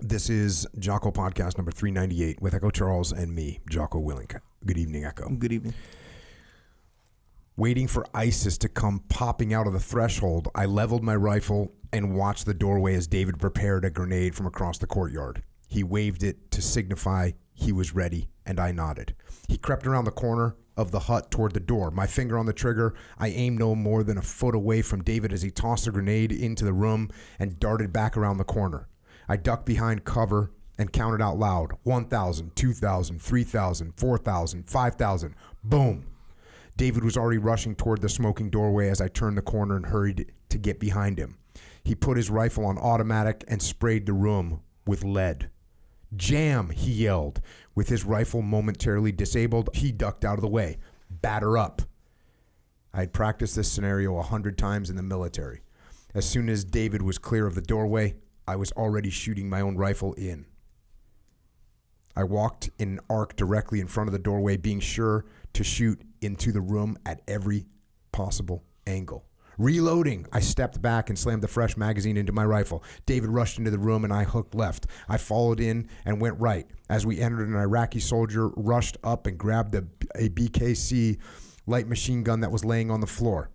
This is Jocko podcast number 398 with Echo Charles and me, Jocko Willink. Good evening, Echo. Good evening. Waiting for ISIS to come popping out of the threshold, I leveled my rifle and watched the doorway as David prepared a grenade from across the courtyard. He waved it to signify he was ready, and I nodded. He crept around the corner of the hut toward the door. My finger on the trigger, I aimed no more than a foot away from David as he tossed the grenade into the room and darted back around the corner. I ducked behind cover and counted out loud. 1,000, 2,000, 3,000, 4,000, 5,000. Boom. David was already rushing toward the smoking doorway as I turned the corner and hurried to get behind him. He put his rifle on automatic and sprayed the room with lead. Jam, he yelled. With his rifle momentarily disabled, he ducked out of the way. Batter up. I had practiced this scenario 100 times in the military. As soon as David was clear of the doorway, I was already shooting my own rifle in. I walked in an arc directly in front of the doorway, being sure to shoot into the room at every possible angle. Reloading, I stepped back and slammed the fresh magazine into my rifle. David rushed into the room and I hooked left. I followed in and went right. As we entered, an Iraqi soldier rushed up and grabbed a BKC light machine gun that was laying on the floor.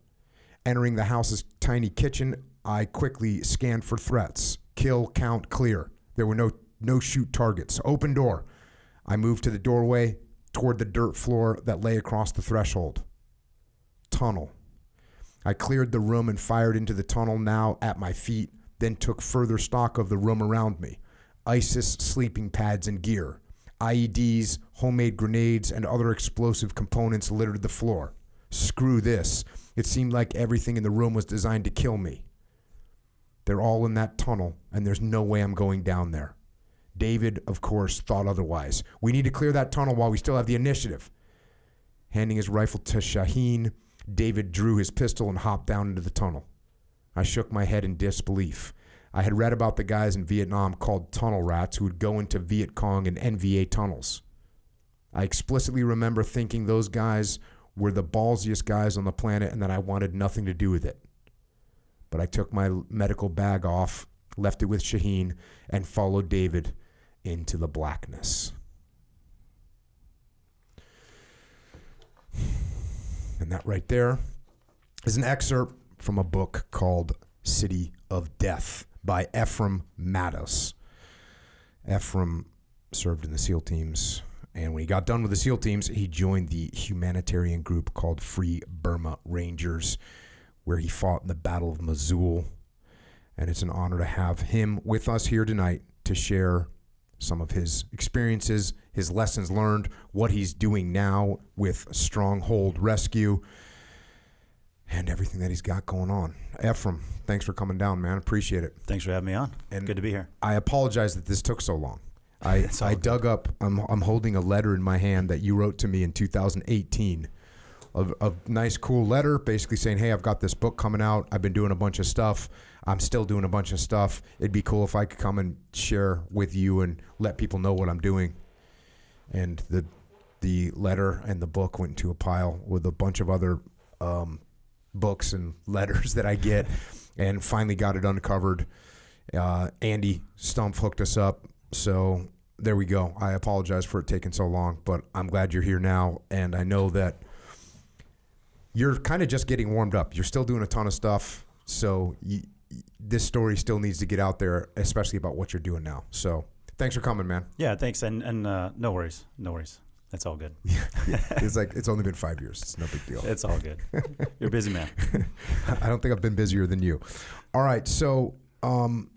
Entering the house's tiny kitchen, I quickly scanned for threats. Kill count clear. There were no shoot targets. Open door. I moved to the doorway toward the dirt floor that lay across the threshold. Tunnel. I cleared the room and fired into the tunnel now at my feet, then took further stock of the room around me. ISIS sleeping pads and gear. IEDs, homemade grenades, and other explosive components littered the floor. Screw this. It seemed like everything in the room was designed to kill me. They're all in that tunnel, and there's no way I'm going down there. David, of course, thought otherwise. We need to clear that tunnel while we still have the initiative. Handing his rifle to Shaheen, David drew his pistol and hopped down into the tunnel. I shook my head in disbelief. I had read about the guys in Vietnam called tunnel rats who would go into Viet Cong and NVA tunnels. I explicitly remember thinking those guys were the ballsiest guys on the planet and that I wanted nothing to do with it. But I took my medical bag off, left it with Shaheen, and followed David into the blackness. And that right there is an excerpt from a book called City of Death by Ephraim Mattos. Ephraim served in the SEAL teams, and when he got done with the SEAL teams, he joined the humanitarian group called Free Burma Rangers, where he fought in the Battle of Mosul. And it's an honor to have him with us here tonight to share some of his experiences, his lessons learned, what he's doing now with Stronghold Rescue, and everything that he's got going on. Ephraim, thanks for coming down, man. Appreciate it. Thanks for having me on. And good to be here. I apologize that this took so long. I dug up, I'm holding a letter in my hand that you wrote to me in 2018. A nice, cool letter basically saying, hey, I've got this book coming out. I've been doing a bunch of stuff. I'm still doing a bunch of stuff. It'd be cool if I could come and share with you and let people know what I'm doing. And the letter and the book went into a pile with a bunch of other books and letters that I get, and finally got it uncovered. Andy Stumpf hooked us up. So there we go. I apologize for it taking so long, but I'm glad you're here now. And I know that you're kind of just getting warmed up. You're still doing a ton of stuff. So this story still needs to get out there, especially about what you're doing now. So thanks for coming, man. Yeah, thanks. And no worries. No worries. That's all good. It's like, it's only been 5 years. It's no big deal. It's all good. You're a busy man. I don't think I've been busier than you. All right. So I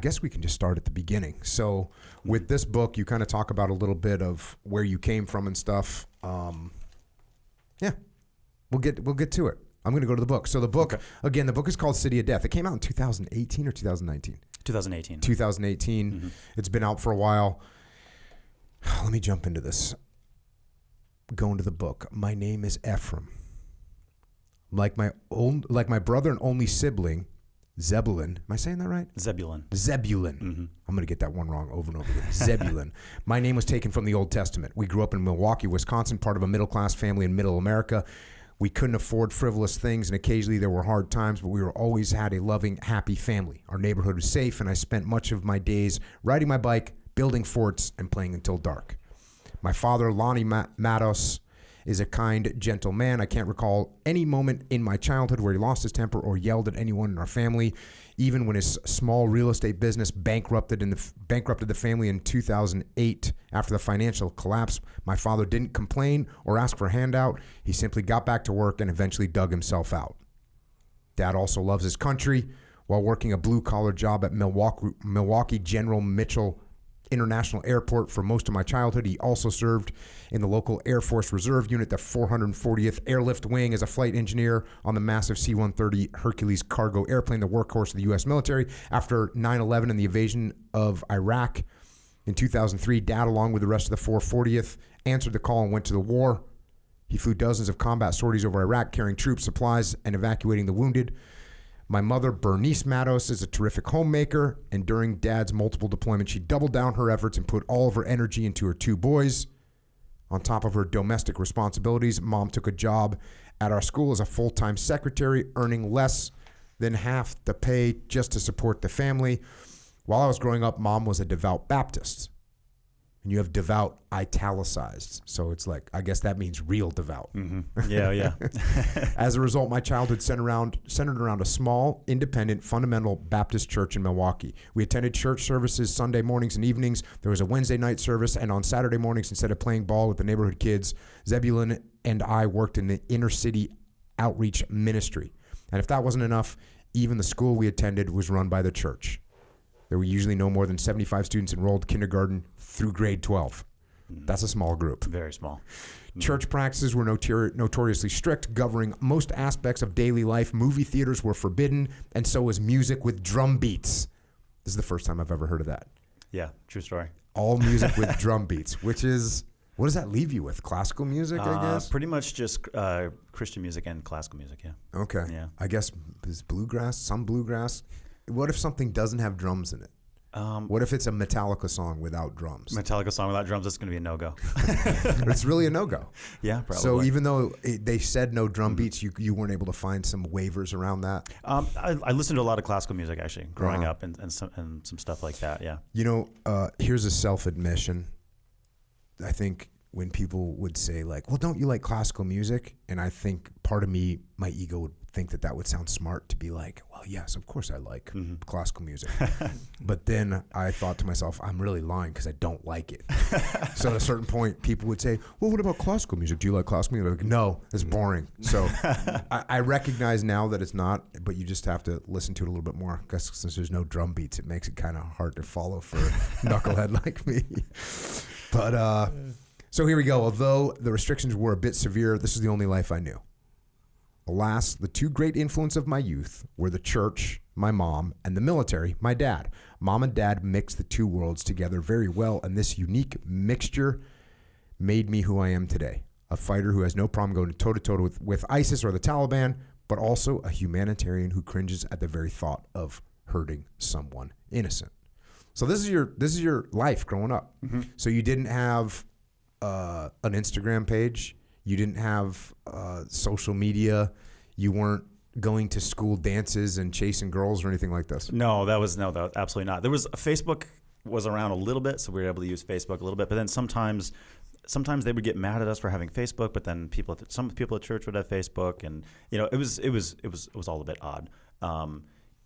guess we can just start at the beginning. So with this book, you kind of talk about a little bit of where you came from and stuff. Yeah, we'll get to it. I'm going to go to the book. So the book, Again, the book is called City of Death. It came out in 2018 or 2019? 2018. 2018. Mm-hmm. It's been out for a while. Let me jump into this. Go into the book. My name is Ephraim. Like my brother and only sibling, Zebulun. Am I saying that right? Zebulun. Mm-hmm. I'm going to get that one wrong over and over again. Zebulun. My name was taken from the Old Testament. We grew up in Milwaukee, Wisconsin, part of a middle-class family in middle America. We couldn't afford frivolous things, and occasionally there were hard times, but we were always had a loving, happy family. Our neighborhood was safe, and I spent much of my days riding my bike, building forts, and playing until dark. My father, Lonnie Mattos, is a kind, gentle man. I can't recall any moment in my childhood where he lost his temper or yelled at anyone in our family. Even when his small real estate business bankrupted the family in 2008 after the financial collapse, my father didn't complain or ask for a handout. He simply got back to work and eventually dug himself out. Dad also loves his country. While working a blue-collar job at Milwaukee General Mitchell International Airport for most of my childhood, he also served in the local Air Force Reserve Unit, the 440th Airlift Wing, as a flight engineer on the massive C-130 Hercules cargo airplane, the workhorse of the U.S. military. After 9/11 and the invasion of Iraq in 2003, Dad, along with the rest of the 440th, answered the call and went to the war. He flew dozens of combat sorties over Iraq, carrying troops, supplies, and evacuating the wounded. My mother, Bernice Mattos, is a terrific homemaker, and during Dad's multiple deployments, she doubled down her efforts and put all of her energy into her two boys. On top of her domestic responsibilities, Mom took a job at our school as a full-time secretary, earning less than half the pay just to support the family. While I was growing up, Mom was a devout Baptist. And you have devout italicized. So it's like, I guess that means real devout. Mm-hmm. Yeah. As a result, my childhood centered around a small, independent, fundamental Baptist church in Milwaukee. We attended church services Sunday mornings and evenings. There was a Wednesday night service, and on Saturday mornings, instead of playing ball with the neighborhood kids, Zebulun and I worked in the inner city outreach ministry. And if that wasn't enough, even the school we attended was run by the church. There were usually no more than 75 students enrolled, kindergarten through grade 12. That's a small group. Very small. Church practices were notoriously strict, governing most aspects of daily life. Movie theaters were forbidden, and so was music with drum beats. This is the first time I've ever heard of that. Yeah, true story. All music with drum beats, which is, what does that leave you with? Classical music, I guess? Pretty much just Christian music and classical music, yeah. Okay. Yeah. I guess is bluegrass, some bluegrass. What if something doesn't have drums in it? What if it's a Metallica song without drums? Metallica song without drums, it's going to be a no-go. It's really a no-go. Yeah, probably. So even though they said no drum beats, you weren't able to find some waivers around that? I listened to a lot of classical music, actually, growing up and some stuff like that, yeah. You know, here's a self-admission. I think when people would say, like, well, don't you like classical music? And I think part of me, my ego would think that would sound smart to be like, well, yes, of course I like classical music. But then I thought to myself, I'm really lying because I don't like it. So at a certain point, people would say, well, what about classical music? Do you like classical music? Like, no, it's boring. So I recognize now that it's not, but you just have to listen to it a little bit more. I guess since there's no drum beats, it makes it kind of hard to follow for a knucklehead like me. But so here we go. Although the restrictions were a bit severe, this is the only life I knew. Alas, the two great influences of my youth were the church, my mom, and the military, my dad. Mom and dad mixed the two worlds together very well, and this unique mixture made me who I am today. A fighter who has no problem going toe-to-toe with ISIS or the Taliban, but also a humanitarian who cringes at the very thought of hurting someone innocent. So this is your life growing up. Mm-hmm. So you didn't have an Instagram page. You didn't have social media. You weren't going to school dances and chasing girls or anything like this. No, that was absolutely not. There was Facebook was around a little bit, so we were able to use Facebook a little bit. But then sometimes they would get mad at us for having Facebook. But then some people at church would have Facebook, and it was all a bit odd.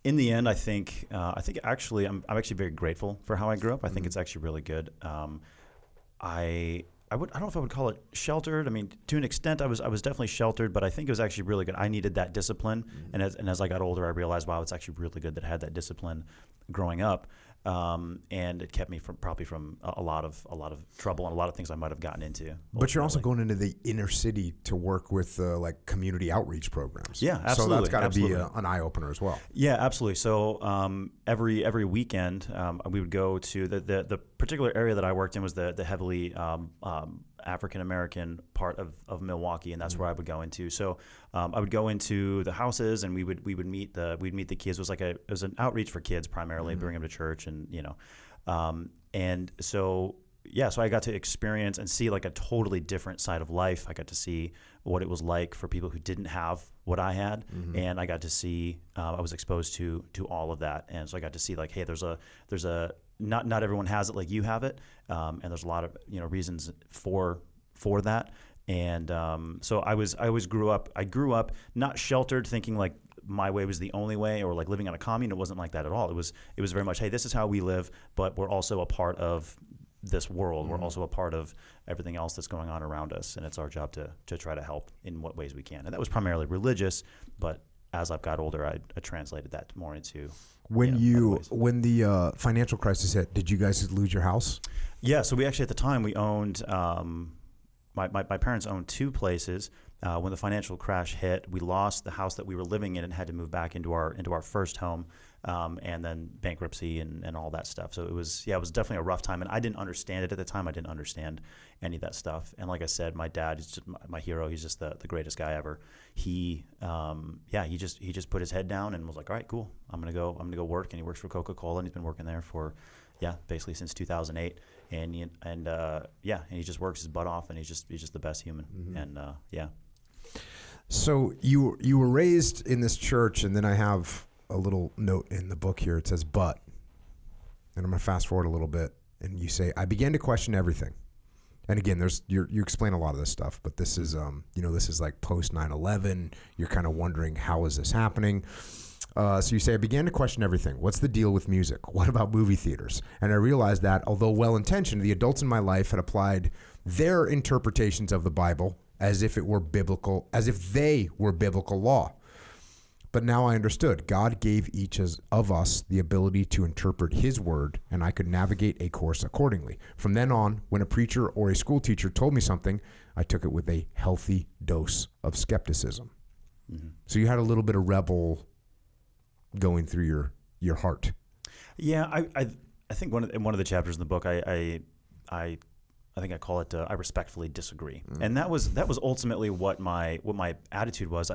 In the end, I think actually I'm actually very grateful for how I grew up. I think it's actually really good. I don't know if I would call it sheltered. I mean, to an extent, I was definitely sheltered, but I think it was actually really good. I needed that discipline, and as I got older, I realized, wow, it's actually really good that I had that discipline growing up, and it kept me from a lot of trouble and a lot of things I might have gotten into. But you're also going into the inner city to work with like community outreach programs. Yeah, absolutely. So that's got to be an eye opener as well. Yeah, absolutely. So every weekend we would go to the particular area that I worked in was the heavily African American part of Milwaukee, and that's where I would go into. So I would go into the houses, and we'd meet the kids. It was an outreach for kids primarily, bring them to church, and and so so I got to experience and see like a totally different side of life. I got to see what it was like for people who didn't have what I had, and I got to see. I was exposed to all of that, and so I got to see like, hey, there's a not everyone has it like you have it, and there's a lot of reasons for that. And so I grew up not sheltered, thinking like my way was the only way, or like living on a commune. It wasn't like that at all. It was very much, hey, this is how we live, but we're also a part of this world. We're also a part of everything else that's going on around us, and it's our job to try to help in what ways we can. And that was primarily religious, but as I've got older, I translated that more into when the financial crisis hit. Did you guys lose your house? Yeah, so we actually at the time we owned. My parents owned two places. When the financial crash hit, we lost the house that we were living in and had to move back into our first home, and then bankruptcy and all that stuff. So it was definitely a rough time, and I didn't understand it at the time. I didn't understand any of that stuff. And like I said, my dad is just my hero. He's just the greatest guy ever. He just put his head down and was like, all right, cool. I'm gonna go work. And he works for Coca-Cola, and he's been working there for basically since 2008. And he just works his butt off, and he's just the best human. And So you were raised in this church, and then I have a little note in the book here. It says, but, and I'm going to fast forward a little bit, and you say, I began to question everything. And again, you explain a lot of this stuff, but this is, this is like post 9/11. You're kind of wondering, how is this happening? So you say, I began to question everything. What's the deal with music? What about movie theaters? And I realized that, although well-intentioned, the adults in my life had applied their interpretations of the Bible as if they were biblical law. But now I understood. God gave each of us the ability to interpret his word, and I could navigate a course accordingly. From then on, when a preacher or a school teacher told me something, I took it with a healthy dose of skepticism. So you had a little bit of rebel going through your heart. Yeah, I think one of the chapters in the book, I think I call it I respectfully disagree, and that was ultimately what my attitude was.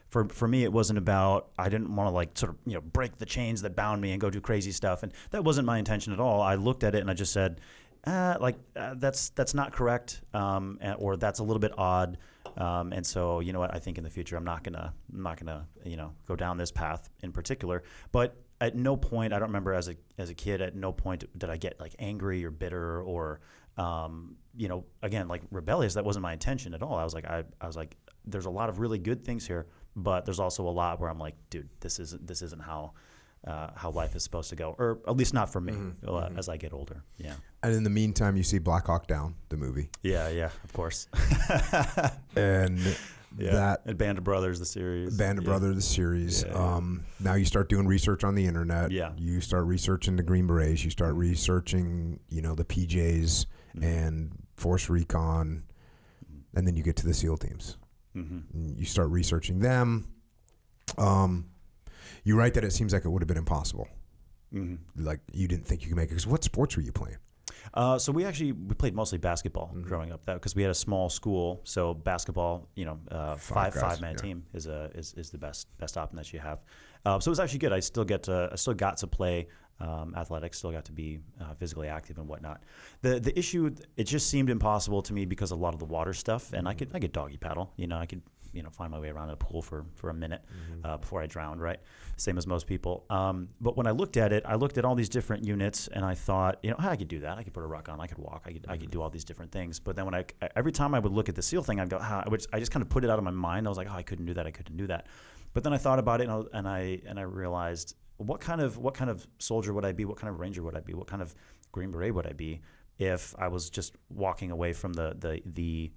For me, it wasn't about, I didn't want to like sort of break the chains that bound me and go do crazy stuff, and that wasn't my intention at all. I looked at it and I just said, that's not correct, or that's a little bit odd, and so you know what, I think in the future I'm not gonna go down this path in particular, but. At no point, I don't remember as a kid, at no point did I get like angry or bitter or, again, like rebellious. That wasn't my intention at all. I was like, there's a lot of really good things here, but there's also a lot where I'm like, dude, this isn't how life is supposed to go, or at least not for me as I get older. Yeah. And in the meantime, you see Black Hawk Down, the movie. Yeah, of course. And and Band of Brothers, the series. Brothers, the series. Now you start doing research on the internet. Yeah. You start researching the Green Berets. You start researching, the PJs and Force Recon, and then you get to the SEAL teams. You start researching them. You write that it seems like it would have been impossible. Like you didn't think you could make it. Because what sports were you playing? So we played mostly basketball growing up, because we had a small school. So basketball, five-man team is the best option that you have. So it was actually good. I still got to play athletics, still got to be physically active and whatnot. The issue, it just seemed impossible to me because of a lot of the water stuff, and I could doggy paddle. I could find my way around in a pool for a minute before I drowned, right? Same as most people. But when I looked at it, I looked at all these different units, and I thought, I could do that. I could put a ruck on. I could walk. I could do all these different things. But then every time I would look at the SEAL thing, I'd go, I just kind of put it out of my mind. I was like, I couldn't do that. But then I thought about it, and I realized, what kind of soldier would I be? What kind of ranger would I be? What kind of Green Beret would I be if I was just walking away from the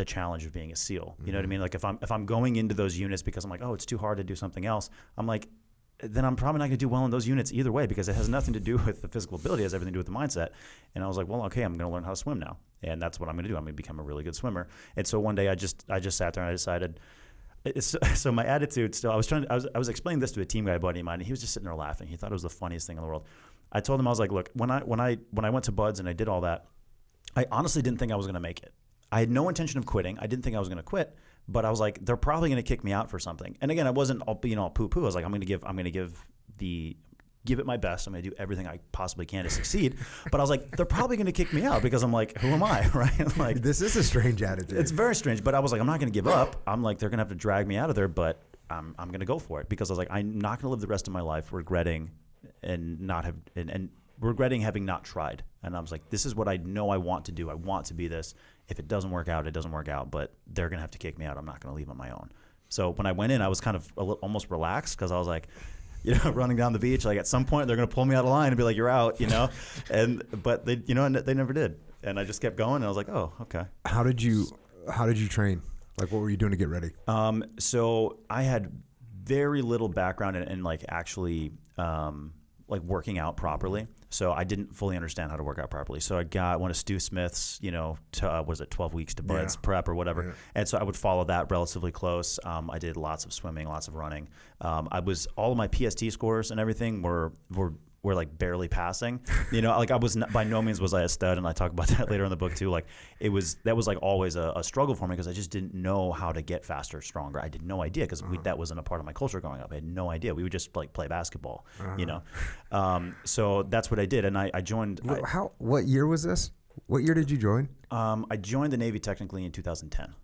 challenge of being a SEAL? You know what I mean? Like if I'm going into those units because I'm like, it's too hard to do something else, I'm like, then I'm probably not going to do well in those units either way, because it has nothing to do with the physical ability. It has everything to do with the mindset. And I was like, well, okay, I'm going to learn how to swim now, and that's what I'm going to do. I'm going to become a really good swimmer. And so one day I just sat there and I decided. So my attitude still, I was explaining this to a team guy buddy of mine, and he was just sitting there laughing. He thought it was the funniest thing in the world. I told him, I was like, look, when I went to Buds and I did all that, I honestly didn't think I was going to make it. I had no intention of quitting. I didn't think I was going to quit, but I was like, they're probably going to kick me out for something. And again, I wasn't all poo-poo. I was like, I'm going to give give it my best. I'm going to do everything I possibly can to succeed. But I was like, they're probably going to kick me out because I'm like, who am I, right? Like, this is a strange attitude. It's very strange. But I was like, I'm not going to give up. I'm like, they're going to have to drag me out of there, but I'm going to go for it because I was like, I'm not going to live the rest of my life regretting and regretting having not tried. And I was like, this is what I know I want to do. I want to be this. If it doesn't work out, it doesn't work out. But they're going to have to kick me out. I'm not going to leave on my own. So when I went in, I was kind of almost relaxed because I was like, running down the beach. Like at some point, they're going to pull me out of line and be like, "You're out," but they, they never did. And I just kept going. And I was like, "Oh, okay." How did you train? Like, what were you doing to get ready? So I had very little background in like actually like working out properly. So I didn't fully understand how to work out properly. So I got one of Stu Smith's, 12 weeks to buds prep or whatever. Yeah. And so I would follow that relatively close. I did lots of swimming, lots of running. All of my PST scores and everything were like barely passing. Like I was not, by no means was I a stud, and I talk about that later in the book too. Like that was like always a struggle for me because I just didn't know how to get faster, stronger. I had no idea because that wasn't a part of my culture growing up. I had no idea. We would just like play basketball, So that's what I did, and I joined. What year was this? What year did you join? I joined the Navy technically in 2010.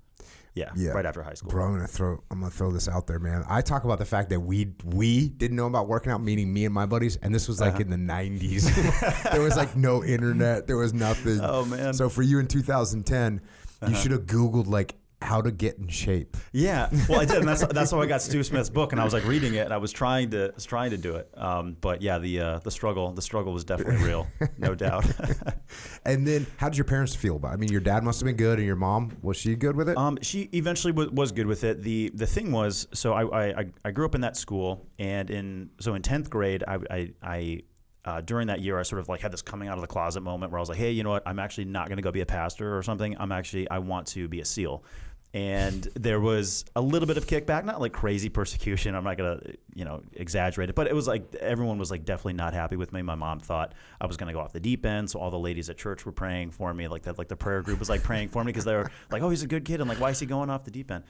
Yeah, right after high school. Bro, I'm gonna throw this out there, man. I talk about the fact that we didn't know about working out, meaning me and my buddies, and this was like in the 90s. There was like no internet, there was nothing. Oh man. So for you in 2010, you should have Googled like how to get in shape. Yeah, well I did, and that's how I got Stu Smith's book, and I was like reading it, and I was trying to do it. But yeah, the struggle was definitely real, no doubt. And then, how did your parents feel about it? I mean, your dad must have been good, and your mom, was she good with it? She eventually was good with it. The thing was, so I grew up in that school, and in 10th grade, I during that year, I sort of like had this coming out of the closet moment where I was like, hey, you know what? I'm actually not going to go be a pastor or something. I want to be a SEAL. And there was a little bit of kickback, not like crazy persecution. I'm not going to, exaggerate it, but it was like everyone was like definitely not happy with me. My mom thought I was going to go off the deep end. So all the ladies at church were praying for me, like that, like the prayer group was like praying for me because they were like, oh, he's a good kid. And like, why is he going off the deep end?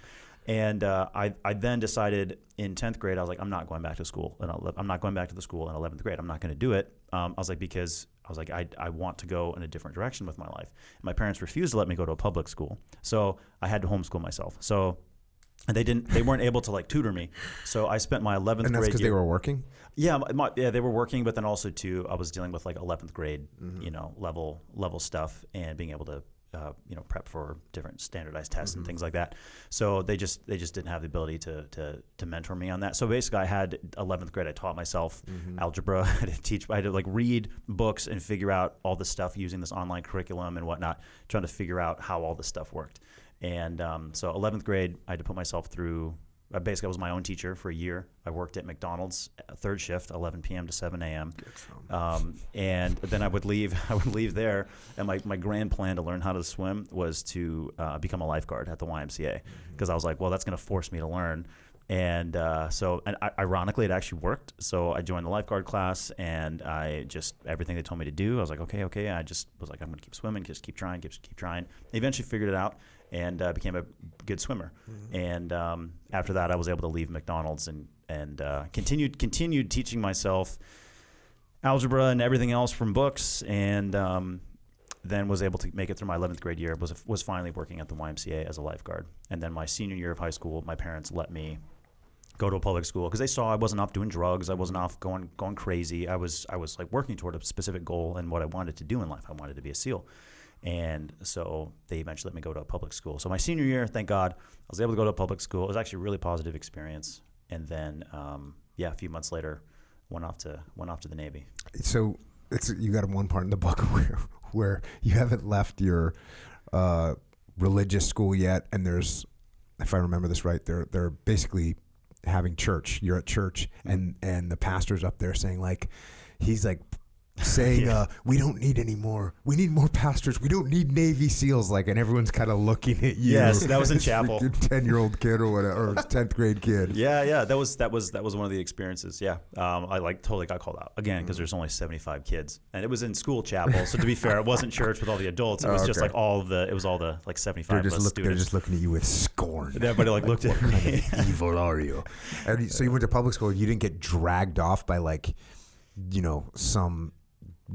And I then decided in 10th grade, I was like, I'm not going back to school. I'm not going back to the school in 11th grade. I'm not going to do it. I was like, because I want to go in a different direction with my life. And my parents refused to let me go to a public school. So I had to homeschool myself. So and they weren't able to like tutor me. So I spent my 11th grade. And that's because they were working? Yeah, they were working, but then also too, I was dealing with like 11th grade, level stuff and being able to prep for different standardized tests and things like that. So they just didn't have the ability to mentor me on that. So basically I had 11th grade, I taught myself algebra. I had to like read books and figure out all this stuff using this online curriculum and whatnot, trying to figure out how all this stuff worked. And so 11th grade, I had to put myself through, basically I was my own teacher for a year. I worked at McDonald's, third shift, 11 p.m. to 7 a.m. And then I would leave there, and my grand plan to learn how to swim was to become a lifeguard at the YMCA, because I was like, well, that's going to force me to learn. And ironically, it actually worked. So I joined the lifeguard class, and everything they told me to do, I was like, okay. I just was like, I'm going to keep swimming, just keep trying. Eventually figured it out and became a good swimmer. And after that, I was able to leave McDonald's and continued teaching myself algebra and everything else from books, and then was able to make it through my 11th grade year. Was finally working at the YMCA as a lifeguard. And then my senior year of high school, my parents let me go to a public school because they saw I wasn't off doing drugs. I wasn't off going crazy. I was like working toward a specific goal and what I wanted to do in life. I wanted to be a SEAL. And so they eventually let me go to a public school. So my senior year, thank God, I was able to go to a public school. It was actually a really positive experience. And then, a few months later, went off to the Navy. So you got one part in the book where you haven't left your religious school yet, and there's, if I remember this right, they're basically having church. You're at church, and the pastor's up there saying like, he's like saying, we don't need any more. We need more pastors. We don't need Navy SEALs. Like, and everyone's kind of looking at you. Yes, that was in chapel. 10-year-old kid or whatever, or 10th grade kid. Yeah. That was one of the experiences. Yeah. I totally got called out again because there's only 75 kids, and it was in school chapel. So to be fair, it wasn't church with all the adults. It was just like all the like 75 plus students. They're just looking at you with scorn. And everybody like looked at me. What kind of evil are you? And so you went to public school. You didn't get dragged off by like some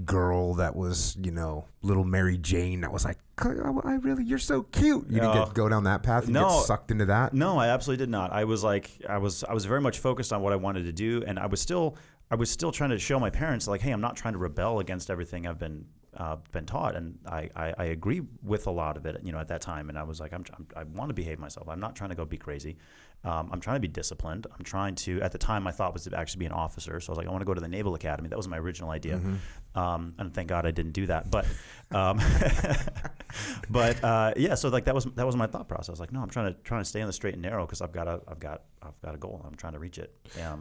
girl that was, little Mary Jane that was like, you're so cute. You didn't go down that path and get sucked into that? No, I absolutely did not. I was very much focused on what I wanted to do, and I was still trying to show my parents, like, hey, I'm not trying to rebel against everything I've been taught, and I agree with a lot of it, at that time. And I was like, I want to behave myself. I'm not trying to go be crazy. I'm trying to be disciplined. I'm trying to, at the time, my thought was to actually be an officer. So I was like, I want to go to the Naval Academy. That was my original idea. And thank God I didn't do that. But, yeah. So like that was my thought process. I was like, no, I'm trying to stay on the straight and narrow because I've got a goal. I'm trying to reach it. Yeah.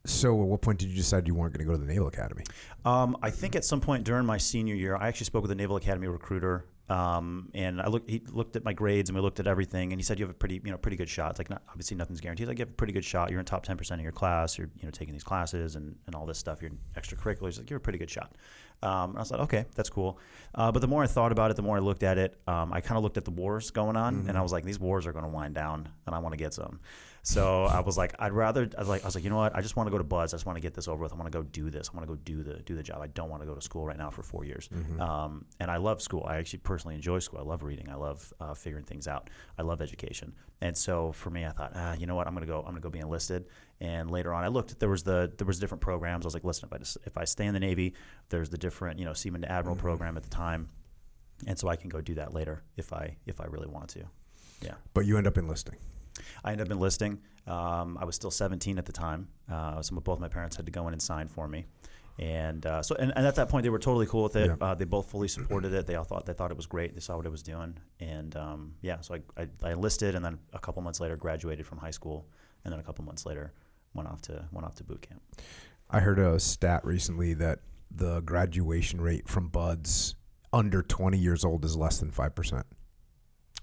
So at what point did you decide you weren't going to go to the Naval Academy? I think at some point during my senior year, I actually spoke with a Naval Academy recruiter, and he looked at my grades and we looked at everything, and he said, you have a pretty good shot. It's like, obviously nothing's guaranteed. Like, you have a pretty good shot. You're in top 10% of your class. You're taking these classes and all this stuff. You're in extracurriculars. Like, you have a pretty good shot. And I was like, okay, that's cool. But the more I thought about it, the more I looked at it, I kind of looked at the wars going on, and I was like, these wars are going to wind down, and I want to get some. So I was like, I was like, you know what? I just want to go to BUD/S. I just want to get this over with. I want to go do this. I want to go do the job. I don't want to go to school right now for 4 years. And I love school. I actually personally enjoy school. I love reading. I love figuring things out. I love education. And so for me, I thought, you know what? I'm gonna go be enlisted. And later on, I looked. There was different programs. I was like, listen, if I stay in the Navy, there's the different Seaman to Admiral program at the time, and so I can go do that later if I really want to. Yeah. But you end up enlisting. I ended up enlisting. I was still 17 at the time. So both my parents had to go in and sign for me. And and at that point, they were totally cool with it. Yeah. They both fully supported it. They thought it was great. They saw what I was doing. And so I enlisted, and then a couple months later graduated from high school, and then a couple months later went off to boot camp. I heard a stat recently that the graduation rate from BUD/S under 20 years old is less than 5%.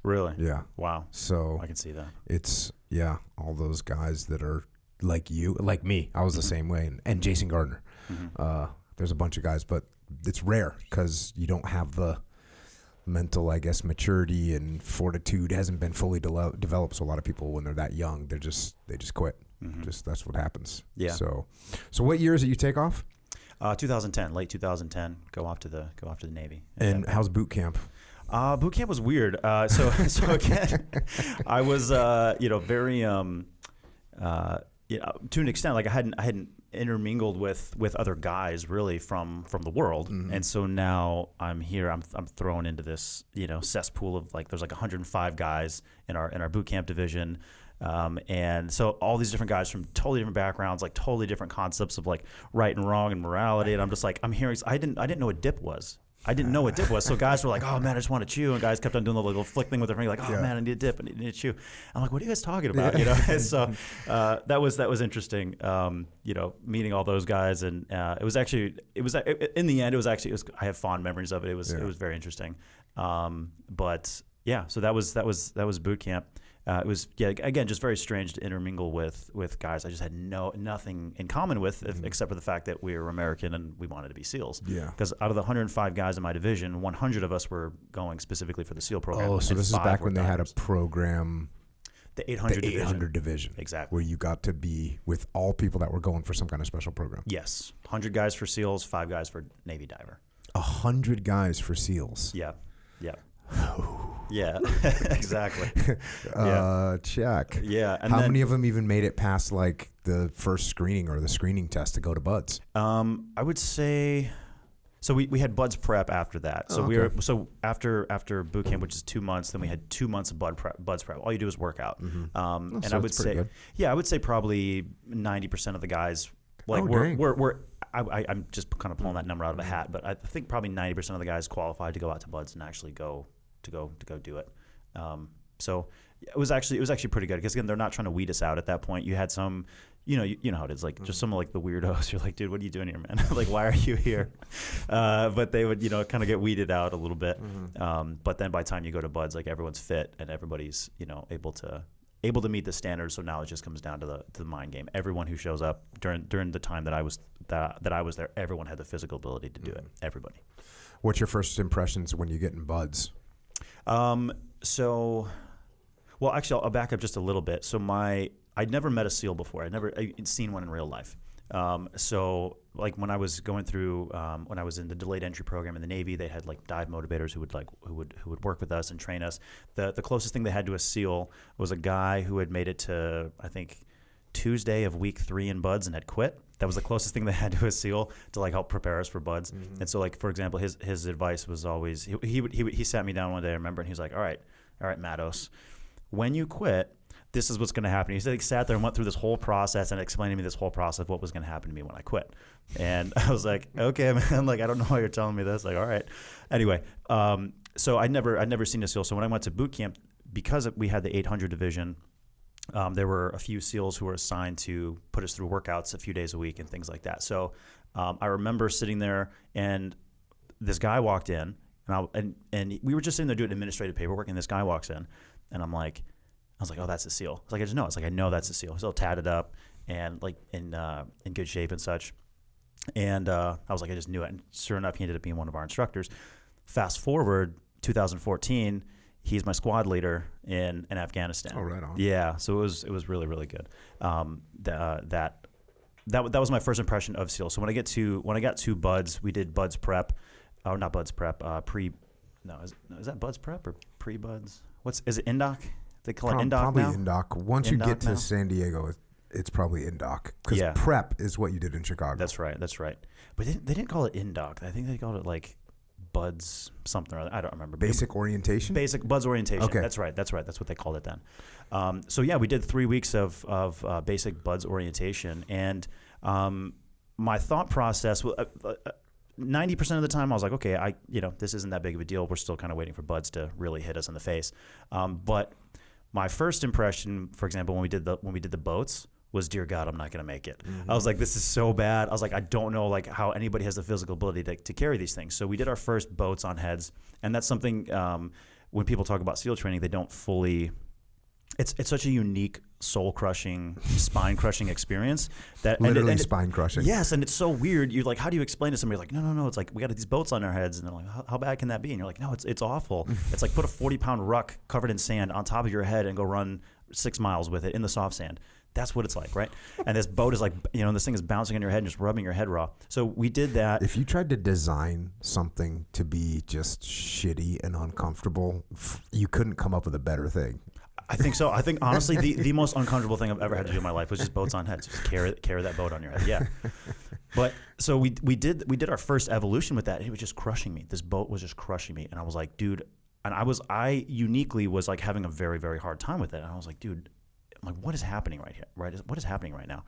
Really? Yeah. Wow. So I can see that. It's all those guys that are like you, like me. I was the same way, and Jason Gardner. There's a bunch of guys, but it's rare because you don't have the mental, I guess, maturity and fortitude hasn't been fully developed. So a lot of people, when they're that young, they just quit. Just that's what happens. Yeah. So what year is it you take off? 2010, late 2010. Go off to the Navy. And how's boot camp? Boot camp was weird. So again, I was very to an extent, like I hadn't intermingled with other guys really from the world, and so now I'm here. I'm thrown into this cesspool of like there's like 105 guys in our boot camp division. And so all these different guys from totally different backgrounds, like totally different concepts of like right and wrong and morality. And I'm just like, I'm hearing, I didn't know what dip was. I didn't know what dip was. So guys were like, oh man, I just want to chew. And guys kept on doing the little flick thing with their finger, like, oh man, I need a dip, I need to chew. I'm like, what are you guys talking about? And so that was interesting. Meeting all those guys, and it was in the end, I have fond memories of it. It was very interesting. But yeah, so that was boot camp. It was again just very strange to intermingle with guys I just had nothing in common with except for the fact that we were American and we wanted to be SEALs. Yeah. Because out of the 105 guys in my division, 100 of us were going specifically for the SEAL program. Oh, so this is back when they had a program. The 800 division. Exactly. Where you got to be with all people that were going for some kind of special program. Yes. 100 guys for SEALs, 5 guys for Navy diver. 100 guys for SEALs. Yeah. Yeah. Yeah, exactly. Check. Yeah. And how many of them even made it past like the first screening or the screening test to go to BUD/S? I would say, so we had BUD/S prep after that. So after boot camp, which is 2 months, then we had 2 months of BUD/S prep. All you do is work out. And I would say probably 90% of the guys I'm just kind of pulling that number out of a hat, but I think probably 90% of the guys qualified to go out to BUD/S and actually go do it. So it was actually pretty good because again, they're not trying to weed us out at that point. You had some, you know how it is, like just some of like the weirdos. You're like, dude, what are you doing here, man? Like, why are you here? But they would, kind of get weeded out a little bit. But then by the time you go to BUD/S, like everyone's fit and everybody's, able to meet the standards. So now it just comes down to the mind game. Everyone who shows up during the time that I was there, everyone had the physical ability to do it. Everybody. What's your first impressions when you get in BUD/S? Actually, I'll back up just a little bit. So I'd never met a SEAL before. I'd seen one in real life. So like when I was going through when I was in the delayed entry program in the Navy, they had like dive motivators who would work with us and train us. The closest thing they had to a SEAL was a guy who had made it to, I think, Tuesday of week 3 in BUDS and had quit. That was the closest thing they had to a SEAL to like help prepare us for BUDS. And so, like, for example, his advice was always, he sat me down one day, I remember, and he was like, all right, Mattos, when you quit, this is what's going to happen. He said, he sat there and went through this whole process and explained to me this whole process of what was going to happen to me when I quit. And I was like, okay, man, like, I don't know why you're telling me this. Like, all right. Anyway, so I'd never seen a SEAL. So when I went to boot camp, because we had the 800 division, there were a few SEALs who were assigned to put us through workouts a few days a week and things like that. So I remember sitting there, and this guy walked in, and we were just sitting there doing administrative paperwork, and this guy walks in, and I was like, oh, that's a SEAL. It's like, I just know. It's like, I know that's a SEAL. He's all tatted up and like in good shape and such. And I was like, I just knew it. And sure enough, he ended up being one of our instructors. Fast forward 2014, he's my squad leader in Afghanistan. Oh, right on. Yeah, so it was really, really good. That was my first impression of SEAL. So when I got to BUDS, we did BUDS prep. Oh, not BUDS prep. Is that BUDS prep or pre-BUDS? Is it INDOC? They call it INDOC probably now? INDOC. Once you get to San Diego, it's probably INDOC. Because prep is what you did in Chicago. That's right. But they didn't call it INDOC. I think they called it like BUDS something or other. I don't remember. Basic orientation? Basic BUDS orientation. Okay. That's right. That's what they called it then. So yeah, we did 3 weeks of basic BUDS orientation. And my thought process, 90% of the time I was like, okay, this isn't that big of a deal. We're still kind of waiting for BUDS to really hit us in the face. But my first impression, for example, when we did the boats, was, dear God, I'm not going to make it. I was like, this is so bad. I was like, I don't know like how anybody has the physical ability to carry these things. So we did our first boats on heads, and that's something when people talk about SEAL training, they don't fully. It's such a unique, soul-crushing, spine-crushing experience that literally spine-crushing. Yes, and it's so weird. You're like, how do you explain to somebody? Like, no. It's like, we got these boats on our heads, and they're like, how bad can that be? And you're like, no, it's awful. It's like, put a 40-pound ruck covered in sand on top of your head and go run 6 miles with it in the soft sand. That's what it's like, right? And this boat is like, this thing is bouncing on your head and just rubbing your head raw. So we did that. If you tried to design something to be just shitty and uncomfortable, you couldn't come up with a better thing. I think so. I think honestly, the most uncomfortable thing I've ever had to do in my life was just boats on heads. Just carry that boat on your head. Yeah. But so we did our first evolution with that, and it was just crushing me. This boat was just crushing me, and I was like, dude, and I uniquely was like having a very, very hard time with it. And I was like, dude, I'm like, what is happening right here? Right? What is happening right now?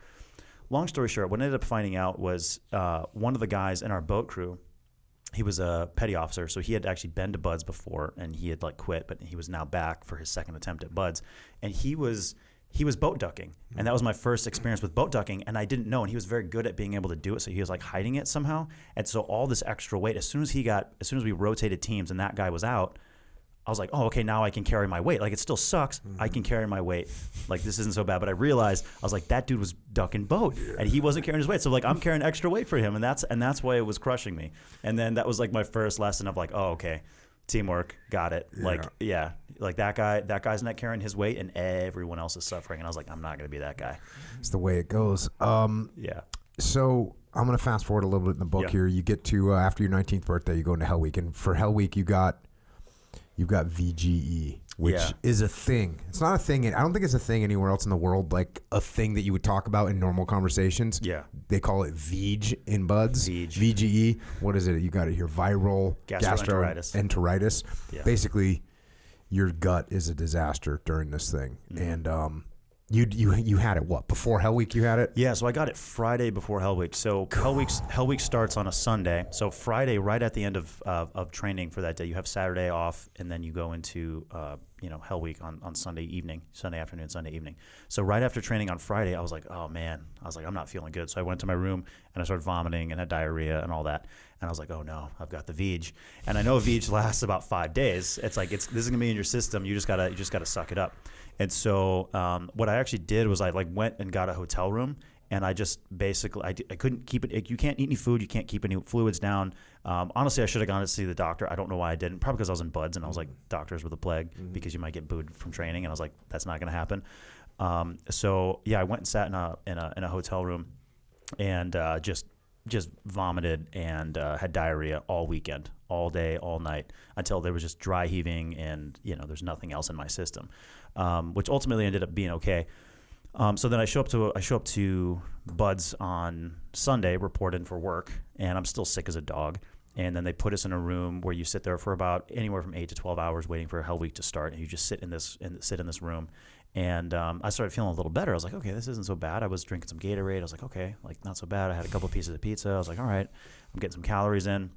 Long story short, what I ended up finding out was one of the guys in our boat crew. He was a petty officer, so he had actually been to BUDS before, and he had like quit, but he was now back for his second attempt at BUDS, and he was boat ducking, and that was my first experience with boat ducking, and I didn't know, and he was very good at being able to do it, so he was like hiding it somehow, and so all this extra weight, as soon as we rotated teams and that guy was out, I was like, oh, okay, now I can carry my weight. Like, it still sucks. I can carry my weight. Like, this isn't so bad. But I realized, I was like, that dude was ducking boat, and he wasn't carrying his weight. So, like, I'm carrying extra weight for him, and that's why it was crushing me. And then that was, like, my first lesson of, like, oh, okay, teamwork, got it. Yeah. Like, yeah, like that guy's not carrying his weight, and everyone else is suffering. And I was like, I'm not going to be that guy. It's the way it goes. Yeah. So I'm going to fast forward a little bit in the book here. You get to, after your 19th birthday, you go into Hell Week. And for Hell Week, you've got VGE, which is a thing. It's not a thing. I don't think it's a thing anywhere else in the world, like a thing that you would talk about in normal conversations. Yeah. They call it VG in BUDS. VGE. What is it? You got it here. Viral gastroenteritis. Yeah. Basically, your gut is a disaster during this thing. And you had it, what, before Hell Week you had it? Yeah, so I got it Friday before Hell Week. So Hell Week starts on a Sunday. So Friday, right at the end of training for that day, you have Saturday off, and then you go into Hell Week on Sunday afternoon, Sunday evening. So right after training on Friday, I was like, oh man, I'm not feeling good. So I went to my room and I started vomiting and had diarrhea and all that. And I was like, oh no, I've got the VG. And I know VG lasts about 5 days. It's like this is gonna be in your system. You just gotta suck it up. And so what I actually did was I went and got a hotel room, and I just basically I couldn't keep it. You can't eat any food. You can't keep any fluids down. Honestly, I should have gone to see the doctor. I don't know why I didn't. Probably because I was in BUDS, and I was like, doctors with a plague because you might get booed from training. And I was like, that's not going to happen. So yeah, I went and sat in a hotel room, and just just vomited and had diarrhea all weekend, all day, all night, until there was just dry heaving and, there's nothing else in my system, which ultimately ended up being okay. So then I show up to Bud's on Sunday, report in for work, and I'm still sick as a dog. And then they put us in a room where you sit there for about anywhere from 8 to 12 hours waiting for Hell Week to start, and you just sit in this room. And I started feeling a little better. I was like, okay, this isn't so bad. I was drinking some Gatorade. I was like, okay, like not so bad. I had a couple pieces of pizza. I was like, all right, I'm getting some calories in.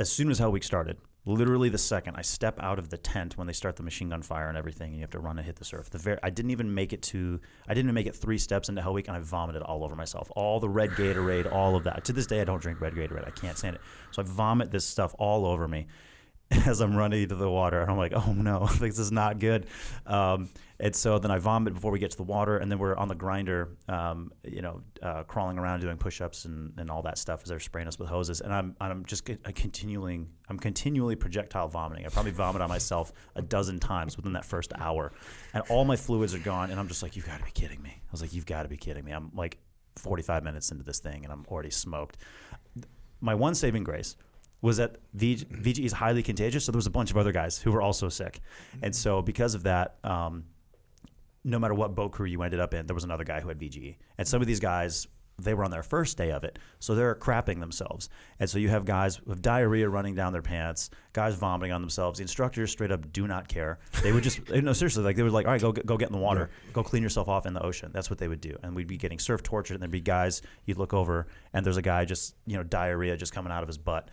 As soon as Hell Week started, literally the second I step out of the tent when they start the machine gun fire and everything, and you have to run and hit the surf. I didn't even make it 3 steps into Hell Week, and I vomited all over myself. All the red Gatorade, all of that. To this day, I don't drink red Gatorade. I can't stand it. So I vomit this stuff all over me as I'm running into the water, and I'm like, oh no, this is not good. And so then I vomit before we get to the water, and then we're on the grinder, crawling around doing push-ups and all that stuff as they're spraying us with hoses. And I'm continually projectile vomiting. I probably vomit on myself a dozen times within that first hour, and all my fluids are gone. And I'm just like, you've got to be kidding me. I was like, you've got to be kidding me. I'm like 45 minutes into this thing, and I'm already smoked. My one saving grace was that VGE is highly contagious, so there was a bunch of other guys who were also sick. And so because of that, no matter what boat crew you ended up in, there was another guy who had VGE. And some of these guys, they were on their first day of it, so they're crapping themselves. And so you have guys with diarrhea running down their pants, guys vomiting on themselves. The instructors straight up do not care. They would just, no, seriously, like they were like, all right, go get in the water. Go clean yourself off in the ocean. That's what they would do. And we'd be getting surf tortured, and there'd be guys, you'd look over, and there's a guy just, diarrhea just coming out of his butt.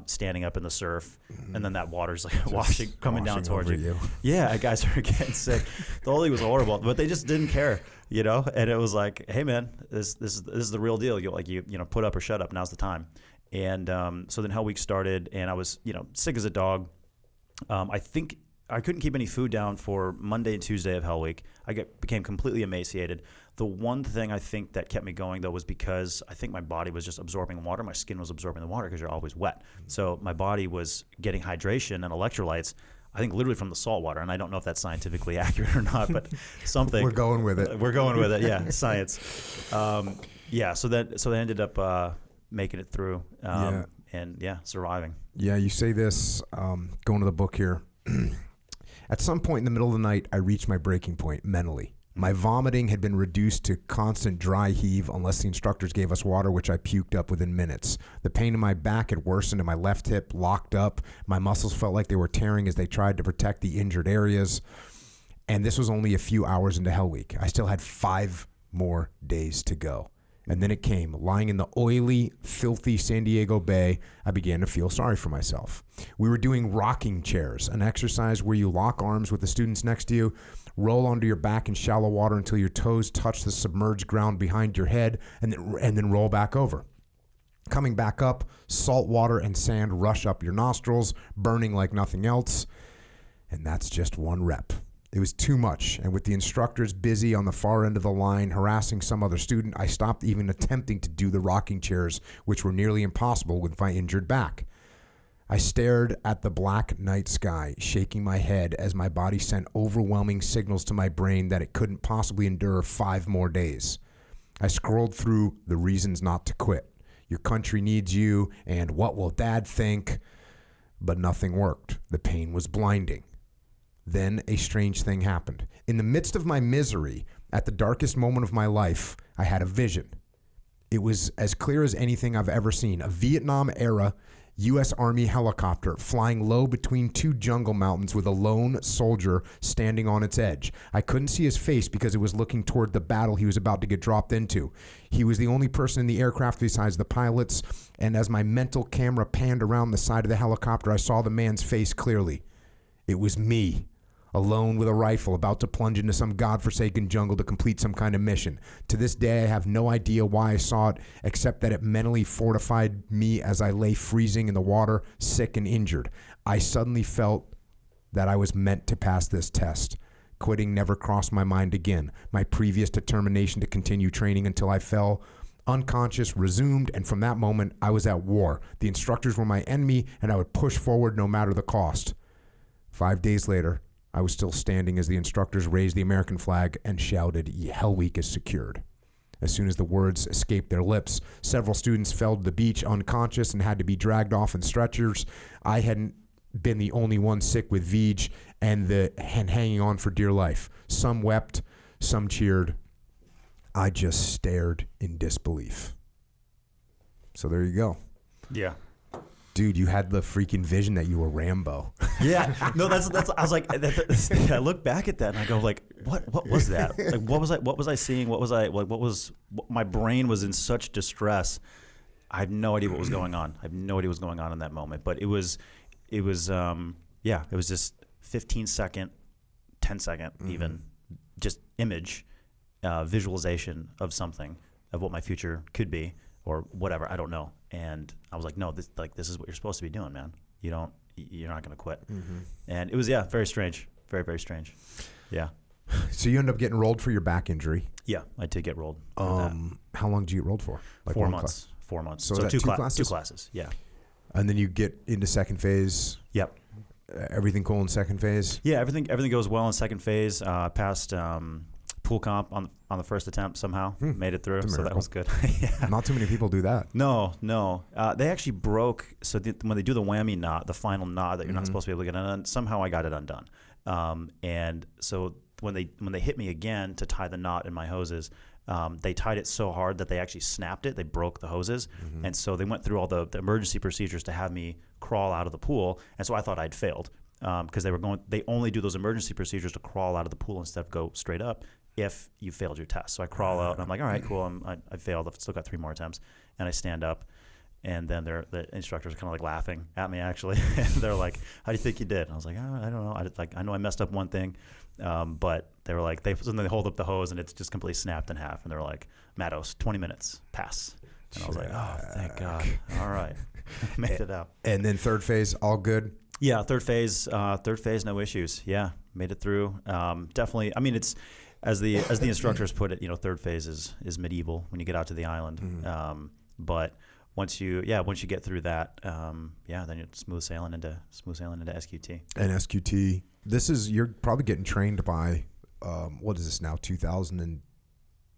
Standing up in the surf, and then that water's like coming down towards you. Yeah, guys are getting sick. The whole thing was horrible, but they just didn't care, And it was like, hey man, this is the real deal. You put up or shut up. Now's the time. And so then Hell Week started, and I was sick as a dog. I think I couldn't keep any food down for Monday and Tuesday of Hell Week. I became completely emaciated. The one thing I think that kept me going, though, was because I think my body was just absorbing water. My skin was absorbing the water because you're always wet. So my body was getting hydration and electrolytes, I think, literally from the salt water. And I don't know if that's scientifically accurate or not, but something. We're going with it. Yeah, science. So they ended up making it through and surviving. Yeah, you say this, going to the book here. At some point in the middle of the night, I reached my breaking point mentally. My vomiting had been reduced to constant dry heave unless the instructors gave us water, which I puked up within minutes. The pain in my back had worsened and my left hip locked up. My muscles felt like they were tearing as they tried to protect the injured areas. And this was only a few hours into Hell Week. I still had 5 more days to go. And then it came. Lying in the oily, filthy San Diego Bay, I began to feel sorry for myself. We were doing rocking chairs, an exercise where you lock arms with the students next to you, roll onto your back in shallow water until your toes touch the submerged ground behind your head, and then roll back over. Coming back up, salt water and sand rush up your nostrils, burning like nothing else. And that's just one rep. It was too much, and with the instructors busy on the far end of the line harassing some other student, I stopped even attempting to do the rocking chairs, which were nearly impossible with my injured back. I stared at the black night sky, shaking my head as my body sent overwhelming signals to my brain that it couldn't possibly endure 5 more days. I scrolled through the reasons not to quit. Your country needs you, and what will Dad think? But nothing worked. The pain was blinding. Then a strange thing happened. In the midst of my misery, at the darkest moment of my life, I had a vision. It was as clear as anything I've ever seen. A Vietnam-era U.S. Army helicopter flying low between 2 jungle mountains with a lone soldier standing on its edge. I couldn't see his face because it was looking toward the battle he was about to get dropped into. He was the only person in the aircraft besides the pilots, and as my mental camera panned around the side of the helicopter, I saw the man's face clearly. It was me. Alone with a rifle, about to plunge into some godforsaken jungle to complete some kind of mission. To this day, I have no idea why I saw it, except that it mentally fortified me as I lay freezing in the water, sick and injured. I suddenly felt that I was meant to pass this test. Quitting never crossed my mind again. My previous determination to continue training until I fell unconscious resumed, and from that moment, I was at war. The instructors were my enemy, and I would push forward no matter the cost. 5 days later, I was still standing as the instructors raised the American flag and shouted, "Hell Week is secured." as soon as the words escaped their lips. Several students fell to the beach unconscious and had to be dragged off in stretchers. I hadn't been the only one sick with VEJ and hanging on for dear life. Some wept, some cheered. I just stared in disbelief. So there you go. Yeah. Dude, you had the freaking vision that you were Rambo. Yeah. No, that's I was like, I look back at that and I go like, what was that? Like, what was I seeing? My brain was in such distress. I have no idea what was going on. I have no idea what was going on in that moment, but it was just 15 second, 10 second, even just image, visualization of something, of what my future could be or whatever. I don't know. And I was like, no, this is what you're supposed to be doing, man. You're not going to quit. And it was, very strange. Very, very strange. Yeah. So you end up getting rolled for your back injury. Yeah, I did get rolled. How long did you get rolled for? Like 4 months. 4 months. So two classes? 2 classes, yeah. And then you get into second phase. Yep. Everything cool in second phase? Yeah, everything goes well in second phase. Passed pool comp on the first attempt somehow. Made it through, so that was good. Yeah. Not too many people do that. No. They actually broke. So when they do the whammy knot, the final knot that you're not supposed to be able to get undone, somehow I got it undone. And so when they hit me again to tie the knot in my hoses, they tied it so hard that they actually snapped it. They broke the hoses. And so they went through all the emergency procedures to have me crawl out of the pool. And so I thought I'd failed because they only do those emergency procedures to crawl out of the pool instead of go straight up if you failed your test. So I crawl out and I'm like, all right, cool. I failed. I've still got 3 more attempts. And I stand up. And then the instructors are kind of like laughing at me, actually. And they're like, how do you think you did? And I was like, oh, I don't know. I know I messed up one thing. But they were like, they hold up the hose and it's just completely snapped in half. And they were like, Mattos, 20 minutes, pass. And I was like, oh, thank God. All right. Made it out. And then third phase, all good? Yeah, third phase, no issues. Yeah, made it through. Definitely. I mean, it's, as the instructors put it, third phase is medieval when you get out to the island. But once you get through that, then you're smooth sailing into SQT. And SQT, you're probably getting trained by, what is this now, 2011?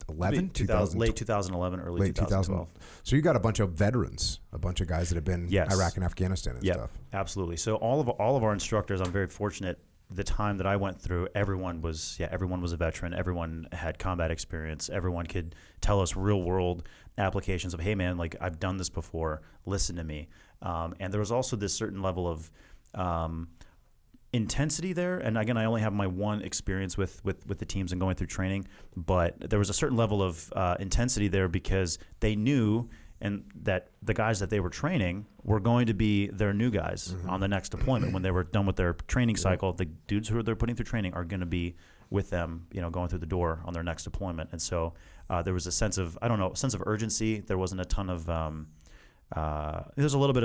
Late 2011, early 2012. So you got a bunch of veterans, a bunch of guys that have been Iraq and Afghanistan and stuff. Absolutely. So all of our instructors, I'm very fortunate. The time that I went through, everyone was a veteran. Everyone had combat experience. Everyone could tell us real world applications of, hey man, like I've done this before, listen to me. And there was also this certain level of intensity there. And again, I only have my one experience with the teams and going through training, but there was a certain level of intensity there because they knew and that the guys that they were training were going to be their new guys on the next deployment. When they were done with their training cycle, the dudes who they're putting through training are going to be with them, going through the door on their next deployment. And so there was a sense of urgency. There wasn't a ton of there was a little bit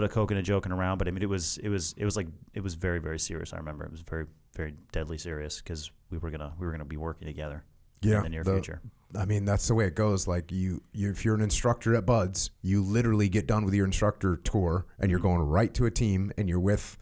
of coking and joking around, but I mean it was very, very serious. I remember it was very, very deadly serious because we were gonna be working together in the near future. I mean, that's the way it goes. Like if you're an instructor at Buds, you literally get done with your instructor tour and you're going right to a team and you're with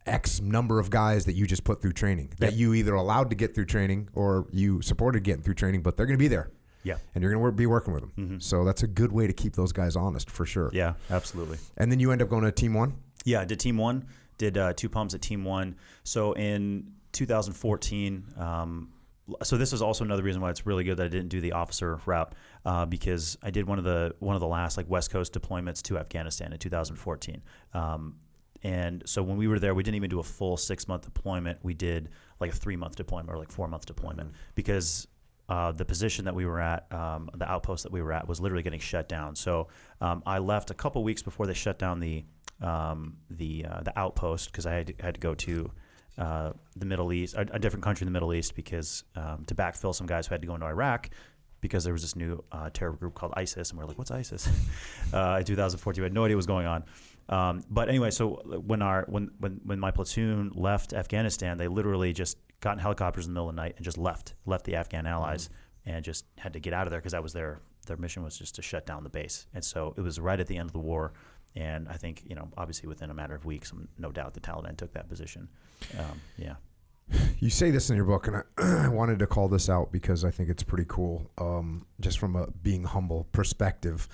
X number of guys that you just put through training that you either allowed to get through training or you supported getting through training, but they're going to be there. Yeah. And you're going to be working with them. So that's a good way to keep those guys honest for sure. Yeah, absolutely. And then you end up going to Team 1? Yeah, I did Team 1. Did 2 pumps at Team 1. So in 2014, so this is also another reason why it's really good that I didn't do the officer route because I did one of the last like West Coast deployments to Afghanistan in 2014. And so when we were there, we didn't even do a full 6-month deployment. We did like a 3-month deployment or like 4-month deployment because the position that we were at, the outpost that we were at, was literally getting shut down. So I left a couple weeks before they shut down the outpost because I had to go to the Middle East, a different country in the Middle East, because to backfill some guys who had to go into Iraq because there was this new terror group called ISIS, and we were like, "What's ISIS?" In 2014, we had no idea what was going on. But anyway, so when my platoon left Afghanistan, they literally just got in helicopters in the middle of the night and just left the Afghan allies and just had to get out of there because that was their mission was just to shut down the base. And so it was right at the end of the war. And I think, obviously within a matter of weeks, no doubt the Taliban took that position. Yeah. You say this in your book, and I wanted to call this out because I think it's pretty cool, just from a being humble perspective.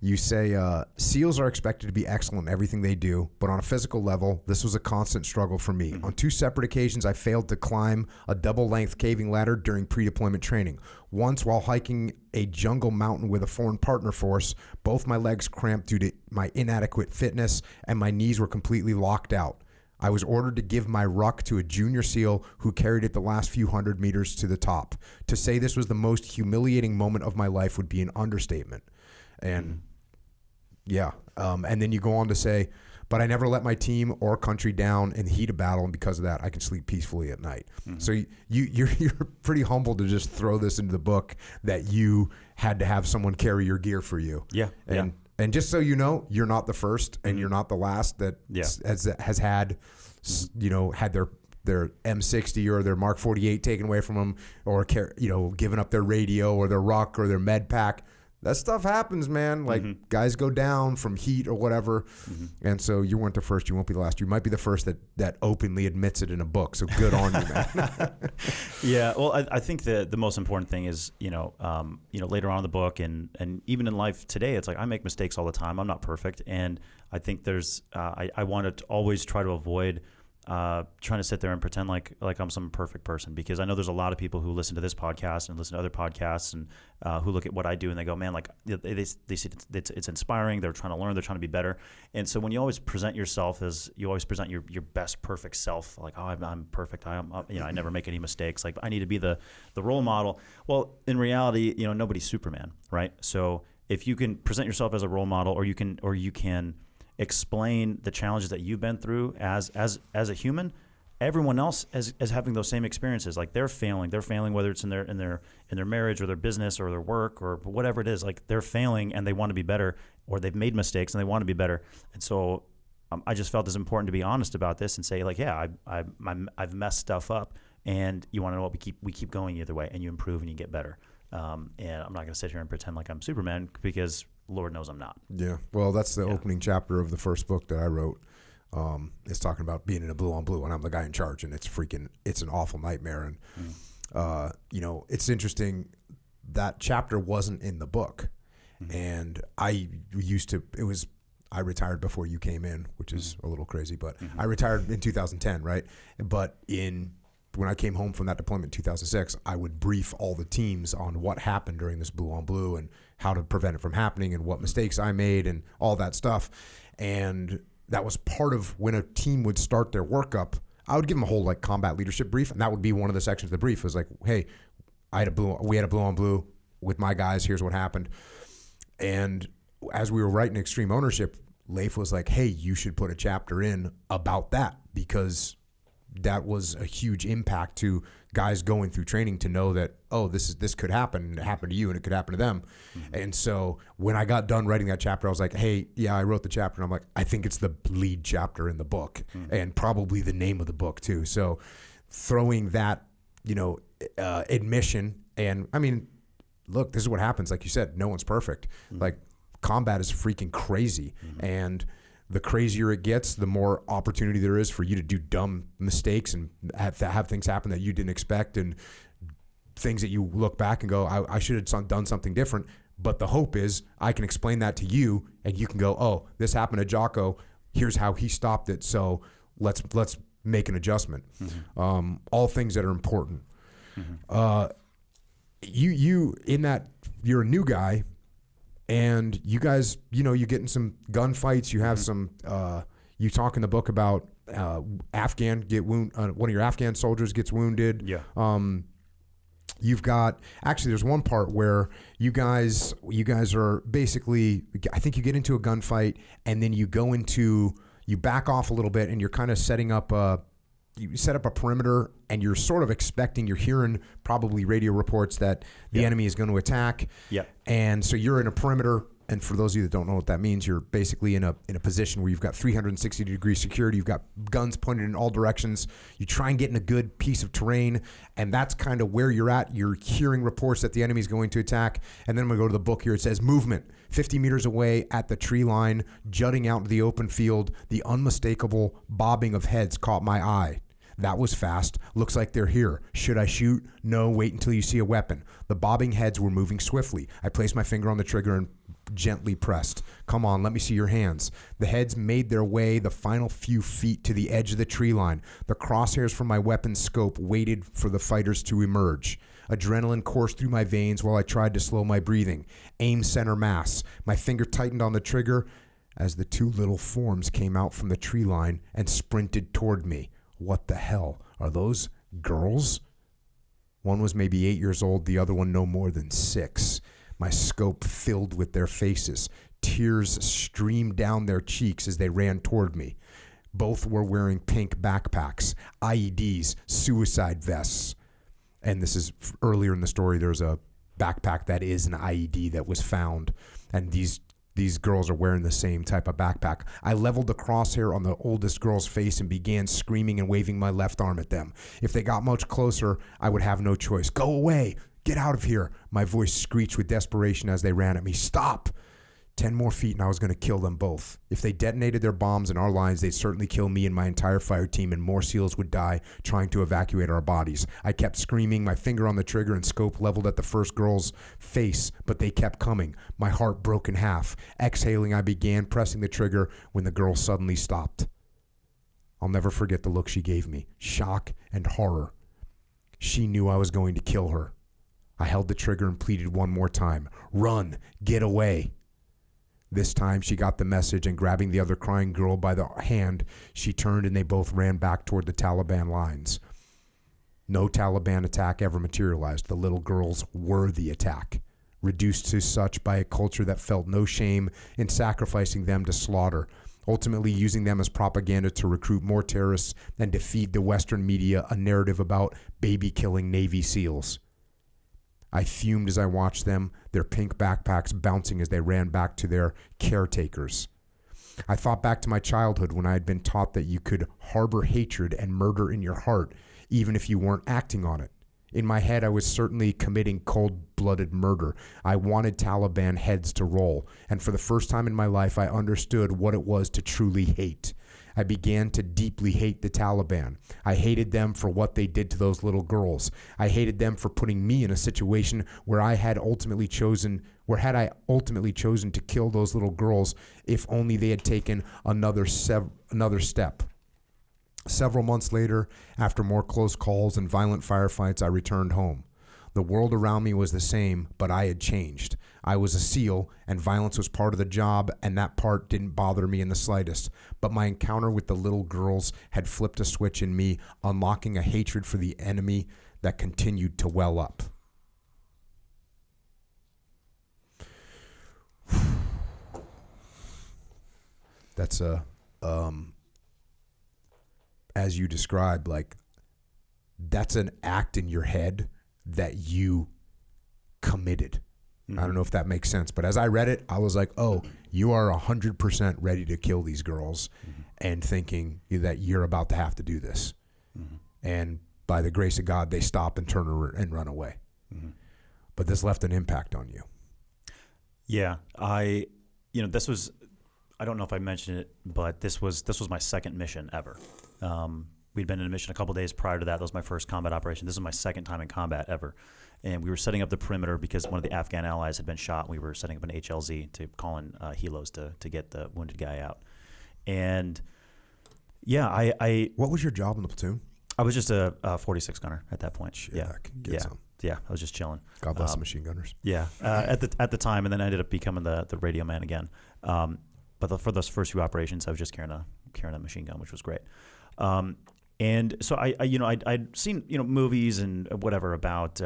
You say, SEALs are expected to be excellent in everything they do, but on a physical level, this was a constant struggle for me. On 2 separate occasions, I failed to climb a double-length caving ladder during pre-deployment training. Once, while hiking a jungle mountain with a foreign partner force, both my legs cramped due to my inadequate fitness, and my knees were completely locked out. I was ordered to give my ruck to a junior SEAL who carried it the last few hundred meters to the top. To say this was the most humiliating moment of my life would be an understatement. And yeah, and then you go on to say, but I never let my team or country down in the heat of battle, and because of that, I can sleep peacefully at night. So you're pretty humble to just throw this into the book that you had to have someone carry your gear for you. Yeah, And just so you know, you're not the first and you're not the last that has had, had their M60 or their Mark 48 taken away from them, or given up their radio or their ruck or their med pack. That stuff happens, man. Like guys go down from heat or whatever. And so you weren't the first. You won't be the last. You might be the first that openly admits it in a book. So good on you, man. Yeah. Well, I think the most important thing is, later on in the book and even in life today, it's like I make mistakes all the time. I'm not perfect. And I think I want to always try to avoid trying to sit there and pretend like I'm some perfect person, because I know there's a lot of people who listen to this podcast and listen to other podcasts and who look at what I do and they go, man, like they see it's inspiring. They're trying to learn. They're trying to be better. And so when you always present yourself as you always present your best perfect self, like, oh, I'm perfect. I never make any mistakes. Like I need to be the role model. Well, in reality, nobody's Superman, right? So if you can present yourself as a role model, or you can explain the challenges that you've been through as a human, everyone else is having those same experiences. Like they're failing whether it's in their marriage or their business or their work or whatever it is. Like they're failing and they want to be better, or they've made mistakes and they want to be better. And so I just felt it's important to be honest about this and say, like, yeah, I've messed stuff up, and you want to know what, we keep going either way, and you improve and you get better. And I'm not going to sit here and pretend like I'm Superman, because Lord knows I'm not. Yeah. Well, that's the opening chapter of the first book that I wrote. It's talking about being in a blue on blue, and I'm the guy in charge, and it's an awful nightmare. And, it's interesting. That chapter wasn't in the book. And I retired before you came in, which is a little crazy, but I retired in 2010, right? But when I came home from that deployment in 2006, I would brief all the teams on what happened during this blue on blue and how to prevent it from happening and what mistakes I made and all that stuff. And that was part of when a team would start their workup. I would give them a whole combat leadership brief, and that would be one of the sections of the brief. It was like, hey, we had a blue on blue with my guys. Here's what happened. And as we were writing Extreme Ownership, Leif was like, hey, you should put a chapter in about that, because that was a huge impact to guys going through training to know that, oh, this could happen, and it happened to you, and it could happen to them. And so when I got done writing that chapter, I was like, hey, yeah, I wrote the chapter, and I'm like, I think it's the lead chapter in the book, and probably the name of the book too. So throwing that, admission, and I mean, look, this is what happens. Like you said, no one's perfect. Like combat is freaking crazy, and the crazier it gets, the more opportunity there is for you to do dumb mistakes and have things happen that you didn't expect, and things that you look back and go, I should have done something different. But the hope is I can explain that to you, and you can go, oh, this happened to Jocko. Here's how he stopped it. So let's make an adjustment. All things that are important. You in that you're a new guy. And you guys, you get in some gunfights. You have some. You talk in the book about one of your Afghan soldiers gets wounded. Yeah. You've got there's one part where you guys are basically. I think you get into a gunfight, and then you back off a little bit, and you're kind of setting up you set up a perimeter, and you're sort of you're hearing probably radio reports that the enemy is going to attack. Yeah. And so you're in a perimeter, and for those of you that don't know what that means, you're basically in a position where you've got 360-degree security. You've got guns pointed in all directions. You try and get in a good piece of terrain, and that's kind of where you're at. You're hearing reports that the enemy is going to attack. And then we go to the book here. It says movement 50 meters away at the tree line, jutting out into the open field. The unmistakable bobbing of heads caught my eye. That was fast. Looks like they're here. Should I shoot? No, wait until you see a weapon. The bobbing heads were moving swiftly. I placed my finger on the trigger and gently pressed. Come on, let me see your hands. The heads made their way the final few feet to the edge of the tree line. The crosshairs from my weapon's scope waited for the fighters to emerge. Adrenaline coursed through my veins while I tried to slow my breathing. Aim center mass. My finger tightened on the trigger as the two little forms came out from the tree line and sprinted toward me. What the hell? Are those girls? One was maybe 8 years old, the other one no more than 6. My scope filled with their faces. Tears streamed down their cheeks as they ran toward me. Both were wearing pink backpacks, IEDs, suicide vests. And this is earlier in the story, there's a backpack that is an IED that was found. And these girls are wearing the same type of backpack. I leveled the crosshair on the oldest girl's face and began screaming and waving my left arm at them. If they got much closer, I would have no choice. Go away! Get out of here! My voice screeched with desperation as they ran at me. Stop! 10 more feet and I was going to kill them both. If they detonated their bombs in our lines, they'd certainly kill me and my entire fire team, and more SEALs would die trying to evacuate our bodies. I kept screaming, my finger on the trigger and scope leveled at the first girl's face, but they kept coming. My heart broke in half. Exhaling, I began pressing the trigger when the girl suddenly stopped. I'll never forget the look she gave me. Shock and horror. She knew I was going to kill her. I held the trigger and pleaded one more time. Run! Get away! This time she got the message, and grabbing the other crying girl by the hand, she turned and they both ran back toward the Taliban lines. No Taliban attack ever materialized. The little girls were the attack, reduced to such by a culture that felt no shame in sacrificing them to slaughter, ultimately using them as propaganda to recruit more terrorists and to feed the Western media a narrative about baby-killing Navy SEALs. I fumed as I watched them, their pink backpacks bouncing as they ran back to their caretakers. I thought back to my childhood when I had been taught that you could harbor hatred and murder in your heart, even if you weren't acting on it. In my head, I was certainly committing cold-blooded murder. I wanted Taliban heads to roll, and for the first time in my life, I understood what it was to truly hate. I began to deeply hate the Taliban. I hated them for what they did to those little girls. I hated them for putting me in a situation where I had ultimately chosen to kill those little girls if only they had taken another step. Several months later, after more close calls and violent firefights, I returned home. The world around me was the same, but I had changed. I was a SEAL, and violence was part of the job, and that part didn't bother me in the slightest. But my encounter with the little girls had flipped a switch in me, unlocking a hatred for the enemy that continued to well up. That's as you described, like, that's an act in your head that you committed. Mm-hmm. I don't know if that makes sense, but as I read it, I was like, oh, you are 100% ready to kill these girls, mm-hmm. and thinking that you're about to have to do this. Mm-hmm. And by the grace of God, they stop and turn and run away. Mm-hmm. But this left an impact on you. Yeah. This was, I don't know if I mentioned it, but this was my second mission ever. We'd been in a mission a couple days prior to that. That was my first combat operation. This is my second time in combat ever. And we were setting up the perimeter because one of the Afghan allies had been shot. And we were setting up an HLZ to call in helos to get the wounded guy out. And yeah, I What was your job in the platoon? I was just a 46 gunner at that point. Shit, yeah, some. Yeah, I was just chilling. God bless the machine gunners. Yeah, at the time, and then I ended up becoming the radio man again. But for those first few operations, I was just carrying a machine gun, which was great. And so I'd seen movies and whatever about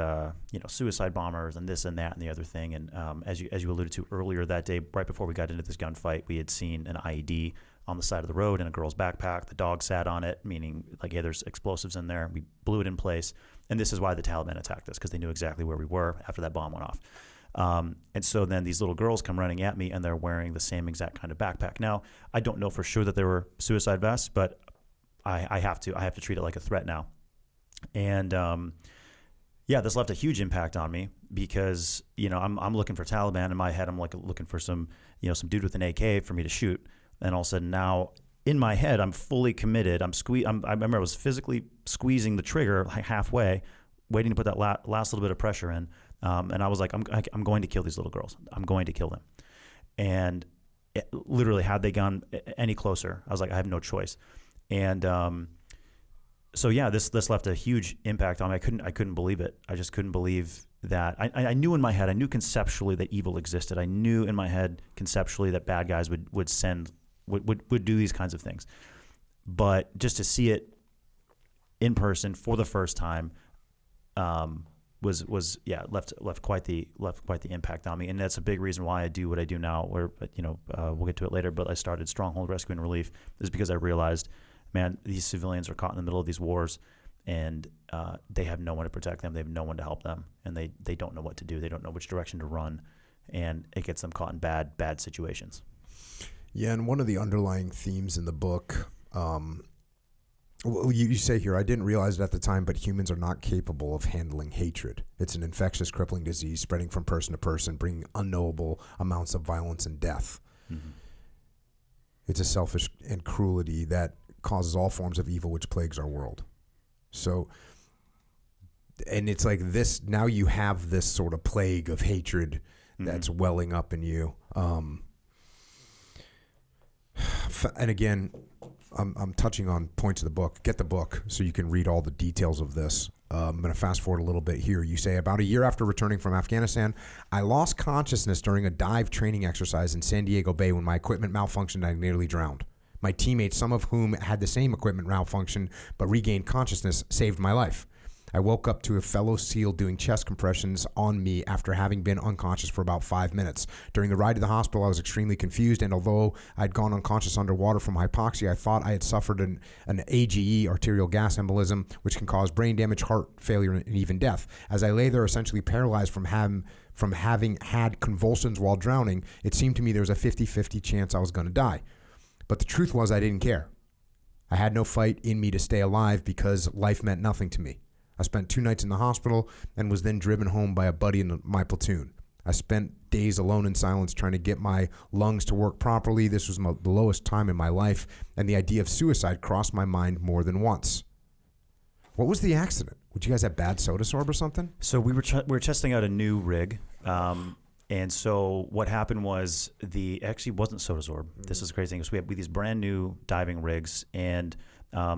suicide bombers and this and that and the other thing. And as you alluded to earlier that day, right before we got into this gunfight, we had seen an IED on the side of the road in a girl's backpack. The dog sat on it, meaning like, hey, there's explosives in there. We blew it in place, and this is why the Taliban attacked us, because they knew exactly where we were after that bomb went off. And so then these little girls come running at me, and they're wearing the same exact kind of backpack. Now, I don't know for sure that they were suicide vests, but I have to treat it like a threat now. And this left a huge impact on me because I'm looking for Taliban in my head. I'm like looking for some dude with an AK for me to shoot, and all of a sudden now in my head, I'm fully committed. I remember I was physically squeezing the trigger like halfway, waiting to put that last little bit of pressure in. And I was like, I'm going to kill these little girls. I'm going to kill them. And literally, had they gone any closer, I was like, I have no choice. And so yeah, this left a huge impact on me. I couldn't believe it. I just couldn't believe that. I knew in my head, I knew conceptually that evil existed. I knew in my head conceptually that bad guys would do these kinds of things. But just to see it in person for the first time left quite the impact on me. And that's a big reason why I do what I do now, where we'll get to it later, but I started Stronghold Rescue and Relief is because I realized, man, these civilians are caught in the middle of these wars, and they have no one to protect them. They have no one to help them, and they don't know what to do. They don't know which direction to run, and it gets them caught in bad situations. Yeah, and one of the underlying themes in the book, you say here, I didn't realize it at the time, but humans are not capable of handling hatred. It's an infectious, crippling disease spreading from person to person, bringing unknowable amounts of violence and death. Mm-hmm. It's a selfish and cruelty that causes all forms of evil which plagues our world. So, and it's like this, now you have this sort of plague of hatred that's welling up in you. And again, I'm touching on points of the book. Get the book so you can read all the details of this. I'm going to fast forward a little bit here. You say, about a year after returning from Afghanistan, I lost consciousness during a dive training exercise in San Diego Bay when my equipment malfunctioned and I nearly drowned. My teammates, some of whom had the same equipment malfunction but regained consciousness, saved my life. I woke up to a fellow SEAL doing chest compressions on me after having been unconscious for about 5 minutes. During the ride to the hospital, I was extremely confused, and although I'd gone unconscious underwater from hypoxia, I thought I had suffered an AGE, arterial gas embolism, which can cause brain damage, heart failure, and even death. As I lay there essentially paralyzed from having had convulsions while drowning, it seemed to me there was a 50-50 chance I was going to die. But the truth was I didn't care. I had no fight in me to stay alive because life meant nothing to me. I spent 2 nights in the hospital and was then driven home by a buddy in my platoon. I spent days alone in silence trying to get my lungs to work properly. This was the lowest time in my life, and the idea of suicide crossed my mind more than once. What was the accident? Would you guys have bad soda sorb or something? So we were testing out a new rig, and so what happened was actually wasn't soda sorb. This is the crazy thing. So we have these brand new diving rigs, and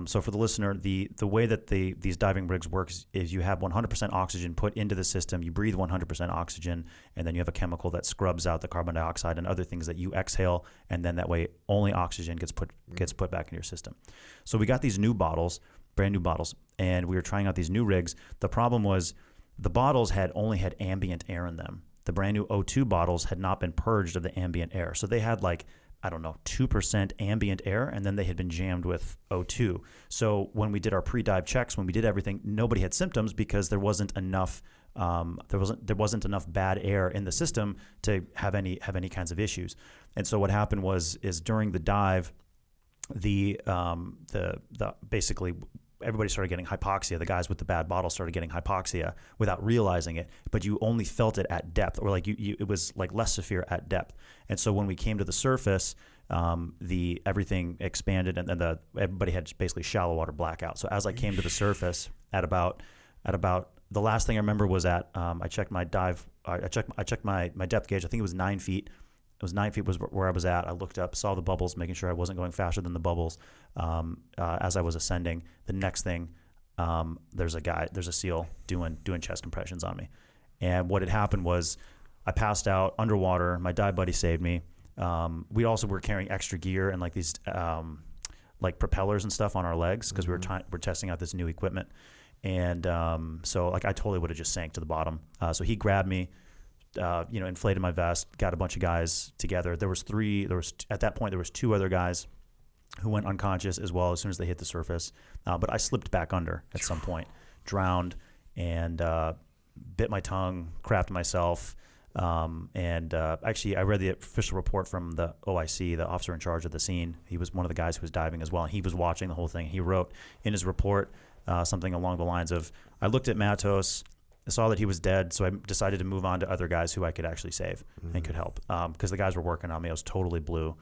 so for the listener, the way that these diving rigs work is you have 100% oxygen put into the system. You breathe 100% oxygen, and then you have a chemical that scrubs out the carbon dioxide and other things that you exhale, and then that way only oxygen gets put back into your system. So we got these new bottles, brand new bottles, and we were trying out these new rigs. The problem was the bottles only had ambient air in them. The brand new O2 bottles had not been purged of the ambient air. So they had 2% ambient air, and then they had been jammed with O2. So when we did our pre-dive checks, when we did everything, nobody had symptoms because there wasn't enough bad air in the system to have any kinds of issues. And so what happened is during the dive, basically everybody started getting hypoxia. The guys with the bad bottles started getting hypoxia without realizing it, but you only felt it at depth, or it was less severe at depth. And so when we came to the surface, everything expanded, and then everybody had basically shallow water blackout. So as I came to the surface at about the last thing I remember was I checked my depth gauge. I think it was 9 feet. It was 9 feet was where I was at. I looked up, saw the bubbles, making sure I wasn't going faster than the bubbles as I was ascending. The next thing, there's a SEAL doing chest compressions on me. And what had happened was I passed out underwater. My dive buddy saved me. We also were carrying extra gear and these propellers and stuff on our legs because we're testing out this new equipment. And so I totally would have just sank to the bottom. So he grabbed me. Inflated my vest, got a bunch of guys together. At that point, there was 2 other guys who went unconscious as well as soon as they hit the surface. But I slipped back under at some point, drowned, and bit my tongue, crapped myself. Actually, I read the official report from the OIC, the officer in charge of the scene. He was one of the guys who was diving as well, and he was watching the whole thing. He wrote in his report something along the lines of, I looked at Mattos, I saw that he was dead, so I decided to move on to other guys who I could actually save and could help. Because the guys were working on me. I was totally blue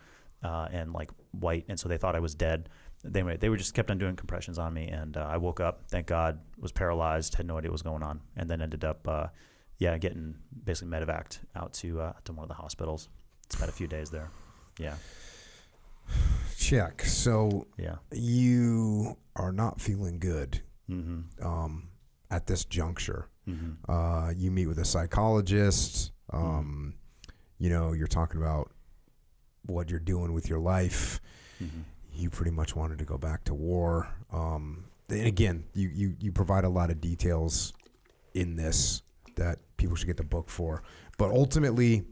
and white, and so they thought I was dead. They were just kept on doing compressions on me, and I woke up, thank God, was paralyzed, had no idea what was going on, and then ended up, getting basically medevaced out to one of the hospitals. Spent a few days there. Yeah. Check. So Yeah. you are not feeling good Mm-hmm. at this juncture. Mm-hmm. You meet with a psychologist. You know, you're talking about what you're doing with your life. Mm-hmm. You pretty much wanted to go back to war. And again, you provide a lot of details in this that people should get the book for. But ultimately,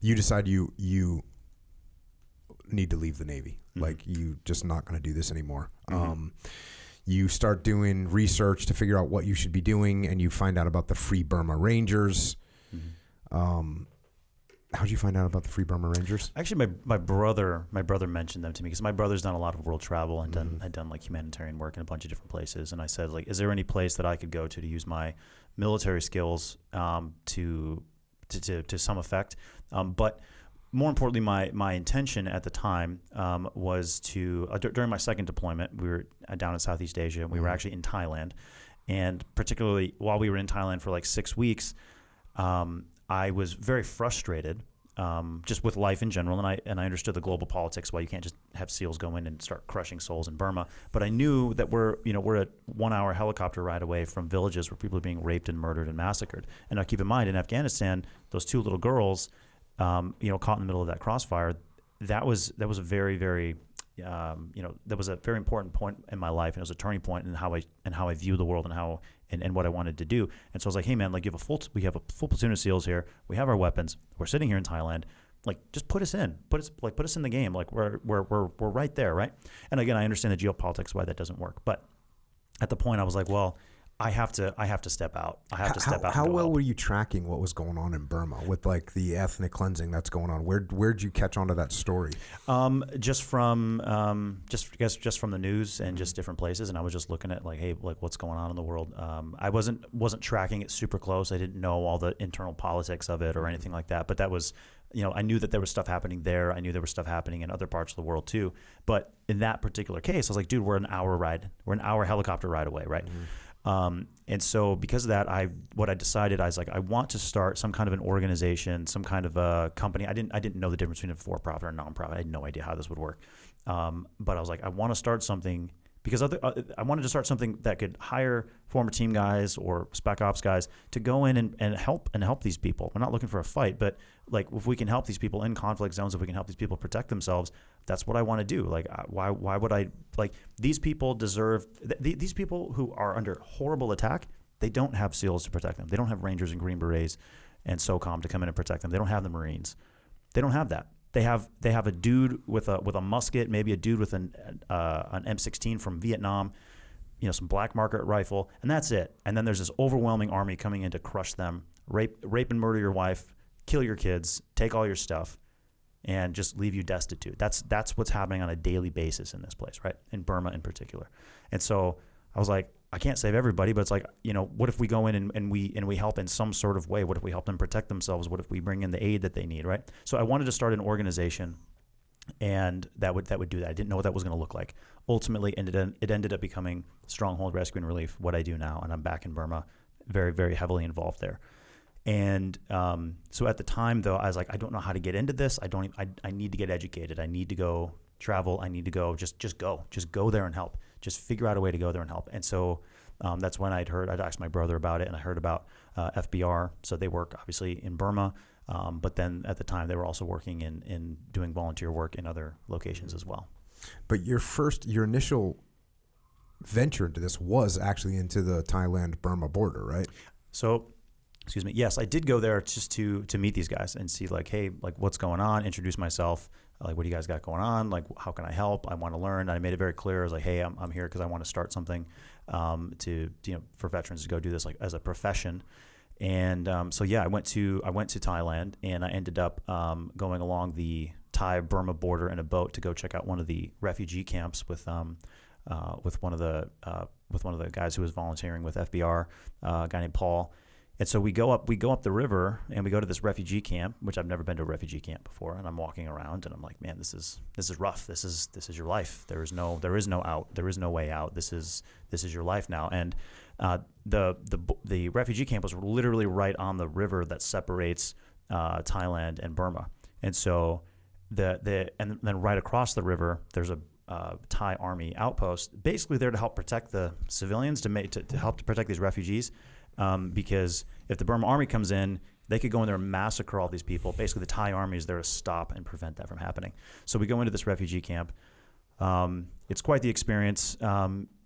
you decide you need to leave the Navy. Mm-hmm. Like, you just not going to do this anymore. You start doing research to figure out what you should be doing, and you find out about the Free Burma Rangers. How did you find out about the Free Burma Rangers? Actually, my brother mentioned them to me because my brother's done a lot of world travel and had done like humanitarian work in a bunch of different places. And I said, like, is there any place that I could go to use my military skills to some effect? But more importantly, my intention at the time was to during my second deployment, we were down in Southeast Asia, and we were actually in Thailand, and particularly while we were in Thailand for like 6 weeks. I was very frustrated just with life in general, and I understood the global politics, why you can't just have SEALs go in and start crushing souls in Burma. But I knew that we're a 1 hour helicopter ride away from villages where people are being raped and murdered and massacred. And now keep in mind, in Afghanistan, those 2 little girls, caught in the middle of that crossfire, that was a very, very that was a very important point in my life, and it was a turning point in how I view the world and what I wanted to do. And so I was like, hey man, like we have a full platoon of SEALs here. We have our weapons. We're sitting here in Thailand. Like, just put us in. Put us in the game. Like, we're right there, right? And again, I understand the geopolitics why that doesn't work, but at the point I was like, well, I have to step out. I have to step out. How well were you tracking what was going on in Burma with like the ethnic cleansing that's going on? Where'd you catch onto that story? Just from the news and just different places, and I was just looking at like, hey, like what's going on in the world. I wasn't tracking it super close. I didn't know all the internal politics of it or anything like that. But that was, I knew that there was stuff happening there. I knew there was stuff happening in other parts of the world too. But in that particular case, I was like, dude, we're an hour helicopter ride away, right? And so because of that, what I decided, I was like, I want to start some kind of an organization, some kind of a company. I didn't know the difference between a for-profit or a non-profit. I had no idea how this would work. But I was like, I want to start something because I wanted to start something that could hire former team guys or spec ops guys to go in and help these people. We're not looking for a fight, but like if we can help these people in conflict zones, if we can help these people protect themselves, that's what I want to do. Like, why would I, like, these people deserve, these people who are under horrible attack, they don't have SEALs to protect them. They don't have Rangers and Green Berets and SOCOM to come in and protect them. They don't have the Marines. They don't have that. They have a dude with a musket, maybe a dude with an M16 from Vietnam, some black market rifle, and that's it. And then there's this overwhelming army coming in to crush them, rape and murder your wife, kill your kids, take all your stuff, and just leave you destitute. That's what's happening on a daily basis in this place, right? In Burma in particular. And so I was like, I can't save everybody, but it's like, what if we go in and we help in some sort of way? What if we help them protect themselves? What if we bring in the aid that they need, right? So I wanted to start an organization, and that would do that. I didn't know what that was going to look like. Ultimately, it ended up becoming Stronghold Rescue Relief, what I do now, and I'm back in Burma, very, very heavily involved there. And so at the time, though, I was like, I don't know how to get into this. I need to get educated. I need to go travel. I need to go just go there and help. Just figure out a way to go there and help. And so that's when I'd asked my brother about it, and I heard about FBR. So they work obviously in Burma, but then at the time they were also working in doing volunteer work in other locations as well. But your initial venture into this was actually into the Thailand-Burma border, right? So, excuse me. Yes, I did go there just to meet these guys and see like, hey, like what's going on, introduce myself. Like, what do you guys got going on? Like, how can I help? I want to learn. And I made it very clear. I was like, hey, I'm here because I want to start something for veterans to go do this like as a profession. And so yeah, I went to Thailand, and I ended up going along the Thai-Burma border in a boat to go check out one of the refugee camps with one of the guys who was volunteering with FBR, a guy named Paul. And so we go up the river and we go to this refugee camp, which I've never been to a refugee camp before. And I'm walking around and I'm like, man, this is rough. This is your life. There is no out. There is no way out. This is your life now. And the refugee camp was literally right on the river that separates Thailand and Burma. And so and then right across the river, there's a Thai army outpost, basically there to help protect the civilians, to help to protect these refugees. Because if the Burma army comes in, they could go in there and massacre all these people. Basically, the Thai army is there to stop and prevent that from happening. So we go into this refugee camp. It's quite the experience.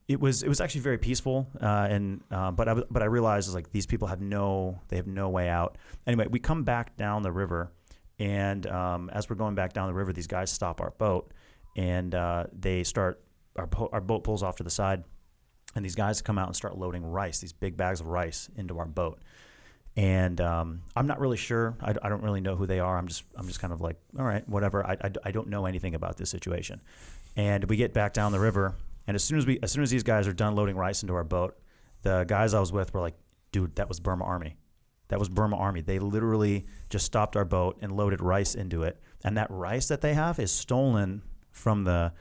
It was actually very peaceful, but I realized like these people have no way out. Anyway, we come back down the river, and as we're going back down the river, these guys stop our boat, and they start our boat pulls off to the side. And these guys come out and start loading rice, these big bags of rice, into our boat. And I'm not really sure. I don't really know who they are. I'm just kind of like, all right, whatever. I don't know anything about this situation. And we get back down the river, and as soon as these guys are done loading rice into our boat, the guys I was with were like, dude, that was Burma Army. That was Burma Army. They literally just stopped our boat and loaded rice into it. And that rice that they have is stolen from the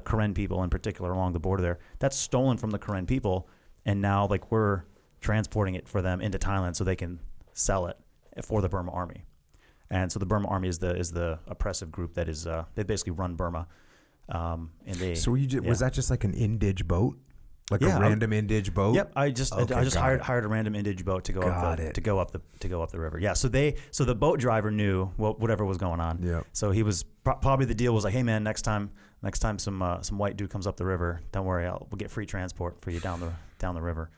Karen people in particular along the border there. That's stolen from the Karen people, and now like we're transporting it for them into Thailand so they can sell it for the Burma Army. And so the Burma Army is the oppressive group that is they basically run Burma. And they was that just like an Indige boat? Like a random Indige boat? Yep, I just hired a random Indige boat to go up the river. Yeah, so the boat driver knew whatever was going on. Yeah. So he was probably the deal was like, hey man, next time some white dude comes up the river, don't worry, we'll get free transport for you down the river.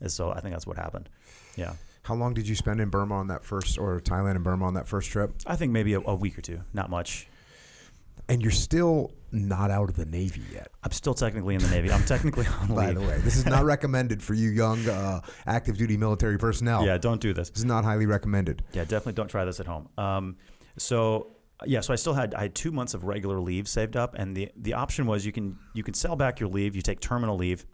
And so I think that's what happened. Yeah. How long did you spend in Burma on that first, or Thailand and Burma on that first trip? I think maybe a week or two, not much. And you're still not out of the Navy yet. I'm still technically in the Navy. I'm technically on leave. By the way, this is not recommended for you young active duty military personnel. Yeah, don't do this. This is not highly recommended. Yeah, definitely don't try this at home. So I had 2 months of regular leave saved up, and the option was you can sell back your leave. You take terminal leave,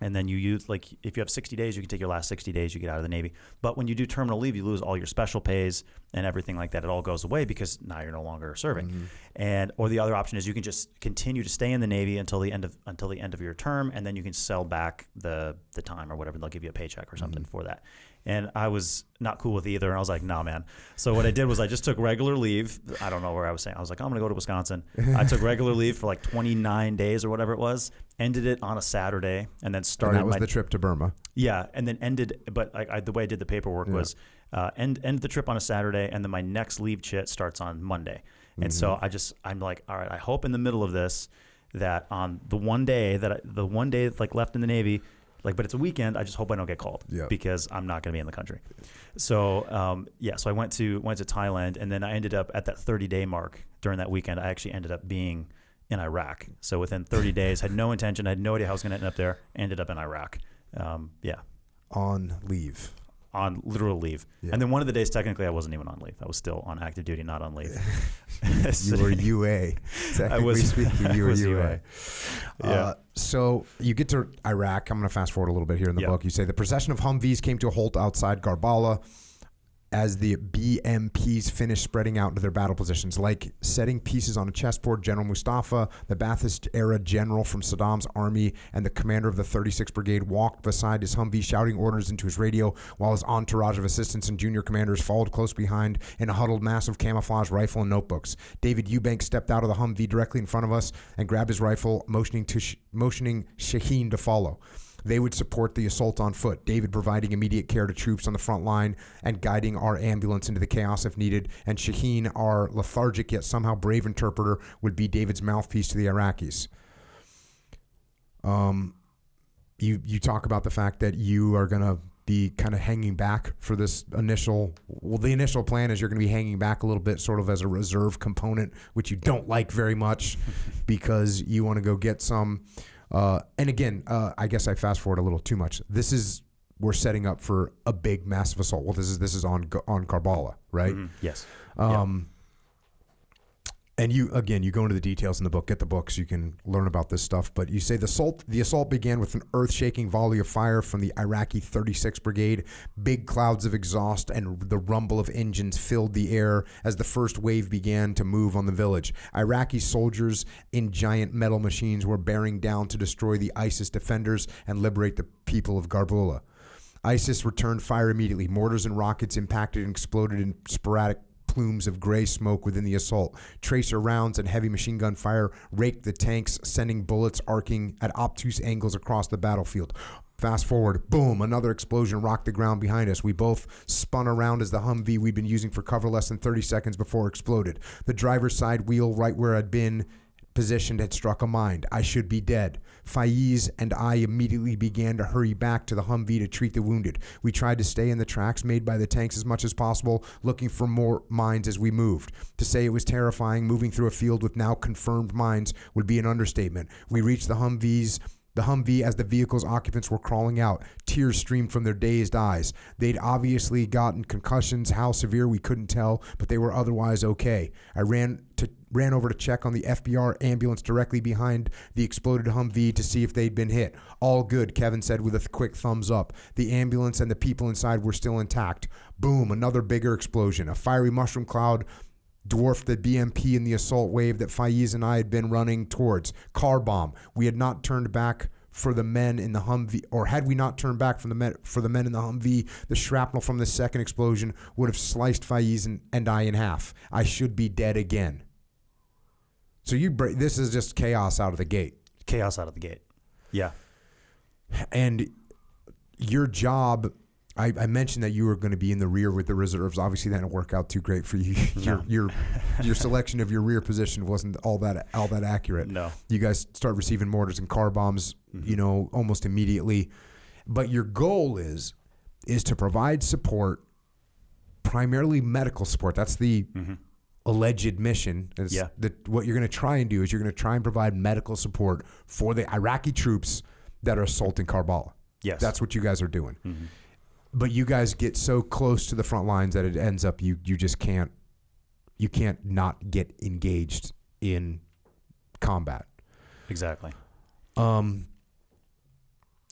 and then you use, like, if you have 60 days, you can take your last 60 days, you get out of the Navy. But when you do terminal leave, you lose all your special pays and everything like that. It all goes away because now you're no longer serving. Mm-hmm. Or the other option is you can just continue to stay in the Navy until the end of your term, and then you can sell back the time or whatever. They'll give you a paycheck or something for that. And I was not cool with either. And I was like, nah, man. So what I did was I just took regular leave. I don't know where I was saying. I was like, I'm going to go to Wisconsin. I took regular leave for like 29 days or whatever it was, ended it on a Saturday, and then started. And that was the trip to Burma. Yeah. And then ended, but the way I did the paperwork was end the trip on a Saturday, and then my next leave chit starts on Monday. And so I'm like, all right, I hope in the middle of this that on the one day like left in the Navy, but it's a weekend, I just hope I don't get called because I'm not going to be in the country. So, so I went to Thailand, and then I ended up at that 30-day mark during that weekend. I actually ended up being in Iraq. So within 30 days, had no intention, I had no idea how I was going to end up there, ended up in Iraq. On leave. On literal leave. Yeah. And then one of the days, technically, I wasn't even on leave. I was still on active duty, not on leave. You were UA. Technically speaking, you were UA. Yeah. So you get to Iraq. I'm going to fast forward a little bit here in the book. You say the procession of Humvees came to a halt outside Garbala as the BMPs finished spreading out into their battle positions. Like setting pieces on a chessboard, General Mustafa, the Ba'athist-era general from Saddam's army, and the commander of the 36th Brigade walked beside his Humvee, shouting orders into his radio, while his entourage of assistants and junior commanders followed close behind in a huddled mass of camouflage rifle and notebooks. David Eubanks stepped out of the Humvee directly in front of us and grabbed his rifle, motioning Shaheen to follow. They would support the assault on foot, David providing immediate care to troops on the front line and guiding our ambulance into the chaos if needed, and Shaheen, our lethargic yet somehow brave interpreter, would be David's mouthpiece to the Iraqis. You talk about the fact that you are going to be kind of hanging back for this the initial plan is you're going to be hanging back a little bit sort of as a reserve component, which you don't like very much because you want to go get some... and again, I guess I fast forward a little too much. We're setting up for a big massive assault. Well, this is on Karbala, right? Mm-hmm. Yes. And you go into the details in the book. Get the books. You can learn about this stuff. But you say the assault began with an earth-shaking volley of fire from the Iraqi 36th Brigade. Big clouds of exhaust and the rumble of engines filled the air as the first wave began to move on the village. Iraqi soldiers in giant metal machines were bearing down to destroy the ISIS defenders and liberate the people of Garbula. ISIS returned fire immediately. Mortars and rockets impacted and exploded in sporadic plumes of gray smoke within the assault. Tracer rounds and heavy machine gun fire raked the tanks, sending bullets arcing at obtuse angles across the battlefield. Fast forward, boom, another explosion rocked the ground behind us. We both spun around as the Humvee we'd been using for cover less than 30 seconds before exploded. The driver's side wheel, right where I'd been positioned, had struck a mine. I should be dead. Faiz and I immediately began to hurry back to the Humvee to treat the wounded. We tried to stay in the tracks made by the tanks as much as possible, looking for more mines as we moved. To say it was terrifying, moving through a field with now confirmed mines would be an understatement. We reached the Humvee as the vehicle's occupants were crawling out. Tears streamed from their dazed eyes. They'd obviously gotten concussions, how severe we couldn't tell, but they were otherwise okay. I ran over to check on the FBR ambulance directly behind the exploded Humvee to see if they'd been hit. All good, Kevin said with a quick thumbs up. The ambulance and the people inside were still intact. Boom, another bigger explosion. A fiery mushroom cloud dwarfed the BMP in the assault wave that Faiz and I had been running towards. Car bomb. We had not turned back for the men in the Humvee, or had we not turned back for the men in the Humvee, the shrapnel from the second explosion would have sliced Faiz and I in half. I should be dead again. So this is just chaos out of the gate. Chaos out of the gate. Yeah. And your job, I mentioned that you were going to be in the rear with the reserves. Obviously, that didn't work out too great for you. No. Your selection of your rear position wasn't all that accurate. No. You guys start receiving mortars and car bombs, almost immediately. But your goal is to provide support, primarily medical support. That's the alleged mission. What you're going to try and do is you're going to try and provide medical support for the Iraqi troops that are assaulting Karbala. Yes. That's what you guys are doing. Mm-hmm. But you guys get so close to the front lines that it ends up you just can't not get engaged in combat. Exactly.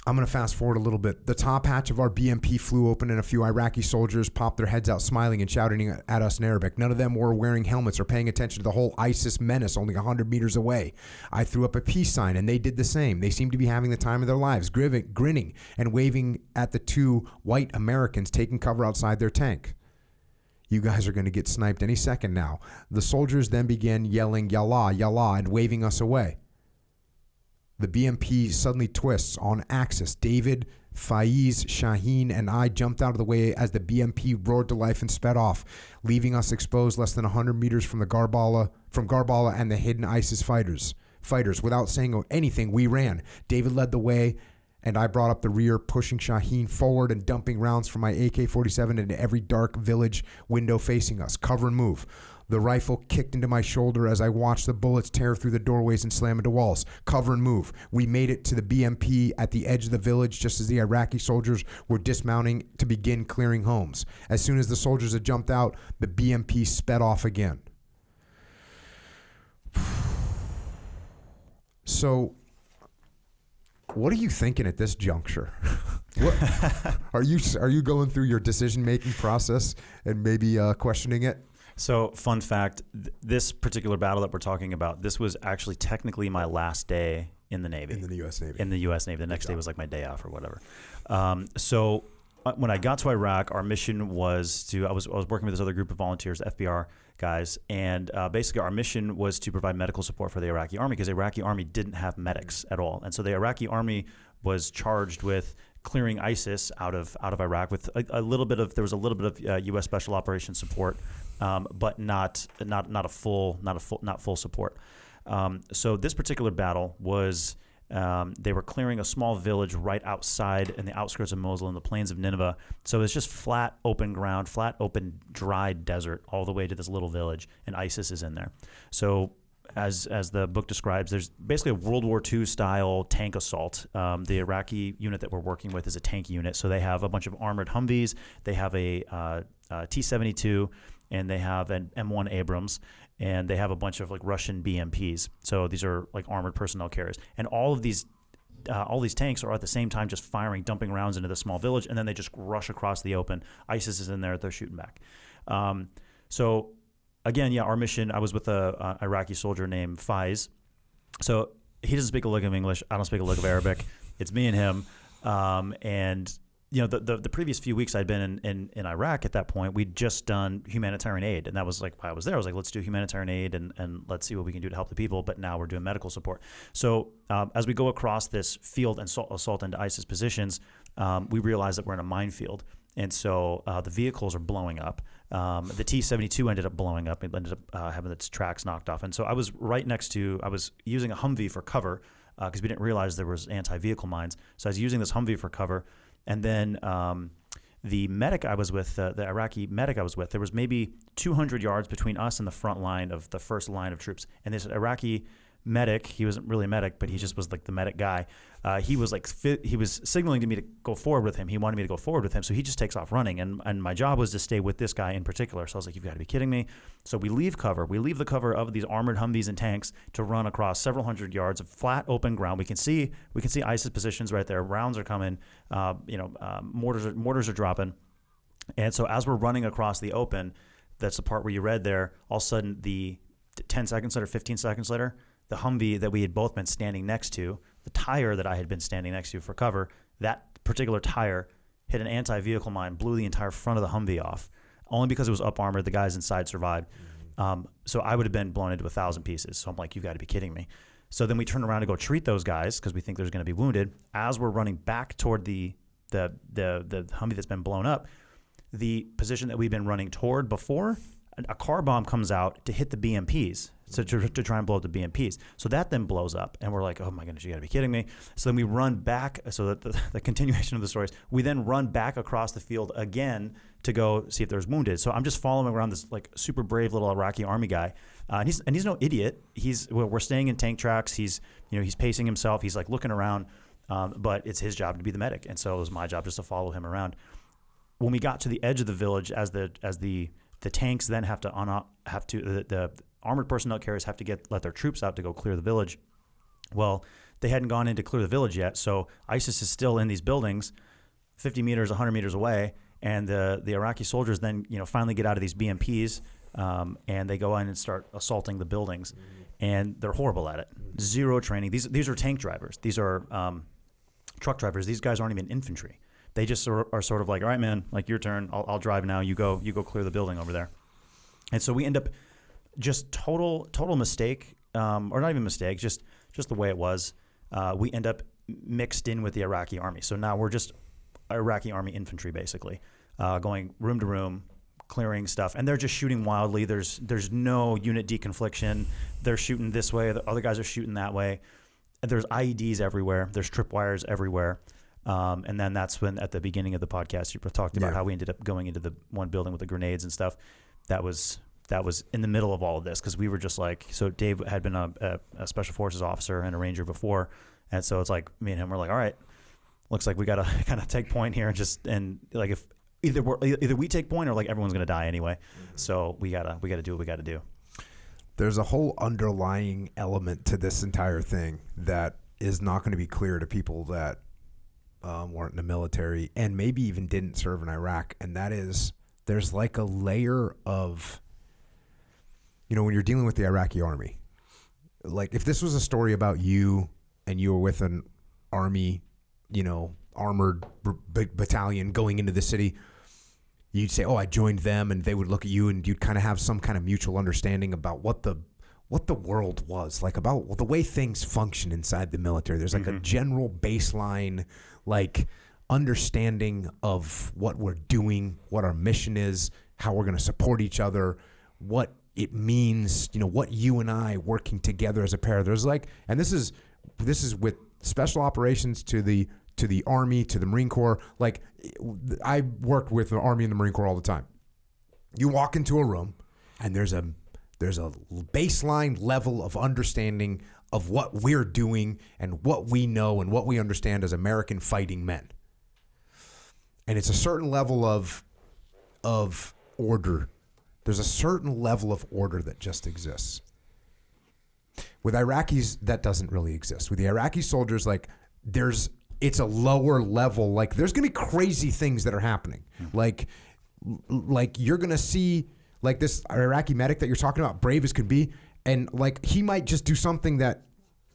I'm going to fast forward a little bit. The top hatch of our BMP flew open and a few Iraqi soldiers popped their heads out smiling and shouting at us in Arabic. None of them were wearing helmets or paying attention to the whole ISIS menace only 100 meters away. I threw up a peace sign and they did the same. They seemed to be having the time of their lives, grinning and waving at the two white Americans taking cover outside their tank. You guys are going to get sniped any second now. The soldiers then began yelling, Yallah, Yallah, and waving us away. The BMP suddenly twists on axis. David, Faiz, Shaheen, and I jumped out of the way as the BMP roared to life and sped off, leaving us exposed less than 100 meters from Garbala and the hidden ISIS fighters. Without saying anything, we ran. David led the way, and I brought up the rear, pushing Shaheen forward and dumping rounds from my AK-47 into every dark village window facing us. Cover and move. The rifle kicked into my shoulder as I watched the bullets tear through the doorways and slam into walls. Cover and move. We made it to the BMP at the edge of the village just as the Iraqi soldiers were dismounting to begin clearing homes. As soon as the soldiers had jumped out, the BMP sped off again. So, what are you thinking at this juncture? What are you going through your decision-making process and maybe questioning it? So, fun fact, this particular battle that we're talking about, this was actually technically my last day in the Navy. In the U.S. Navy. In the U.S. Navy. The next day was like my day off or whatever. So, when I got to Iraq, our mission was I was working with this other group of volunteers, FBR guys, and basically our mission was to provide medical support for the Iraqi army because the Iraqi army didn't have medics at all. And so the Iraqi army was charged with clearing ISIS out of Iraq with a little bit of U.S. Special Operations support, but not full support. So this particular battle was they were clearing a small village right outside in the outskirts of Mosul in the plains of Nineveh. So it's just flat open ground, flat open dry desert all the way to this little village, and ISIS is in there. So as the book describes, there's basically a World War II style tank assault. The Iraqi unit that we're working with is a tank unit. So they have a bunch of armored Humvees. They have a T-72, and they have an M1 Abrams. and they have a bunch of like Russian BMPs. So these are like armored personnel carriers, and all these tanks are at the same time just firing, dumping rounds into the small village, and then they just rush across the open. ISIS is in there; they're shooting back. So again, our mission. I was with a Iraqi soldier named Faiz. So he doesn't speak a lick of English. I don't speak a lick of Arabic. It's me and him. And the previous few weeks I'd been in Iraq at that point, we'd just done humanitarian aid. And that was like why I was there. I was like, let's do humanitarian aid and let's see what we can do to help the people. But now we're doing medical support. So as we go across this field and assault into ISIS positions, we realize that we're in a minefield. And so the vehicles are blowing up. The T-72 ended up blowing up. It ended up having its tracks knocked off. And so I was I was using a Humvee for cover because we didn't realize there was anti-vehicle mines. So I was using this Humvee for cover. And then the medic I was with, the Iraqi medic I was with, there was maybe 200 yards between us and the front line of the first line of troops. And this Iraqi medic, he wasn't really a medic, but he just was like the medic guy. He was signaling to me to go forward with him. He wanted me to go forward with him, so he just takes off running. And my job was to stay with this guy in particular. So I was like, you've got to be kidding me. So we leave cover. We leave the cover of these armored Humvees and tanks to run across several hundred yards of flat, open ground. We can see ISIS positions right there. Rounds are coming. Mortars are dropping. And so as we're running across the open, that's the part where you read there. All of a sudden, the 10 seconds later, 15 seconds later, the Humvee that we had both been standing next to, the tire that I had been standing next to for cover, that particular tire hit an anti-vehicle mine, blew the entire front of the Humvee off. Only because it was up armored, the guys inside survived. So I would have been blown into 1,000 pieces. So I'm like, you've got to be kidding me. So then we turn around to go treat those guys because we think there's going to be wounded. As we're running back toward the Humvee that's been blown up, the position that we've been running toward before, a car bomb comes out to hit the BMPs, to try and blow up the BMPs. So that then blows up, and we're like, oh my goodness, you got to be kidding me. So then we run back, so that the continuation of the stories, we then run back across the field again to go see if there's wounded. So I'm just following around this like super brave little Iraqi army guy, and he's no idiot. We're staying in tank tracks. He's pacing himself. He's like looking around, but it's his job to be the medic, and so it was my job just to follow him around. When we got to the edge of the village, as the tanks then the armored personnel carriers have to let their troops out to go clear the village. Well, they hadn't gone in to clear the village yet, so ISIS is still in these buildings, 50 meters, 100 meters away, and the Iraqi soldiers then finally get out of these BMPs, and they go in and start assaulting the buildings, and they're horrible at it. Zero training. These are tank drivers. These are truck drivers. These guys aren't even infantry. They just are sort of like, all right, man, like your turn. I'll drive now. You go clear the building over there. And so we end up just total mistake, or not even mistake, just the way it was. We end up mixed in with the Iraqi army. So now we're just Iraqi army infantry, basically, going room to room, clearing stuff. And they're just shooting wildly. There's no unit deconfliction. They're shooting this way. The other guys are shooting that way. And there's IEDs everywhere. There's tripwires everywhere. And then that's when, at the beginning of the podcast, you talked about how we ended up going into the one building with the grenades and stuff. That was in the middle of all of this, because we were just like, so Dave had been a special forces officer and a ranger before, and so it's like me and him were like, all right, looks like we got to kind of take point here, and like if either we take point or like everyone's gonna die anyway. So we gotta do what we gotta do. There's a whole underlying element to this entire thing that is not going to be clear to people that weren't in the military and maybe even didn't serve in Iraq, and that is there's like a layer of, when you're dealing with the Iraqi army, like if this was a story about you and you were with an army, armored battalion going into the city, you'd say, oh, I joined them, and they would look at you and you'd kind of have some kind of mutual understanding about what the world was like, about the way things function inside the military. There's like a general baseline, like understanding of what we're doing, what our mission is, how we're going to support each other, what it means, what you and I working together as a pair. There's like, and this is with special operations to the Army, to the Marine Corps. Like, I worked with the Army and the Marine Corps all the time. You walk into a room and there's a baseline level of understanding of what we're doing and what we know and what we understand as American fighting men. And it's a certain level of order There's a certain level of order that just exists. With Iraqis, that doesn't really exist. With the Iraqi soldiers, like it's a lower level. Like there's gonna be crazy things that are happening. Like you're gonna see like this Iraqi medic that you're talking about, brave as could be, and like he might just do something that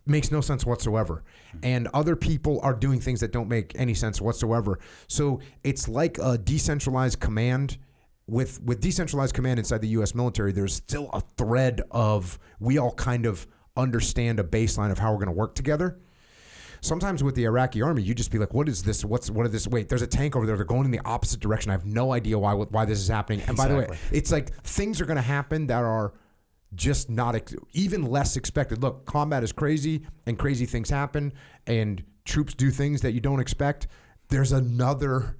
makes no sense whatsoever. And other people are doing things that don't make any sense whatsoever. So it's like a decentralized command. With decentralized command inside the U.S. military, there's still a thread of we all kind of understand a baseline of how we're going to work together. Sometimes with the Iraqi army, you just be like, what is this? What is this? Wait, there's a tank over there. They're going in the opposite direction. I have no idea why this is happening. And by the way, it's like things are going to happen that are just not even less expected. Look, combat is crazy and crazy things happen and troops do things that you don't expect. There's another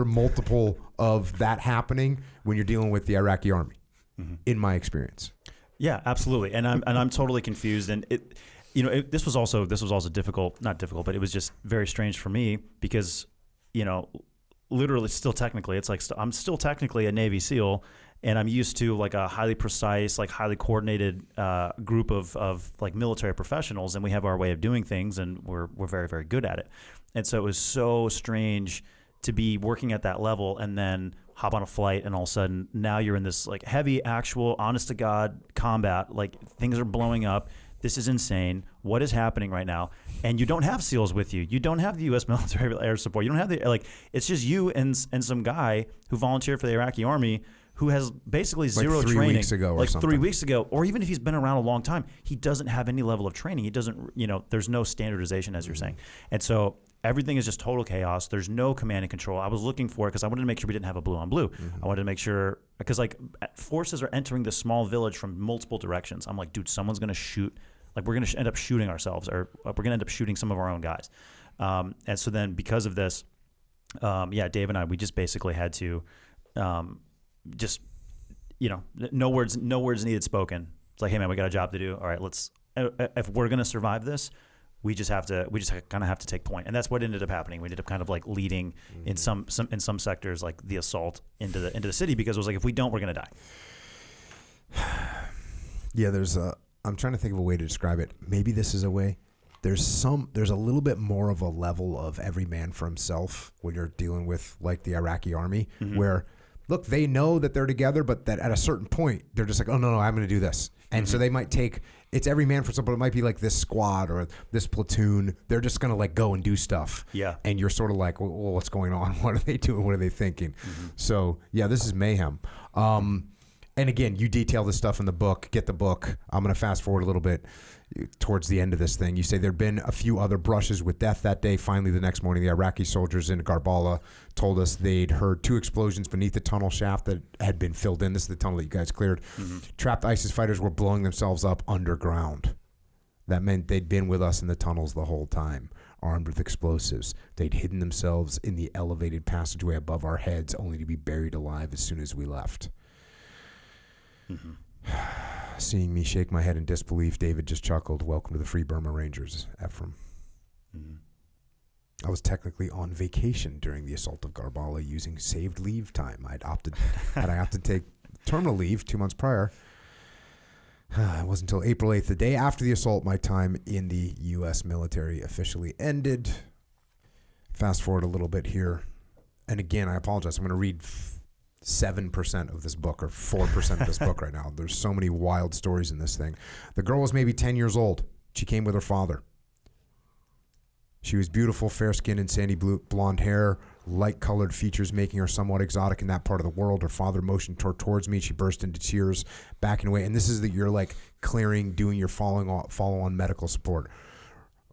multiple of that happening when you're dealing with the Iraqi army, in my experience. Yeah, absolutely. And I'm totally confused. And this was also difficult, not difficult, but it was just very strange for me because, literally still technically, it's like I'm still technically a Navy SEAL. And I'm used to like a highly precise, like highly coordinated group of like military professionals, and we have our way of doing things, and we're very, very good at it. And so it was so strange to be working at that level and then hop on a flight, and all of a sudden now you're in this like heavy, actual, honest to God combat. Like things are blowing up. This is insane. What is happening right now? And you don't have SEALs with you. You don't have the U.S. military air support. You don't have it's just you and some guy who volunteered for the Iraqi army who has basically zero like 3 training. Weeks ago or like something. 3 weeks ago, or even if he's been around a long time, he doesn't have any level of training. He doesn't, there's no standardization, as you're saying. And so everything is just total chaos. There's no command and control. I was looking for it because I wanted to make sure we didn't have a blue on blue. I wanted to make sure, because like forces are entering this small village from multiple directions. I'm like, dude, someone's going to shoot. Like we're going to end up shooting ourselves, or we're going to end up shooting some of our own guys. And so then because of this, Dave and I, we just basically had to no words needed spoken. It's like, hey man, we got a job to do. All right, if we're going to survive this, we just kind of have to take point. And that's what ended up happening. We ended up kind of like leading in some sectors, like the assault into the city, because it was like, if we don't, we're going to die. Yeah, I'm trying to think of a way to describe it. Maybe this is a way. There's a little bit more of a level of every man for himself when you're dealing with like the Iraqi army, where look, they know that they're together, but that at a certain point they're just like, oh no, I'm going to do this. And so they might it's every man for himself, but it might be like this squad or this platoon. They're just going to like go and do stuff. Yeah. And you're sort of like, well, what's going on? What are they doing? What are they thinking? So yeah, this is mayhem. And again, you detail this stuff in the book. Get the book. I'm going to fast forward a little bit towards the end of this thing. You say there'd been a few other brushes with death that day. Finally, the next morning, the Iraqi soldiers in Garbala told us they'd heard 2 explosions beneath the tunnel shaft that had been filled in. This is the tunnel that you guys cleared. Trapped ISIS fighters were blowing themselves up underground. That meant they'd been with us in the tunnels the whole time, armed with explosives. They'd hidden themselves in the elevated passageway above our heads, only to be buried alive as soon as we left. Seeing me shake my head in disbelief, David just chuckled. Welcome to the Free Burma Rangers, Ephraim. I was technically on vacation during the assault of Garbala using saved leave time. I opted to take terminal leave 2 months prior. It wasn't until April 8th, the day after the assault, my time in the U.S. military officially ended. Fast forward a little bit here. And again, I apologize. I'm going to read 7% of this book, or 4% of this book right now. There's so many wild stories in this thing. The girl was maybe 10 years old. She came with her father. She was beautiful, fair-skinned and sandy blonde hair, light-colored features making her somewhat exotic in that part of the world. Her father motioned towards me. She burst into tears, backing away. And this is that you're like clearing, doing your follow-on medical support.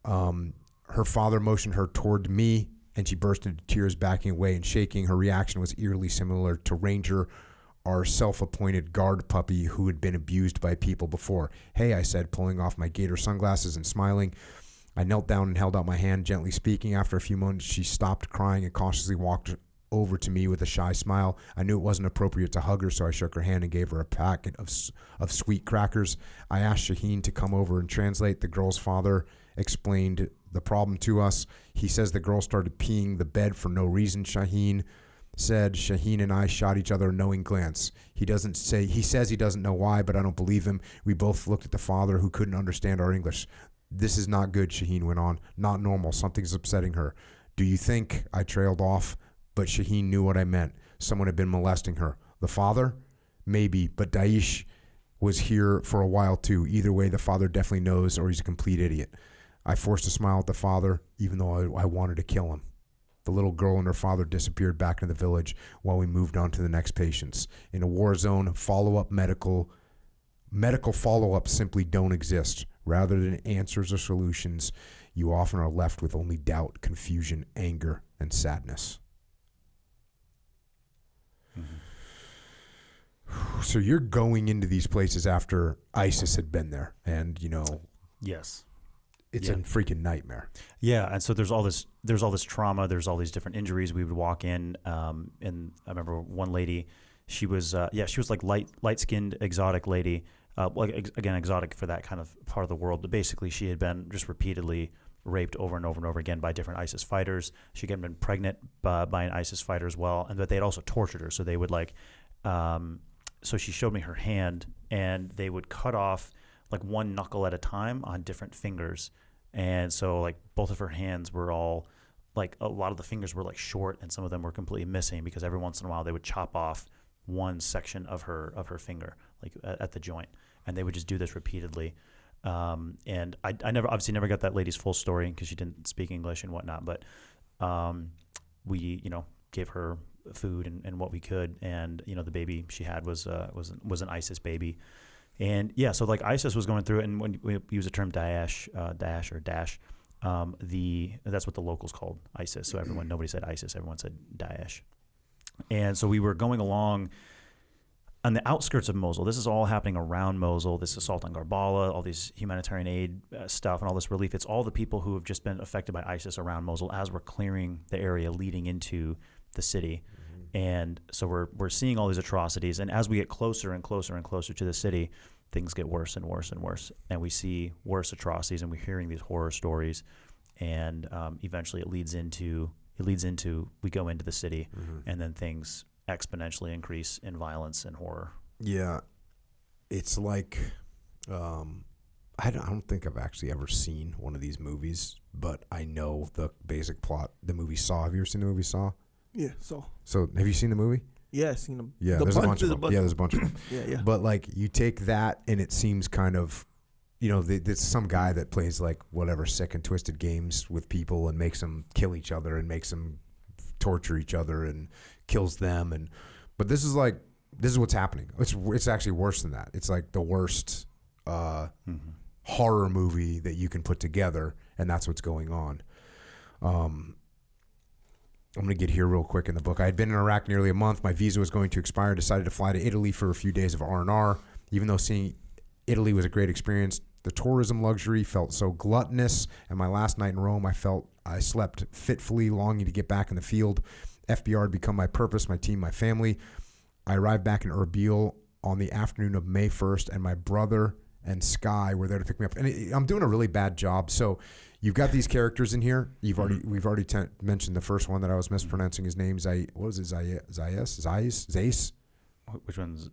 Her father motioned her toward me, and she burst into tears, backing away and shaking. Her reaction was eerily similar to Ranger, our self-appointed guard puppy who had been abused by people before. Hey, I said, pulling off my gator sunglasses and smiling. I knelt down and held out my hand, gently speaking. After a few moments, she stopped crying and cautiously walked over to me with a shy smile. I knew it wasn't appropriate to hug her, so I shook her hand and gave her a packet of sweet crackers. I asked Shaheen to come over and translate. The girl's father explained the problem to us. He says the girl started peeing the bed for no reason. Shaheen said Shaheen and I shot each other a knowing glance. He says he doesn't know why, but I don't believe him. We both looked at the father, who couldn't understand our English. This is not good, Shaheen went on. Not normal. Something's upsetting her. Do you think? I trailed off, but Shaheen knew what I meant. Someone had been molesting her. The father? Maybe, but Daesh was here for a while too. Either way, the father definitely knows, or he's a complete idiot. I forced a smile at the father, even though I wanted to kill him. The little girl and her father disappeared back into the village while we moved on to the next patients. In a war zone, medical follow-ups simply don't exist. Rather than answers or solutions, you often are left with only doubt, confusion, anger, and sadness. Mm-hmm. So you're going into these places after ISIS had been there, and Yes. It's a freaking nightmare. Yeah, and so there's all this trauma. There's all these different injuries. We would walk in, and I remember one lady. She was like light-skinned, exotic lady. Again, exotic for that kind of part of the world. But basically, she had been just repeatedly raped over and over and over again by different ISIS fighters. She had been pregnant by an ISIS fighter as well, and that they had also tortured her. So they would so she showed me her hand, and they would cut off like one knuckle at a time on different fingers. And so like both of her hands were all like, a lot of the fingers were like short, and some of them were completely missing, because every once in a while they would chop off one section of her finger, like at the joint. And they would just do this repeatedly. And I obviously never got that lady's full story because she didn't speak English and whatnot. But we, gave her food and what we could. And, the baby she had was an ISIS baby. And yeah, so like ISIS was going through it, and when we use the term Daesh, Dash, that's what the locals called ISIS. So nobody said ISIS, everyone said Daesh. And so we were going along on the outskirts of Mosul. This is all happening around Mosul, this assault on Karbala, all these humanitarian aid stuff and all this relief. It's all the people who have just been affected by ISIS around Mosul as we're clearing the area leading into the city. And so we're seeing all these atrocities, and as we get closer and closer and closer to the city, things get worse and worse and worse, and we see worse atrocities, and we're hearing these horror stories, and eventually it leads into we go into the city, and then things exponentially increase in violence and horror. Yeah, it's like I don't think I've actually ever seen one of these movies, but I know the basic plot. The movie Saw. Have you ever seen the movie Saw? Yeah, Saw. So have you seen the movie? Yeah, I've seen them. Yeah, there's a bunch of them. Yeah, there's a bunch of them. Yeah. But like you take that, and it seems kind of, there's some guy that plays like whatever sick and twisted games with people and makes them kill each other and makes them torture each other and kills them. But this is what's happening. It's actually worse than that. It's like the worst horror movie that you can put together, and that's what's going on. I'm going to get here real quick in the book. I had been in Iraq nearly a month. My visa was going to expire. Decided to fly to Italy for a few days of R&R. Even though seeing Italy was a great experience, the tourism luxury felt so gluttonous. And my last night in Rome, I slept fitfully, longing to get back in the field. FBR had become my purpose, my team, my family. I arrived back in Erbil on the afternoon of May 1st, and my brother and Sky were there to pick me up. And I'm doing a really bad job. So you've got these characters in here. We've already mentioned the first one that I was mispronouncing his name. What was it? Zais? Which one's?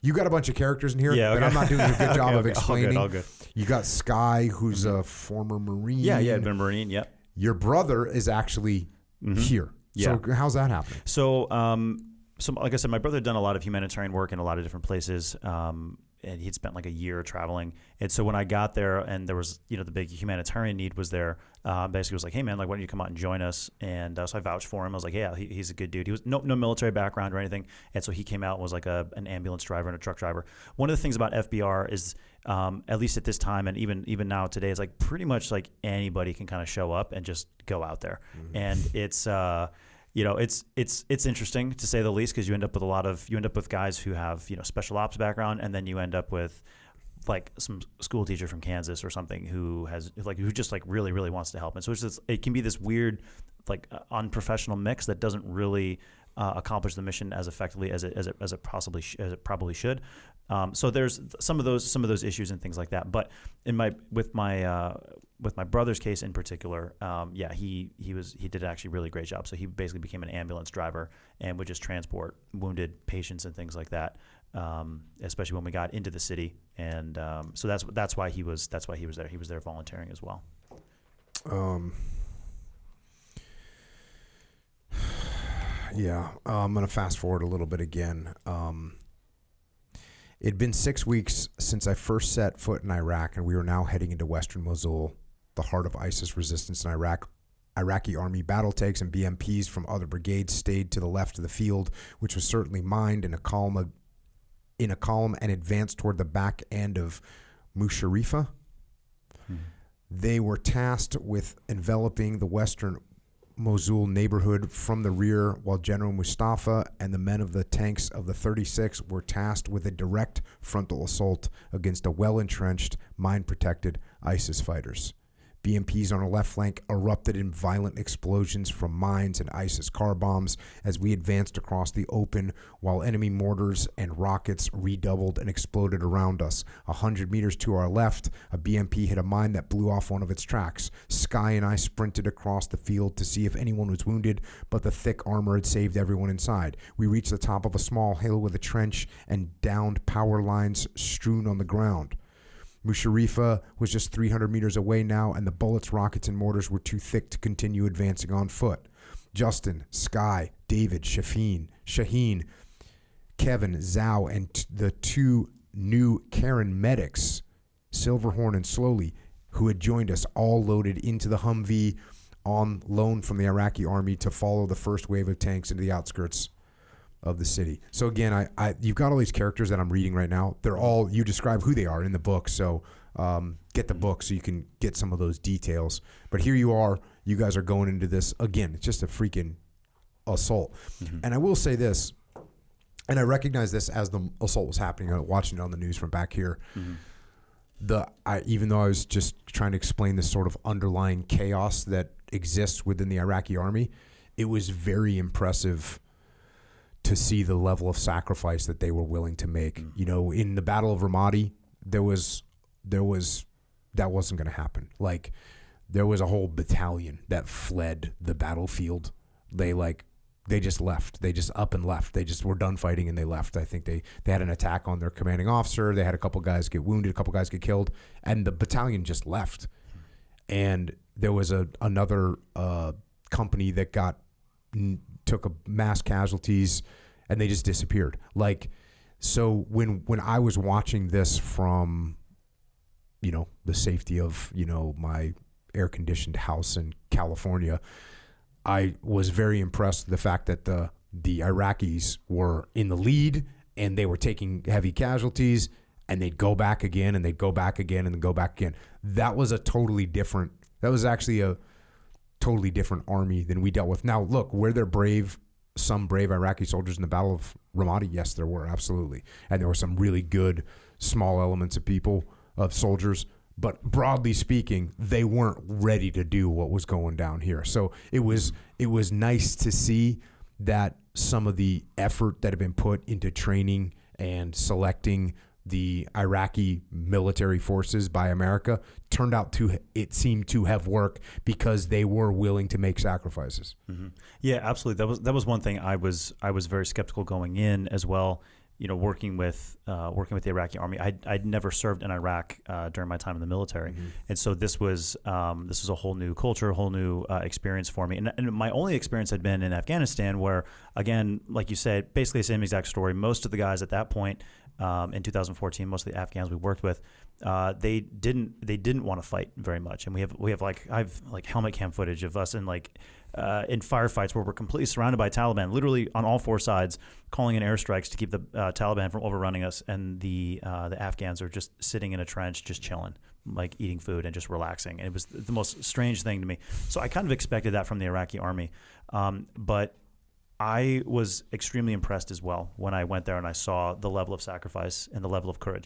You got a bunch of characters in here, yeah, okay. but I'm not doing a good job of explaining. All good. You got Sky, who's a former Marine. Yeah, I'd been a Marine. Yep. Your brother is actually here. Yeah. So how's that happening? So, like I said, my brother had done a lot of humanitarian work in a lot of different places. And he'd spent like a year traveling. And so when I got there and there was, the big humanitarian need was there, basically was like, hey man, like why don't you come out and join us? And so I vouched for him. I was like, yeah, he's a good dude. He was no military background or anything. And so he came out and was like an ambulance driver and a truck driver. One of the things about FBR is, at least at this time and even now today, it's like pretty much like anybody can kind of show up and just go out there. And it's, it's interesting to say the least, because you end up with guys who have special ops background, and then you end up with like some school teacher from Kansas or something who just like really wants to help. And so it can be this weird like unprofessional mix that doesn't really accomplish the mission as effectively as it probably should. So there's some of those issues and things like that. But with my brother's case in particular, he did actually a really great job. So he basically became an ambulance driver and would just transport wounded patients and things like that, especially when we got into the city. And so that's why he was there. He was there volunteering as well. I'm going to fast forward a little bit again. It'd been 6 weeks since I first set foot in Iraq, and we were now heading into western Mosul, the heart of ISIS resistance in Iraq. Iraqi army battle tanks and BMPs from other brigades stayed to the left of the field, which was certainly mined in a column and advanced toward the back end of Musharifa. They were tasked with enveloping the western Mosul neighborhood from the rear, while General Mustafa and the men of the tanks of the 36 were tasked with a direct frontal assault against a well-entrenched, mine-protected ISIS fighters. BMPs on our left flank erupted in violent explosions from mines and ISIS car bombs as we advanced across the open, while enemy mortars and rockets redoubled and exploded around us. 100 meters to our left, a BMP hit a mine that blew off one of its tracks. Sky and I sprinted across the field to see if anyone was wounded, but the thick armor had saved everyone inside. We reached the top of a small hill with a trench and downed power lines strewn on the ground. Musharifa was just 300 meters away now, and the bullets, rockets, and mortars were too thick to continue advancing on foot. Justin, Sky, David, Shaheen, Kevin, Zhao, and the two new Karen medics, Silverhorn and Slowly, who had joined us, all loaded into the Humvee on loan from the Iraqi army to follow the first wave of tanks into the outskirts of the city. So again, you've got all these characters that I'm reading right now. They're all, you describe who they are in the book. So get the book so you can get some of those details. But here you are, you guys are going into this again. It's just a freaking assault. And I will say this, and I recognize this as the assault was happening. I was watching it on the news from back here. Even though I was just trying to explain this sort of underlying chaos that exists within the Iraqi army, it was very impressive to see the level of sacrifice that they were willing to make. You know, in the Battle of Ramadi, there was that wasn't going to happen. Like, there was a whole battalion that fled the battlefield. They just left. They just up and left. They just were done fighting and they left. I think they had an attack on their commanding officer. They had a couple guys get wounded, a couple guys get killed, and the battalion just left. And there was another company that took a mass casualties, and they just disappeared. Like, so when I was watching this from, the safety of, my air-conditioned house in California, I was very impressed with the fact that the Iraqis were in the lead and they were taking heavy casualties, and they'd go back again and they'd go back again and then go back again. That was actually a totally different army than we dealt with. Now, look, were there some brave Iraqi soldiers in the Battle of Ramadi? Yes, there were, absolutely. And there were some really good small elements of soldiers. But broadly speaking, they weren't ready to do what was going down here. So it was nice to see that some of the effort that had been put into training and selecting the Iraqi military forces by America turned out it seemed to have worked because they were willing to make sacrifices. Yeah, absolutely. That was one thing I was very skeptical going in as well. Working with the Iraqi army, I'd never served in Iraq during my time in the military, and so this was a whole new culture, a whole new experience for me. And my only experience had been in Afghanistan, where, again, like you said, basically the same exact story. Most of the guys at that point in 2014, most of the Afghans we worked with, they didn't want to fight very much. And I've helmet cam footage of us in firefights where we're completely surrounded by Taliban, literally on all four sides, calling in airstrikes to keep the Taliban from overrunning us, and the Afghans are just sitting in a trench, just chilling, like eating food and just relaxing. And it was the most strange thing to me. So I kind of expected that from the Iraqi army, but I was extremely impressed as well when I went there and I saw the level of sacrifice and the level of courage.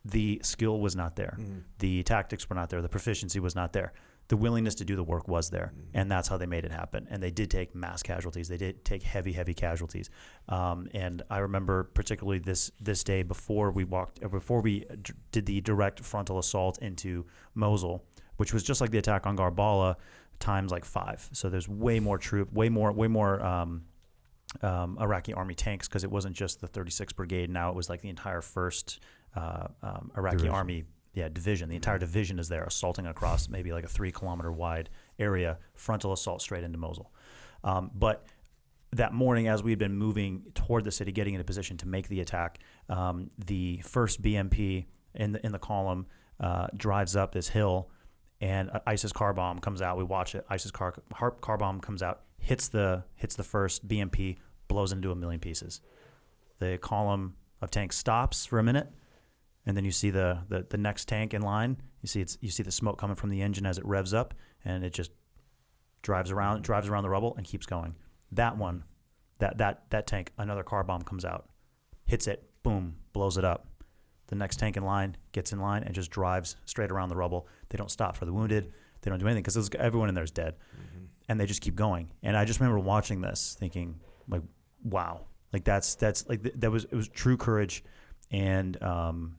The skill was not there. The tactics were not there. The proficiency was not there. the willingness to do the work was there, and that's how they made it happen. And they did take mass casualties. They did take heavy casualties. And I remember particularly this day before we did the direct frontal assault into Mosul, which was just like the attack on Garbala times like 5. So there's way more Iraqi army tanks, because it wasn't just the 36th Brigade. Now it was like the entire 1st Iraqi army division. The entire division is there, assaulting across maybe like a 3-kilometer wide area, frontal assault straight into Mosul. But that morning, as we had been moving toward the city, getting into position to make the attack, the first BMP in the column drives up this hill, and an ISIS car bomb comes out. We watch it. ISIS car bomb comes out, hits the first BMP, blows into a million pieces. The column of tanks stops for a minute. And then you see the next tank in line. You see the smoke coming from the engine as it revs up, and it just drives around the rubble and keeps going. That one, that tank, another car bomb comes out, hits it, boom, blows it up. The next tank in line gets in line and just drives straight around the rubble. They don't stop for the wounded. They don't do anything because everyone in there is dead, and they just keep going. And I just remember watching this, thinking like, wow, like it was true courage. And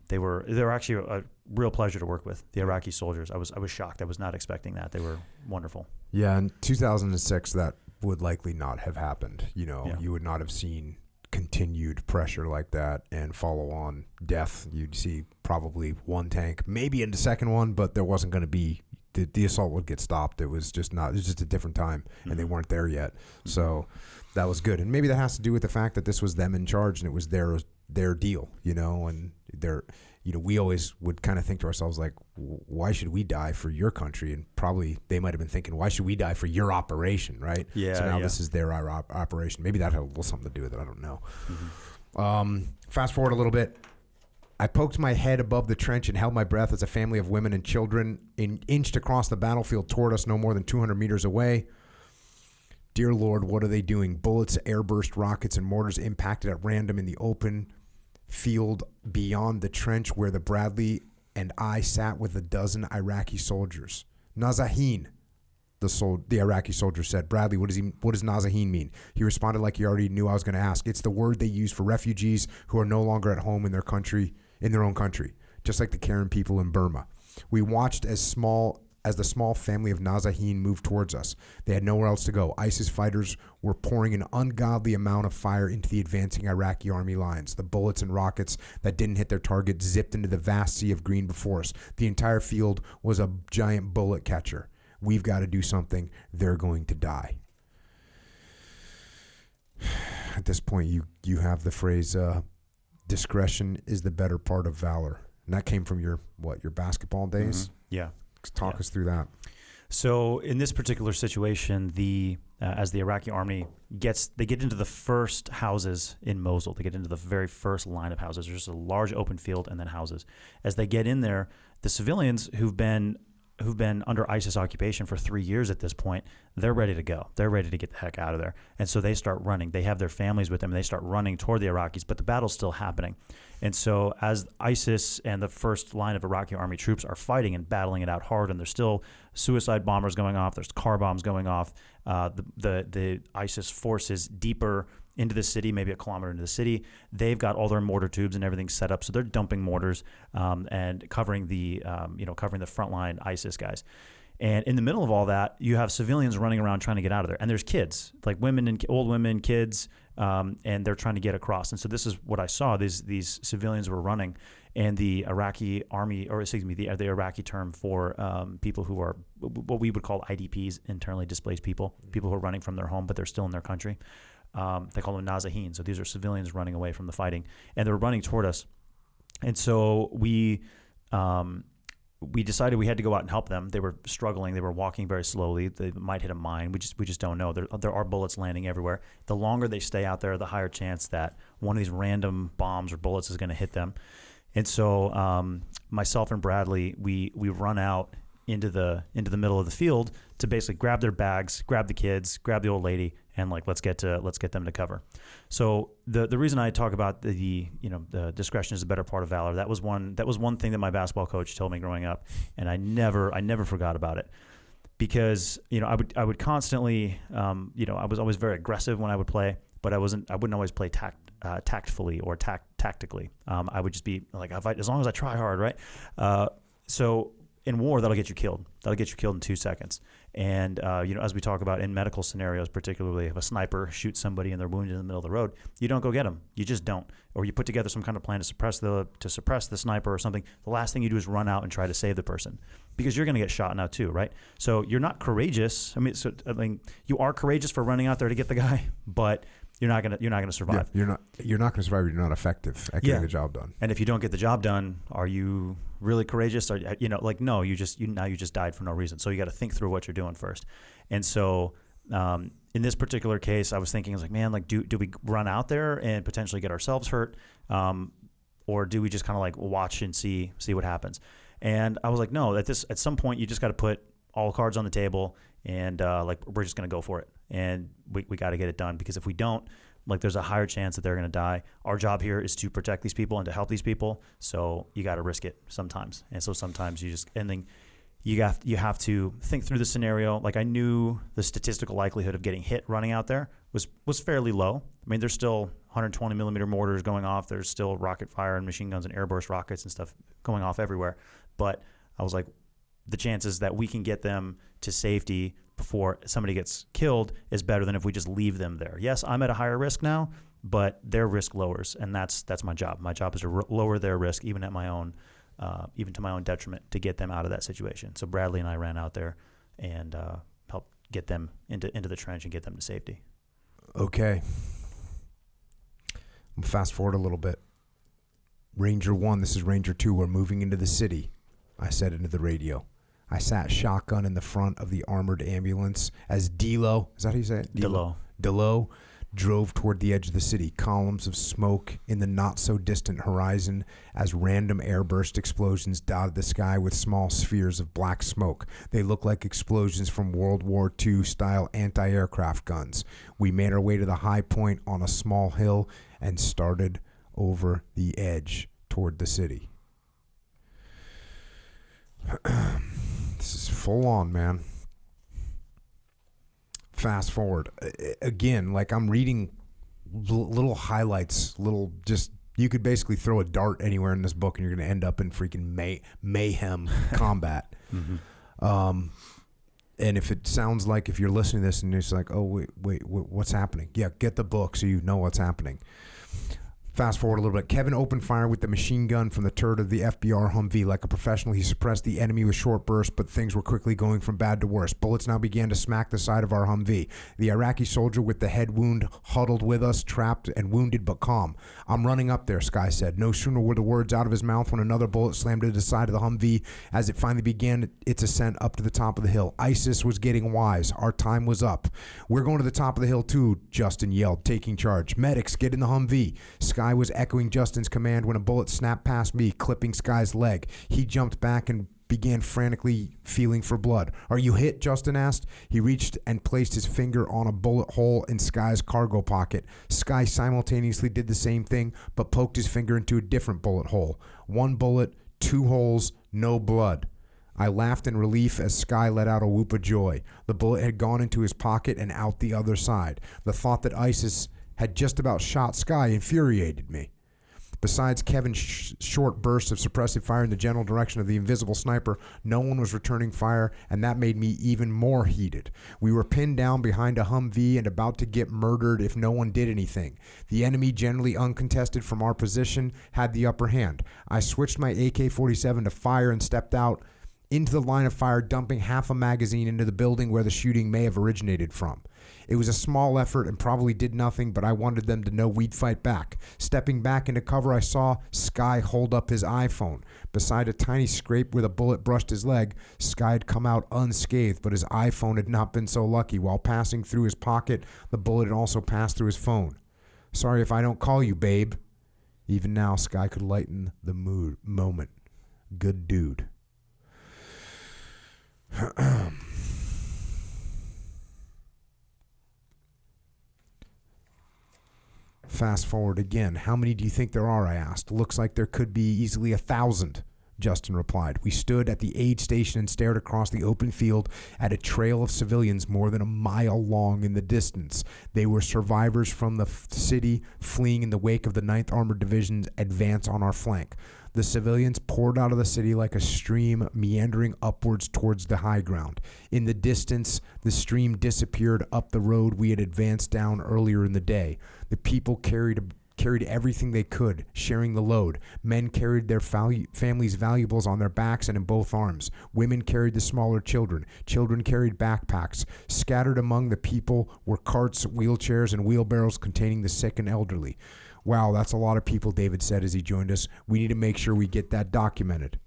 they were actually a real pleasure to work with, the Iraqi soldiers. I was shocked. I was not expecting that. They were wonderful. Yeah, in 2006, that would likely not have happened. You would not have seen continued pressure like that and follow-on death. You'd see probably one tank, maybe in the second one, but there wasn't going to be the assault would get stopped. It was just a different time, and they weren't there yet. So that was good, and maybe that has to do with the fact that this was them in charge and it was their deal, and we always would kind of think to ourselves like, why should we die for your country? And probably they might have been thinking, why should we die for your operation, right? Yeah. So now this is their operation. Maybe that had a little something to do with it. I don't know. Fast forward a little bit. I poked my head above the trench and held my breath as a family of women and children inched across the battlefield toward us no more than 200 meters away. Dear Lord, what are they doing? Bullets, airburst rockets, and mortars impacted at random in the open field beyond the trench where the Bradley and I sat with a dozen Iraqi soldiers. Nazahin, the Iraqi soldier said. Bradley, what does Nazahin mean? He responded like he already knew I was going to ask. It's the word they use for refugees who are no longer at home in their own country, just like the Karen people in Burma. We watched as the small family of Nazahin moved towards us. They had nowhere else to go. ISIS fighters were pouring an ungodly amount of fire into the advancing Iraqi army lines. The bullets and rockets that didn't hit their target zipped into the vast sea of green before us. The entire field was a giant bullet catcher. We've got to do something. They're going to die. At this point, you have the phrase, discretion is the better part of valor. And that came from your basketball days? Yeah. Talk us through that. So in this particular situation, as the Iraqi army they get into the first houses in Mosul. They get into the very first line of houses. There's just a large open field and then houses. As they get in there, the civilians who've been under ISIS occupation for 3 years at this point, they're ready to go. They're ready to get the heck out of there. And so they start running. They have their families with them, and they start running toward the Iraqis, but the battle's still happening. And so as ISIS and the first line of Iraqi army troops are fighting and battling it out hard, and there's still suicide bombers going off, there's car bombs going off, the ISIS forces deeper into the city, maybe a kilometer into the city, they've got all their mortar tubes and everything set up, so they're dumping mortars and covering the frontline ISIS guys. And in the middle of all that, you have civilians running around trying to get out of there, and there's kids, like women and old women, kids, and they're trying to get across. And so this is what I saw: these civilians were running, and the Iraqi army, or excuse me, the Iraqi term for people who are what we would call IDPs, internally displaced people who are running from their home but they're still in their country. They call them Nazahin. So these are civilians running away from the fighting, and they're running toward us. And so we decided we had to go out and help them. They were struggling. They were walking very slowly. They might hit a mine. We just don't know. There are bullets landing everywhere. The longer they stay out there, the higher chance that one of these random bombs or bullets is going to hit them. And so myself and Bradley, we run out into the middle of the field to basically grab their bags, grab the kids, grab the old lady, and let's get them to cover. So the reason I talk about the discretion is the better part of valor. That was one thing that my basketball coach told me growing up, and I never forgot about it. because, I would constantly, I was always very aggressive when I would play, but I wouldn't always play tactfully or tactically. I would just be like, as long as I try hard, right? So in war, that'll get you killed. That'll get you killed in 2 seconds. And, as we talk about in medical scenarios, particularly if a sniper shoots somebody and they're wounded in the middle of the road, you don't go get them. You just don't. Or you put together some kind of plan to suppress the sniper or something. The last thing you do is run out and try to save the person, because you're going to get shot now too, right? So you're not courageous. You are courageous for running out there to get the guy, but you're not gonna survive. Yeah, you're not gonna survive. You're not effective at getting the job done. And if you don't get the job done, are you really courageous? Or no, you just died for no reason. So you got to think through what you're doing first. And so in this particular case, I was thinking, I was like, man, like do we run out there and potentially get ourselves hurt, or do we just kind of like watch and see what happens? And I was like, no, at some point you just got to put all cards on the table, and we're just gonna go for it. And we got to get it done, because if we don't, there's a higher chance that they're going to die. Our job here is to protect these people and to help these people. So you got to risk it sometimes. And so sometimes you have to think through the scenario. Like, I knew the statistical likelihood of getting hit running out there was fairly low. I mean, there's still 120 millimeter mortars going off. There's still rocket fire and machine guns and airburst rockets and stuff going off everywhere. But I was like, the chances that we can get them to safety before somebody gets killed is better than if we just leave them there. Yes, I'm at a higher risk now, but their risk lowers, and that's my job. My job is to lower their risk, even to my own detriment, to get them out of that situation. So Bradley and I ran out there and helped get them into the trench and get them to safety. Okay. Fast forward a little bit. Ranger 1, this is Ranger 2. We're moving into the city. I said into the radio. I sat shotgun in the front of the armored ambulance as Delo, is that how you say it? Delo drove toward the edge of the city. Columns of smoke in the not-so-distant horizon as random airburst explosions dotted the sky with small spheres of black smoke. They looked like explosions from World War II-style anti-aircraft guns. We made our way to the high point on a small hill and started over the edge toward the city. This is full on, man. Fast forward. Again, like, I'm reading little highlights, you could basically throw a dart anywhere in this book and you're going to end up in freaking mayhem combat. Mm-hmm. And if it sounds like, if you're listening to this and it's like, oh, wait, what's happening? Yeah, get the book so you know what's happening. Fast forward a little bit. Kevin opened fire with the machine gun from the turret of the FBR Humvee. Like a professional, he suppressed the enemy with short bursts, but things were quickly going from bad to worse. Bullets now began to smack the side of our Humvee. The Iraqi soldier with the head wound huddled with us, trapped and wounded but calm. I'm running up there, Sky said. No sooner were the words out of his mouth when another bullet slammed into the side of the Humvee as it finally began its ascent up to the top of the hill. ISIS was getting wise. Our time was up. We're going to the top of the hill too, Justin yelled, taking charge. Medics, get in the Humvee. Sky was echoing Justin's command when a bullet snapped past me, clipping Sky's leg. He jumped back and began frantically feeling for blood. Are you hit? Justin asked. He reached and placed his finger on a bullet hole in Sky's cargo pocket. Sky simultaneously did the same thing, but poked his finger into a different bullet hole. One bullet, two holes, no blood. I laughed in relief as Sky let out a whoop of joy. The bullet had gone into his pocket and out the other side. The thought that ISIS had just about shot Sky infuriated me. Besides Kevin's short bursts of suppressive fire in the general direction of the invisible sniper, no one was returning fire, and that made me even more heated. We were pinned down behind a Humvee and about to get murdered if no one did anything. The enemy, generally uncontested from our position, had the upper hand. I switched my AK-47 to fire and stepped out into the line of fire, dumping half a magazine into the building where the shooting may have originated from. It was a small effort and probably did nothing, but I wanted them to know we'd fight back. Stepping back into cover, I saw Sky hold up his iPhone. Beside a tiny scrape where the bullet brushed his leg, Sky had come out unscathed, but his iPhone had not been so lucky. While passing through his pocket, the bullet had also passed through his phone. Sorry if I don't call you, babe. Even now, Sky could lighten the moment. Good dude. Fast forward again. How many do you think there are? I asked. Looks like there could be easily 1,000. Justin replied. We stood at the aid station and stared across the open field at a trail of civilians more than a mile long in the distance. They were survivors from the city fleeing in the wake of the 9th Armored Division's advance on our flank. The civilians poured out of the city like a stream meandering upwards towards the high ground. In the distance, the stream disappeared up the road we had advanced down earlier in the day. The people carried everything they could, sharing the load. Men carried their families' valuables on their backs and in both arms. Women carried the smaller children. Children carried backpacks. Scattered among the people were carts, wheelchairs, and wheelbarrows containing the sick and elderly. Wow, that's a lot of people, David said as he joined us. We need to make sure we get that documented.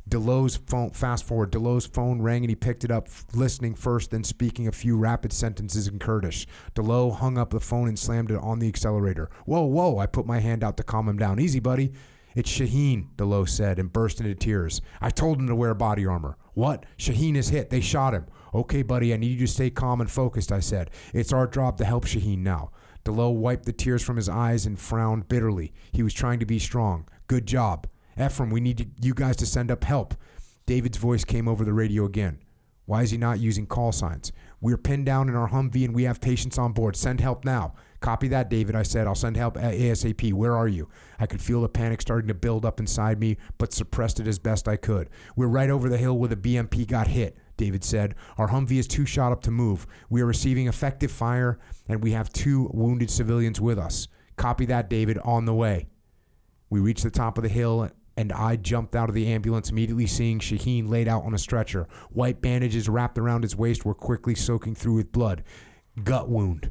Fast forward, Delo's phone rang and he picked it up, listening first, then speaking a few rapid sentences in Kurdish. Delo hung up the phone and slammed it on the accelerator. Whoa, I put my hand out to calm him down. Easy, buddy. It's Shaheen, Delo said and burst into tears. I told him to wear body armor. What? Shaheen is hit. They shot him. Okay, buddy, I need you to stay calm and focused, I said. It's our job to help Shaheen now. Delo wiped the tears from his eyes and frowned bitterly. He was trying to be strong. Good job. Ephraim, we need you guys to send up help. David's voice came over the radio again. Why is he not using call signs? We're pinned down in our Humvee and we have patients on board. Send help now. Copy that, David, I said. I'll send help ASAP. Where are you? I could feel the panic starting to build up inside me, but suppressed it as best I could. We're right over the hill where the BMP got hit, David said. Our Humvee is too shot up to move. We are receiving effective fire, and we have 2 wounded civilians with us. Copy that, David. On the way. We reached the top of the hill, and I jumped out of the ambulance, immediately seeing Shaheen laid out on a stretcher. White bandages wrapped around his waist were quickly soaking through with blood. Gut wound.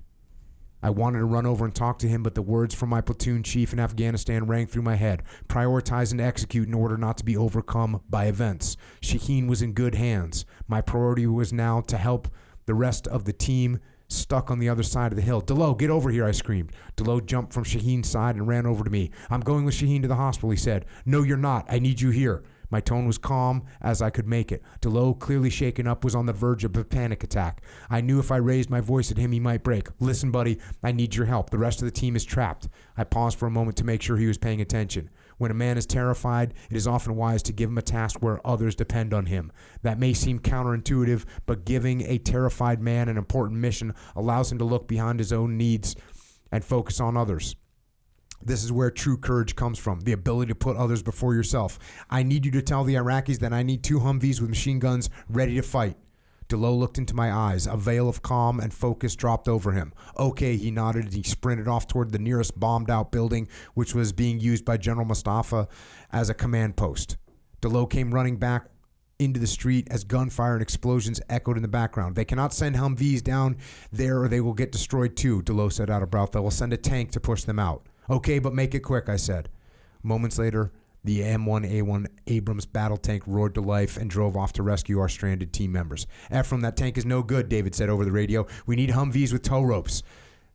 I wanted to run over and talk to him, but the words from my platoon chief in Afghanistan rang through my head. Prioritize and execute in order not to be overcome by events. Shaheen was in good hands. My priority was now to help the rest of the team stuck on the other side of the hill. Delo, get over here, I screamed. Delo jumped from Shaheen's side and ran over to me. I'm going with Shaheen to the hospital, he said. No, you're not. I need you here. My tone was calm as I could make it. Delo, clearly shaken up, was on the verge of a panic attack. I knew if I raised my voice at him, he might break. Listen, buddy, I need your help. The rest of the team is trapped. I paused for a moment to make sure he was paying attention. When a man is terrified, it is often wise to give him a task where others depend on him. That may seem counterintuitive, but giving a terrified man an important mission allows him to look beyond his own needs and focus on others. This is where true courage comes from, the ability to put others before yourself. I need you to tell the Iraqis that I need 2 Humvees with machine guns ready to fight. Delo looked into my eyes. A veil of calm and focus dropped over him. Okay, he nodded and he sprinted off toward the nearest bombed-out building, which was being used by General Mustafa as a command post. Delo came running back into the street as gunfire and explosions echoed in the background. They cannot send Humvees down there or they will get destroyed too, Delo said out of breath. They will send a tank to push them out. Okay, but make it quick, I said. Moments later, the M1A1 Abrams battle tank roared to life and drove off to rescue our stranded team members. Ephraim, that tank is no good, David said over the radio. We need Humvees with tow ropes.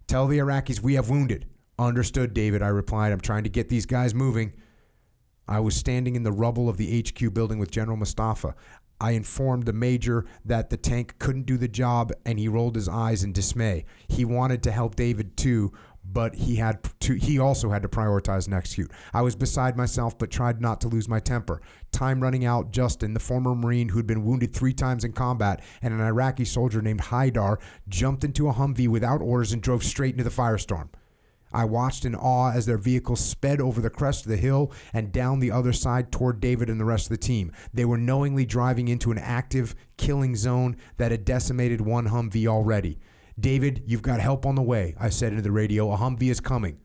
Tell the Iraqis we have wounded. Understood, David, I replied. I'm trying to get these guys moving. I was standing in the rubble of the HQ building with General Mustafa. I informed the major that the tank couldn't do the job, and he rolled his eyes in dismay. He wanted to help David too, but he also had to prioritize and execute. I was beside myself, but tried not to lose my temper. Time running out, Justin, the former Marine who'd been wounded 3 times in combat, and an Iraqi soldier named Haidar, jumped into a Humvee without orders and drove straight into the firestorm. I watched in awe as their vehicle sped over the crest of the hill and down the other side toward David and the rest of the team. They were knowingly driving into an active killing zone that had decimated 1 Humvee already. David, you've got help on the way, I said into the radio. A Humvee is coming.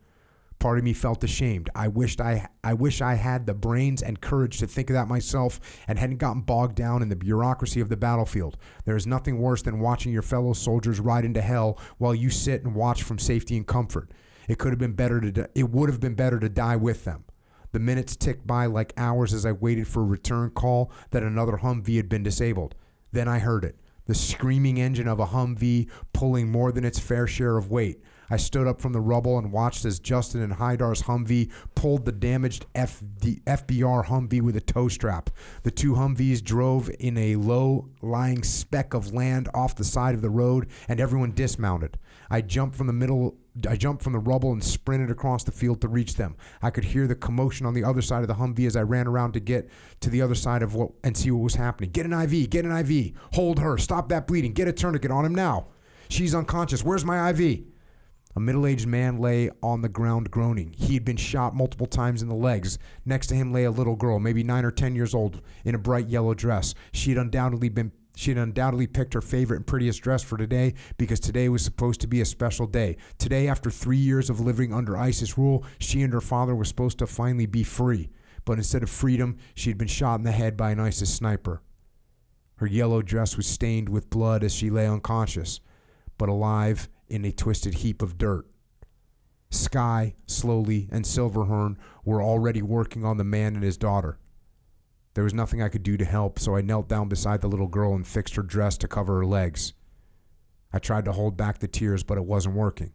Part of me felt ashamed. I wish I had the brains and courage to think of that myself and hadn't gotten bogged down in the bureaucracy of the battlefield. There is nothing worse than watching your fellow soldiers ride into hell while you sit and watch from safety and comfort. It would have been better to die with them. The minutes ticked by like hours as I waited for a return call that another Humvee had been disabled. Then I heard it. The screaming engine of a Humvee pulling more than its fair share of weight. I stood up from the rubble and watched as Justin and Haidar's Humvee pulled the damaged FBR Humvee with a tow strap. The two Humvees drove in a low-lying speck of land off the side of the road, and everyone dismounted. I jumped from the rubble and sprinted across the field to reach them. I could hear the commotion on the other side of the Humvee as I ran around to get to the other side and see what was happening. Get an IV, get an IV. Hold her, stop that bleeding, get a tourniquet on him now. She's unconscious, where's my IV? A middle-aged man lay on the ground groaning. He had been shot multiple times in the legs. Next to him lay a little girl, maybe 9 or 10 years old, in a bright yellow dress. She had undoubtedly picked her favorite and prettiest dress for today because today was supposed to be a special day. Today, after 3 years of living under ISIS rule, she and her father were supposed to finally be free. But instead of freedom, she had been shot in the head by an ISIS sniper. Her yellow dress was stained with blood as she lay unconscious, but alive in a twisted heap of dirt. Sky, Slowly, and Silverhorn were already working on the man and his daughter. There was nothing I could do to help, so I knelt down beside the little girl and fixed her dress to cover her legs. I tried to hold back the tears, but it wasn't working.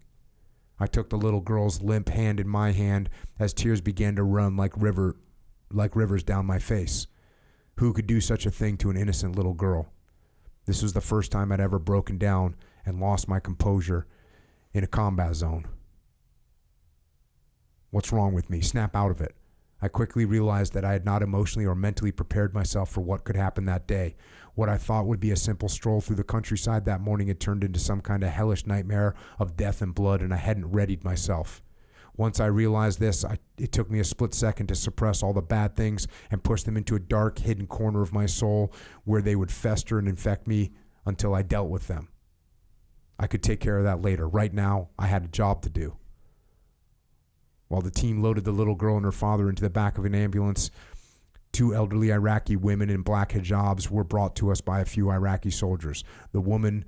I took the little girl's limp hand in my hand as tears began to run like rivers down my face. Who could do such a thing to an innocent little girl? This was the first time I'd ever broken down and lost my composure in a combat zone. What's wrong with me? Snap out of it. I quickly realized that I had not emotionally or mentally prepared myself for what could happen that day. What I thought would be a simple stroll through the countryside that morning had turned into some kind of hellish nightmare of death and blood, and I hadn't readied myself. Once I realized this, it took me a split second to suppress all the bad things and push them into a dark, hidden corner of my soul where they would fester and infect me until I dealt with them. I could take care of that later. Right now, I had a job to do. While the team loaded the little girl and her father into the back of an ambulance, 2 elderly Iraqi women in black hijabs were brought to us by a few Iraqi soldiers. The woman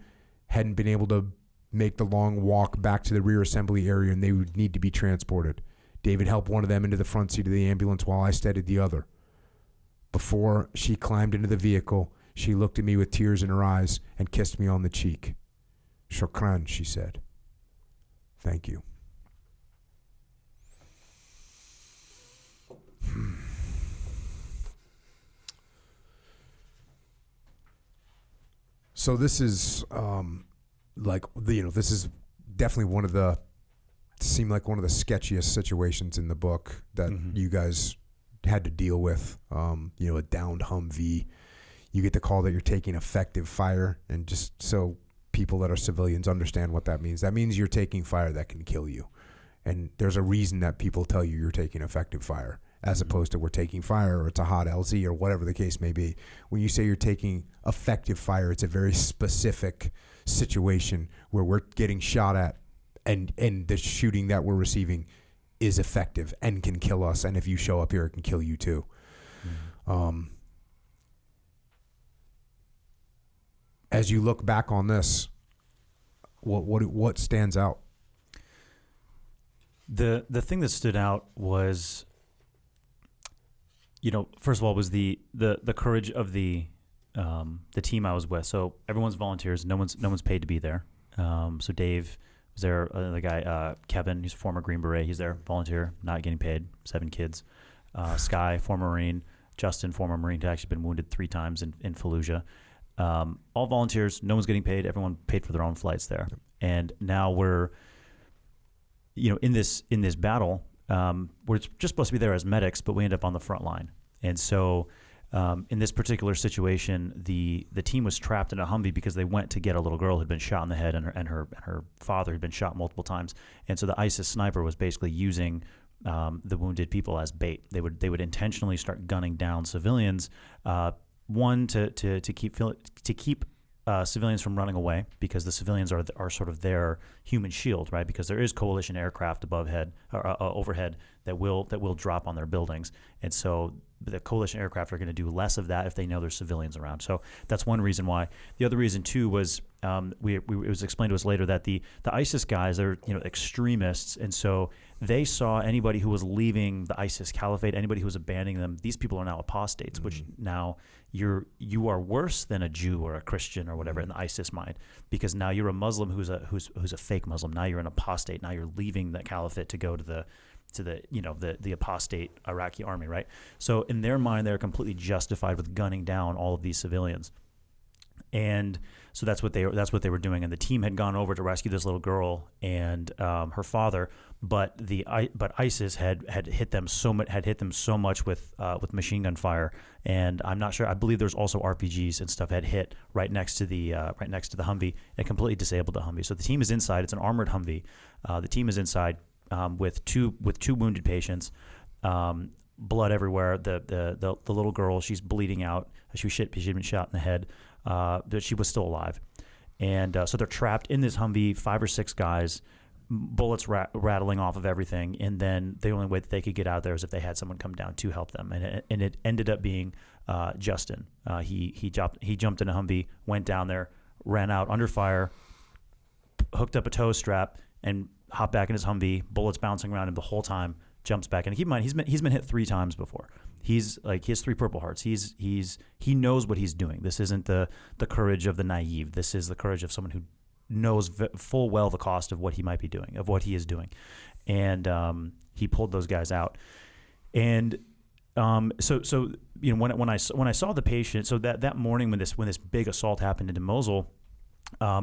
hadn't been able to make the long walk back to the rear assembly area, and they would need to be transported. David helped one of them into the front seat of the ambulance while I steadied the other. Before she climbed into the vehicle, she looked at me with tears in her eyes and kissed me on the cheek. "Shukran," she said. "Thank you." So this is this is definitely seemed like one of the sketchiest situations in the book that you guys had to deal with. A downed Humvee. You get the call that you're taking effective fire, and just so people that are civilians understand what that means. That means you're taking fire that can kill you. And there's a reason that people tell you you're taking effective fire, as opposed to we're taking fire or it's a hot LZ or whatever the case may be. When you say you're taking effective fire, it's a very specific situation where we're getting shot at, and the shooting that we're receiving is effective and can kill us. And if you show up here, it can kill you too. As you look back on this, what stands out? The thing that stood out was, first of all, was the courage of the team I was with. So everyone's volunteers. No one's paid to be there. So Dave was there. The guy Kevin, he's a former Green Beret. He's there, volunteer, not getting paid. 7 kids. Sky, former Marine. Justin, former Marine, had actually been wounded 3 times in Fallujah. All volunteers. No one's getting paid. Everyone paid for their own flights there. And now we're, in this battle. We're just supposed to be there as medics, but we end up on the front line. And so in this particular situation, the team was trapped in a Humvee because they went to get a little girl who had been shot in the head, and her father had been shot multiple times. And so the ISIS sniper was basically using the wounded people as bait. They would intentionally start gunning down civilians, one to keep civilians from running away, because the civilians are sort of their human shield, right? Because there is coalition aircraft overhead that will drop on their buildings, and so the coalition aircraft are going to do less of that if they know there's civilians around. So that's one reason why. The other reason too was it was explained to us later that the ISIS guys, they're extremists, and so they saw anybody who was leaving the ISIS caliphate, anybody who was abandoning them. These people are now apostates, which now you are worse than a Jew or a Christian or whatever in the ISIS mind, because now you're a Muslim who's a fake Muslim. Now you're an apostate. Now you're leaving the caliphate to go to the apostate Iraqi army, right? So in their mind, they're completely justified with gunning down all of these civilians. And so that's what they were doing. And the team had gone over to rescue this little girl and her father, but ISIS had hit them so much with machine gun fire. And I'm not sure. I believe there's also RPGs and stuff had hit right next to the Humvee and completely disabled the Humvee. So the team is inside. It's an armored Humvee. The team is inside with two wounded patients. Blood everywhere. The little girl, she's bleeding out. She'd been shot in the head. But she was still alive. And so they're trapped in this Humvee, 5 or 6 guys, bullets rattling off of everything. And then the only way that they could get out there is if they had someone come down to help them. And it ended up being Justin. He jumped in a Humvee, went down there, ran out under fire, hooked up a tow strap, and hopped back in his Humvee, bullets bouncing around him the whole time, jumps back. And keep in mind, he's been hit 3 times before. He has 3 Purple Hearts. He knows what he's doing. This isn't the courage of the naive. This is the courage of someone who knows full well the cost of what he might be doing, of what he is doing. And he pulled those guys out. And so when I saw the patient, so that morning when this big assault happened into Mosul,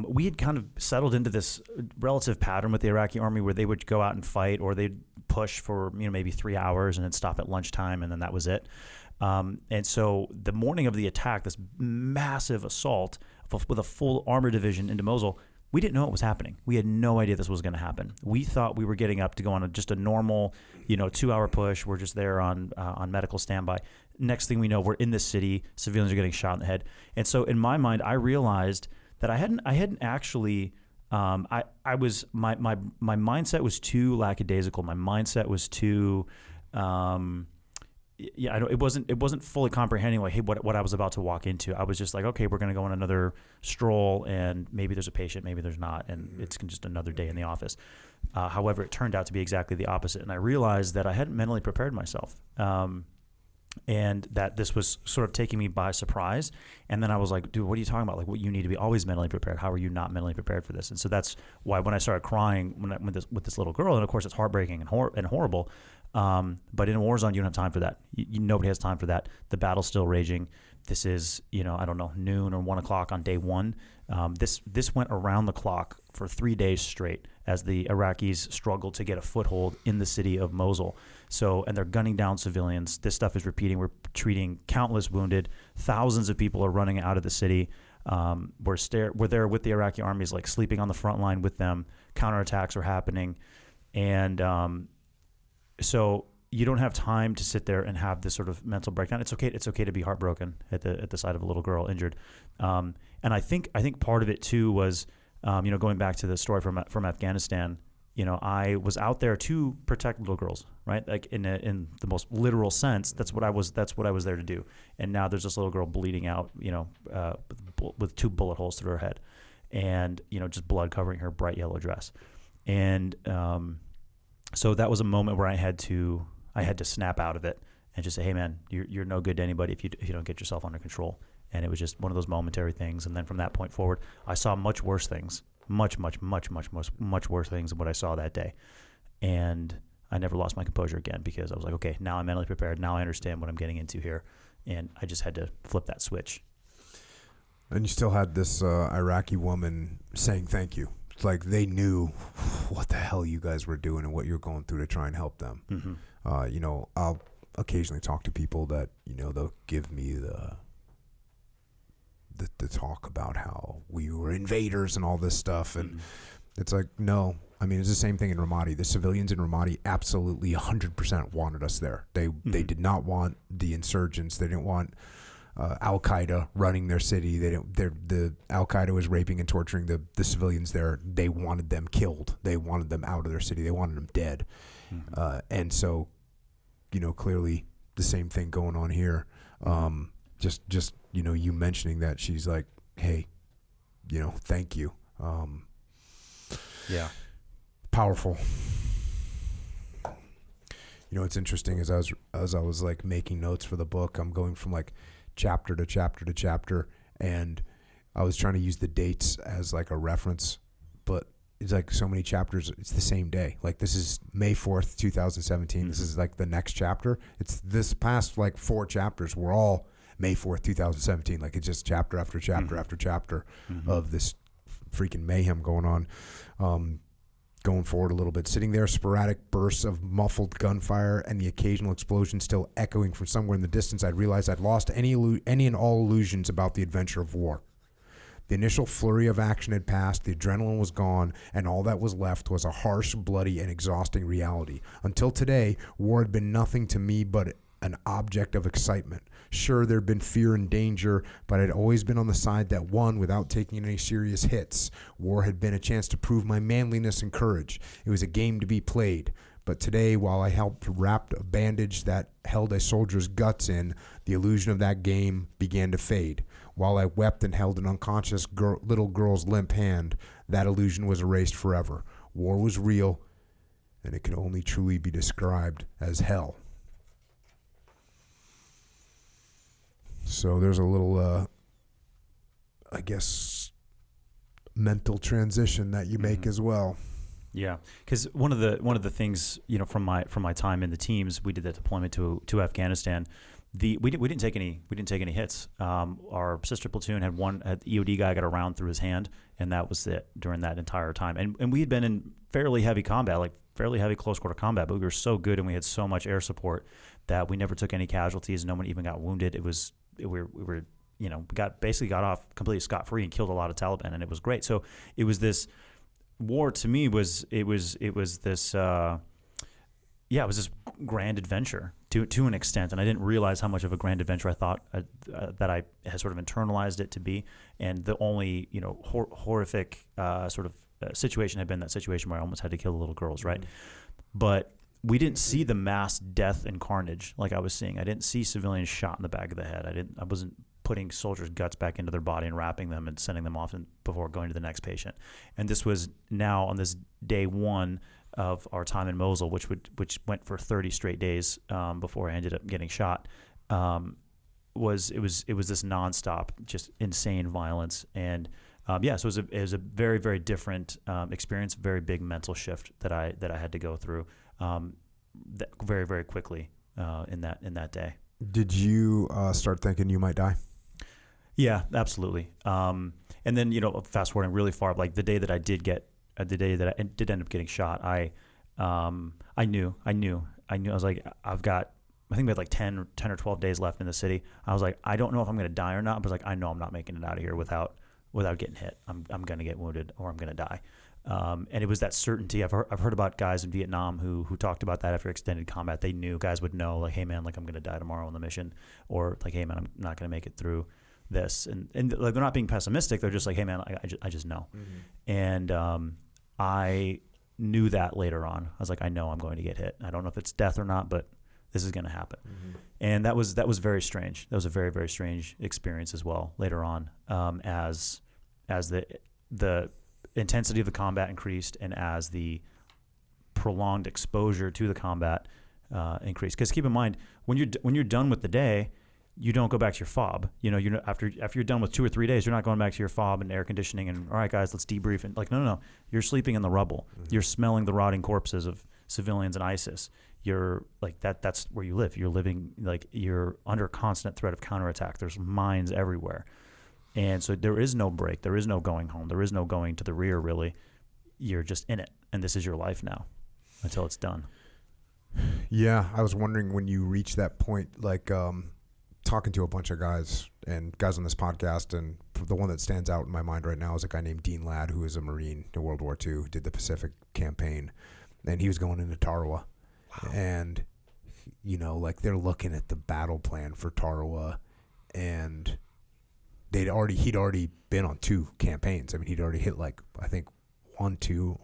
we had kind of settled into this relative pattern with the Iraqi army where they would go out and fight, or they'd push for maybe 3 hours and then stop at lunchtime, and then that was it. And so the morning of the attack, this massive assault with a full armor division into Mosul, we didn't know what was happening. We had no idea this was going to happen. We thought we were getting up to go on just a normal 2-hour push. We're just there on medical standby. Next thing we know, we're in this city. Civilians are getting shot in the head. And so in my mind, I realized that I hadn't actually. My mindset was too lackadaisical. My mindset was too. It wasn't fully comprehending like, hey, what I was about to walk into. I was just like, okay, we're going to go on another stroll, and maybe there's a patient, maybe there's not, and it's just another day in the office. However, it turned out to be exactly the opposite, and I realized that I hadn't mentally prepared myself. And that this was sort of taking me by surprise. And then I was like, dude, what are you talking about? Like, what, you need to be always mentally prepared. How are you not mentally prepared for this? And so that's why when I started crying with this little girl, and of course it's heartbreaking and horrible, but in a war zone, you don't have time for that. Nobody has time for that. The battle's still raging. This is, I don't know, noon or 1 o'clock on day 1. This went around the clock for 3 days straight as the Iraqis struggled to get a foothold in the city of Mosul. So, and they're gunning down civilians. This stuff is repeating. We're treating countless wounded. Thousands of people are running out of the city. We're there with the Iraqi armies, like sleeping on the front line with them. Counterattacks are happening. And so you don't have time to sit there and have this sort of mental breakdown. It's okay to be heartbroken at the sight of a little girl injured. And I think part of it too was, going back to the story from Afghanistan. I was out there to protect little girls, right? Like in the most literal sense, that's what I was there to do. And now there's this little girl bleeding out, with 2 bullet holes through her head, and just blood covering her bright yellow dress. And so that was a moment where I had to snap out of it and just say, hey man, you're no good to anybody if you don't get yourself under control. And it was just one of those momentary things. And then from that point forward, I saw much worse things, much worse things than what I saw that day. And I never lost my composure again, because I was like, okay, now I'm mentally prepared. Now I understand what I'm getting into here. And I just had to flip that switch. And you still had this Iraqi woman saying thank you. It's like they knew what the hell you guys were doing and what you're going through to try and help them. Mm-hmm. I'll occasionally talk to people that, they'll give me the talk about how we were invaders and all this stuff. And it's like, no. I mean, it's the same thing in Ramadi. The civilians in Ramadi absolutely 100% wanted us there. They did not want the insurgents. They didn't want Al-Qaeda running their city. The Al-Qaeda was raping and torturing the civilians there. They wanted them killed. They wanted them out of their city. They wanted them dead. Mm-hmm. And so, clearly the same thing going on here. Just you mentioning that, she's like, hey, thank you. Yeah. Powerful. What's interesting is as I was like making notes for the book, I'm going from like chapter to chapter to chapter, and I was trying to use the dates as like a reference, but it's like so many chapters, it's the same day. Like this is May 4th, 2017. Mm-hmm. This is like the next chapter. It's this past like 4 chapters were all May 4th, 2017. Like it's just chapter after chapter after chapter of this freaking mayhem going on. Going forward a little bit, sitting there, sporadic bursts of muffled gunfire and the occasional explosion still echoing from somewhere in the distance, I realized I'd lost any and all illusions about the adventure of war. The initial flurry of action had passed, the adrenaline was gone, and all that was left was a harsh, bloody, and exhausting reality. Until today, war had been nothing to me but an object of excitement. Sure, there'd been fear and danger, but I'd always been on the side that won without taking any serious hits. War had been a chance to prove my manliness and courage. It was a game to be played. But today, while I helped wrap a bandage that held a soldier's guts in, the illusion of that game began to fade. While I wept and held an unconscious little girl's limp hand, that illusion was erased forever. War was real, and it could only truly be described as hell. So there's a little, I guess, mental transition that you make as well. Yeah, because one of the things from my time in the teams, we did that deployment to Afghanistan. We didn't take any hits. Our sister platoon had the EOD guy got a round through his hand, and that was it during that entire time. And we had been in fairly heavy combat, like fairly heavy close quarter combat, but we were so good and we had so much air support that we never took any casualties. No one even got wounded. We were got off completely scot-free and killed a lot of Taliban, and it was great. So it was this war to me was this grand adventure to an extent, and I didn't realize how much of a grand adventure I thought that I had sort of internalized it to be. And the only horrific sort of situation had been that situation where I almost had to kill the little girls, right? But we didn't see the mass death and carnage like I was seeing. I didn't see civilians shot in the back of the head. I wasn't putting soldiers' guts back into their body and wrapping them and sending them off before going to the next patient. And this was now on this day 1 of our time in Mosul, which went for 30 straight days before I ended up getting shot. It was this nonstop, just insane violence. And so it was a very, very different experience, very big mental shift that I had to go through very, very quickly in that day. Did you start thinking you might die? Yeah, absolutely. And then fast forwarding really far, like the day that I did end up getting shot, I knew. I was like, I think we had like 10 or 12 days left in the city. I was like, I don't know if I'm going to die or not, but I was like, I know I'm not making it out of here without getting hit. I'm going to get wounded or I'm going to die. And it was that certainty. I've heard about guys in Vietnam who talked about that after extended combat. They knew, guys would know, like, hey man, like I'm going to die tomorrow on the mission, or like, hey man, I'm not going to make it through this. And like, they're not being pessimistic. They're just like, hey man, I just know. And I knew that later on. I was like, I know I'm going to get hit. I don't know if it's death or not, but this is going to happen. And that was very strange. That was a very, very strange experience as well later on, as the intensity of the combat increased and as the prolonged exposure to the combat increased. Because keep in mind, when you're done with the day, you don't go back to your fob. After you're done with 2 or 3 days, you're not going back to your fob and air conditioning and, all right, guys, let's debrief. And like, no. You're sleeping in the rubble. You're smelling the rotting corpses of civilians and ISIS. You're like that's where you live. You're living, like, you're under constant threat of counterattack. There's mines everywhere. And so there is no break. There is no going home. There is no going to the rear, really. You're just in it. And this is your life now until it's done. Yeah. I was wondering when you reach that point, like, talking to a bunch of guys on this podcast, and the one that stands out in my mind right now is a guy named Dean Ladd, who was a Marine in World War II, did the Pacific campaign, and he was going into Tarawa. Wow. And, like, they're looking at the battle plan for Tarawa, and he'd already been on 2 campaigns. I mean, he'd already hit, like, I think 1, 2,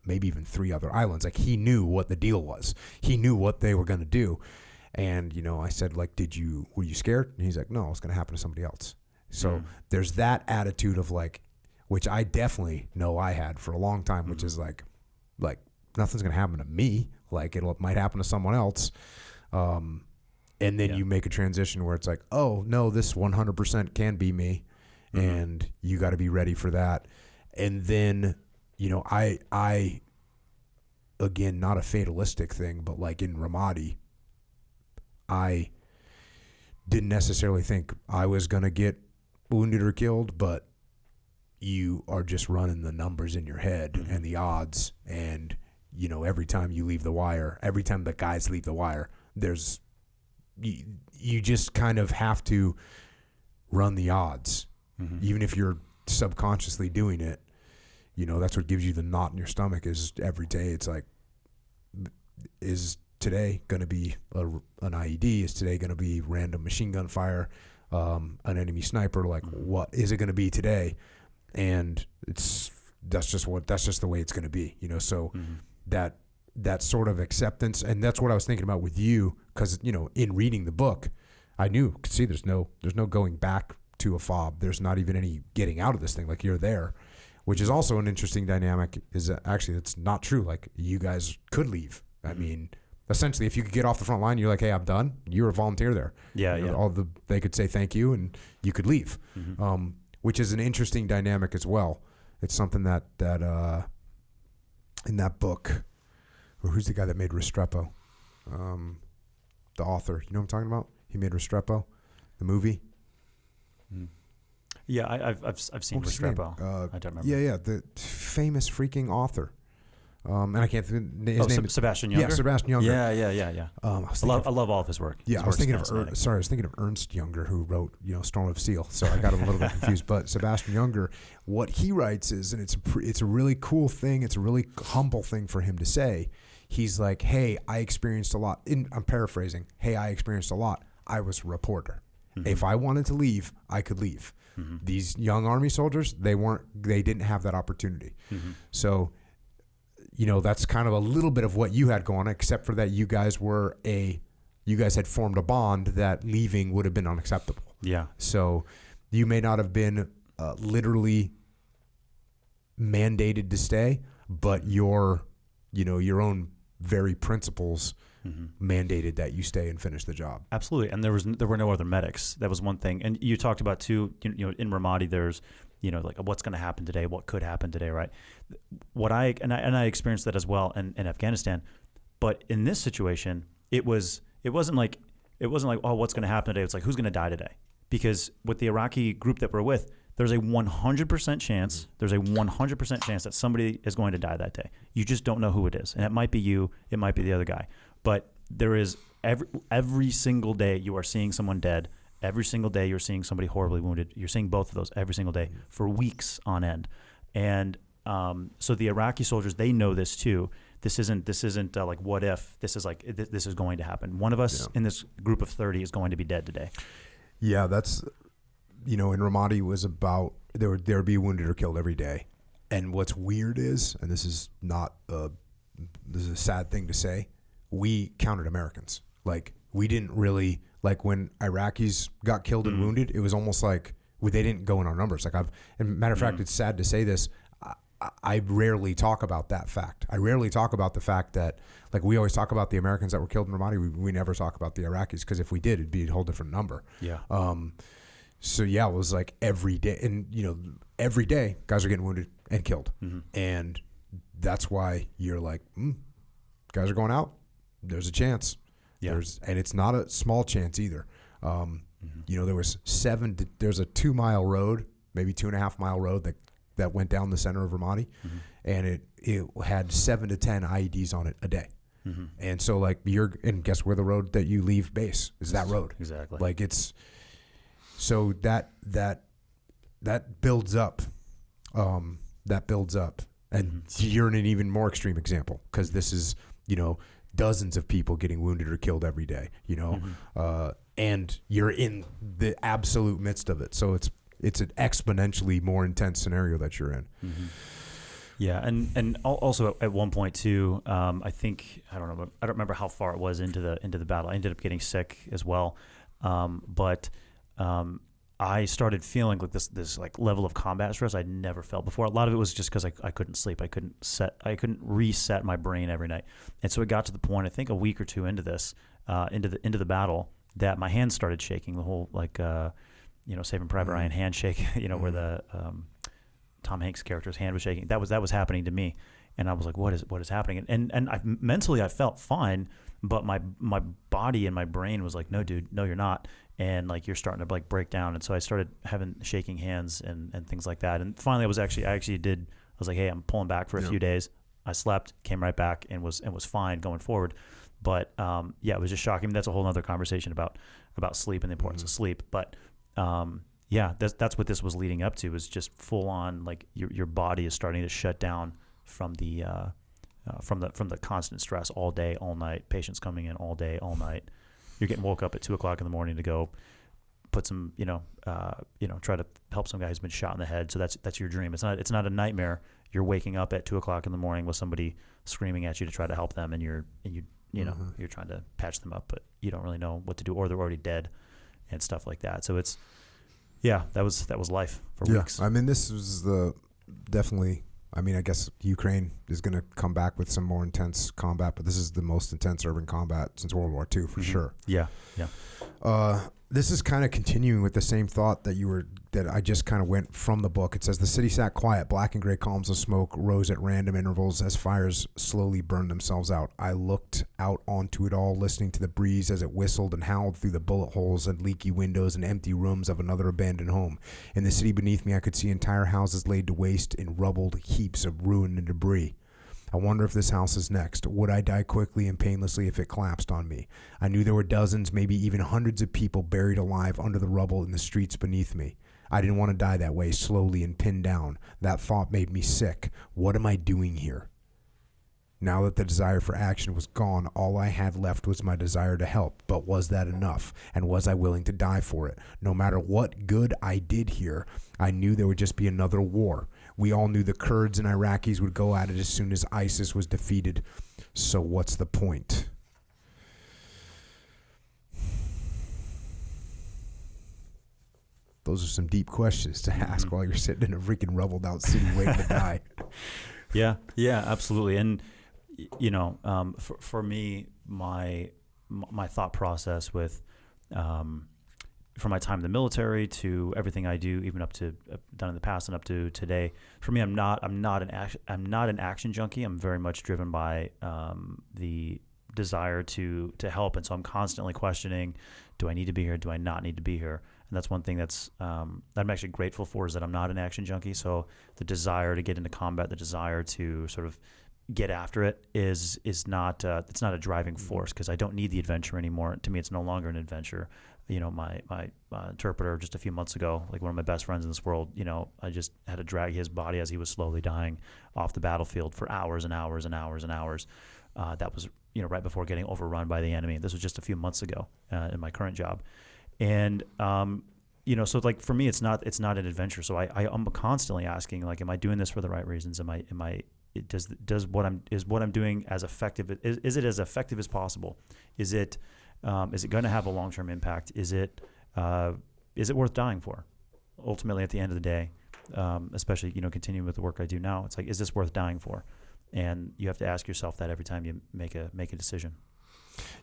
maybe even 3 other islands. Like, he knew what the deal was. He knew what they were going to do. And, I said, like, were you scared? And he's like, no, it's going to happen to somebody else. So there's that attitude of, like, which I definitely know I had for a long time, which is like nothing's gonna happen to me. Like it might happen to someone else. And then you make a transition where it's like, oh no, this 100% can be me, and you got to be ready for that. And then, I again, not a fatalistic thing, but like in Ramadi, I didn't necessarily think I was going to get wounded or killed, but you are just running the numbers in your head and the odds. And, every time you leave the wire, every time the guys leave the wire, you just kind of have to run the odds. Even if you're subconsciously doing it, that's what gives you the knot in your stomach is every day. It's like, is today going to be an IED? Is today going to be random machine gun fire, an enemy sniper? Like, what is it going to be today? And that's just the way it's going to be, so that sort of acceptance. And that's what I was thinking about with you. Cause in reading the book, I could see there's no going back to a fob. There's not even any getting out of this thing. Like you're there, which is also an interesting dynamic is that actually it's not true. Like you guys could leave. I mean, essentially if you could get off the front line, you're like, hey, I'm done. You're a volunteer there. Yeah. They could say thank you and you could leave. Which is an interesting dynamic as well. It's something that in that book, who's the guy that made Restrepo? The author, you know what I'm talking about? He made Restrepo, the movie. Yeah, I've seen Restrepo. I don't remember. Yeah, the famous freaking author. And I can't think his name. Sebastian Junger. Yeah, Sebastian Junger. Yeah. I love all of his work. Yeah, I was thinking of Ernst Junger, who wrote Storm of Steel. So I got him a little bit confused. But Sebastian Junger, what he writes is, and it's a really cool thing. It's a really humble thing for him to say. He's like, hey, I experienced a lot. I'm paraphrasing. Hey, I experienced a lot. I was a reporter. If I wanted to leave, I could leave. These young Army soldiers, they didn't have that opportunity. So, that's kind of a little bit of what you had going on, except for that you guys had formed a bond that leaving would have been unacceptable. Yeah. So you may not have been literally mandated to stay, but your own very principles mandated that you stay and finish the job. Absolutely. And there were no other medics. That was one thing. And you talked about too, in Ramadi, there's, like what's going to happen today, what could happen today, right? I experienced that as well in Afghanistan. But in this situation, it wasn't like, oh, what's going to happen today? It's like, who's going to die today? Because with the Iraqi group that we're with, there's a 100% chance. There's a 100% chance that somebody is going to die that day. You just don't know who it is, and it might be you. It might be the other guy. But there is every single day you are seeing someone dead. Every single day you're seeing somebody horribly wounded. You're seeing both of those every single day for weeks on end. And so the Iraqi soldiers, they know this too. This isn't like what if. This is like this is going to happen. One of us in this group of 30 is going to be dead today. Yeah, that's. In Ramadi was about there would be wounded or killed every day, and what's weird is, and this is a sad thing to say, we counted Americans. Like we didn't really when Iraqis got killed and wounded, it was almost like they didn't go in our numbers. And matter of fact, it's sad to say this. I rarely talk about that fact. I rarely talk about the fact that we always talk about the Americans that were killed in Ramadi. We never talk about the Iraqis because if we did, it'd be a whole different number. Yeah. So yeah, it was like every day, and every day guys are getting wounded and killed, and that's why you're like, guys are going out. There's a chance. Yeah. And it's not a small chance either. There was there's a 2 mile road, maybe 2.5 mile road that went down the center of Ramadi, and it had 7 to 10 IEDs on it a day. And so and guess where the road that you leave base is that road. Exactly. So that builds up, and you're in an even more extreme example because this is dozens of people getting wounded or killed every day, and you're in the absolute midst of it. So it's an exponentially more intense scenario that you're in. Yeah, and also at one point too, I think I don't remember how far it was into the battle. I ended up getting sick as well, but I started feeling like this like level of combat stress I'd never felt before. A lot of it was just because I couldn't sleep. I couldn't reset my brain every night. And so it got to the point, I think a week or two into this, into the battle, that my hands started shaking. The whole like Saving Private Ryan handshake, where the Tom Hanks character's hand was shaking. That was happening to me, and I was like, what is happening? And mentally I felt fine, but my body and my brain was like, no, dude, no, you're not. And like you're starting to like break down. And so I started having shaking hands and things like that. And finally I was like, hey, I'm pulling back for a few days. I slept, came right back, and was fine going forward. But it was just shocking. That's a whole other conversation about sleep and the importance of sleep. But that's what this was leading up to, was just full on, like your body is starting to shut down from the constant stress all day, all night. Patients coming in all day, all night. You're getting woke up at 2:00 in the morning to go put some, try to help some guy who's been shot in the head. So that's your dream. It's not a nightmare. You're waking up at 2:00 in the morning with somebody screaming at you to try to help them, and you're trying to patch them up, but you don't really know what to do, or they're already dead, and stuff like that. So it's, that was life for weeks. I mean, this was definitely. I mean, I guess Ukraine is going to come back with some more intense combat, but this is the most intense urban combat since World War II, for sure. Yeah. This is kind of continuing with the same thought that I just kind of went from the book. It says, the city sat quiet. Black and gray columns of smoke rose at random intervals as fires slowly burned themselves out. I looked out onto it all, listening to the breeze as it whistled and howled through the bullet holes and leaky windows and empty rooms of another abandoned home. In the city beneath me, I could see entire houses laid to waste in rubbled heaps of ruin and debris. I wonder if this house is next. Would I die quickly and painlessly if it collapsed on me? I knew there were dozens, maybe even hundreds of people buried alive under the rubble in the streets beneath me. I didn't want to die that way, slowly and pinned down. That thought made me sick. What am I doing here? Now that the desire for action was gone, all I had left was my desire to help. But was that enough? And was I willing to die for it? No matter what good I did here, I knew there would just be another war. We all knew the Kurds and Iraqis would go at it as soon as ISIS was defeated. So what's the point? Those are some deep questions to ask while you're sitting in a freaking rubbled out city waiting to die. Yeah, absolutely. And for me, my thought process with from my time in the military to everything I do, even up to done in the past and up to today, for me, I'm not an action junkie. I'm very much driven by the desire to help, and so I'm constantly questioning: do I need to be here? Do I not need to be here? And that's one thing that I'm actually grateful for, is that I'm not an action junkie. So the desire to get into combat, the desire to sort of get after it is not it's not a driving force, because I don't need the adventure anymore. To me, it's no longer an adventure. My interpreter just a few months ago, like one of my best friends in this world, I just had to drag his body as he was slowly dying off the battlefield for hours and hours and hours and hours. That was right before getting overrun by the enemy. This was just a few months ago in my current job. And so like for me, it's not an adventure. So I'm constantly asking, like, am I doing this for the right reasons? Is what I'm doing as effective? Is it as effective as possible? Is it going to have a long-term impact? Is it worth dying for? Ultimately, at the end of the day, especially continuing with the work I do now, it's like, is this worth dying for? And you have to ask yourself that every time you make a decision.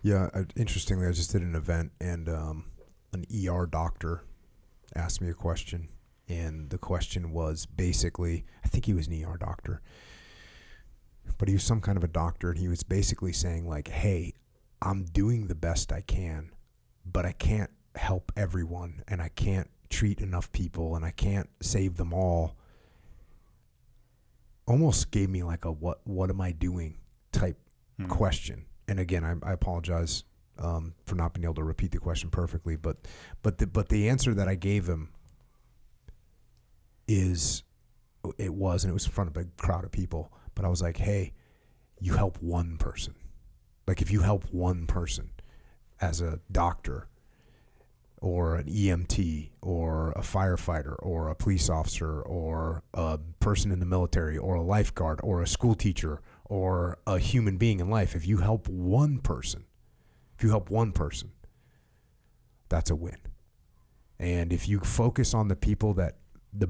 Yeah, interestingly, I just did an event, and an ER doctor asked me a question, and the question was basically, I think he was an ER doctor, but he was some kind of a doctor, and he was basically saying, like, hey, I'm doing the best I can, but I can't help everyone, and I can't treat enough people, and I can't save them all. Almost gave me like a what am I doing type question. And again, I apologize for not being able to repeat the question perfectly, but the answer that I gave him it was in front of a crowd of people, but I was like, hey, you help one person. Like, if you help one person as a doctor or an EMT or a firefighter or a police officer or a person in the military or a lifeguard or a school teacher or a human being in life, if you help one person, that's a win. And if you focus on the people that the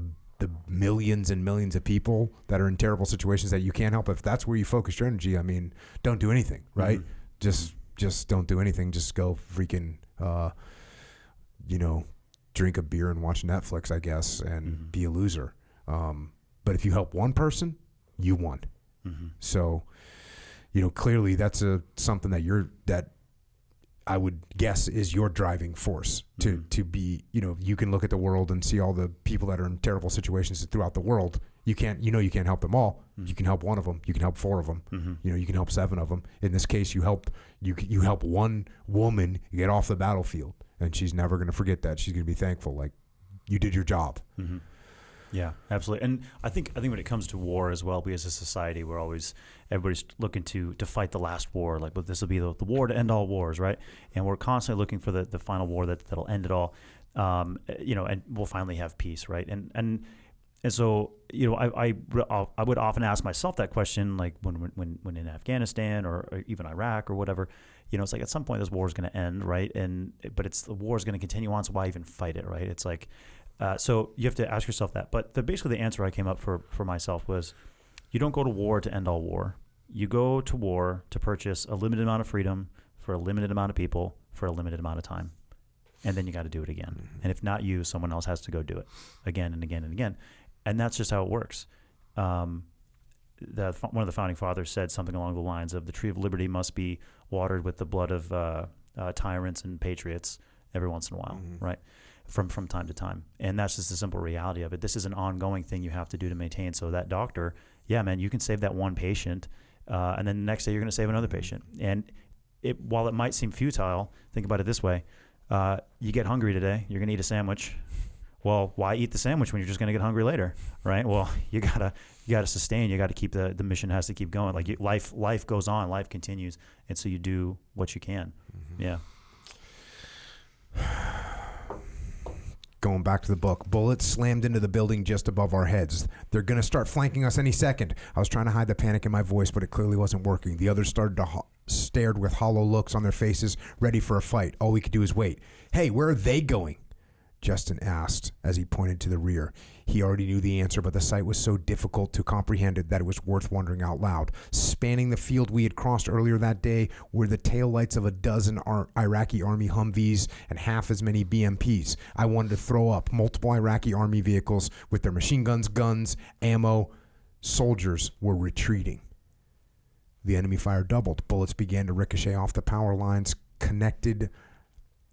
millions and millions of people that are in terrible situations that you can't help, if that's where you focus your energy, I mean, don't do anything, right? Just don't do anything. Just go freaking, drink a beer and watch Netflix, I guess, and be a loser. But if you help one person, you won. So, clearly that's something that I would guess is your driving force to be, you can look at the world and see all the people that are in terrible situations throughout the world. You can't help them all. You can help one of them. You can help 4 of them. You can help 7 of them. In this case, you help one woman get off the battlefield, and she's never going to forget that. She's going to be thankful. Like, you did your job. Yeah, absolutely. And I think when it comes to war as well, we as a society, everybody's looking to fight the last war. Like, but this will be the war to end all wars, right? And we're constantly looking for the final war that'll end it all. And we'll finally have peace, right? And so, I would often ask myself that question, like when in Afghanistan or even Iraq or whatever, it's like at some point this war is going to end, right? But the war is going to continue on, so why even fight it, right? It's like, so you have to ask yourself that. But basically the answer I came up for myself was, you don't go to war to end all war. You go to war to purchase a limited amount of freedom for a limited amount of people for a limited amount of time. And then you got to do it again. And if not you, someone else has to go do it again and again and again. And that's just how it works. One of the founding fathers said something along the lines of, the tree of liberty must be watered with the blood of tyrants and patriots every once in a while, right? From time to time. And that's just the simple reality of it. This is an ongoing thing you have to do to maintain. So that doctor, yeah, man, you can save that one patient, and then the next day you're going to save another patient. And while it might seem futile, think about it this way. You get hungry today, you're going to eat a sandwich. Well, why eat the sandwich when you're just going to get hungry later, right? Well, you gotta sustain. You got to keep the mission has to keep going. Like life goes on, life continues, and so you do what you can. Yeah. Going back to the book, bullets slammed into the building just above our heads. They're going to start flanking us any second. I was trying to hide the panic in my voice, but it clearly wasn't working. The others started to stared with hollow looks on their faces, ready for a fight. All we could do is wait. Hey, where are they going? Justin asked as he pointed to the rear. He already knew the answer, but the sight was so difficult to comprehend that it was worth wondering out loud. Spanning the field we had crossed earlier that day were the taillights of a dozen Iraqi Army Humvees and half as many BMPs. I wanted to throw up. Multiple Iraqi Army vehicles with their machine guns, ammo. Soldiers were retreating. The enemy fire doubled. Bullets began to ricochet off the power lines connected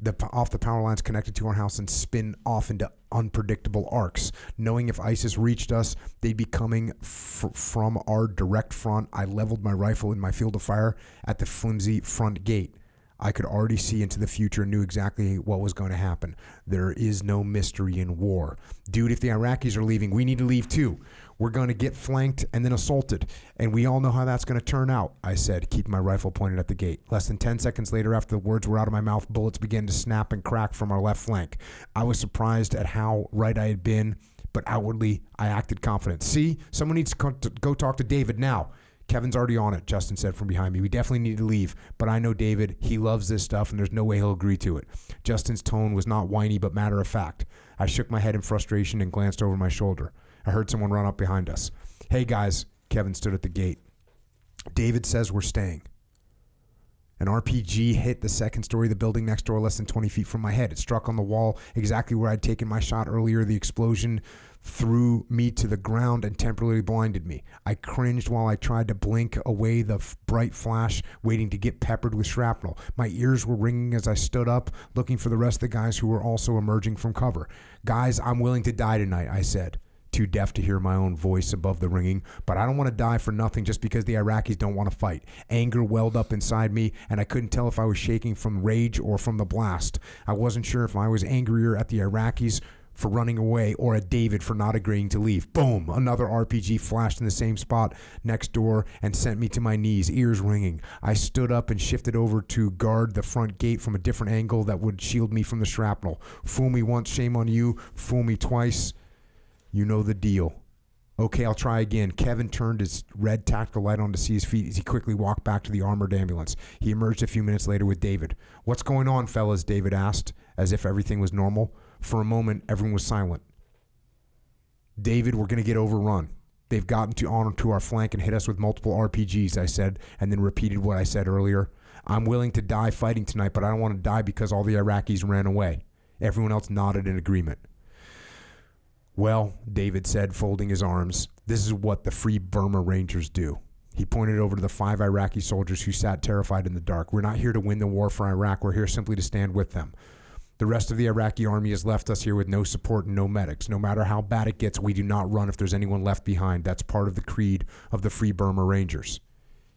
to our house and spin off into unpredictable arcs. Knowing if ISIS reached us, they'd be coming from our direct front, I leveled my rifle in my field of fire at the flimsy front gate. I could already see into the future and knew exactly what was going to happen. There is no mystery in war. Dude, if the Iraqis are leaving, we need to leave too. We're going to get flanked and then assaulted, and we all know how that's going to turn out, I said, keeping my rifle pointed at the gate. Less than 10 seconds later, after the words were out of my mouth, bullets began to snap and crack from our left flank. I was surprised at how right I had been, but outwardly, I acted confident. See, someone needs to go talk to David now. Kevin's already on it, Justin said from behind me. We definitely need to leave, but I know David. He loves this stuff, and there's no way he'll agree to it. Justin's tone was not whiny, but matter of fact. I shook my head in frustration and glanced over my shoulder. I heard someone run up behind us. Hey, guys. Kevin stood at the gate. David says we're staying. An RPG hit the second story of the building next door less than 20 feet from my head. It struck on the wall exactly where I'd taken my shot earlier. The explosion threw me to the ground and temporarily blinded me. I cringed while I tried to blink away the bright flash, waiting to get peppered with shrapnel. My ears were ringing as I stood up, looking for the rest of the guys who were also emerging from cover. Guys, I'm willing to die tonight, I said. Too deaf to hear my own voice above the ringing, but I don't want to die for nothing just because the Iraqis don't want to fight. Anger welled up inside me, and I couldn't tell if I was shaking from rage or from the blast. I wasn't sure if I was angrier at the Iraqis for running away or at David for not agreeing to leave. Boom! Another RPG flashed in the same spot next door and sent me to my knees, ears ringing. I stood up and shifted over to guard the front gate from a different angle that would shield me from the shrapnel. Fool me once, shame on you. Fool me twice. You know the deal. Okay, I'll try again. Kevin turned his red tactical light on to see his feet as he quickly walked back to the armored ambulance. He emerged a few minutes later with David. What's going on, fellas? David asked, as if everything was normal. For a moment, everyone was silent. David, we're going to get overrun. They've gotten onto our flank and hit us with multiple RPGs, I said, and then repeated what I said earlier. I'm willing to die fighting tonight, but I don't want to die because all the Iraqis ran away. Everyone else nodded in agreement. Well, David said, folding his arms, this is what the Free Burma Rangers do. He pointed over to the 5 Iraqi soldiers who sat terrified in the dark. We're not here to win the war for Iraq. We're here simply to stand with them. The rest of the Iraqi army has left us here with no support and no medics. No matter how bad it gets, we do not run if there's anyone left behind. That's part of the creed of the Free Burma Rangers.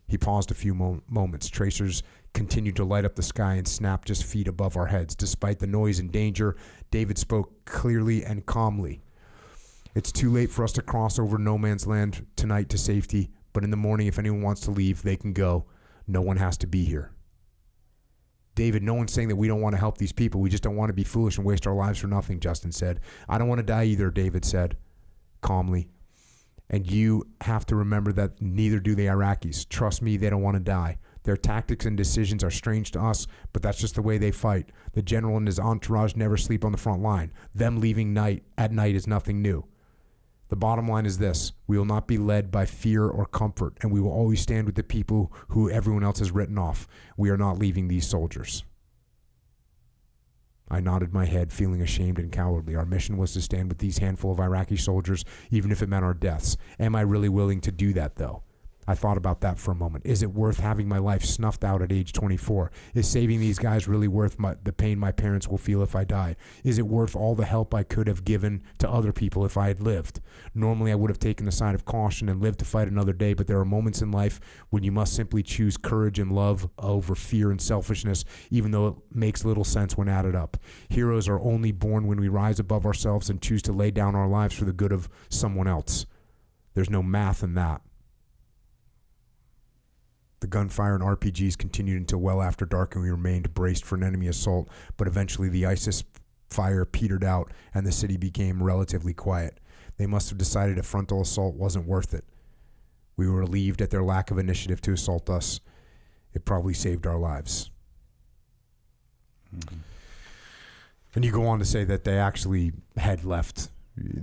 He paused a few moments. Tracers continued to light up the sky and snap just feet above our heads. Despite the noise and danger, David spoke clearly and calmly. It's too late for us to cross over no man's land tonight to safety, but in the morning, if anyone wants to leave, they can go. No one has to be here. David, no one's saying that we don't want to help these people. We just don't want to be foolish and waste our lives for nothing, Justin said. I don't want to die either, David said calmly. And you have to remember that neither do the Iraqis. Trust me, they don't want to die. Their tactics and decisions are strange to us, but that's just the way they fight. The general and his entourage never sleep on the front line. Them leaving at night is nothing new. The bottom line is this: we will not be led by fear or comfort, and we will always stand with the people who everyone else has written off. We are not leaving these soldiers. I nodded my head, feeling ashamed and cowardly. Our mission was to stand with these handful of Iraqi soldiers, even if it meant our deaths. Am I really willing to do that, though? I thought about that for a moment. Is it worth having my life snuffed out at age 24? Is saving these guys really worth the pain my parents will feel if I die? Is it worth all the help I could have given to other people if I had lived? Normally, I would have taken the side of caution and lived to fight another day, but there are moments in life when you must simply choose courage and love over fear and selfishness, even though it makes little sense when added up. Heroes are only born when we rise above ourselves and choose to lay down our lives for the good of someone else. There's no math in that. The gunfire and RPGs continued until well after dark, and we remained braced for an enemy assault, but eventually the ISIS fire petered out and the city became relatively quiet. They must have decided a frontal assault wasn't worth it. We were relieved at their lack of initiative to assault us. It probably saved our lives. Mm-hmm. And you go on to say that they actually had left.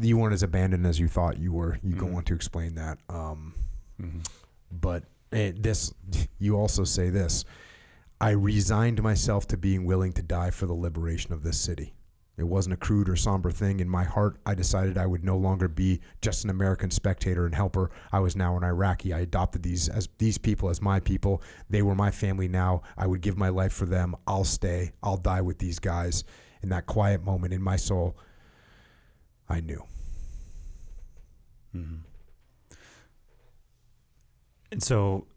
You weren't as abandoned as you thought you were. You go on to explain that. But you also say this: I resigned myself to being willing to die for the liberation of this city. It wasn't a crude or somber thing. In my heart, I decided I would no longer be just an American spectator and helper. I was now an Iraqi. I adopted these people as my people. They were my family now. I would give my life for them. I'll stay. I'll die with these guys. In that quiet moment in my soul, I knew. Mm-hmm. And so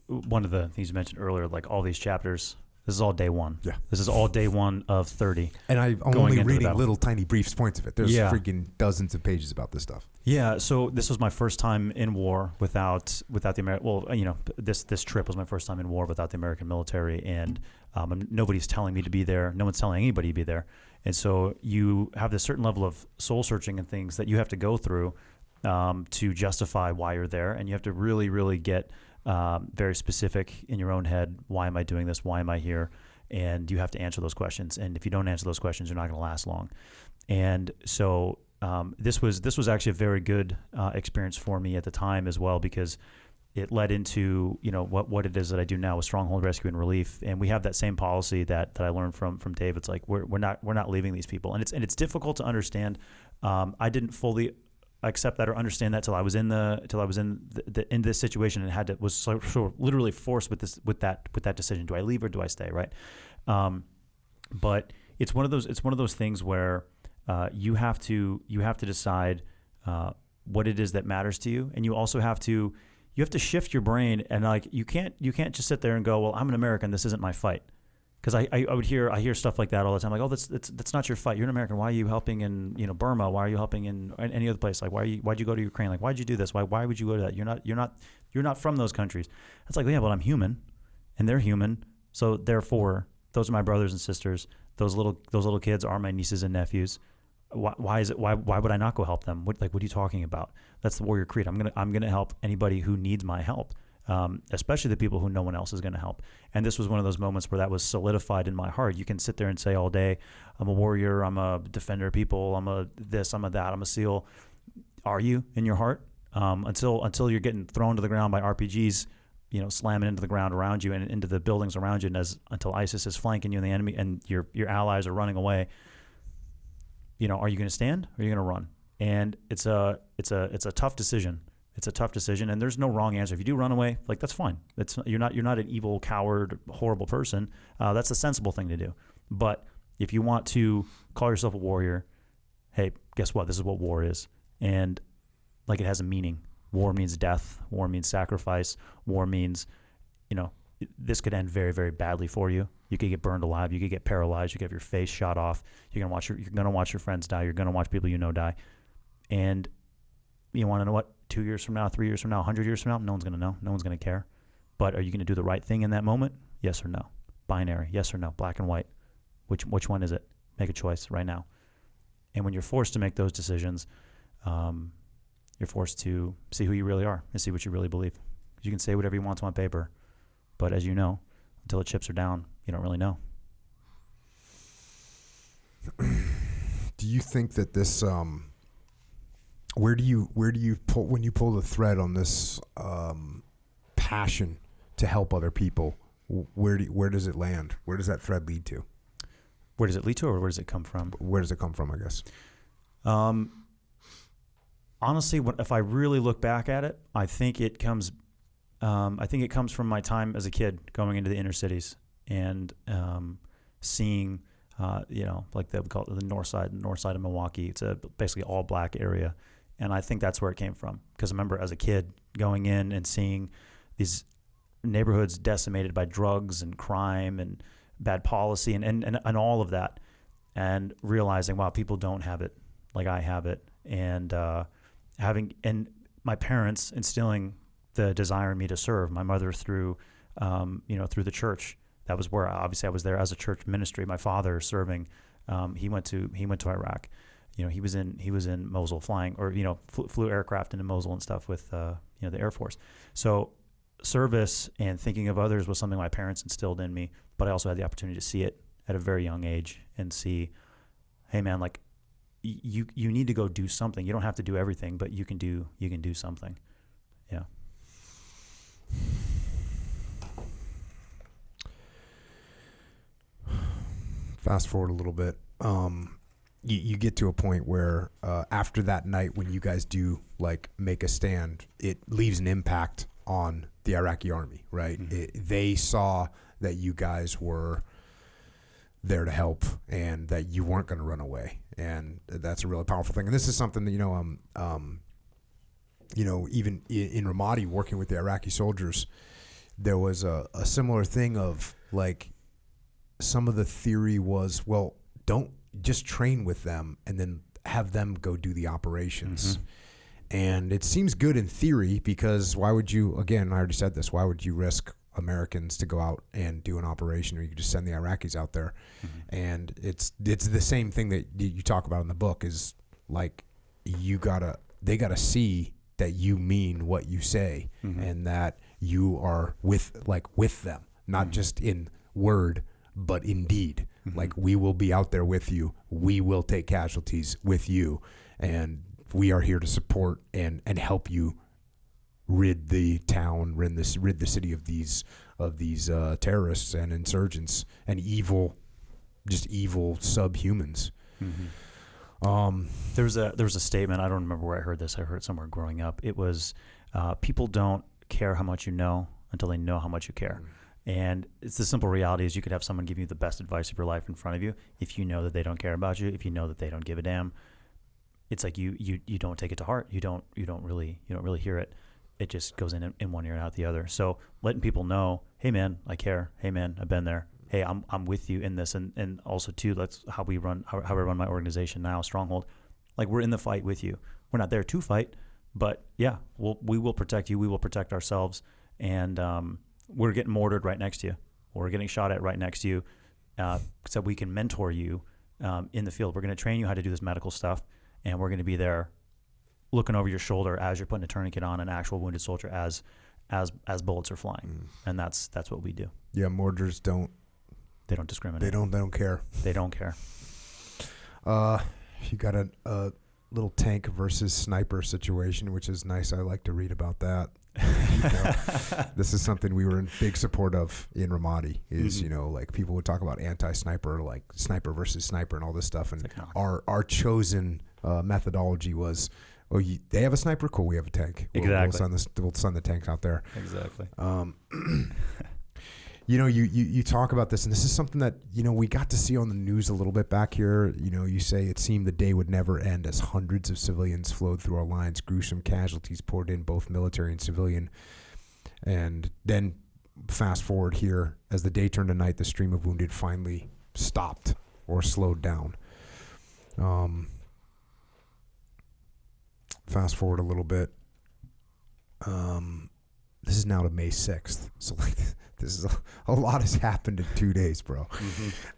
one of the things you mentioned earlier, like all these chapters, this is all day one. Yeah. This is all day one of 30. And I'm only reading little tiny brief points of it. There's freaking dozens of pages about this stuff. Yeah. So this was my first time in war without the American. Well, this trip was my first time in war without the American military, and nobody's telling me to be there. No one's telling anybody to be there. And so you have this certain level of soul searching and things that you have to go through to justify why you're there, and you have to really, really get very specific in your own head. Why am I doing this? Why am I here? And you have to answer those questions. And if you don't answer those questions, you're not going to last long. And so this was actually a very good experience for me at the time as well, because it led into what it is that I do now with Stronghold Rescue and Relief. And we have that same policy that I learned from Dave. It's like we're not leaving these people, and it's difficult to understand. I didn't fully accept that or understand that till I was in this situation and was sort of literally forced with that decision. Do I leave or do I stay? Right. But it's one of those things where you have to decide what it is that matters to you, and you also have to shift your brain, and like you can't just sit there and go, well, I'm an American, this isn't my fight. Because I hear stuff like that all the time, like, oh, that's not your fight. You're an American. Why are you helping in Burma? Why are you helping in any other place? Like, why'd you go to Ukraine? Like, why'd you do this? Why would you go to that? You're not from those countries. It's like, yeah, but I'm human, and they're human. So therefore, those are my brothers and sisters. Those little kids are my nieces and nephews. Why would I not go help them? What are you talking about? That's the warrior creed. I'm gonna help anybody who needs my help. especially the people who no one else is going to help. And this was one of those moments where that was solidified in my heart. You can sit there and say all day, I'm a warrior, I'm a defender of people, I'm a this, I'm a that, I'm a SEAL. Are you in your heart? Until you're getting thrown to the ground by RPGs, slamming into the ground around you and into the buildings around you, and until ISIS is flanking you and the enemy and your allies are running away. Are you going to stand or are you going to run? And it's a tough decision. It's a tough decision, and there's no wrong answer. If you do run away, that's fine. You're not an evil, coward, horrible person. That's a sensible thing to do. But if you want to call yourself a warrior, hey, guess what? This is what war is, and it has a meaning. War means death. War means sacrifice. War means, this could end very, very badly for you. You could get burned alive. You could get paralyzed. You could have your face shot off. You're gonna watch your friends die. You're gonna watch people die, and you want to know what? 2 years from now, 3 years from now, 100 years from now, no one's going to know. No one's going to care. But are you going to do the right thing in that moment? Yes or no? Binary, yes or no? Black and white. Which one is it? Make a choice right now. And when you're forced to make those decisions, you're forced to see who you really are and see what you really believe. You can say whatever you want on paper, but as you know, until the chips are down, you don't really know. Do you think that this... Where do you pull when you pull the thread on this passion to help other people? Where does it land? Where does that thread lead to? Where does it lead to, or where does it come from? Where does it come from? I guess. Honestly, if I really look back at it, I think it comes. I think it comes from my time as a kid going into the inner cities and seeing, we call it the north side of Milwaukee. It's a basically all black area. And I think that's where it came from. Because I remember as a kid going in and seeing these neighborhoods decimated by drugs and crime and bad policy and all of that. And realizing, wow, people don't have it like I have it. And and my parents instilling the desire in me to serve. My mother through the church. That was where obviously I was there as a church ministry. My father serving. He went to Iraq. He was in Mosul flying, or flew aircraft into Mosul and stuff with the Air Force. So service and thinking of others was something my parents instilled in me. But I also had the opportunity to see it at a very young age and see, hey man, you need to go do something. You don't have to do everything, but you can do something. Yeah. Fast forward a little bit. You get to a point where after that night when you guys do make a stand, it leaves an impact on the Iraqi army, right? Mm-hmm. They saw that you guys were there to help and that you weren't going to run away, and that's a really powerful thing. And this is something that even in Ramadi working with the Iraqi soldiers, there was a similar thing of some of the theory was, well, don't just train with them and then have them go do the operations. Mm-hmm. And it seems good in theory, because why would you, again, I already said this, why would you risk Americans to go out and do an operation, or you could just send the Iraqis out there? Mm-hmm. And it's the same thing that you talk about in the book is they gotta see that you mean what you say, mm-hmm. and that you are with them, not mm-hmm. just in word, but in deed. Mm-hmm. We will be out there with you. We will take casualties with you, and we are here to support and help you rid the town, rid the city of these terrorists and insurgents and evil subhumans. Mm-hmm. There was a statement, I don't remember where I heard this. I heard it somewhere growing up. It was, people don't care how much you know until they know how much you care. Mm-hmm. And it's the simple reality is you could have someone give you the best advice of your life in front of you. If you know that they don't care about you, if you know that they don't give a damn, it's like you don't take it to heart. You don't really hear it. It just goes in one ear and out the other. So letting people know, hey man, I care. Hey man, I've been there. Hey, I'm with you in this. And also too, that's how I run my organization now, Stronghold. We're in the fight with you. We're not there to fight, but yeah, we will protect you. We will protect ourselves. And we're getting mortared right next to you. We're getting shot at right next to you, so we can mentor you in the field. We're going to train you how to do this medical stuff, and we're going to be there looking over your shoulder as you're putting a tourniquet on an actual wounded soldier, as as bullets are flying, and that's what we do. Yeah, mortars don't. They don't discriminate. They don't care. They don't care. You got a little tank versus sniper situation, which is nice. I like to read about that. This is something we were in big support of in Ramadi. Is like people would talk about anti-sniper, like sniper versus sniper, and all this stuff. And our chosen methodology was, they have a sniper, cool. We have a tank. Exactly. We'll send the tanks out there. Exactly. You talk about this, and this is something that, we got to see on the news a little bit back here. You say it seemed the day would never end as hundreds of civilians flowed through our lines. Gruesome casualties poured in, both military and civilian. And then fast forward here, as the day turned to night, the stream of wounded finally stopped or slowed down. Fast forward a little bit. This is now to May 6th. So this is a lot has happened in 2 days, bro.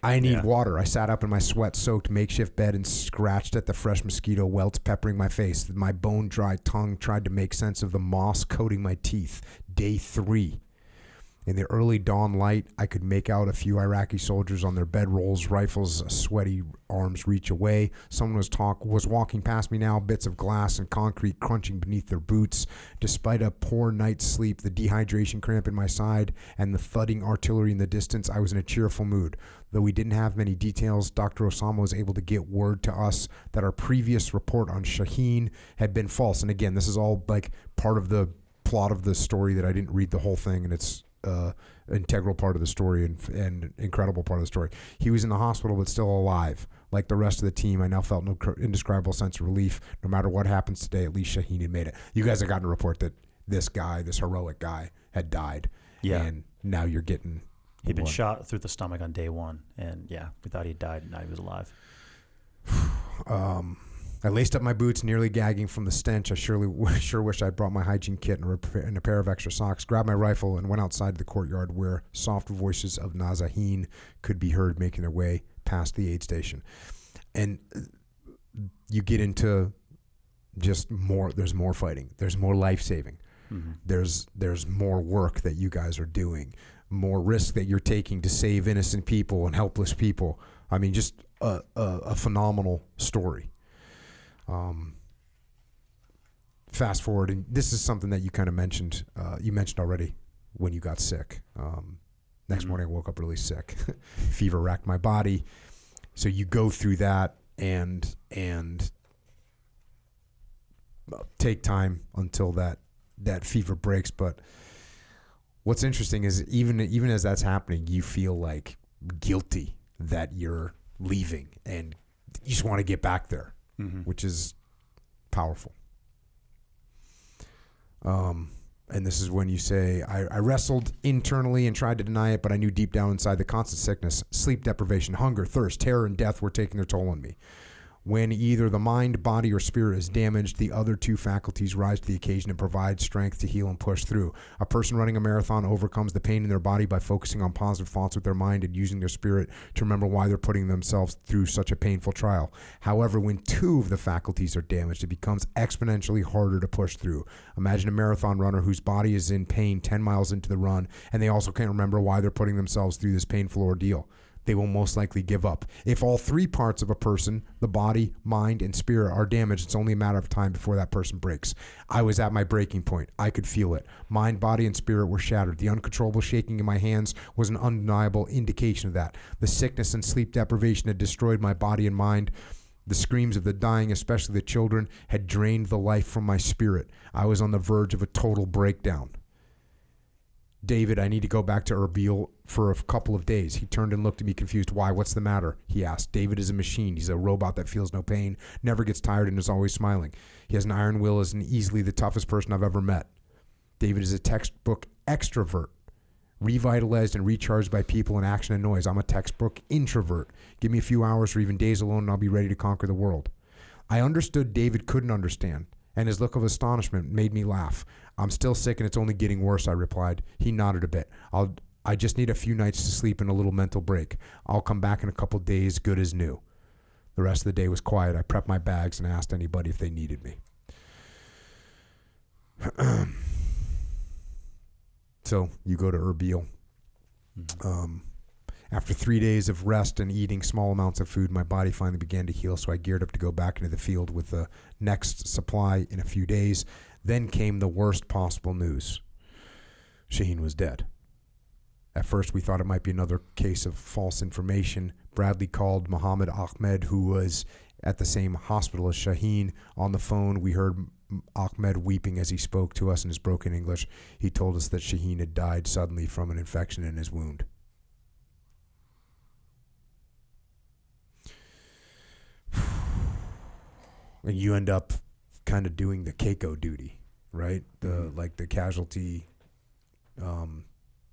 I need water. I sat up in my sweat-soaked makeshift bed and scratched at the fresh mosquito welts peppering my face. My bone-dry tongue tried to make sense of the moss coating my teeth. Day 3. In the early dawn light, I could make out a few Iraqi soldiers on their bedrolls, rifles, sweaty arms reach away. Someone was walking past me now, bits of glass and concrete crunching beneath their boots. Despite a poor night's sleep, the dehydration cramp in my side, and the thudding artillery in the distance, I was in a cheerful mood. Though we didn't have many details, Dr. Osama was able to get word to us that our previous report on Shaheen had been false. And again, this is all like part of the plot of the story that I didn't read the whole thing, and it's integral part of the story and incredible part of the story. He was in the hospital but still alive. Like the rest of the team, I now felt no indescribable sense of relief. No matter what happens today, at least Shaheen had made it. You guys have gotten a report that this heroic guy, had died. Yeah. And now you're getting... He'd been shot through the stomach on day 1, and we thought he died, and now he was alive. I laced up my boots, nearly gagging from the stench. I sure wish I'd brought my hygiene kit and a pair of extra socks, grabbed my rifle, and went outside the courtyard where soft voices of Nazahin could be heard making their way past the aid station. And you get into just more, there's more fighting. There's more life-saving. Mm-hmm. There's more work that you guys are doing, more risk that you're taking to save innocent people and helpless people. I mean, just a phenomenal story. Fast forward, and this is something that you kind of mentioned. You mentioned already when you got sick. Next morning, I woke up really sick. Fever racked my body. So you go through that and take time until that fever breaks. But what's interesting is even as that's happening, you feel like guilty that you're leaving, and you just want to get back there. Which is powerful. And this is when you say, I wrestled internally and tried to deny it, but I knew deep down inside the constant sickness, sleep deprivation, hunger, thirst, terror, and death were taking their toll on me. When either the mind, body, or spirit is damaged, the other two faculties rise to the occasion and provide strength to heal and push through. A person running a marathon overcomes the pain in their body by focusing on positive thoughts with their mind and using their spirit to remember why they're putting themselves through such a painful trial. However, when two of the faculties are damaged, it becomes exponentially harder to push through. Imagine a marathon runner whose body is in pain 10 miles into the run, and they also can't remember why they're putting themselves through this painful ordeal. They will most likely give up. If all three parts of a person, the body, mind, and spirit, are damaged, it's only a matter of time before that person breaks. I was at my breaking point. I could feel it. Mind, body, and spirit were shattered. The uncontrollable shaking in my hands was an undeniable indication of that. The sickness and sleep deprivation had destroyed my body and mind. The screams of the dying, especially the children, had drained the life from my spirit. I was on the verge of a total breakdown. David, I need to go back to Erbil for a couple of days. He turned and looked at me confused. Why? What's the matter? He asked. David is a machine. He's a robot that feels no pain, never gets tired, and is always smiling. He has an iron will, is easily the toughest person I've ever met. David is a textbook extrovert, revitalized and recharged by people and action and noise. I'm a textbook introvert. Give me a few hours or even days alone and I'll be ready to conquer the world. I understood David couldn't understand, and his look of astonishment made me laugh. I'm still sick and it's only getting worse, I replied. He nodded a bit. I just need a few nights to sleep and a little mental break. I'll come back in a couple days, good as new. The rest of the day was quiet. I prepped my bags and asked anybody if they needed me. So you go to Erbil. After 3 days of rest and eating small amounts of food, my body finally began to heal, so I geared up to go back into the field with the next supply in a few days. Then came the worst possible news. Shaheen was dead. At first, we thought it might be another case of false information. Bradley called Muhammad Ahmed, who was at the same hospital as Shaheen. On the phone, we heard Ahmed weeping as he spoke to us in his broken English. He told us that Shaheen had died suddenly from an infection in his wound. And you end up kind of doing the Keiko duty, right? The casualty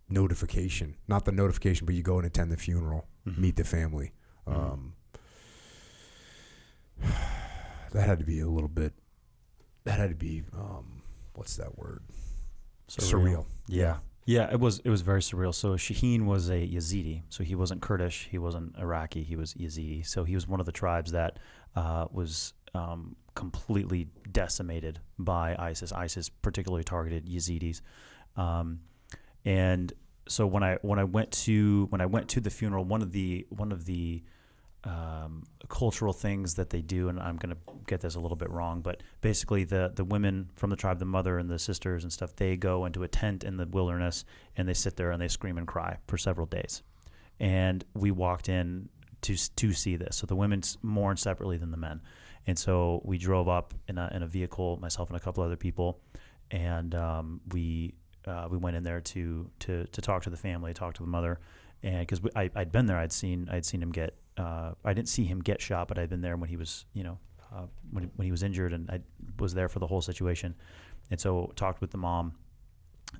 notification. Not the notification, but you go and attend the funeral, meet the family. That had to be a little bit, what's that word? Surreal. Yeah. Yeah, it was very surreal. So Shaheen was a Yazidi. So he wasn't Kurdish, he wasn't Iraqi, he was Yazidi. So he was one of the tribes that was completely decimated by ISIS. ISIS particularly targeted Yazidis. And so when I went to the funeral, one of the cultural things that they do, and I'm going to get this a little bit wrong, but basically the women from the tribe, the mother and the sisters and stuff, they go into a tent in the wilderness and they sit there and they scream and cry for several days. And we walked in to see this. So the women mourn separately than the men. And so we drove up in a vehicle, myself and a couple other people, and we went in there to talk to the family, talk to the mother, and because I'd been there, I'd seen him get. I didn't see him get shot, but I'd been there when he was, when he was injured, and I was there for the whole situation, and so talked with the mom,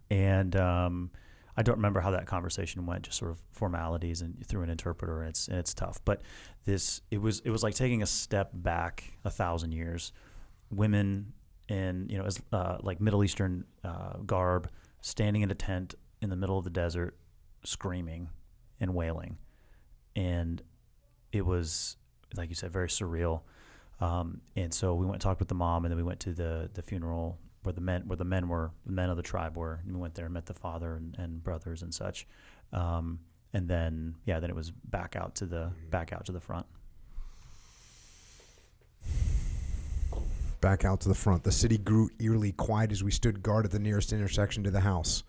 and I don't remember how that conversation went, just sort of formalities and through an interpreter, and it's tough. But it was like taking a step back 1,000 years. Women in as like Middle Eastern garb, standing in a tent in the middle of the desert, screaming and wailing, and it was, like you said, very surreal. And so we went and talked with the mom, and then we went to the funeral where the men of the tribe were. And we went there and met the father and brothers and such. And then it was back out to the front. Back out to the front. The city grew eerily quiet as we stood guard at the nearest intersection to the house,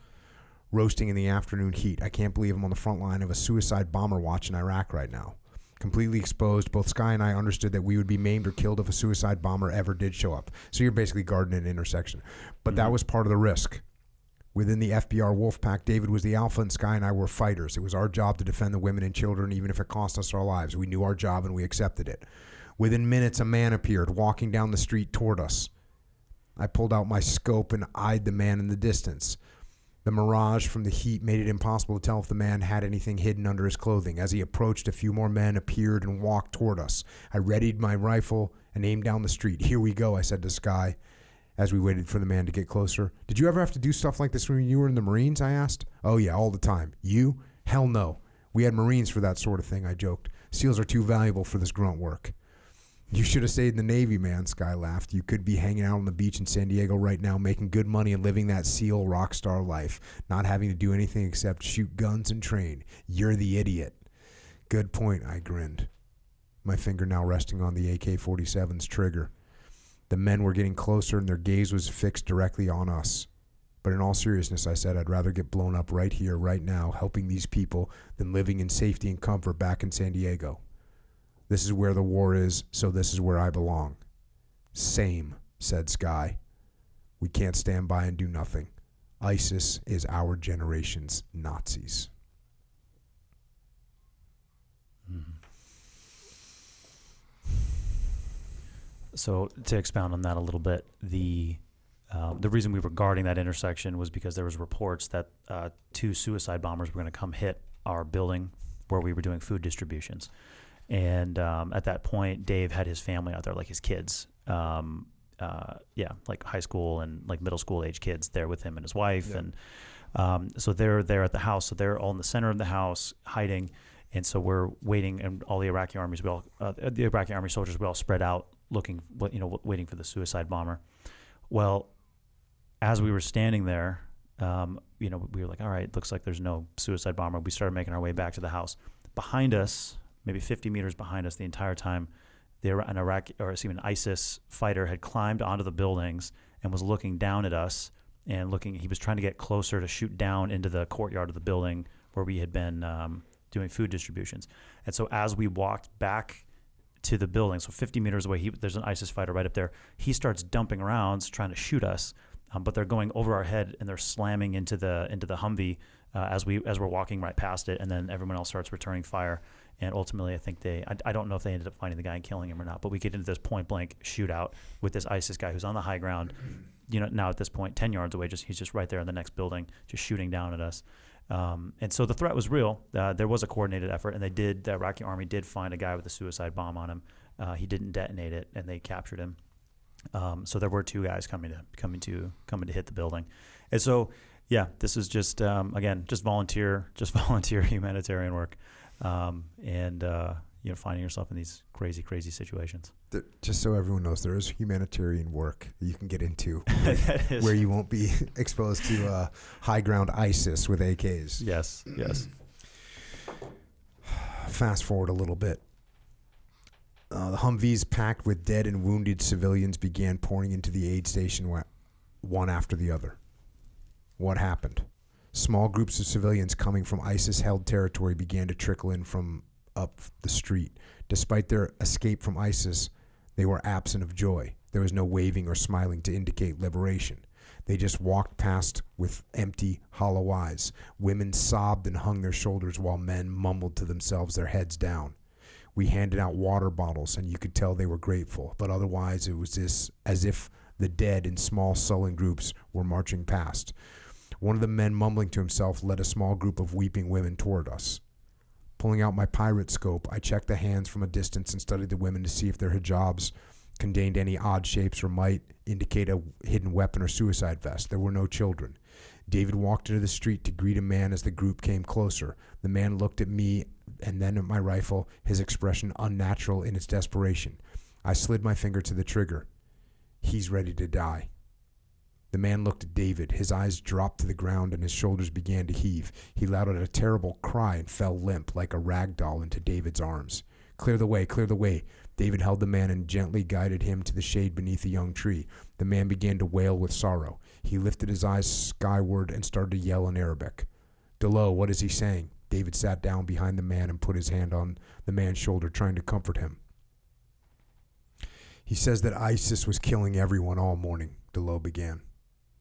roasting in the afternoon heat. I can't believe I'm on the front line of a suicide bomber watch in Iraq right now. Completely exposed, both Sky and I understood that we would be maimed or killed if a suicide bomber ever did show up. So you're basically guarding an intersection. But that was part of the risk. Within the FBR wolf pack, David was the alpha and Sky and I were fighters. It was our job to defend the women and children, even if it cost us our lives. We knew our job and we accepted it. Within minutes, a man appeared, walking down the street toward us. I pulled out my scope and eyed the man in the distance. The mirage from the heat made it impossible to tell if the man had anything hidden under his clothing. As he approached, a few more men appeared and walked toward us. I readied my rifle and aimed down the street. "Here we go," I said to Sky as we waited for the man to get closer. "Did you ever have to do stuff like this when you were in the Marines?" I asked. "Oh yeah, all the time." "You?" "Hell no. We had Marines for that sort of thing," I joked. "SEALs are too valuable for this grunt work." "You should have stayed in the Navy, man," Sky laughed. "You could be hanging out on the beach in San Diego right now, making good money and living that SEAL rock star life, not having to do anything except shoot guns and train. You're the idiot." "Good point," I grinned, my finger now resting on the AK-47's trigger. The men were getting closer and their gaze was fixed directly on us. But in all seriousness, I said, I'd rather get blown up right here, right now, helping these people, than living in safety and comfort back in San Diego. This is where the war is, so this is where I belong. "Same," said Sky. "We can't stand by and do nothing. ISIS is our generation's Nazis." So to expound on that a little bit, the reason we were guarding that intersection was because there was reports that 2 suicide bombers were going to come hit our building where we were doing food distributions. And at that point, Dave had his family out there, like his kids, like high school and like middle school age kids there with him and his wife. Yeah. And so they're there at the house. So they're all in the center of the house hiding. And so we're waiting, and all the Iraqi Army soldiers, we all spread out looking, waiting for the suicide bomber. Well, as we were standing there, we were like, all right, it looks like there's no suicide bomber. We started making our way back to the house. Behind us, maybe 50 meters behind us the entire time, an ISIS fighter had climbed onto the buildings and was looking down at us he was trying to get closer to shoot down into the courtyard of the building where we had been doing food distributions. And so as we walked back to the building, so 50 meters away, there's an ISIS fighter right up there. He starts dumping rounds trying to shoot us, but they're going over our head and they're slamming into the Humvee as we're walking right past it, and then everyone else starts returning fire. And ultimately, I think I don't know if they ended up finding the guy and killing him or not, but we get into this point blank shootout with this ISIS guy who's on the high ground. Now at this point, 10 yards away, he's just right there in the next building, just shooting down at us. And so the threat was real. There was a coordinated effort, and the Iraqi army did find a guy with a suicide bomb on him. He didn't detonate it, and they captured him. So there were 2 guys coming to hit the building. And so, yeah, this is just again just volunteer humanitarian work, and finding yourself in these crazy situations. Just so everyone knows, there is humanitarian work that you can get into where you won't be exposed to high ground ISIS with AKs. Yes. Fast forward a little bit. The Humvees packed with dead and wounded civilians began pouring into the aid station one after the other. What happened? Small groups of civilians coming from ISIS-held territory began to trickle in from up the street. Despite their escape from ISIS, they were absent of joy. There was no waving or smiling to indicate liberation. They just walked past with empty, hollow eyes. Women sobbed and hung their shoulders while men mumbled to themselves, their heads down. We handed out water bottles, and you could tell they were grateful, but otherwise it was as if the dead in small sullen groups were marching past. One of the men, mumbling to himself, led a small group of weeping women toward us. Pulling out my pirate scope, I checked the hands from a distance and studied the women to see if their hijabs contained any odd shapes or might indicate a hidden weapon or suicide vest. There were no children. David walked into the street to greet a man as the group came closer. The man looked at me and then at my rifle, his expression unnatural in its desperation. I slid my finger to the trigger. He's ready to die. The man looked at David. His eyes dropped to the ground and his shoulders began to heave. He let out a terrible cry and fell limp like a rag doll into David's arms. Clear the way, clear the way. David held the man and gently guided him to the shade beneath a young tree. The man began to wail with sorrow. He lifted his eyes skyward and started to yell in Arabic. Delo, what is he saying? David sat down behind the man and put his hand on the man's shoulder, trying to comfort him. He says that ISIS was killing everyone all morning, Delo began.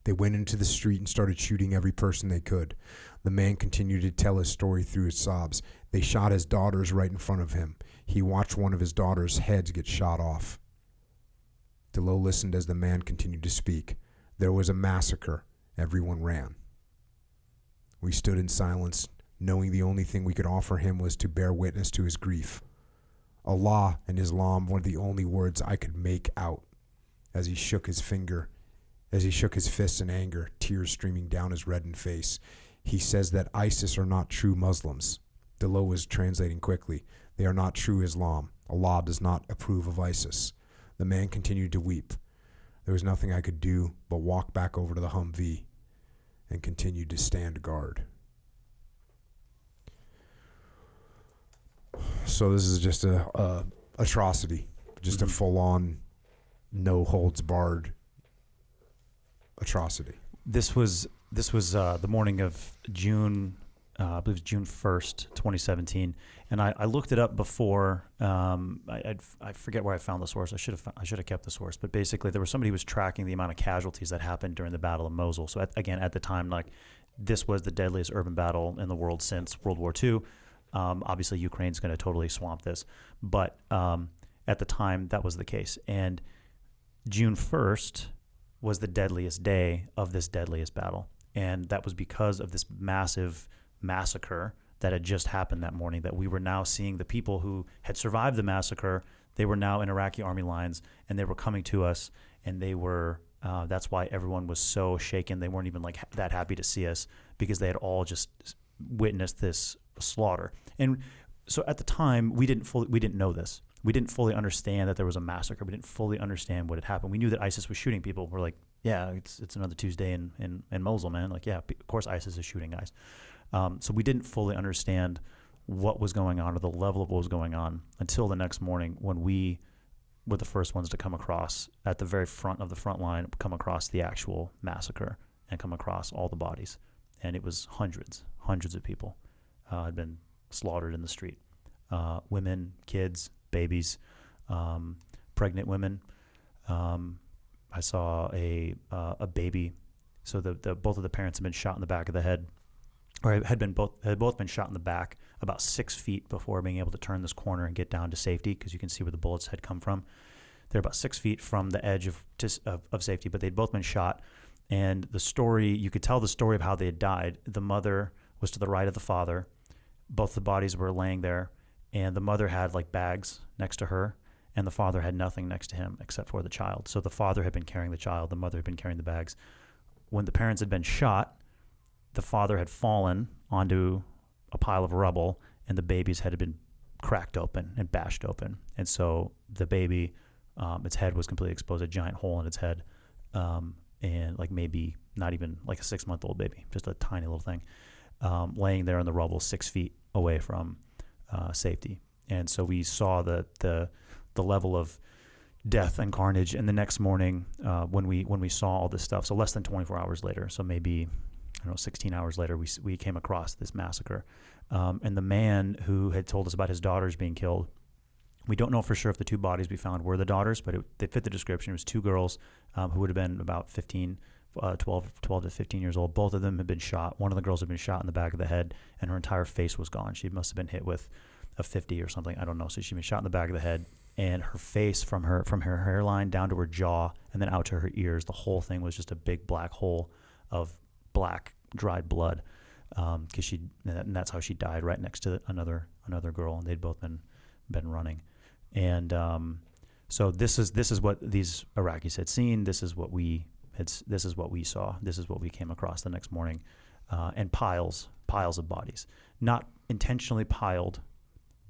They went into the street and started shooting every person they could. The man continued to tell his story through his sobs. They shot his daughters right in front of him. He watched one of his daughters' heads get shot off. Delo listened as the man continued to speak. There was a massacre. Everyone ran. We stood in silence, knowing the only thing we could offer him was to bear witness to his grief. Allah and Islam were the only words I could make out as he shook his fists in anger, tears streaming down his reddened face. He says that ISIS are not true Muslims. Delo was translating quickly. They are not true Islam. Allah does not approve of ISIS. The man continued to weep. There was nothing I could do but walk back over to the Humvee and continue to stand guard. So this is just a atrocity, just a full-on, no-holds-barred atrocity. This was the morning of June, I believe it was June 1st, 2017, and I looked it up before. I forget where I found the source. I should have kept the source, but basically there was somebody who was tracking the amount of casualties that happened during the Battle of Mosul. So at the time, like, this was the deadliest urban battle in the world since World War II. Obviously, Ukraine's going to totally swamp this, but at the time that was the case. And June 1st was the deadliest day of this deadliest battle. And that was because of this massive massacre that had just happened that morning, that we were now seeing the people who had survived the massacre. They were now in Iraqi army lines, and they were coming to us, and they were, that's why everyone was so shaken. They weren't even like that happy to see us, because they had all just witnessed this slaughter. And so at the time, we didn't know this. We didn't fully understand that there was a massacre. We didn't fully understand what had happened. We knew that ISIS was shooting people. We're like, yeah, it's another Tuesday in Mosul, man. Like, yeah, of course ISIS is shooting guys. So we didn't fully understand what was going on or the level of what was going on until the next morning when we were the first ones to come across, at the very front of the front line, come across the actual massacre and come across all the bodies. And it was hundreds of people had been slaughtered in the street. Women, kids, babies, pregnant women. I saw a baby. So the both of the parents had been shot in the back of the head, or had both been shot in the back about 6 feet before being able to turn this corner and get down to safety, because you can see where the bullets had come from. They're about 6 feet from the edge of safety, but they'd both been shot. And the story, you could tell the story of how they had died. The mother was to the right of the father. Both the bodies were laying there, and the mother had like bags next to her, and the father had nothing next to him except for the child. So the father had been carrying the child, the mother had been carrying the bags. When the parents had been shot, the father had fallen onto a pile of rubble, and the baby's head had been cracked open and bashed open. And so the baby, its head was completely exposed, a giant hole in its head, and like maybe not even like a 6-month-old baby, just a tiny little thing, laying there in the rubble 6 feet away from safety. And so we saw the level of death and carnage. And the next morning, when we saw all this stuff, so less than 24 hours later, so maybe 16 hours later, we came across this massacre. And the man who had told us about his daughters being killed, we don't know for sure if the two bodies we found were the daughters, but they fit the description. It was two girls who would have been about 12 to 15 years old. Both of them had been shot. One of the girls had been shot in the back of the head, and her entire face was gone. She must have been hit with a 50 or something. I don't know. So she'd been shot in the back of the head, and her face from her hairline down to her jaw and then out to her ears, the whole thing was just a big black hole of black dried blood. And that's how she died, right next to another girl, and they'd both been running. And so this is what these Iraqis had seen. This is what we saw. This is what we came across the next morning, and piles of bodies, not intentionally piled,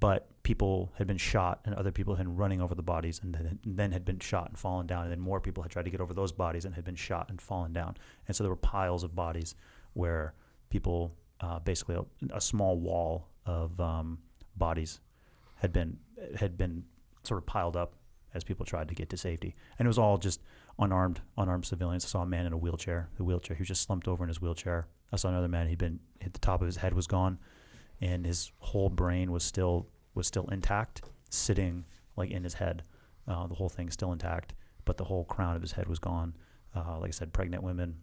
but people had been shot and other people had been running over the bodies and then had been shot and fallen down, and then more people had tried to get over those bodies and had been shot and fallen down. And so there were piles of bodies where people, basically a small wall of bodies had been sort of piled up as people tried to get to safety. And it was all just unarmed civilians. I saw a man in a wheelchair. He was just slumped over in his wheelchair. I saw another man. He'd been hit, the top of his head was gone, and his whole brain was still intact, sitting like in his head. The whole thing still intact, but the whole crown of his head was gone. Like I said, pregnant women,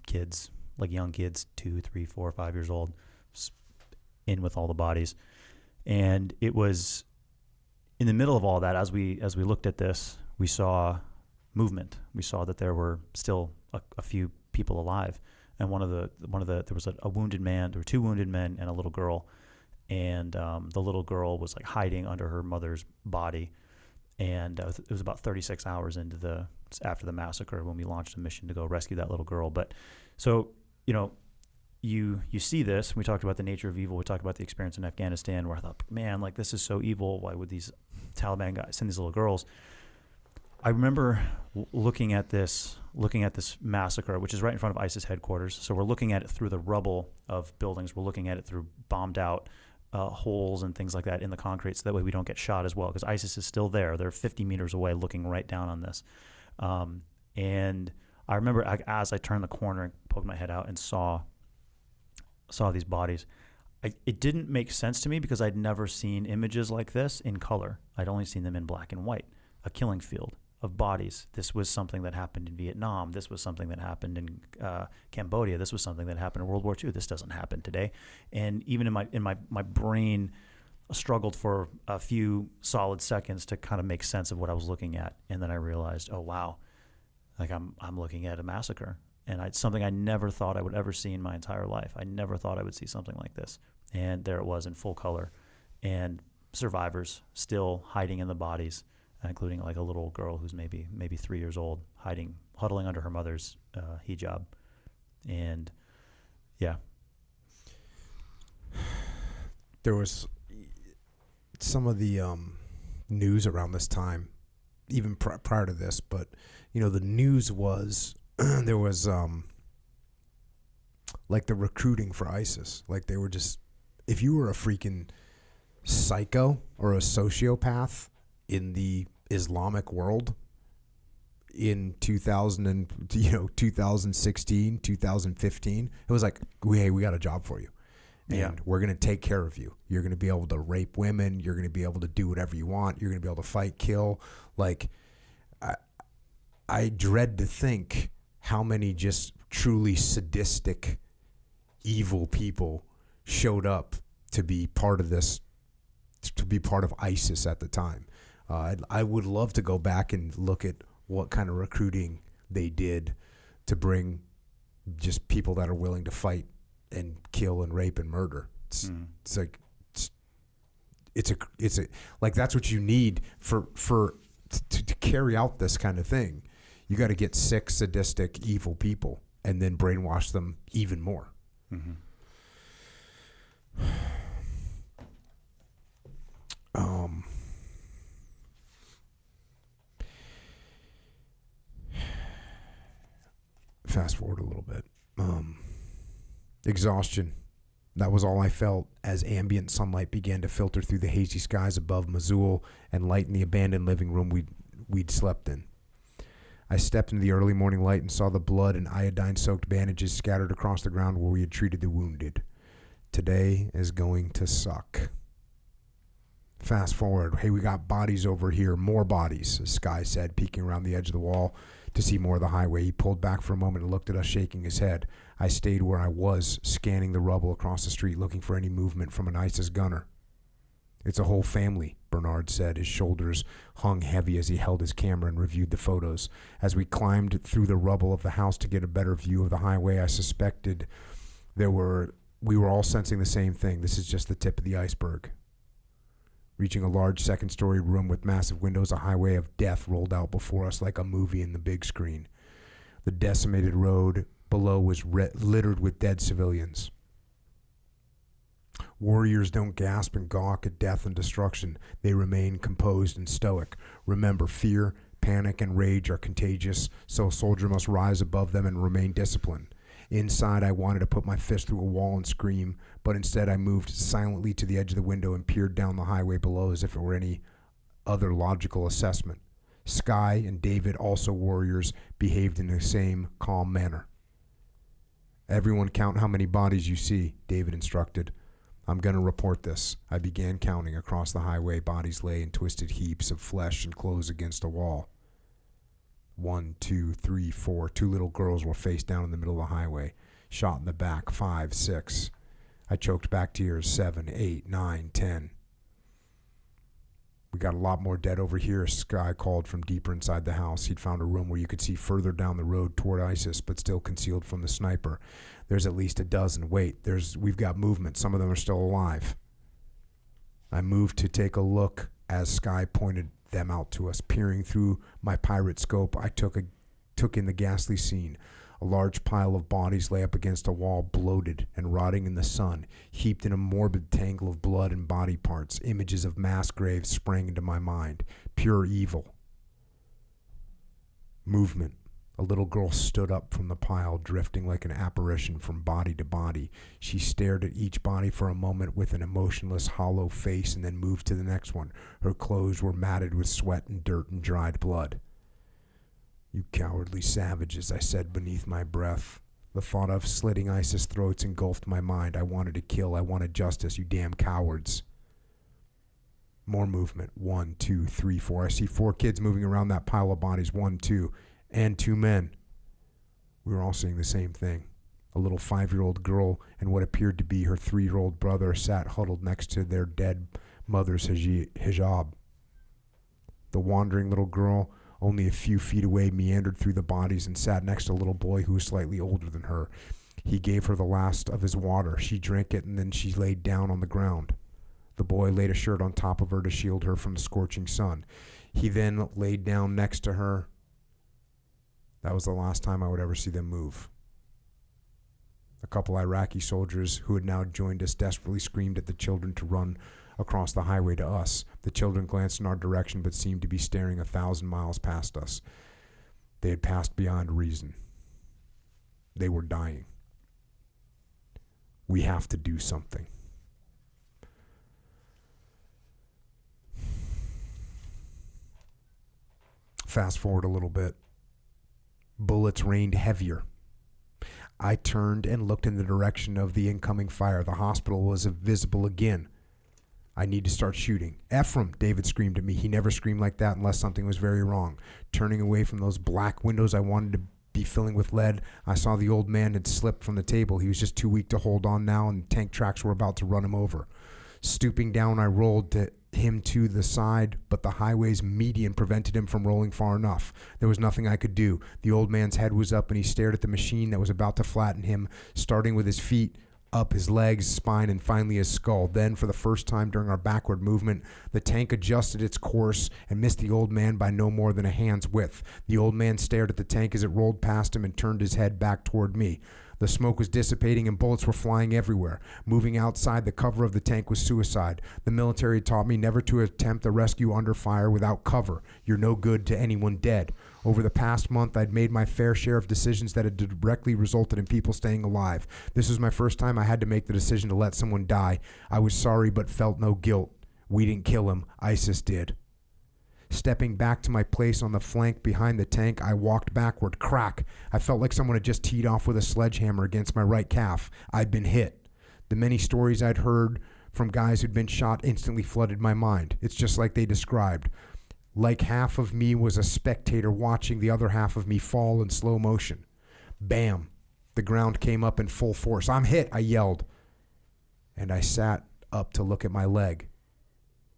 kids, like young kids, 2, 3, 4, 5 years old, in with all the bodies. And it was in the middle of all that, as we looked at this, we saw movement. We saw that there were still a few people alive, and there was a wounded man. There were 2 wounded men and a little girl, and the little girl was like hiding under her mother's body. And it was about 36 hours after the massacre when we launched a mission to go rescue that little girl. But so you see this. We talked about the nature of evil. We talked about the experience in Afghanistan, where I thought, man, like, this is so evil. Why would these Taliban guys send these little girls? I remember looking at this massacre, which is right in front of ISIS headquarters. So we're looking at it through the rubble of buildings. We're looking at it through bombed out holes and things like that in the concrete, so that way we don't get shot as well, because ISIS is still there. They're 50 meters away looking right down on this. And I remember as I turned the corner and poked my head out and saw these bodies, it didn't make sense to me, because I'd never seen images like this in color. I'd only seen them in black and white, a killing field of bodies. This was something that happened in Vietnam. This was something that happened in Cambodia. This was something that happened in World War II. This doesn't happen today. And even in my brain struggled for a few solid seconds to kind of make sense of what I was looking at. And then I realized, oh wow, like I'm looking at a massacre. And it's something I never thought I would ever see in my entire life. I never thought I would see something like this. And there it was in full color, and survivors still hiding in the bodies, including like a little girl who's maybe 3 years old, huddling under her mother's hijab. And yeah, there was some of the news around this time. even prior to this, but the news was there was like the recruiting for ISIS. Like they were just, if you were a freaking psycho or a sociopath in the Islamic world in 2016, 2015, it was like, hey, we got a job for you. And we're going to take care of you. You're going to be able to rape women. You're going to be able to do whatever you want. You're going to be able to fight, kill. Like, I dread to think how many just truly sadistic, evil people showed up to be part of this, to be part of ISIS at the time. I would love to go back and look at what kind of recruiting they did to bring just people that are willing to fight and kill and rape and murder. It's like like that's what you need to carry out this kind of thing. You got to get sick, sadistic, evil people and then brainwash them even more. Mm-hmm. Fast forward a little bit. Exhaustion. That was all I felt as ambient sunlight began to filter through the hazy skies above Mosul and lighten the abandoned living room we'd slept in. I stepped into the early morning light and saw the blood and iodine-soaked bandages scattered across the ground where we had treated the wounded. Today is going to suck. Fast forward. Hey, we got bodies over here. More bodies, Sky said, peeking around the edge of the wall to see more of the highway. He pulled back for a moment and looked at us, shaking his head. I stayed where I was, scanning the rubble across the street, looking for any movement from an ISIS gunner. It's a whole family, Bernard said. His shoulders hung heavy as he held his camera and reviewed the photos. As we climbed through the rubble of the house to get a better view of the highway, I suspected we were all sensing the same thing. This is just the tip of the iceberg. Reaching a large second-story room with massive windows, a highway of death rolled out before us like a movie in the big screen. The decimated road below was littered with dead civilians. Warriors don't gasp and gawk at death and destruction. They remain composed and stoic. Remember, fear, panic, and rage are contagious, so a soldier must rise above them and remain disciplined. Inside, I wanted to put my fist through a wall and scream, but instead I moved silently to the edge of the window and peered down the highway below as if it were any other logical assessment. Sky and David, also warriors, behaved in the same calm manner. Everyone count how many bodies you see, David instructed. I'm going to report this. I began counting. Across the highway, bodies lay in twisted heaps of flesh and clothes against a wall. 1, 2, 3, 4. 2 little girls were face down in the middle of the highway, shot in the back. 5, 6. I choked back tears. 7, 8, 9, 10. We got a lot more dead over here, Sky called from deeper inside the house. He'd found a room where you could see further down the road toward ISIS, but still concealed from the sniper. There's at least a dozen. Wait, we've got movement. Some of them are still alive. I moved to take a look as Sky pointed them out to us. Peering through my pirate scope, I took in the ghastly scene. A large pile of bodies lay up against a wall, bloated and rotting in the sun, heaped in a morbid tangle of blood and body parts. Images of mass graves sprang into my mind. Pure evil. Movement. A little girl stood up from the pile, drifting like an apparition from body to body. She stared at each body for a moment with an emotionless, hollow face and then moved to the next one. Her clothes were matted with sweat and dirt and dried blood. You cowardly savages, I said beneath my breath. The thought of slitting ISIS throats engulfed my mind. I wanted to kill. I wanted justice, you damn cowards. More movement. 1, 2, 3, 4. I see 4 kids moving around that pile of bodies. 1, 2. And 2 men. We were all seeing the same thing. A little 5-year-old girl and what appeared to be her 3-year-old brother sat huddled next to their dead mother's hijab. The wandering little girl, only a few feet away, meandered through the bodies and sat next to a little boy who was slightly older than her. He gave her the last of his water. She drank it and then she laid down on the ground. The boy laid a shirt on top of her to shield her from the scorching sun. He then laid down next to her. That was the last time I would ever see them move. A couple Iraqi soldiers who had now joined us desperately screamed at the children to run across the highway to us. The children glanced in our direction but seemed to be staring 1,000 miles past us. They had passed beyond reason. They were dying. We have to do something. Fast forward a little bit. Bullets rained heavier. I turned and looked in the direction of the incoming fire. The hospital was visible again. I need to start shooting. Ephraim, David screamed at me. He never screamed like that unless something was very wrong. Turning away from those black windows I wanted to be filling with lead, I saw the old man had slipped from the table. He was just too weak to hold on now, and tank tracks were about to run him over. Stooping down, I rolled him to the side, but the highway's median prevented him from rolling far enough. There was nothing I could do. The old man's head was up, and he stared at the machine that was about to flatten him, starting with his feet, up his legs, spine, and finally his skull. Then, for the first time during our backward movement, the tank adjusted its course and missed the old man by no more than a hand's width. The old man stared at the tank as it rolled past him and turned his head back toward me. The smoke was dissipating and bullets were flying everywhere. Moving outside the cover of the tank was suicide. The military taught me never to attempt a rescue under fire without cover. You're no good to anyone dead. Over the past month, I'd made my fair share of decisions that had directly resulted in people staying alive. This was my first time I had to make the decision to let someone die. I was sorry but felt no guilt. We didn't kill him. ISIS did. Stepping back to my place on the flank behind the tank, I walked backward. Crack! I felt like someone had just teed off with a sledgehammer against my right calf. I'd been hit. The many stories I'd heard from guys who'd been shot instantly flooded my mind. It's just like they described. Like half of me was a spectator watching the other half of me fall in slow motion. Bam! The ground came up in full force. I'm hit, I yelled. And I sat up to look at my leg.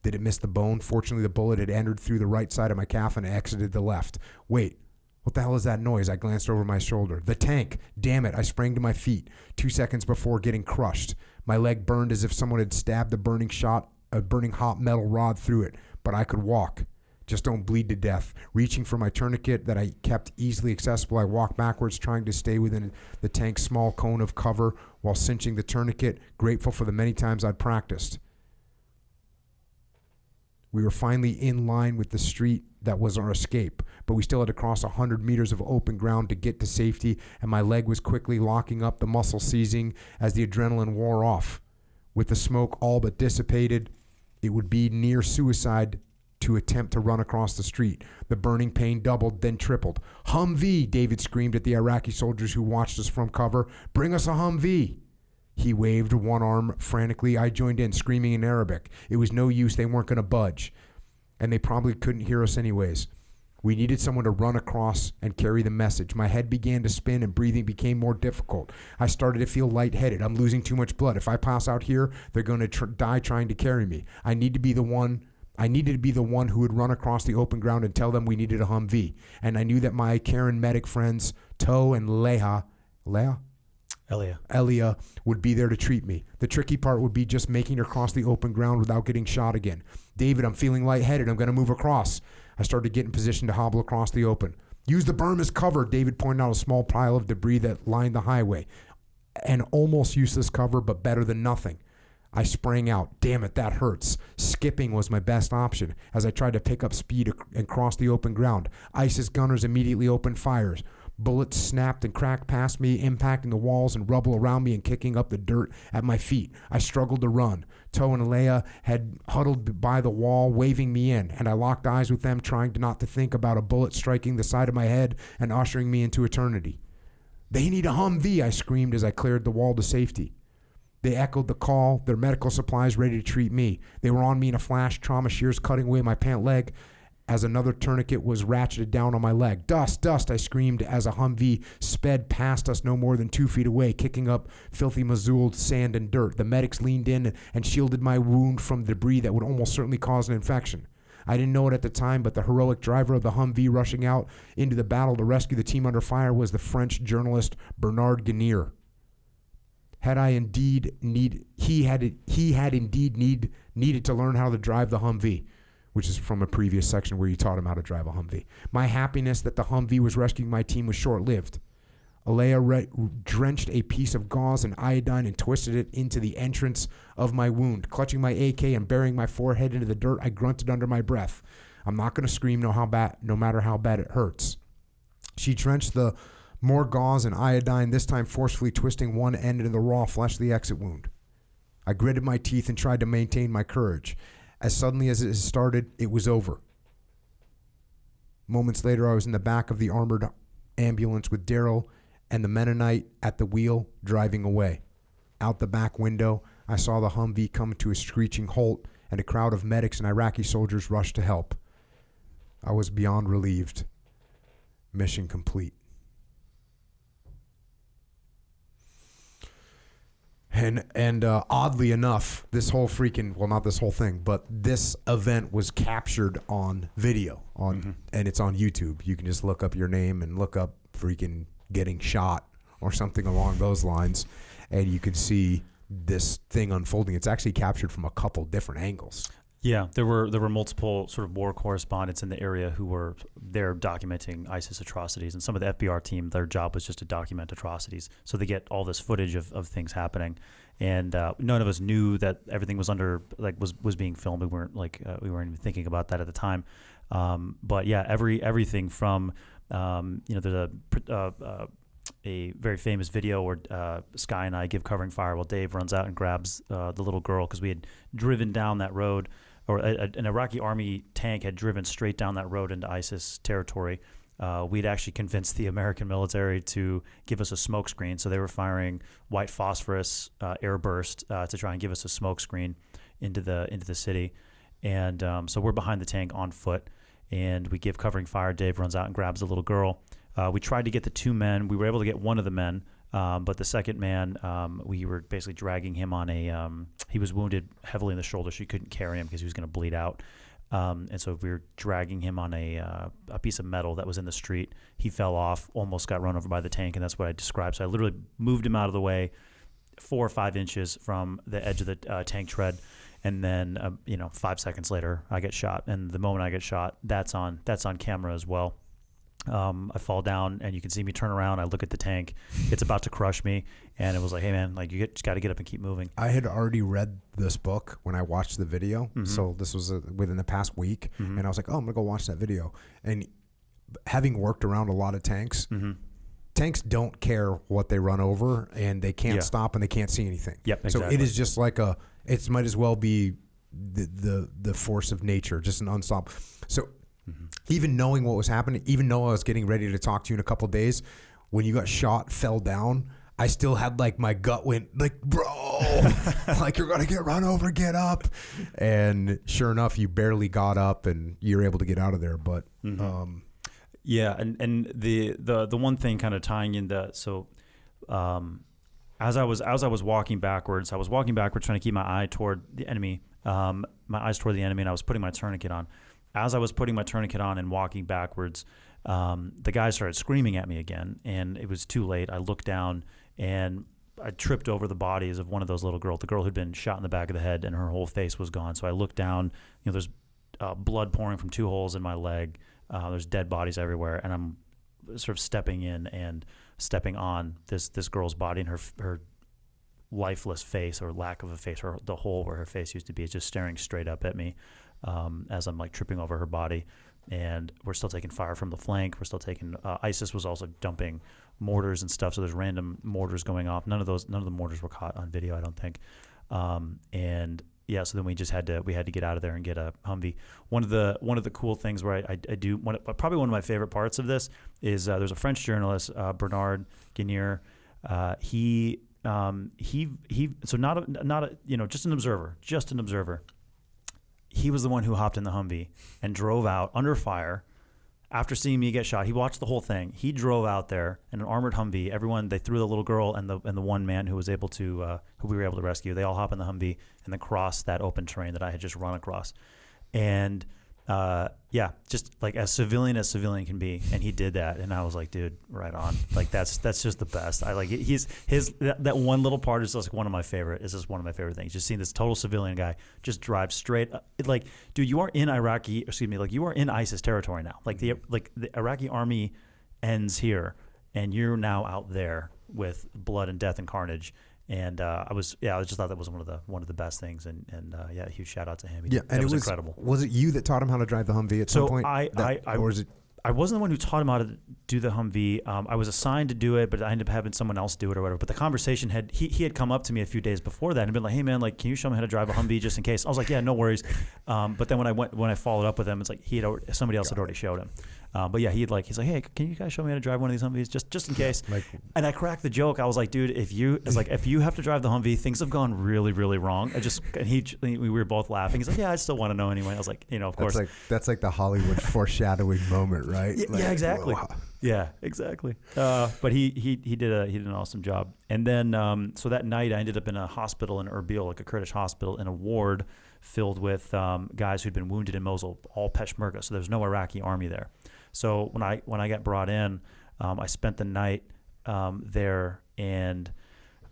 Did it miss the bone? Fortunately, the bullet had entered through the right side of my calf and exited the left. Wait, what the hell is that noise? I glanced over my shoulder. The tank! Damn it, I sprang to my feet 2 seconds before getting crushed. My leg burned as if someone had stabbed a burning hot metal rod through it, but I could walk. Just don't bleed to death. Reaching for my tourniquet that I kept easily accessible, I walked backwards, trying to stay within the tank's small cone of cover while cinching the tourniquet, grateful for the many times I'd practiced. We were finally in line with the street that was our escape, but we still had to cross 100 meters of open ground to get to safety, and my leg was quickly locking up, the muscle seizing as the adrenaline wore off. With the smoke all but dissipated, it would be near suicide to attempt to run across the street. The burning pain doubled, then tripled. Humvee! David screamed at the Iraqi soldiers who watched us from cover. Bring us a Humvee! He waved one arm frantically. I joined in, screaming in Arabic. It was no use. They weren't going to budge. And they probably couldn't hear us anyways. We needed someone to run across and carry the message. My head began to spin and breathing became more difficult. I started to feel lightheaded. I'm losing too much blood. If I pass out here, they're going to die trying to carry me. I needed to be the one who would run across the open ground and tell them we needed a Humvee. And I knew that my Karen medic friends, Toe and Elia would be there to treat me. The tricky part would be just making her cross the open ground without getting shot again. David, I'm feeling lightheaded. I'm going to move across. I started to get in position to hobble across the open. Use the berm as cover. David pointed out a small pile of debris that lined the highway. An almost useless cover, but better than nothing. I sprang out. Damn it, that hurts. Skipping was my best option as I tried to pick up speed and cross the open ground. ISIS gunners immediately opened fires. Bullets snapped and cracked past me, impacting the walls and rubble around me and kicking up the dirt at my feet. I struggled to run. Toe and Alea had huddled by the wall, waving me in, and I locked eyes with them, trying not to think about a bullet striking the side of my head and ushering me into eternity. They need a Humvee, I screamed as I cleared the wall to safety. They echoed the call, their medical supplies ready to treat me. They were on me in a flash, trauma shears cutting away my pant leg as another tourniquet was ratcheted down on my leg. Dust, dust, I screamed as a Humvee sped past us no more than 2 feet away, kicking up filthy Mosul sand and dirt. The medics leaned in and shielded my wound from debris that would almost certainly cause an infection. I didn't know it at the time, but the heroic driver of the Humvee rushing out into the battle to rescue the team under fire was the French journalist Bernard Guinier. He had indeed needed to learn how to drive the Humvee, which is from a previous section where you taught him how to drive a Humvee. My happiness that the Humvee was rescuing my team was short-lived. Alea drenched a piece of gauze and iodine and twisted it into the entrance of my wound. Clutching my AK and burying my forehead into the dirt, I grunted under my breath. I'm not going to scream no matter how bad it hurts. She drenched the more gauze and iodine, this time forcefully twisting one end into the raw flesh of the exit wound. I gritted my teeth and tried to maintain my courage. As suddenly as it started, it was over. Moments later, I was in the back of the armored ambulance with Daryl and the Mennonite at the wheel, driving away. Out the back window, I saw the Humvee come to a screeching halt, and a crowd of medics and Iraqi soldiers rushed to help. I was beyond relieved. Mission complete. And oddly enough, this whole freaking, well, not this whole thing, but this event was captured on video, and it's on YouTube. You can just look up your name and look up freaking getting shot or something along those lines, and you can see this thing unfolding. It's actually captured from a couple different angles. Yeah, there were multiple sort of war correspondents in the area who were there documenting ISIS atrocities, and some of the FBR team, their job was just to document atrocities. So they get all this footage of things happening, and none of us knew that everything was was being filmed. We weren't we weren't even thinking about that at the time. But yeah, everything from there's a very famous video where Sky and I give covering fire while Dave runs out and grabs the little girl, because we had driven down that road, or an Iraqi army tank had driven straight down that road into ISIS territory. We'd actually convinced the American military to give us a smoke screen, so they were firing white phosphorus airburst to try and give us a smoke screen into the city. And so we're behind the tank on foot, and we give covering fire. Dave runs out and grabs the little girl. We tried to get the two men. We were able to get one of the men, but the second man, we were basically dragging him on he was wounded heavily in the shoulder. She couldn't carry him because he was going to bleed out. And so we were dragging him on a piece of metal that was in the street. He fell off, almost got run over by the tank, and that's what I described. So I literally moved him out of the way 4 or 5 inches from the edge of the tank tread. And then, 5 seconds later, I get shot. And the moment I get shot, that's on camera as well. I fall down, and you can see me turn around. I look at the tank; it's about to crush me, and it was like, "Hey, man, you just got to get up and keep moving." I had already read this book when I watched the video, so this was within the past week, and I was like, "Oh, I'm gonna go watch that video." And having worked around a lot of tanks, tanks don't care what they run over, and they can't stop, and they can't see anything. Yep, exactly. So it is just like it might as well be the force of nature, just an unstoppable. So. Even knowing what was happening, even though I was getting ready to talk to you in a couple of days, when you got shot, fell down, I still had my gut went bro, you're going to get run over, get up. And sure enough, you barely got up and you're able to get out of there. But, yeah. And the one thing kind of tying in that, so, as I was walking backwards, trying to keep my eye toward the enemy, and I was putting my tourniquet on. As I was putting my tourniquet on and walking backwards, the guy started screaming at me again, and it was too late. I looked down, and I tripped over the bodies of one of those little girls, the girl who'd been shot in the back of the head, and her whole face was gone. So I looked down, there's blood pouring from 2 holes in my leg. There's dead bodies everywhere, and I'm sort of stepping in and stepping on this girl's body, and her lifeless face, or lack of a face, or the hole where her face used to be, is just staring straight up at me. As I'm tripping over her body, and we're still taking fire from the flank. We're still taking, ISIS was also dumping mortars and stuff. So there's random mortars going off. None of the mortars were caught on video, I don't think. And yeah, so then we had to get out of there and get a Humvee. One of the cool things where I do, probably one of my favorite parts of this is, there's a French journalist, Bernard Guinier. He so just an observer. He was the one who hopped in the Humvee and drove out under fire after seeing me get shot. He watched the whole thing. He drove out there in an armored Humvee. They threw the little girl and the one man who was able to, who we were able to rescue. They all hop in the Humvee and then cross that open terrain that I had just run across. And just as civilian can be. And he did that. And I was like, dude, right on. That's just the best. I like it. That one little part is just one of my favorite. It's just one of my favorite things. Just seeing this total civilian guy just drive straight. Dude, you are in you are in ISIS territory now. The Iraqi army ends here. and you're now out there with blood and death and carnage. And I just thought that was one of the best things, and huge shout out to him. And it was incredible. Was it you that taught him how to drive the Humvee at some point? Or is it? I wasn't the one who taught him how to do the Humvee. I was assigned to do it, but I ended up having someone else do it or whatever. But the conversation he had come up to me a few days before that and been like, "Hey man, like, can you show me how to drive a Humvee just in case?" I was like, "Yeah, no worries." But then when I followed up with him, it's like somebody else had already showed him. But yeah, he's like, "Hey, can you guys show me how to drive one of these Humvees just in case?" And I cracked the joke. I was like, "Dude, if you have to drive the Humvee, things have gone really, really wrong." We were both laughing. He's like, "Yeah, I still want to know anyway." I was like, of course. That's like the Hollywood foreshadowing moment, right? Yeah, exactly. Wow. Yeah, exactly. But he did an awesome job. And then so that night I ended up in a hospital in Erbil, like a Kurdish hospital, in a ward filled with guys who'd been wounded in Mosul, all Peshmerga. So there's no Iraqi army there. So when I got brought in, I spent the night there, and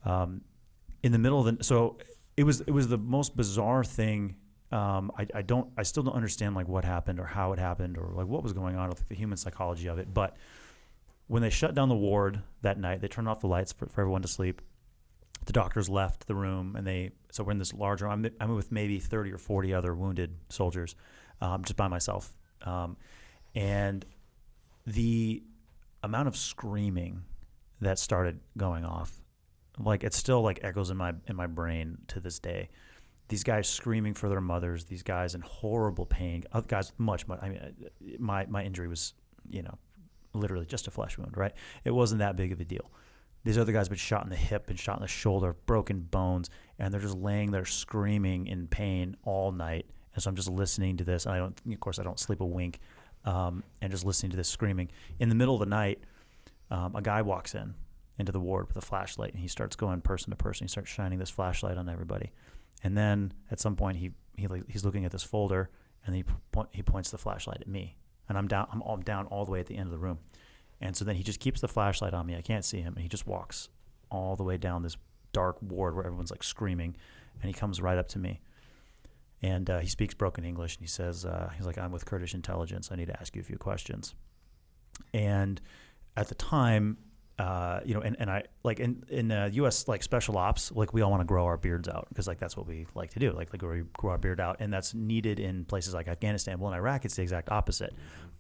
in the middle of so it was the most bizarre thing. I still don't understand like what happened or how it happened or like what was going on with the human psychology of it. But when they shut down the ward that night, they turned off the lights for everyone to sleep. The doctors left the room, and so we're in this large room. I'm with maybe 30 or 40 other wounded soldiers, just by myself. And the amount of screaming that started going off, like it still like echoes in my brain to this day. These guys screaming for their mothers, these guys in horrible pain, other guys much. I mean, my injury was, literally just a flesh wound, right? It wasn't that big of a deal. These other guys been shot in the hip and shot in the shoulder, broken bones, and they're just laying there screaming in pain all night. And so I'm just listening to this, and I don't sleep a wink, and just listening to this screaming. In the middle of the night, a guy walks into the ward with a flashlight, and he starts going person to person. He starts shining this flashlight on everybody. And then at some point he's looking at this folder, and he points the flashlight at me, and I'm down all the way at the end of the room. And so then he just keeps the flashlight on me. I can't see him, and he just walks all the way down this dark ward where everyone's like screaming, and he comes right up to me. And he speaks broken English, and he says, he's like, "I'm with Kurdish intelligence. I need to ask you a few questions." And at the time, and I like in U.S. like special ops, like we all want to grow our beards out because like that's what we like to do, like we grow our beard out, and that's needed in places like Afghanistan. Well, in Iraq, it's the exact opposite.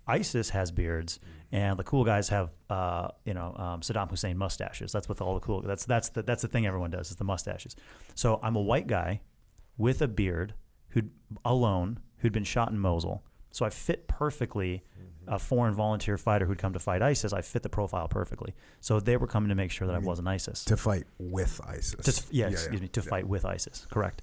ISIS has beards, and the cool guys have Saddam Hussein mustaches. That's what all the cool. That's the thing everyone does is the mustaches. So I'm a white guy with a beard who'd been shot in Mosul. So I fit perfectly. A foreign volunteer fighter who'd come to fight ISIS, I fit the profile perfectly. So they were coming to make sure that I wasn't ISIS. To fight with ISIS. To fight with ISIS, correct.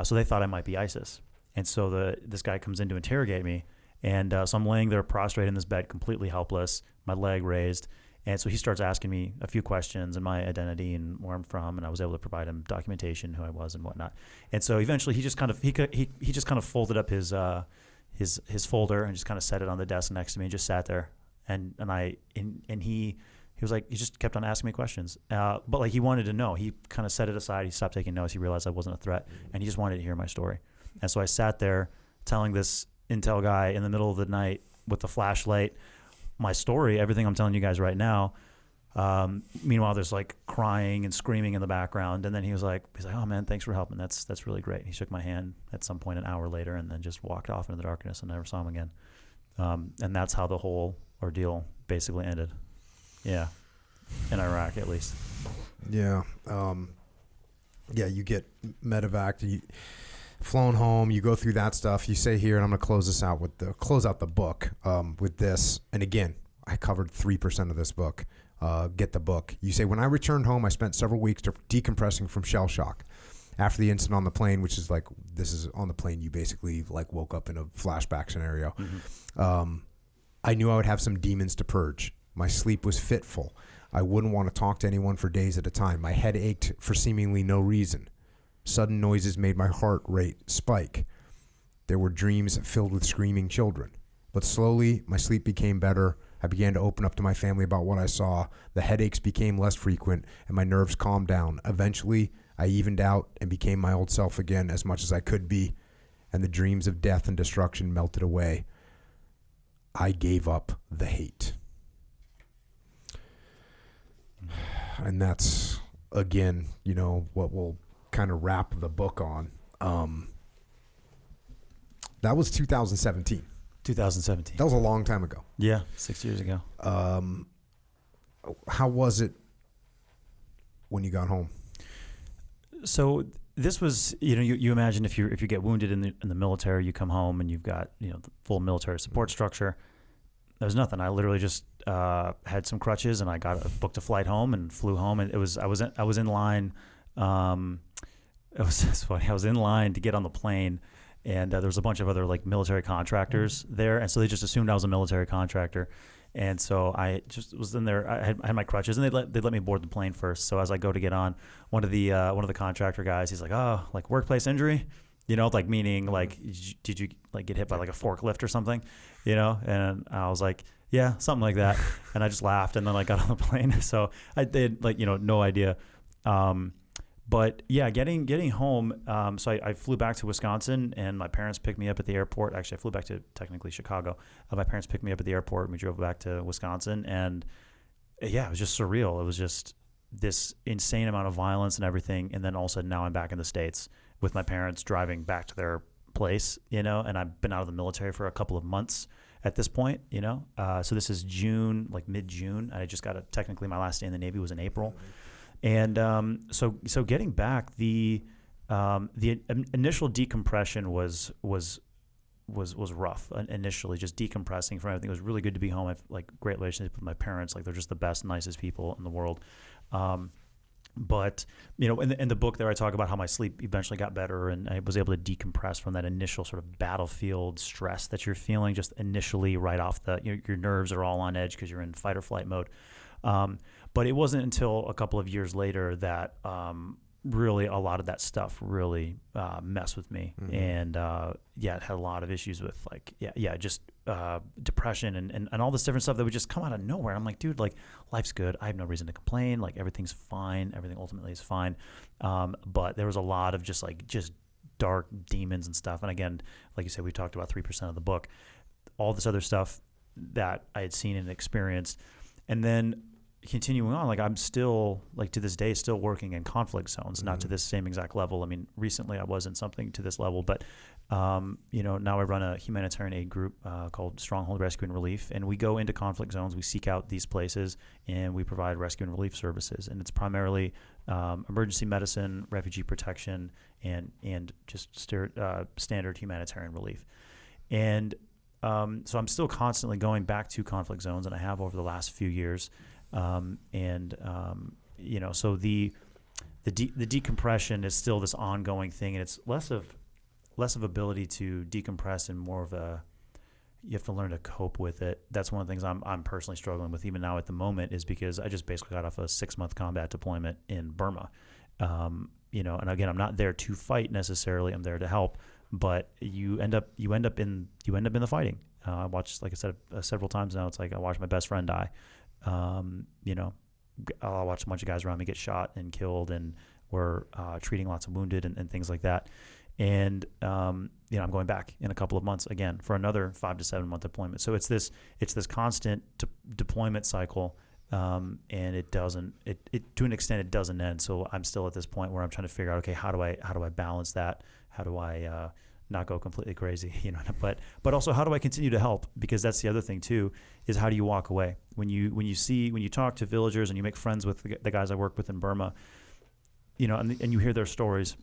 So they thought I might be ISIS. And so this guy comes in to interrogate me, and so I'm laying there prostrate in this bed, completely helpless, my leg raised. And so he starts asking me a few questions and my identity and where I'm from, and I was able to provide him documentation, who I was and whatnot. And so eventually he just kind of folded up his folder and just kind of set it on the desk next to me and just sat there. And he was like, he just kept on asking me questions. But like he wanted to know. He kind of set it aside. He stopped taking notes. He realized I wasn't a threat, and he just wanted to hear my story. And so I sat there telling this intel guy in the middle of the night with the flashlight my story, everything I'm telling you guys right now. Meanwhile, there's like crying and screaming in the background, and then he's like, "Oh man, thanks for helping. That's really great." He shook my hand at some point an hour later, and then just walked off into the darkness and never saw him again. And that's how the whole ordeal basically ended. Yeah, in Iraq at least. Yeah, you get medevac, you flown home, you go through that stuff. You say here, and I'm gonna close out the book with this. And again, I covered 3% of this book. Get the book. You say, when I returned home, I spent several weeks decompressing from shell shock. After the incident on the plane, which is like, this is on the plane, you basically like woke up in a flashback scenario. Mm-hmm. I knew I would have some demons to purge. My sleep was fitful. I wouldn't want to talk to anyone for days at a time. My head ached for seemingly no reason. Sudden noises made my heart rate spike. There were dreams filled with screaming children. But slowly, my sleep became better. I began to open up to my family about what I saw. The headaches became less frequent, and my nerves calmed down. Eventually, I evened out and became my old self again as much as I could be, and the dreams of death and destruction melted away. I gave up the hate. And that's, again, what we'll kind of wrap the book on. That was 2017. 2017. That was a long time ago. Yeah, 6 years ago. How was it when you got home? So this was, you imagine if you get wounded in the military, you come home and you've got the full military support structure. There was nothing. I literally just had some crutches and I booked a flight home and flew home. And I was in line. It was funny. I was in line to get on the plane, and there was a bunch of other like military contractors there, and so they just assumed I was a military contractor. And so I just was in there. I had my crutches, and they let me board the plane first. So as I go to get on, one of the contractor guys, he's like, "Oh, like workplace injury," like meaning like, did you like get hit by like a forklift or something, And I was like, "Yeah, something like that." And I just laughed, and then I got on the plane. So they had like no idea. But yeah, getting home. So I flew back to Wisconsin, and my parents picked me up at the airport. Actually, I flew back to technically Chicago. My parents picked me up at the airport, and we drove back to Wisconsin. And yeah, it was just surreal. It was just this insane amount of violence and everything. And then all of a sudden, now I'm back in the States with my parents driving back to their place. And I've been out of the military for a couple of months at this point. So this is June, like mid-June. I just got technically my last day in the Navy was in April. And so getting back, the initial decompression was rough. Initially, just decompressing from everything. It was really good to be home. I have like great relationship with my parents. Like they're just the best, nicest people in the world. But in the book there, I talk about how my sleep eventually got better, and I was able to decompress from that initial sort of battlefield stress that you're feeling just initially right off your nerves are all on edge because you're in fight or flight mode. But it wasn't until a couple of years later that really a lot of that stuff really messed with me. Mm-hmm. And it had a lot of issues with just depression and all this different stuff that would just come out of nowhere. I'm like, dude, like life's good. I have no reason to complain. Like everything's fine. Everything ultimately is fine. But there was a lot of just dark demons and stuff. And again, like you said, we talked about 3% of the book, all this other stuff that I had seen and experienced. And then continuing on, like I'm still, like to this day, still working in conflict zones, not to this same exact level. I mean, recently I was in something to this level, but, now I run a humanitarian aid group called Stronghold Rescue Relief, and we go into conflict zones, we seek out these places, and we provide rescue and relief services. And it's primarily emergency medicine, refugee protection, and just standard humanitarian relief. And so I'm still constantly going back to conflict zones, and I have over the last few years. So the decompression is still this ongoing thing, and it's less of ability to decompress and more of you have to learn to cope with it. That's one of the things I'm personally struggling with even now at the moment, is because I just basically got off a 6-month combat deployment in Burma. And again, I'm not there to fight necessarily. I'm there to help. But you end up in the fighting. I watched, like I said, several times now. It's like I watched my best friend die. I'll watch a bunch of guys around me get shot and killed, and we're treating lots of wounded and things like that. And I'm going back in a couple of months again for another 5 to 7 month deployment. So it's this constant deployment cycle. And it doesn't, to an extent, it doesn't end. So I'm still at this point where I'm trying to figure out, okay, how do I balance that? How do I not go completely crazy? But also, how do I continue to help? Because that's the other thing too, is how do you walk away when you talk to villagers and you make friends with the guys I work with in Burma, and you hear their stories.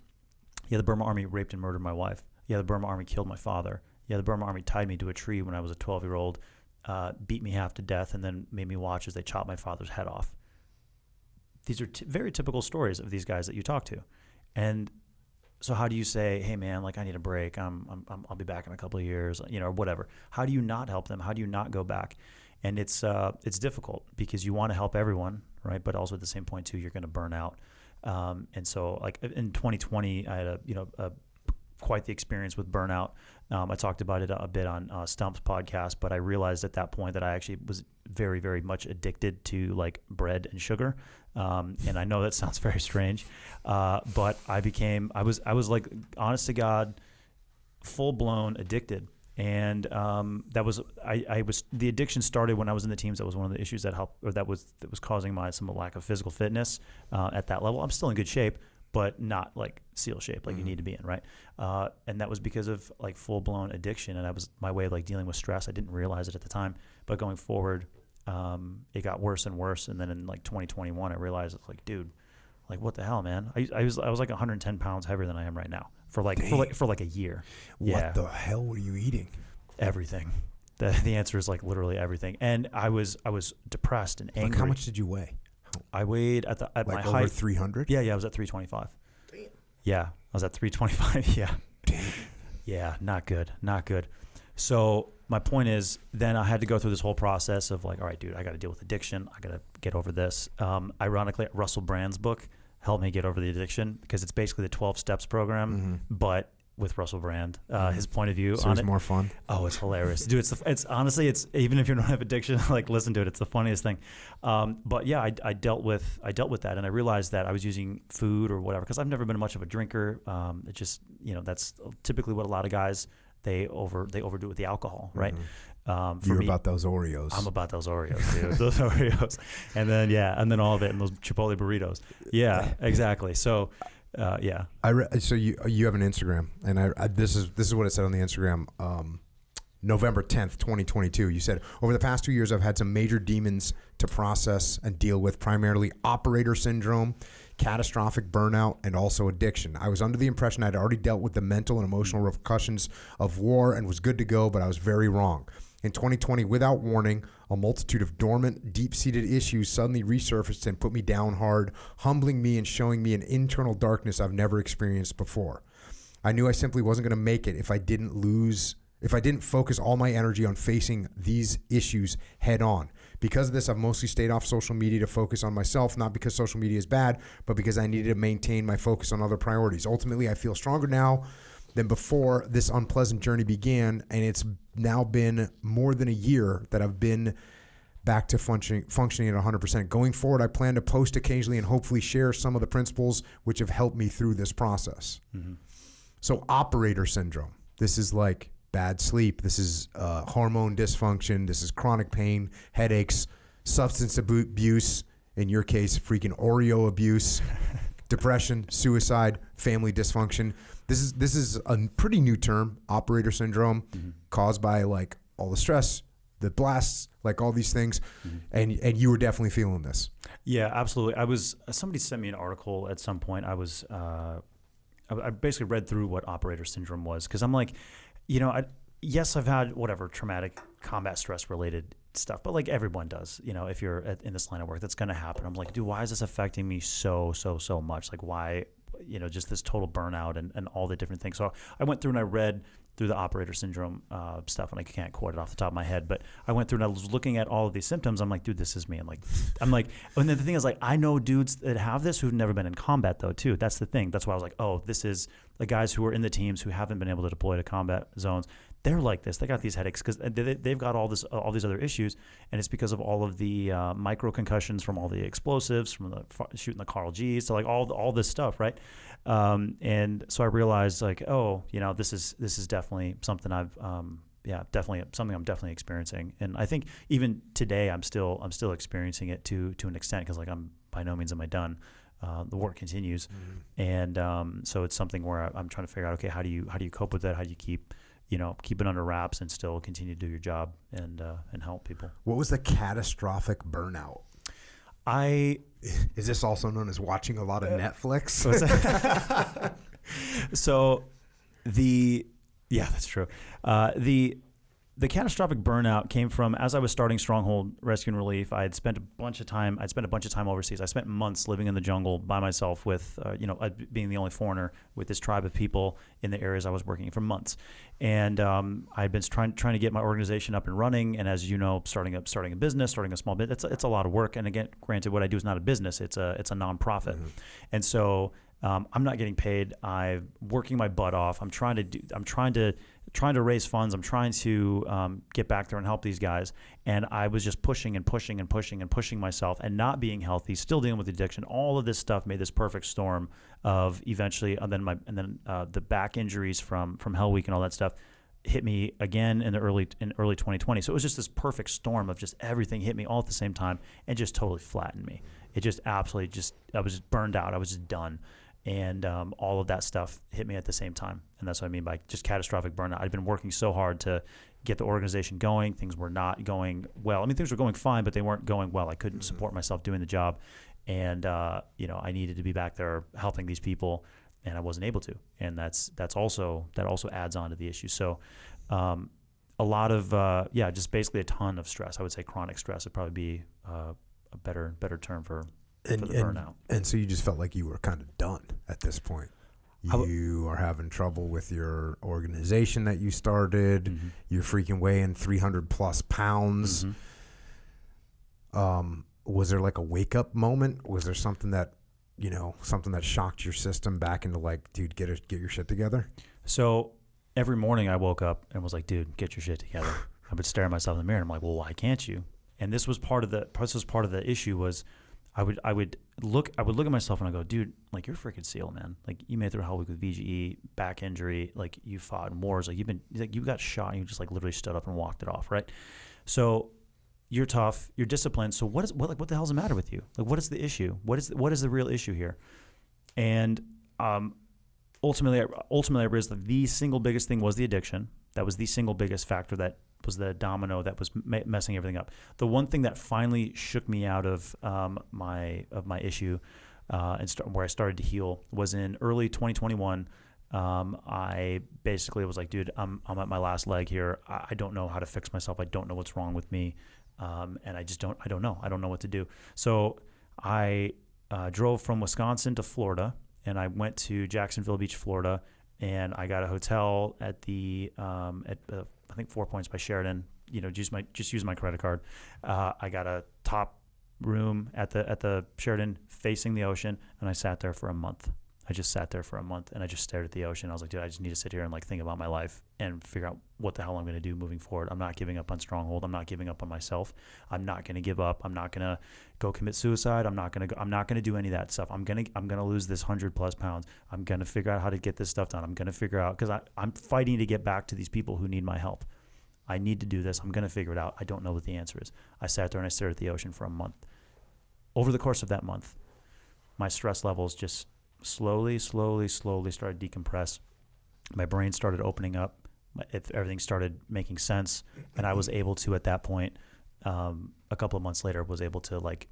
Yeah, the Burma army raped and murdered my wife. Yeah, the Burma army killed my father. Yeah, the Burma army tied me to a tree when I was a 12-year-old. Beat me half to death, and then made me watch as they chopped my father's head off. These are very typical stories of these guys that you talk to. And so how do you say, hey man, like I need a break. I'll be back in a couple of years, or whatever. How do you not help them? How do you not go back? And it's difficult because you want to help everyone, right? But also at the same point too, you're going to burn out. And so like in 2020, I had quite the experience with burnout. I talked about it a bit on Stump's podcast, but I realized at that point that I actually was very, very much addicted to like bread and sugar. And I know that sounds very strange, but I was like, honest to God, full blown addicted. And that was the addiction started when I was in the teams. That was one of the issues that helped, or that was causing some lack of physical fitness at that level. I'm still in good shape, but not like SEAL shape, like you need to be in, right? And that was because of like full blown addiction, and that was my way of like dealing with stress. I didn't realize it at the time, but going forward, it got worse and worse. And then in like 2021, I realized it's like, dude, like what the hell, man? I was like 110 pounds heavier than I am right now for like a year. What the hell were you eating? Everything. The answer is like literally everything. And I was depressed and angry. Like how much did you weigh? I weighed at like my over height. 300? Yeah, I was at 325. Damn. Yeah, I was at 325. Yeah. Damn. Yeah, not good. So my point is, then I had to go through this whole process of like, all right, dude, I got to deal with addiction. I got to get over this. Ironically, Russell Brand's book helped me get over the addiction because it's basically the 12 steps program, but with Russell Brand, his point of view So on it's it. more fun. Oh, it's hilarious, dude. It's honestly, it's even if you don't have addiction, like listen to it. It's the funniest thing. But yeah, I dealt with that, and I realized that I was using food or whatever because I've never been much of a drinker. It just that's typically what a lot of guys they overdo with the alcohol, right? You're about those Oreos. I'm about those Oreos, dude. Those Oreos, and then all of it, and those Chipotle burritos. Yeah, exactly. So. Yeah. So you have an Instagram, and this is what it said on the Instagram. November 10th, 2022. You said, over the past 2 years, I've had some major demons to process and deal with, primarily operator syndrome, catastrophic burnout, and also addiction. I was under the impression I'd already dealt with the mental and emotional repercussions of war and was good to go, but I was very wrong. In 2020, without warning, a multitude of dormant, deep-seated issues suddenly resurfaced and put me down hard, humbling me and showing me an internal darkness I've never experienced before. I knew I simply wasn't going to make it if I didn't focus all my energy on facing these issues head on. Because of this, I've mostly stayed off social media to focus on myself, not because social media is bad, but because I needed to maintain my focus on other priorities. Ultimately, I feel stronger now than before this unpleasant journey began, and it's now been more than a year that I've been back to functioning at 100%. Going forward, I plan to post occasionally and hopefully share some of the principles which have helped me through this process. So operator syndrome, this is like bad sleep, this is hormone dysfunction, this is chronic pain, headaches, substance abuse, in your case, freaking Oreo abuse, depression, suicide, family dysfunction. This is a pretty new term, operator syndrome, caused by like all the stress, the blasts, like all these things, and you were definitely feeling this. Yeah, absolutely. Somebody sent me an article at some point. I basically read through what operator syndrome was because I'm like, yes, I've had whatever traumatic combat stress related stuff, but like everyone does, if you're in this line of work, that's going to happen. I'm like, dude, why is this affecting me so much? Like why, just this total burnout and all the different things. So I went through and I read through the operator syndrome stuff, and I can't quote it off the top of my head, but I went through and I was looking at all of these symptoms. I'm like, dude, this is me. I'm like, and then the thing is, like, I know dudes that have this who've never been in combat though, too. That's the thing. That's why I was like, oh, this is the guys who are in the teams who haven't been able to deploy to combat zones. They're like this. They got these headaches because they've got all these other issues, and it's because of all of the micro concussions from all the explosives, from the shooting the Carl G's, to like all this stuff, right? And so I realized like, oh, this is definitely something definitely something I'm definitely experiencing, and I think even today I'm still experiencing it to an extent because like I'm by no means am I done. The work continues, and so it's something where I'm trying to figure out, okay, how do you cope with that? How do you keep it under wraps and still continue to do your job and help people? What was the catastrophic burnout? Is this also known as watching a lot of Netflix? So yeah, that's true. The catastrophic burnout came from, as I was starting Stronghold Rescue and Relief, I had spent a bunch of time overseas. I spent months living in the jungle by myself with, being the only foreigner with this tribe of people in the areas I was working for months. And I'd been trying to get my organization up and running. And as you know, starting a business, starting a small business, it's a lot of work. And again, granted, what I do is not a business; it's a nonprofit. And so I'm not getting paid. I'm working my butt off. I'm trying to raise funds. I'm trying to get back there and help these guys. And I was just pushing myself and not being healthy, still dealing with addiction. All of this stuff made this perfect storm of eventually, and then the back injuries from Hell Week and all that stuff hit me again in early 2020. So it was just this perfect storm of just everything hit me all at the same time and just totally flattened me. It just absolutely I was just burned out. I was just done. And all of that stuff hit me at the same time. And that's what I mean by just catastrophic burnout. I'd been working so hard to get the organization going. Things were not going well. I mean, things were going fine, but they weren't going well. I couldn't support myself doing the job. And, I needed to be back there helping these people, and I wasn't able to. And that also adds on to the issue. So a lot of, just basically a ton of stress. I would say chronic stress would probably be a better term for the burnout. And so you just felt like you were kind of done at this point. You are having trouble with your organization that you started. Mm-hmm. You're freaking weighing 300 plus pounds. Mm-hmm. Was there like a wake up moment? Was there something that shocked your system back into like, dude, get your shit together? So every morning I woke up and was like, dude, get your shit together. I would stare at myself in the mirror and I'm like, well, why can't you? And this was part of the issue was I would look at myself and I go, dude, like, you're a freaking SEAL, man. Like, you made it through a whole week with VGE, back injury, like, you fought in wars, like, you got shot and you just like literally stood up and walked it off, right? So you're tough, you're disciplined. So what the hell's the matter with you? Like, what is the issue? What is the real issue here? And ultimately I realized that the single biggest thing was the addiction. That was the single biggest factor that was the domino that was messing everything up. The one thing that finally shook me out of my issue and where I started to heal was in early 2021. I basically was like, dude, I'm at my last leg here. I don't know how to fix myself. I don't know what's wrong with me, and I don't know. I don't know what to do. So I drove from Wisconsin to Florida, and I went to Jacksonville Beach, Florida, and I got a hotel at I think 4 Points by Sheridan. Just use my credit card. I got a top room at the Sheridan facing the ocean, and I sat there for a month. I just sat there for a month, and I just stared at the ocean. I was like, dude, I just need to sit here and like think about my life and figure out what the hell I'm going to do moving forward. I'm not giving up on Stronghold. I'm not giving up on myself. I'm not going to give up. I'm not going to go commit suicide. I'm not going to do any of that stuff. I'm going to lose this 100+ pounds. I'm going to figure out how to get this stuff done. I'm going to figure out, because I'm fighting to get back to these people who need my help. I need to do this. I'm going to figure it out. I don't know what the answer is. I sat there and I stared at the ocean for a month. Over the course of that month, my stress levels just slowly started to decompress. My brain started opening up. Everything started making sense. And I was able to, at that point, a couple of months later, was able to like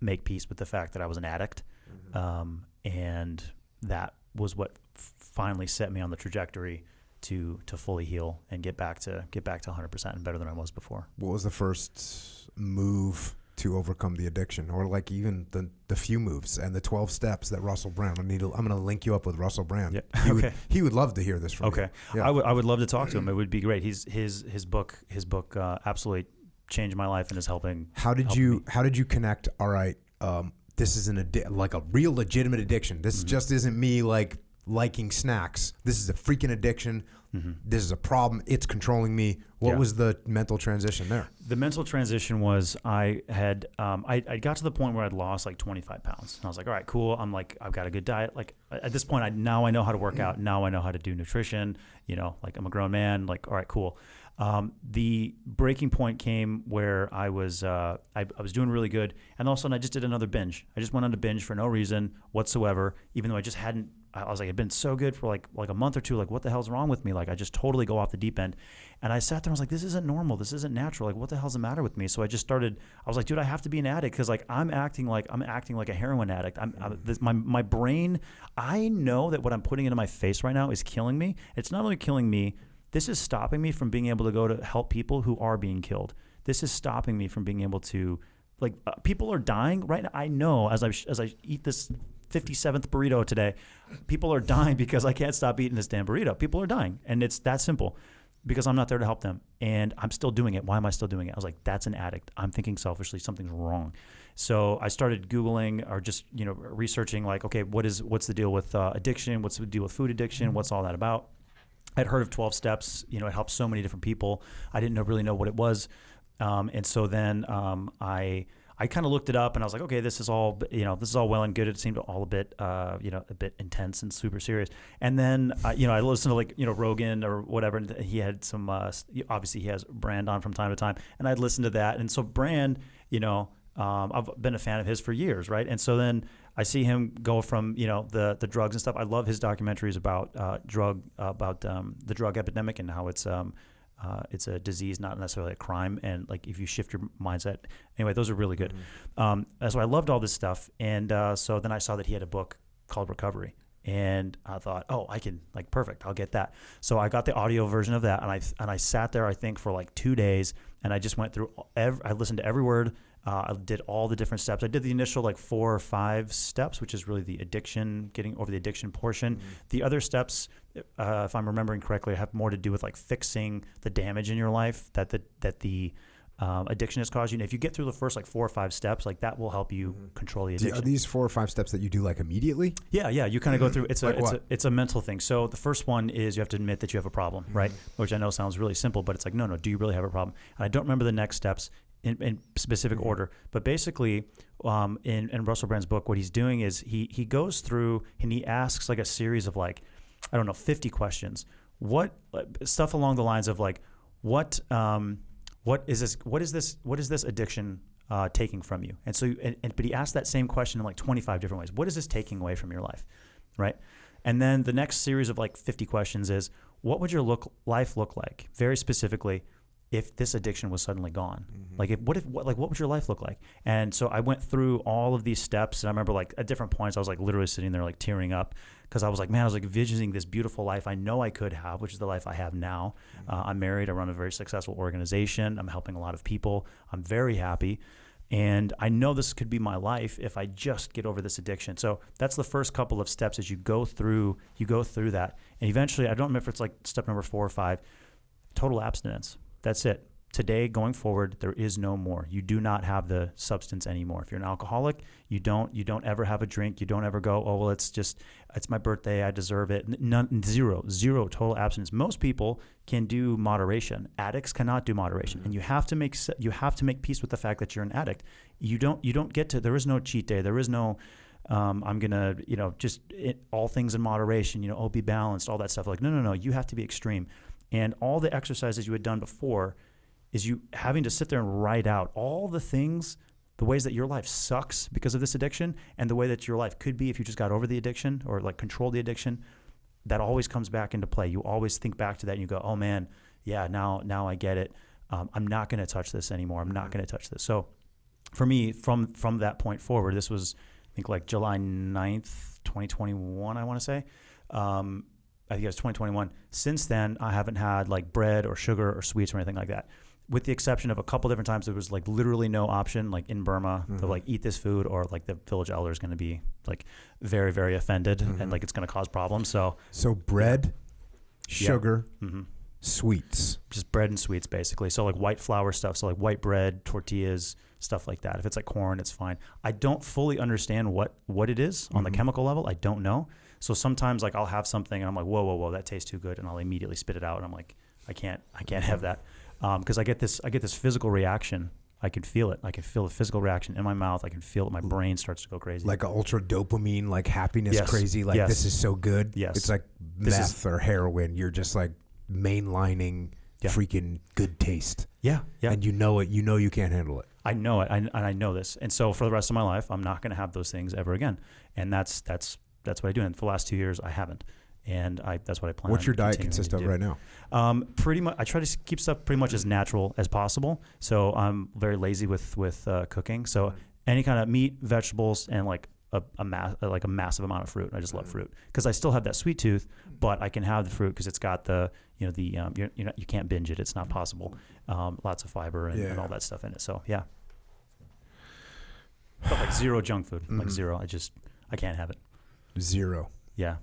make peace with the fact that I was an addict. And that was what finally set me on the trajectory to fully heal and get back to 100% and better than I was before. What was the first move to overcome the addiction, or like even the few moves and the 12 steps that Russell Brand? I'm going to link you up with Russell Brand. Yeah. He would love to hear this from you. Okay. Yeah. I would love to talk to him. It would be great. His book absolutely changed my life and is helping. How did you connect? All right, this is like a real legitimate addiction. This just isn't me like liking snacks. This is a freaking addiction. This is a problem. It's controlling me. What was the mental transition there? The mental transition was I got to the point where I'd lost like 25 pounds. And I was like, all right, cool. I've got a good diet. Like at this point, now I know how to work out. Now I know how to do nutrition. Like I'm a grown man. Like, all right, cool. The breaking point came where I was doing really good, and all of a sudden I just did another binge. I just went on a binge for no reason whatsoever, even though I just hadn't. I was like, I'd been so good for like a month or two. Like, what the hell's wrong with me? Like, I just totally go off the deep end. And I sat there and I was like, this isn't normal. This isn't natural. Like, what the hell's the matter with me? So I just started. I was like, dude, I have to be an addict because like I'm acting like a heroin addict. My brain. I know that what I'm putting into my face right now is killing me. It's not only killing me. This is stopping me from being able to go to help people who are being killed. This is stopping me from being able to, people are dying right now. I know as I eat this 57th burrito today, people are dying because I can't stop eating this damn burrito. People are dying, and it's that simple because I'm not there to help them, and I'm still doing it. Why am I still doing it? I was like, that's an addict. I'm thinking selfishly, something's wrong. So I started Googling or just researching like, okay, what's the deal with addiction? What's the deal with food addiction? What's all that about? I'd heard of 12 steps. It helps so many different people. I didn't really know what it was. And so then I I kind of looked it up and I was like, okay, this is all well and good. It seemed all a bit a bit intense and super serious. And then I listened to Rogan or whatever, and he had some obviously he has Brand on from time to time, and I'd listen to that. And so Brand, I've been a fan of his for years, right? And so then I see him go from the drugs and stuff. I love his documentaries about the drug epidemic and how it's a disease, not necessarily a crime. And like if you shift your mindset, anyway, those are really good. So I loved all this stuff, and so then I saw that he had a book called Recovery, and I thought, oh, I can perfect, I'll get that. So I got the audio version of that, and I sat there I think for like 2 days, and I just went through I listened to every word. I did all the different steps. I did the initial 4 or 5 steps, which is really the addiction, getting over the addiction portion. The other steps, if I'm remembering correctly, have more to do with fixing the damage in your life that the addiction has caused you. And if you get through the first 4 or 5 steps, that will help you control the addiction. Are these 4 or 5 steps that you do immediately? Yeah. You kind of go through. It's a mental thing. So the first one is you have to admit that you have a problem, right? Which I know sounds really simple, but it's no. Do you really have a problem? And I don't remember the next steps in specific order, but basically, in Russell Brand's book, what he's doing is he goes through and he asks a series of 50 questions. What stuff along the lines of what is this addiction taking from you? And so, but he asked that same question in 25 different ways. What is this taking away from your life, right? And then the next series of 50 questions is, what would your life look like? Very specifically, if this addiction was suddenly gone, what would your life look like? And so I went through all of these steps, and I remember at different points I was literally sitting there tearing up, because I was envisioning this beautiful life I know I could have, which is the life I have now. I'm married. I run a very successful organization. I'm helping a lot of people. I'm very happy. And I know this could be my life if I just get over this addiction. So that's the first couple of steps as you go through that. And eventually, I don't remember if it's step number 4 or 5, total abstinence. That's it. Today, going forward, there is no more. You do not have the substance anymore. If you're an alcoholic, you don't ever have a drink. You don't ever go, oh, well, it's my birthday, I deserve it. Zero total abstinence. Most people can do moderation. Addicts cannot do moderation. And you have to make peace with the fact that you're an addict. You don't get to, there is no cheat day. There is no I'm going to, all things in moderation, be balanced, all that stuff. No. You have to be extreme. And all the exercises you had done before is you having to sit there and write out all the things, the ways that your life sucks because of this addiction, and the way that your life could be if you just got over the addiction or control the addiction. That always comes back into play. You always think back to that and you go, oh man, yeah, now I get it. I'm not going to touch this anymore. I'm not going to touch this. So for me, from that point forward, this was, I think July 9th, 2021, I want to say. I think it was 2021. Since then, I haven't had bread or sugar or sweets or anything like that, with the exception of a couple different times. There was literally no option, in Burma, to eat this food, or the village elder is going to be very, very offended, and it's going to cause problems. So bread, sugar, sweets, just bread and sweets basically. So white flour stuff. So white bread, tortillas, stuff like that. If it's corn, it's fine. I don't fully understand what it is on the chemical level. I don't know. So sometimes I'll have something and I'm whoa, that tastes too good, and I'll immediately spit it out, and I'm I can't have that, because I get this physical reaction. I can feel it. I can feel the physical reaction in my mouth. I can feel it. My brain starts to go crazy. Like an ultra dopamine, happiness crazy. This is so good. Yes. It's meth or heroin. You're just mainlining freaking good taste. Yeah. And you know it. You know you can't handle it. I know it. And I know this. And so for the rest of my life, I'm not going to have those things ever again. And that's what I do. And for the last 2 years, I haven't. And that's what I plan. What's your diet consist of right now? Pretty much, I try to keep stuff pretty much as natural as possible. So I'm very lazy with cooking. So any kind of meat, vegetables, and a massive amount of fruit. I just love fruit because I still have that sweet tooth, but I can have the fruit because it's got the you can't binge it. It's not possible. Lots of fiber and all that stuff in it. So yeah. But zero junk food, zero. I can't have it. Zero. Yeah.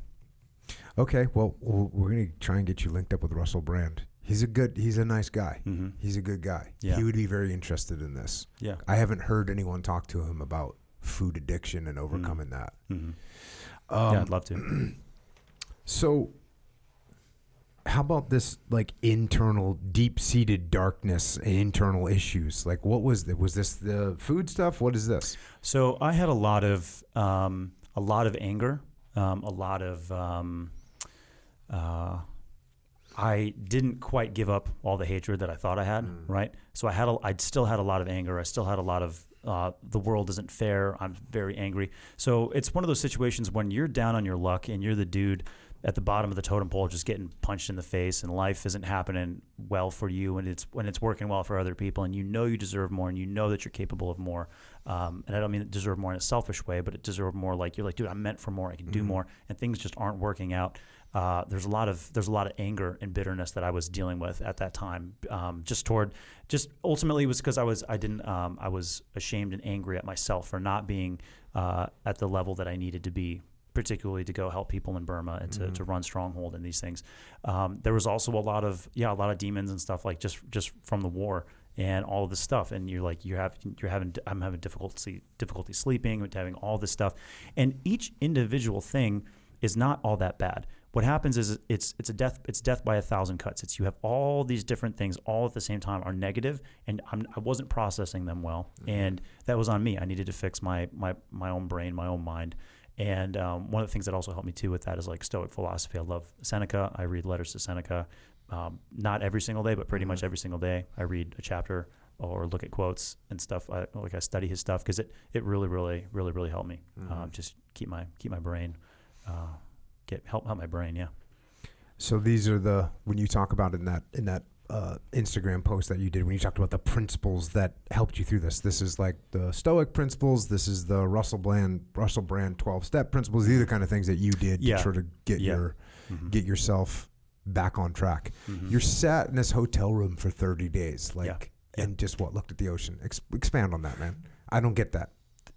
Okay, well, we're going to try and get you linked up with Russell Brand. He's a nice guy. Mm-hmm. He's a good guy. Yeah. He would be very interested in this. Yeah. I haven't heard anyone talk to him about food addiction and overcoming that. Mm-hmm. Yeah, I'd love to. So How about this, like, internal, deep-seated darkness and internal issues? Like, what was it? Was this the food stuff? What is this? So I had a lot of anger, a lot of I didn't quite give up all the hatred that I thought I had, right? So I still had a lot of anger. I still had a lot of the world isn't fair. I'm very angry. So it's one of those situations when you're down on your luck and you're the dude at the bottom of the totem pole just getting punched in the face, and life isn't happening well for you, and when it's working well for other people, and you know you deserve more, and you know that you're capable of more. And I don't mean deserve more in a selfish way, but it deserve more like you're like, dude, I'm meant for more. I can do more, and things just aren't working out. There's a lot of anger and bitterness that I was dealing with at that time. Just ultimately it was because I was ashamed and angry at myself for not being at the level that I needed to be, particularly to go help people in Burma and to run Stronghold and these things. There was also a lot of demons and stuff, like just from the war and all of this stuff. And you're like, I'm having difficulty sleeping, having all this stuff. And each individual thing is not all that bad. What happens is it's death by 1,000 cuts. It's you have all these different things all at the same time are negative, and I wasn't processing them well, and that was on me. I needed to fix my own brain, my own mind. And one of the things that also helped me too with that is like Stoic philosophy. I love Seneca. I read letters to Seneca, not every single day, but pretty much every single day. I read a chapter or look at quotes and stuff. I study his stuff because it really, really, really, really helped me. Just keep my brain, help my brain. Yeah. So these are when you talk about in that Instagram post that you did, when you talked about the principles that helped you through this. This is like the Stoic principles. This is the Russell Brand 12-step principles. These are the kind of things that you did to try to get get yourself back on track. You're sat in this hotel room for 30 days, and just looked at the ocean. Expand on that, man. I don't get that.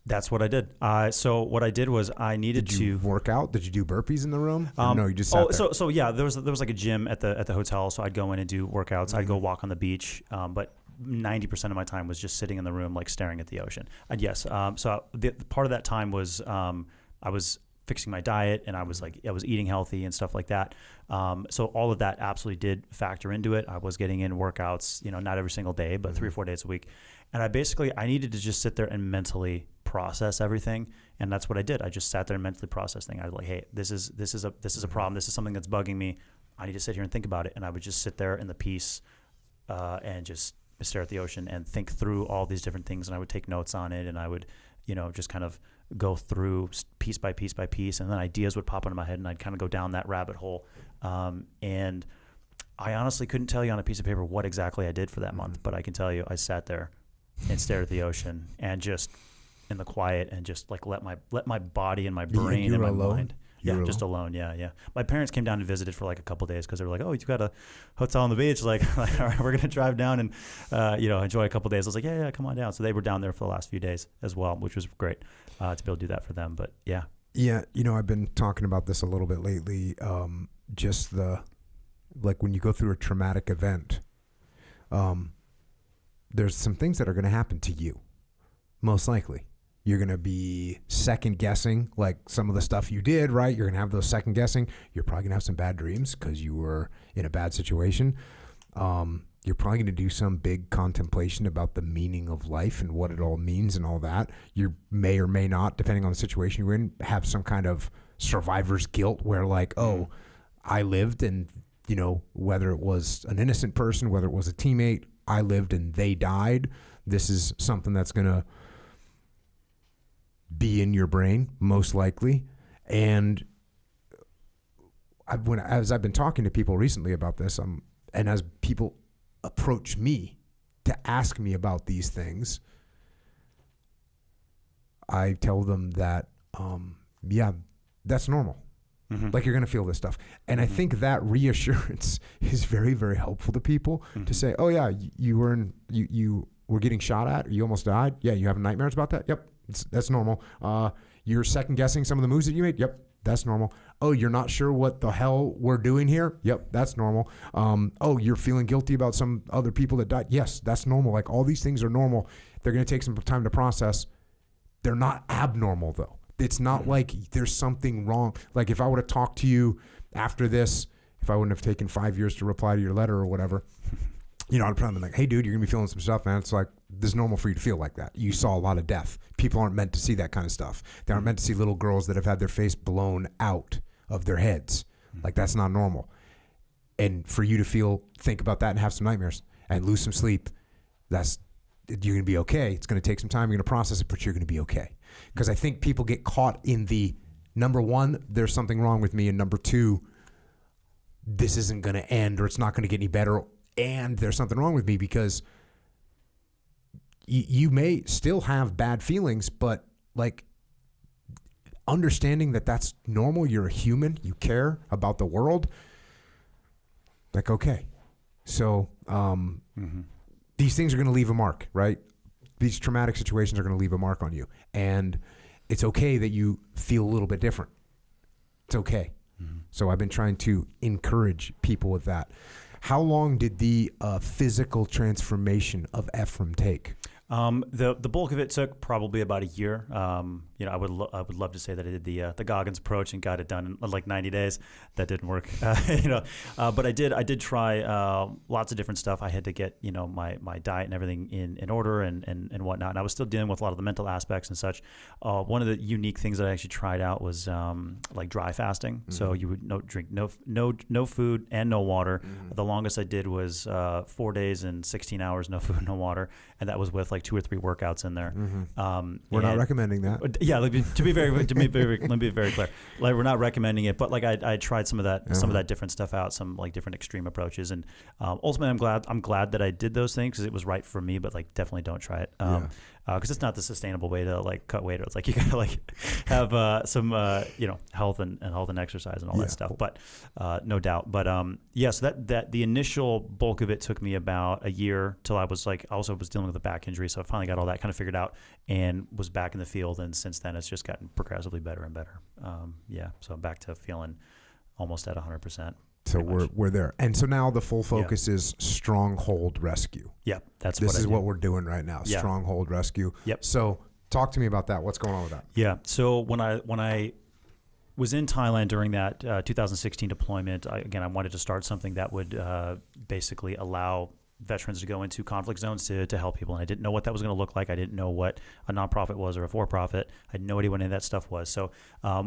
That's what I did. So what I did was I needed to work out. Did you do burpees in the room? No, you just sat there. So yeah, there was like a gym at the hotel. So I'd go in and do workouts. I'd go walk on the beach. But 90% of my time was just sitting in the room, like staring at the ocean. And yes, so the part of that time was I was fixing my diet, and I was eating healthy and stuff like that. So all of that absolutely did factor into it. I was getting in workouts, not every single day, but 3 or 4 days a week. And I needed to just sit there and mentally process everything, and that's what I did. I just sat there and mentally processed things. I was like, hey, this is a problem. This is something that's bugging me. I need to sit here and think about it. And I would just sit there in the peace and just stare at the ocean and think through all these different things. And I would take notes on it, and I would, just kind of go through piece by piece by piece, and then ideas would pop into my head, and I'd kind of go down that rabbit hole. And I honestly couldn't tell you on a piece of paper what exactly I did for that month, but I can tell you I sat there and stared at the ocean and just in the quiet and just like let my body and my brain and my mind. Yeah, just alone. Yeah. My parents came down and visited for like a couple of days because they were like, "Oh, you got a hotel on the beach? Like all right, we're gonna drive down and enjoy a couple of days." I was like, "Yeah, come on down." So they were down there for the last few days as well, which was great to be able to do that for them. But yeah. Yeah, I've been talking about this a little bit lately. Just when you go through a traumatic event, there's some things that are going to happen to you, most likely. You're going to be second guessing, like some of the stuff you did, right? You're going to have those second guessing. You're probably going to have some bad dreams because you were in a bad situation. You're probably going to do some big contemplation about the meaning of life and what it all means and all that. You may or may not, depending on the situation you're in, have some kind of survivor's guilt where like, oh, I lived and, whether it was an innocent person, whether it was a teammate, I lived and they died. This is something that's going to be in your brain, most likely. And as I've been talking to people recently about this, and as people approach me to ask me about these things, I tell them that, that's normal. Like you're going to feel this stuff. And I think that reassurance is very, very helpful to people to say, oh yeah, you were getting shot at, or you almost died. Yeah. You having nightmares about that? Yep. That's normal. You're second guessing some of the moves that you made. Yep. That's normal. Oh, you're not sure what the hell we're doing here. Yep. That's normal. Oh, you're feeling guilty about some other people that died. Yes, that's normal. Like all these things are normal. They're going to take some time to process. They're not abnormal though. It's not like there's something wrong. Like if I would have talked to you after this, if if I wouldn't have taken 5 years to reply to your letter or whatever, you know, I'd probably been like, hey, dude, you're going to be feeling some stuff, man. It's like, this is normal for you to feel like that. You saw a lot of death. People aren't meant to see that kind of stuff. They aren't meant to see little girls that have had their face blown out of their heads. Like, that's not normal. And for you to think about that and have some nightmares and lose some sleep, you're going to be okay. It's going to take some time. You're going to process it, but you're going to be okay. Because I think people get caught in the, number one, there's something wrong with me, and number two, this isn't going to end, or it's not going to get any better, and there's something wrong with me, because you may still have bad feelings, but like understanding that that's normal, you're a human, you care about the world, like, okay. So these things are going to leave a mark, right? These traumatic situations are going to leave a mark on you. And it's okay that you feel a little bit different. It's okay. So I've been trying to encourage people with that. How long did the physical transformation of Ephraim take? The bulk of it took probably about a year. You know, I would love to say that I did the Goggins approach and got it done in like 90 days. That didn't work. You know, but I did try lots of different stuff. I had to get, you know, my diet and everything in order and whatnot. And I was still dealing with a lot of the mental aspects and such. One of the unique things that I actually tried out was like dry fasting. So you would drink no food and no water. The longest I did was 4 days and 16 hours, no food, no water, and that was with like 2 or 3 workouts in there. We're not recommending that. Yeah, let me be very clear. Like, we're not recommending it, but like I tried some of that different stuff out, some like different extreme approaches, and ultimately I'm glad that I did those things because it was right for me. But like, definitely don't try it. Because it's not the sustainable way to like cut weight. It's like you gotta like have some you know, health and exercise and all that stuff. But no doubt. But so that the initial bulk of it took me about a year till I was like, also was dealing with a back injury, so I finally got all that kind of figured out and was back in the field. And since then, it's just gotten progressively better and better. So I'm back to feeling almost at 100%. So we're there. And so now the full focus is Stronghold Rescue. Yep, this is what we're doing right now. Yeah. Stronghold Rescue. Yep. So talk to me about that. What's going on with that? Yeah. So when I was in Thailand during that 2016 deployment, I wanted to start something that would basically allow veterans to go into conflict zones to help people. And I didn't know what that was going to look like. I didn't know what a nonprofit was or a for-profit. I had no idea what any of that stuff was. So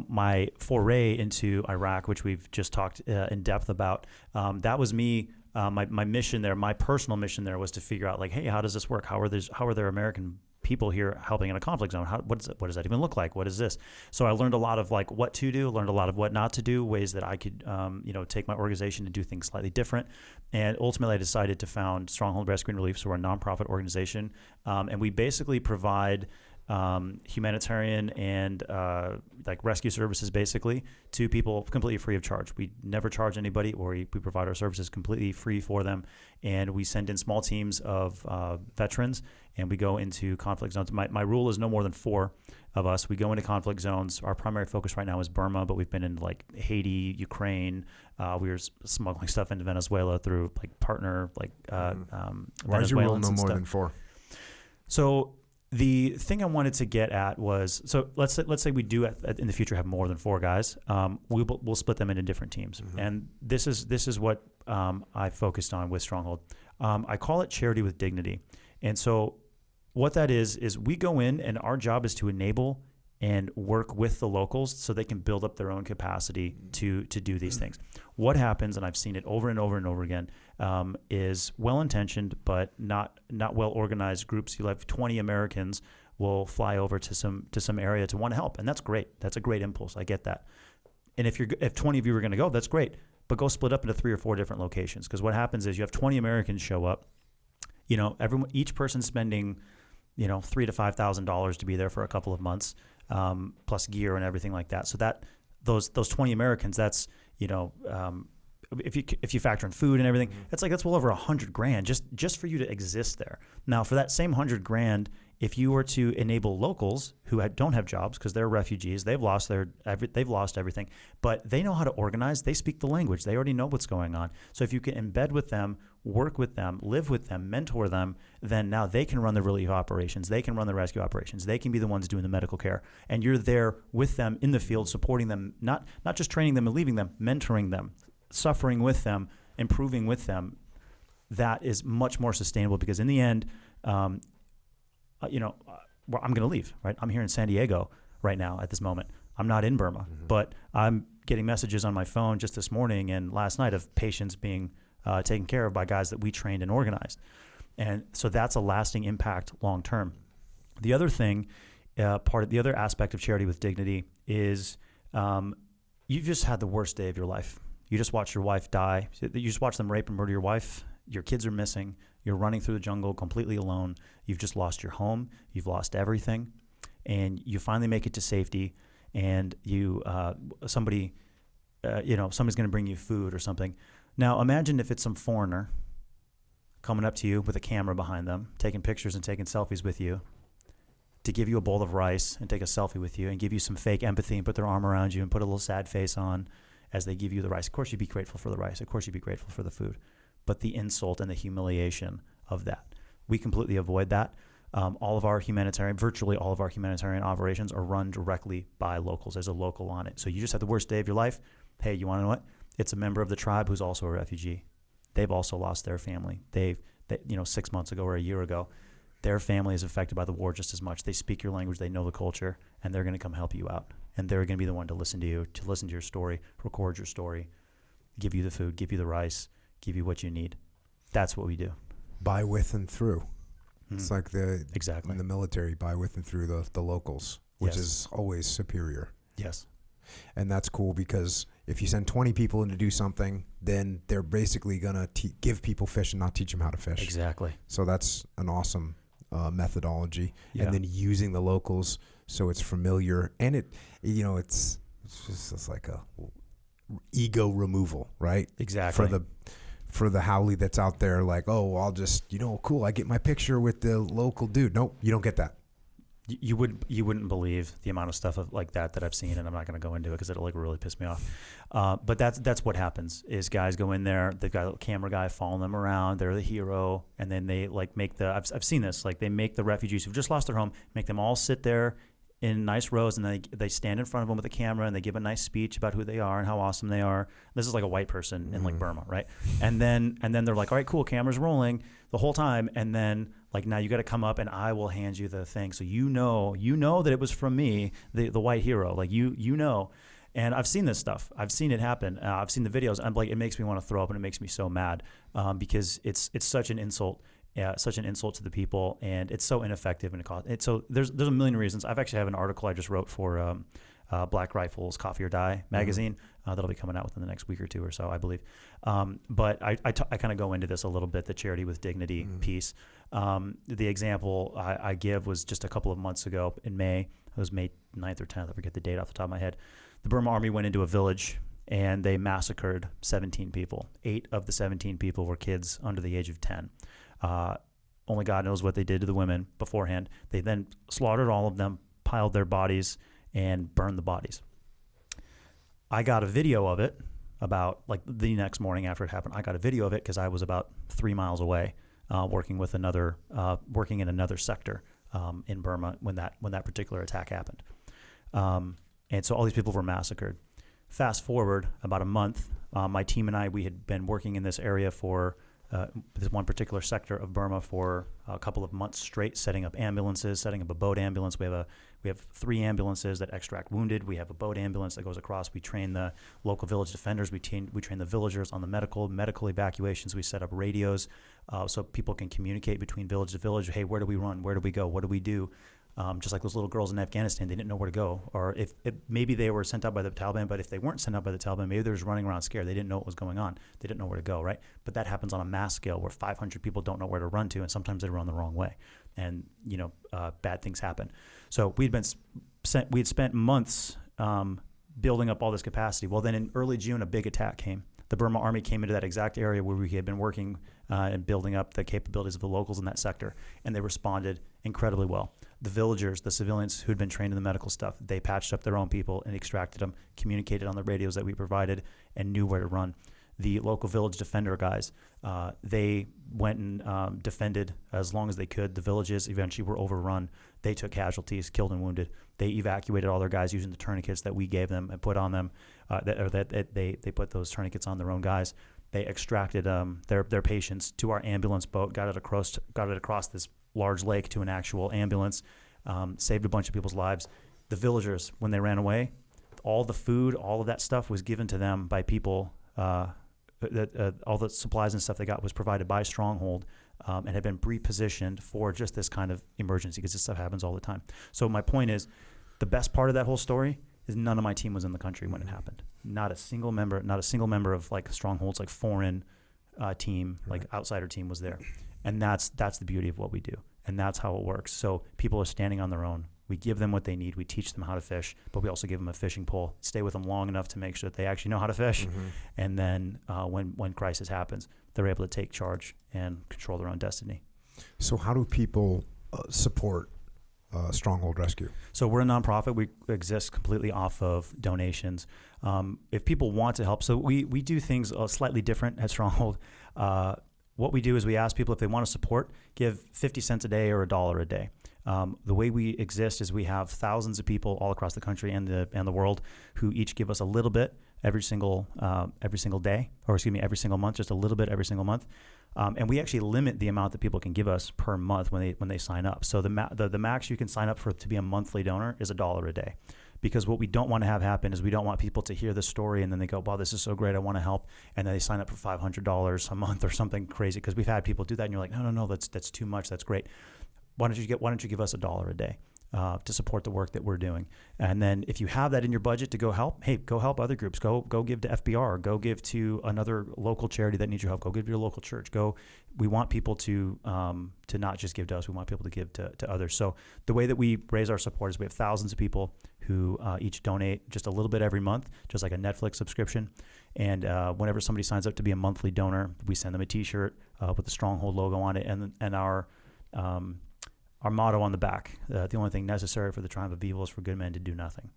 my foray into Iraq, which we've just talked in depth about, that was me. My mission there, my personal mission there, was to figure out like, hey, how does this work? How are there American people here helping in a conflict zone? What does that even look like? What is this? So I learned a lot of like what to do, learned a lot of what not to do, ways that I could, take my organization and do things slightly different. And ultimately I decided to found Stronghold Rescue Relief. So we're a nonprofit organization. And we basically provide humanitarian and like rescue services basically to people completely free of charge. We never charge anybody, or we provide our services completely free for them. And we send in small teams of veterans, and we go into conflict zones. My rule is no more than 4 of us. We go into conflict zones. Our primary focus right now is Burma, but we've been in like Haiti, Ukraine. We were smuggling stuff into Venezuela through like partner like Why is your rule no more than 4? So the thing I wanted to get at was, so let's say we do in the future have more than 4 guys. We'll split them into different teams, and this is what I focused on with Stronghold. I call it charity with dignity, and so what that is we go in, and our job is to enable and work with the locals so they can build up their own capacity to do these things. What happens, and I've seen it over and over and over again, is well-intentioned but not well-organized groups. You'll have 20 Americans will fly over to some area to want to help, and that's great. That's a great impulse. I get that. And if 20 of you are going to go, that's great. But go split up into 3 or 4 different locations, because what happens is you have 20 Americans show up. You know, each person's spending, you know, $3,000 to $5,000 to be there for a couple of months, plus gear and everything like that. So that those 20 Americans, that's, you know, if you factor in food and everything, that's well over $100,000 just for you to exist there. Now, for that same $100,000, if you were to enable locals who don't have jobs because they're refugees, they've lost everything, but they know how to organize. They speak the language. They already know what's going on. So if you can embed with them, work with them, live with them, mentor them, then now they can run the relief operations. They can run the rescue operations. They can be the ones doing the medical care. And you're there with them in the field, supporting them, not just training them and leaving them, mentoring them. suffering with them, improving with them, that is much more sustainable, because in the end, I'm going to leave, right? I'm here in San Diego right now at this moment. I'm not in Burma, but I'm getting messages on my phone just this morning and last night of patients being taken care of by guys that we trained and organized. And so that's a lasting impact long term. The other thing, the other aspect of Charity with Dignity is you've just had the worst day of your life. You just watched your wife die. You just watched them rape and murder your wife. Your kids are missing. You're running through the jungle completely alone. You've just lost your home. You've lost everything. And you finally make it to safety, and somebody's going to bring you food or something. Now imagine if it's some foreigner coming up to you with a camera behind them, taking pictures and taking selfies with you, to give you a bowl of rice and take a selfie with you and give you some fake empathy and put their arm around you and put a little sad face on as they give you the rice. Of course you'd be grateful for the rice. Of course you'd be grateful for the food. But the insult and the humiliation of that, we completely avoid that. Virtually all of our humanitarian operations are run directly by locals. There's a local on it. So you just had the worst day of your life. Hey, you want to know what? It's a member of the tribe who's also a refugee. They've also lost their family. 6 months ago or a year ago, their family is affected by the war just as much. They speak your language, they know the culture, and they're going to come help you out. And they're going to be the one to listen to you, to listen to your story, record your story, give you the food, give you the rice, give you what you need. That's what we do. By, with, and through. It's like exactly in the military, by, with, and through the locals, which Yes. is always superior. Yes. And that's cool, because if you send 20 people in to do something, then they're basically going to give people fish and not teach them how to fish. Exactly. So that's an awesome methodology. Yeah. And then using the locals so it's familiar, and it's just like a ego removal, right? Exactly. For the haole that's out there, like, oh, I'll just, cool, I get my picture with the local dude. Nope, you don't get that. You wouldn't believe the amount of stuff like that I've seen, and I'm not going to go into it because it'll really piss me off. But that's what happens is guys go in there, they've got a camera guy following them around, they're the hero, and then they make I've seen this, like they make the refugees who've just lost their home, make them all sit there in nice rows, and they stand in front of them with a camera, and they give a nice speech about who they are and how awesome they are. This is like a white person in like Burma, right? And then they're like, all right, cool, camera's rolling the whole time, and then like, now you got to come up and I will hand you the thing, so you know that it was from me, the white hero, like you know. And I've seen this stuff. I've seen it happen. I've seen the videos. I'm like, it makes me want to throw up, and it makes me so mad because it's such an insult. Such an insult to the people, and it's so ineffective, and so there's a million reasons. I've actually have an article I just wrote for Black Rifle's Coffee or Die magazine that'll be coming out within the next week or two or so, I believe. But I kind of go into this a little bit, the Charity with Dignity piece. The example I give was just a couple of months ago in May. It was May 9th or 10th. I forget the date off the top of my head. The Burma Army went into a village, and they massacred 17 people. 8 of the 17 people were kids under the age of 10. Only God knows what they did to the women beforehand. They then slaughtered all of them, piled their bodies, and burned the bodies. I got a video of it about like the next morning after it happened. I got a video of it because I was about 3 miles away, working in another sector in Burma when that particular attack happened. And so all these people were massacred. Fast forward about a month, my team and I, we had been working in this area for this one particular sector of Burma for a couple of months straight, setting up ambulances, setting up a boat ambulance. We have 3 ambulances that extract wounded. We have a boat ambulance that goes across. We train the local village defenders. We train the villagers on the medical evacuations. We set up radios so people can communicate between village to village. Hey, where do we run? Where do we go? What do we do? Just like those little girls in Afghanistan, they didn't know where to go. Or if maybe they were sent out by the Taliban, but if they weren't sent out by the Taliban, maybe they were just running around scared. They didn't know what was going on. They didn't know where to go, right? But that happens on a mass scale where 500 people don't know where to run to, and sometimes they run the wrong way. And, bad things happen. So we had spent months building up all this capacity. Well, then in early June, a big attack came. The Burma Army came into that exact area where we had been working and building up the capabilities of the locals in that sector, and they responded incredibly well. The villagers, the civilians who'd been trained in the medical stuff, they patched up their own people and extracted them, communicated on the radios that we provided, and knew where to run. The local village defender guys, they went and defended as long as they could. The villages eventually were overrun. They took casualties, killed and wounded. They evacuated all their guys using the tourniquets that we gave them and put on them. They put those tourniquets on their own guys. They extracted their patients to our ambulance boat, got it across this large lake to an actual ambulance, saved a bunch of people's lives. The villagers, when they ran away, all the food, all of that stuff was given to them by people. All the supplies and stuff they got was provided by Stronghold and had been repositioned for just this kind of emergency, because this stuff happens all the time. So my point is, the best part of that whole story is none of my team was in the country when it happened. Not a single member of like Stronghold's like foreign team, like outsider team was there. And that's the beauty of what we do. And that's how it works. So people are standing on their own. We give them what they need. We teach them how to fish, but we also give them a fishing pole. Stay with them long enough to make sure that they actually know how to fish. And then when crisis happens, they're able to take charge and control their own destiny. So how do people support Stronghold Rescue? So we're a nonprofit. We exist completely off of donations. If people want to help, so we do things slightly different at Stronghold. What we do is we ask people if they want to support, give 50 cents a day or $1 a day. The way we exist is we have thousands of people all across the country and the world who each give us a little bit every single day, or excuse me, every single month, just a little bit every single month. And we actually limit the amount that people can give us per month when they sign up. So the max you can sign up for to be a monthly donor is $1 a day. Because what we don't want to have happen is we don't want people to hear the story and then they go, wow, this is so great, I want to help. And then they sign up for $500 a month or something crazy. Because we've had people do that and you're like, no, that's too much, that's great. Why don't you give us $1 a day to support the work that we're doing? And then if you have that in your budget to go help, hey, go help other groups. Go give to FBR. Go give to another local charity that needs your help. Go give to your local church. We want people to not just give to us. We want people to give to others. So the way that we raise our support is we have thousands of people who each donate just a little bit every month, just like a Netflix subscription. And whenever somebody signs up to be a monthly donor, we send them a T-shirt with the Stronghold logo on it and our motto on the back. The only thing necessary for the triumph of evil is for good men to do nothing.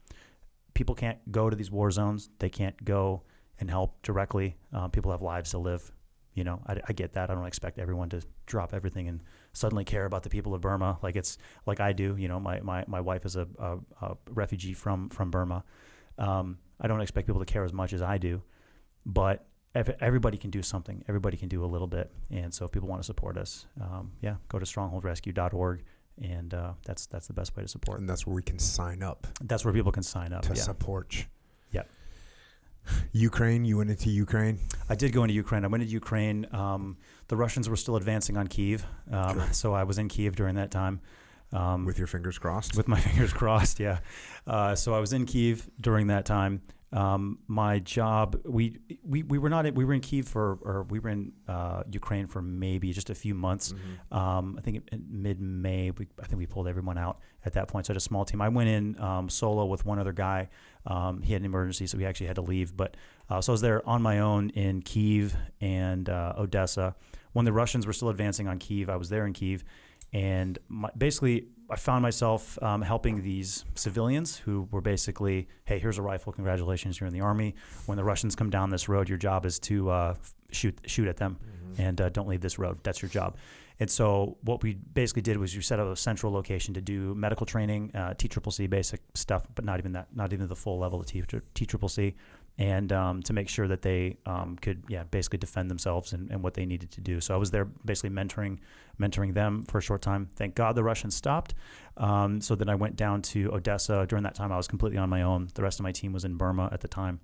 People can't go to these war zones. They can't go and help directly. People have lives to live. I get that. I don't expect everyone to drop everything and suddenly care about the people of Burma like I do. My wife is a refugee from Burma. I don't expect people to care as much as I do, but everybody can do something. Everybody can do a little bit. And so if people want to support us, go to strongholdrescue.org. And that's the best way to support. And that's where we can sign up. That's where people can sign up to support. Yeah. Ukraine, you went into Ukraine? I did go into Ukraine. I went into Ukraine. The Russians were still advancing on Kyiv. So I was in Kyiv during that time. With your fingers crossed? With my fingers crossed, yeah. So I was in Kyiv during that time. My job, we were in Kyiv we were in Ukraine for maybe just a few months. I think in mid-May, I think we pulled everyone out at that point. So I had a small team. I went in solo with one other guy. He had an emergency, so we actually had to leave. But so I was there on my own in Kyiv and Odessa. When the Russians were still advancing on Kyiv, I was there in Kyiv. And basically, I found myself helping these civilians who were basically, hey, here's a rifle. Congratulations, you're in the army. When the Russians come down this road, your job is to shoot at them and don't leave this road. That's your job. And so what we basically did was we set up a central location to do medical training, TCCC basic stuff, but not even that, not even the full level of TCCC, and to make sure that they could, basically defend themselves and what they needed to do. So I was there basically mentoring them for a short time. Thank God the Russians stopped. So then I went down to Odessa. During that time, I was completely on my own. The rest of my team was in Burma at the time.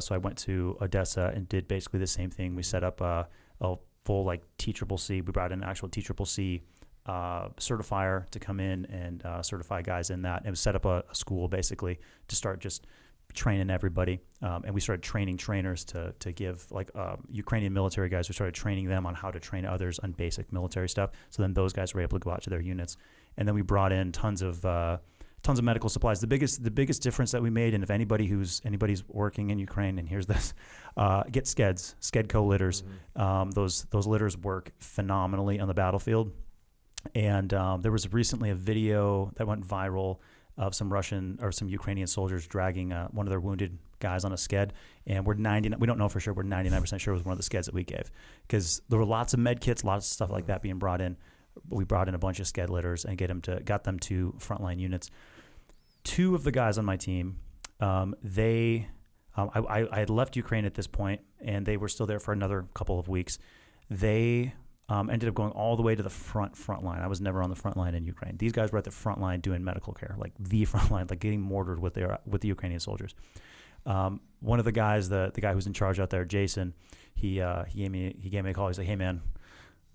So I went to Odessa and did basically the same thing. We set up a full TCCC. We brought in an actual TCCC certifier to come in and certify guys in that. And we set up a school basically to start just training everybody. And we started training trainers to give Ukrainian military guys. We started training them on how to train others on basic military stuff. So then those guys were able to go out to their units. And then we brought in tons of medical supplies. The biggest difference that we made, and if anybody's working in Ukraine and hears this, get Skeds, Skedco litters. Those litters work phenomenally on the battlefield. And there was recently a video that went viral of some Russian or some Ukrainian soldiers dragging one of their wounded guys on a sked, and we don't know for sure. We're 99% sure it was one of the skeds that we gave, because there were lots of med kits, lots of stuff like that being brought in. We brought in a bunch of sked litters and got them to frontline units. Two of the guys on my team, I had left Ukraine at this point, and they were still there for another couple of weeks. They ended up going all the way to the front line. I was never on the front line in Ukraine. These guys were at the front line doing medical care, like the front line, like getting mortared with the Ukrainian soldiers. One of the guys, the guy who's in charge out there, Jason, he gave me a call. He's like, "Hey man,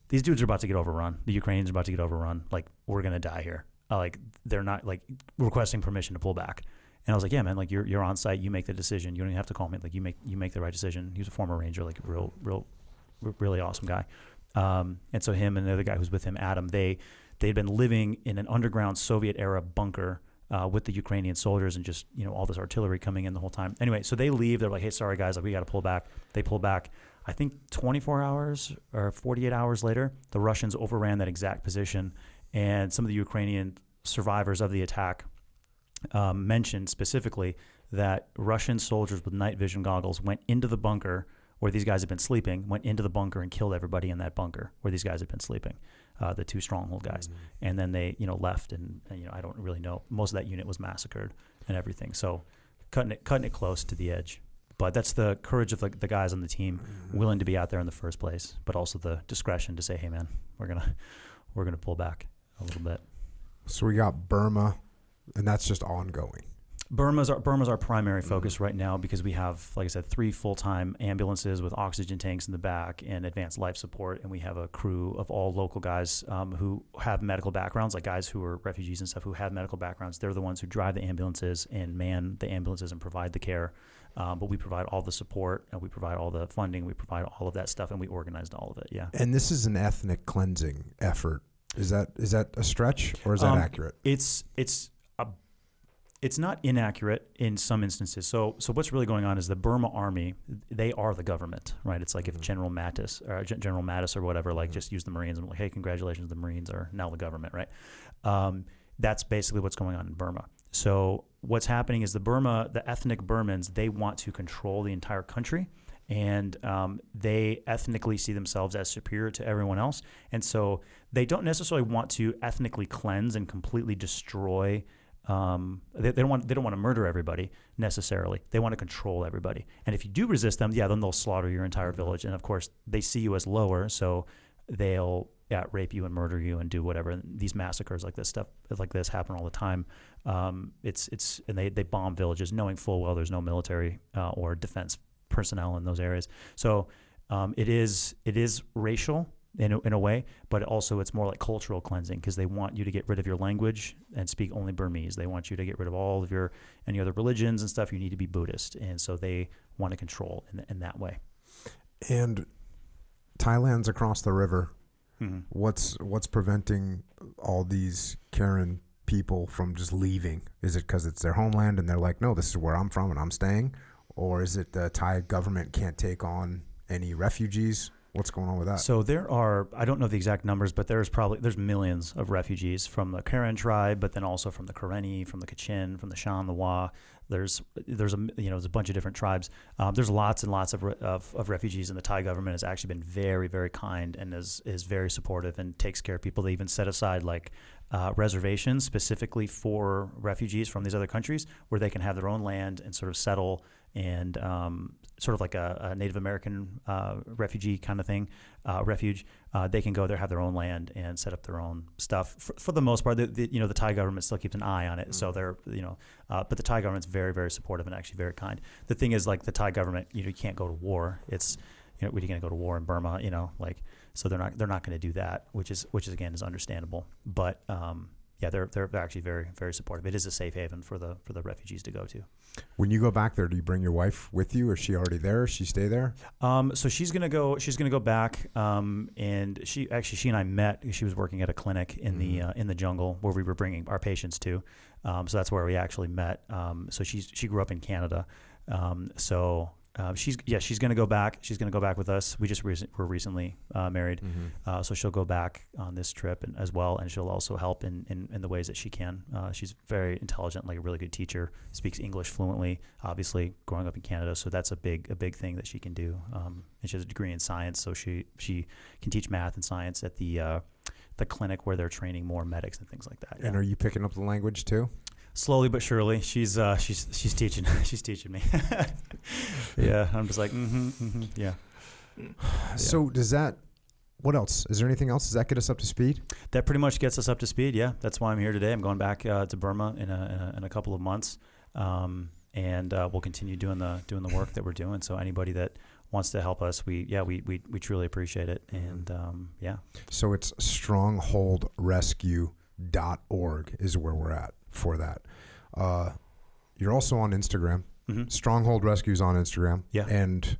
these dudes are about to get overrun. The Ukrainians are about to get overrun. Like, we're gonna die here. Like, they're not like requesting permission to pull back." And I was like, "Yeah, man. Like, you're on site. You make the decision. You don't even have to call me. Like, you make the right decision." He was a former Ranger, like really awesome guy. And so him and the other guy who's with him, Adam, they'd been living in an underground Soviet era bunker with the Ukrainian soldiers, and just, all this artillery coming in the whole time. Anyway, so they leave. They're like, "Hey, sorry guys, like, we got to pull back." They pull back. I think 24 hours or 48 hours later, the Russians overran that exact position, and some of the Ukrainian survivors of the attack mentioned specifically that Russian soldiers with night vision goggles went into the bunker where these guys had been sleeping, went into the bunker and killed everybody in that bunker where these guys had been sleeping, the two Stronghold guys. Mm-hmm. And then they, left, and I don't really know. Most of that unit was massacred and everything. So cutting it close to the edge. But that's the courage of the guys on the team, willing to be out there in the first place, but also the discretion to say, "Hey man, we're gonna pull back a little bit." So we got Burma, and that's just ongoing. Burma's our primary focus right now, because we have, like I said, 3 full-time ambulances with oxygen tanks in the back and advanced life support, and we have a crew of all local guys who have medical backgrounds, like guys who are refugees and stuff who have medical backgrounds. They're the ones who drive the ambulances and man the ambulances and provide the care. But we provide all the support, and we provide all the funding, we provide all of that stuff, and we organized all of it. Yeah. And this is an ethnic cleansing effort. Is that a stretch, or is that accurate? It's not inaccurate in some instances. So what's really going on is the Burma army, they are the government, right? It's like if General Mattis or whatever, like, just use the Marines and like, "Hey, congratulations, the Marines are now the government," right? That's basically what's going on in Burma. So what's happening is the ethnic Burmans, they want to control the entire country, and they ethnically see themselves as superior to everyone else. And so they don't necessarily want to ethnically cleanse and completely destroy. They don't want to murder everybody necessarily. They want to control everybody. And if you do resist them, then they'll slaughter your entire village. And of course, they see you as lower, so they'll rape you and murder you and do whatever. And these massacres like this happen all the time. And they bomb villages, knowing full well there's no military or defense personnel in those areas. So it is racial in a way, but also it's more like cultural cleansing, because they want you to get rid of your language and speak only Burmese. They want you to get rid of all of any other religions and stuff. You need to be Buddhist, and so they want to control in that way. And Thailand's across the river. Mm-hmm. What's preventing all these Karen people from just leaving? Is it because it's their homeland and they're like, "No, this is where I'm from and I'm staying," or is it the Thai government can't take on any refugees? What's going on with that? So I don't know the exact numbers, but there's millions of refugees from the Karen tribe, but then also from the Karenni, from the Kachin, from the Shan, the Wa. There's a bunch of different tribes. There's lots and lots of refugees, and the Thai government has actually been very, very kind and is very supportive and takes care of people. They even set aside reservations specifically for refugees from these other countries, where they can have their own land and sort of settle, and sort of like a Native American refugee kind of thing, refuge. They can go there, have their own land, and set up their own stuff. For the most part, the Thai government still keeps an eye on it. Mm-hmm. So they're but the Thai government's very, very supportive and actually very kind. The thing is, like, the Thai government, you can't go to war. It's we're going to go to war in Burma, so they're not going to do that, which is again is understandable. But they're actually very, very supportive. It is a safe haven for the refugees to go to. When you go back there, do you bring your wife with you, or is she already there? She stay there? So she's gonna go back. And she and I met. She was working at a clinic in the jungle where we were bringing our patients to. So that's where we actually met. So she grew up in Canada. So She's going to go back. She's going to go back with us. We just were recently married, so she'll go back on this trip as well, and she'll also help in the ways that she can. She's very intelligent, like a really good teacher. Speaks English fluently. Obviously, growing up in Canada, so that's a big thing that she can do. And she has a degree in science, so she can teach math and science at the clinic where they're training more medics and things like that. And are you picking up the language too? Slowly but surely, she's teaching. She's teaching me. Yeah, I'm just like, yeah. So does that? What else? Is there anything else? Does that get us up to speed? That pretty much gets us up to speed. Yeah, that's why I'm here today. I'm going back to Burma in a couple of months, and we'll continue doing the work that we're doing. So anybody that wants to help us, we truly appreciate it. And yeah. So it's strongholdrescue.org is where we're at for that. You're also on Instagram. Stronghold Rescue's on Instagram. Yeah. And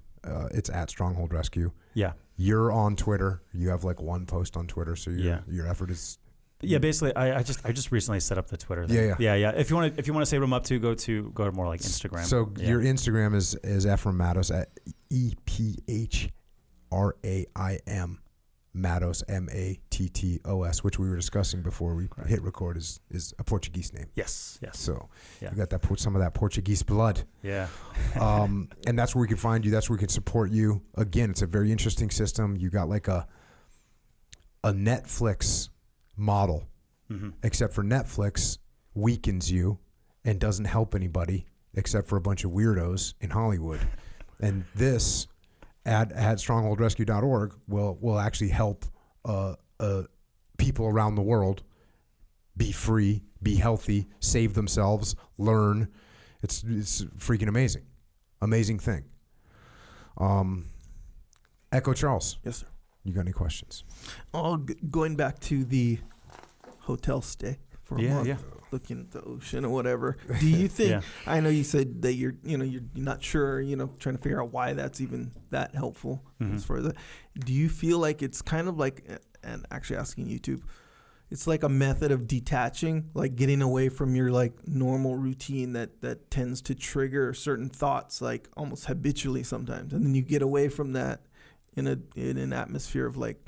it's at Stronghold Rescue. Yeah. You're on Twitter. You have like one post on Twitter, so your effort is. Yeah, basically, I just recently set up the Twitter thing. Yeah. If you want to say what I'm up to, go to more like Instagram. So your Instagram is Ephraim Mattos at EPHRAIM Mattos MATTOS, which we were discussing before we hit record, is a Portuguese name. Yes. So you got some of that Portuguese blood. Yeah. And that's where we can find you. That's where we can support you. Again, it's a very interesting system. You got like a Netflix model, except for Netflix weakens you and doesn't help anybody except for a bunch of weirdos in Hollywood. And this at strongholdrescue.org will actually help people around the world be free, be healthy, save themselves, learn. It's freaking amazing thing. Echo Charles. Yes, sir. You got any questions? Going back to the hotel stay for a month, looking at the ocean or whatever. Do you think? I know you said that you're not sure, trying to figure out why that's even that helpful as far as that. Do you feel like it's kind of like, and actually asking YouTube, it's like a method of detaching, like getting away from your like normal routine that tends to trigger certain thoughts, like almost habitually sometimes, and then you get away from that in an atmosphere of like,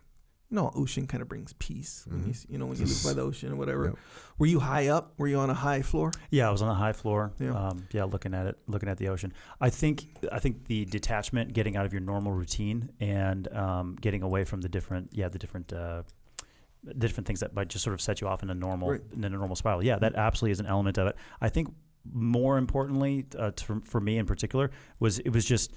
ocean kind of brings peace when you live by the ocean or whatever. Yep. Were you high up? Were you on a high floor? Yeah, I was on a high floor. Yeah. Looking at the ocean. I think the detachment, getting out of your normal routine, and getting away from the different things that might just sort of set you off in a normal spiral. Yeah, that absolutely is an element of it. I think more importantly, for me in particular, it was just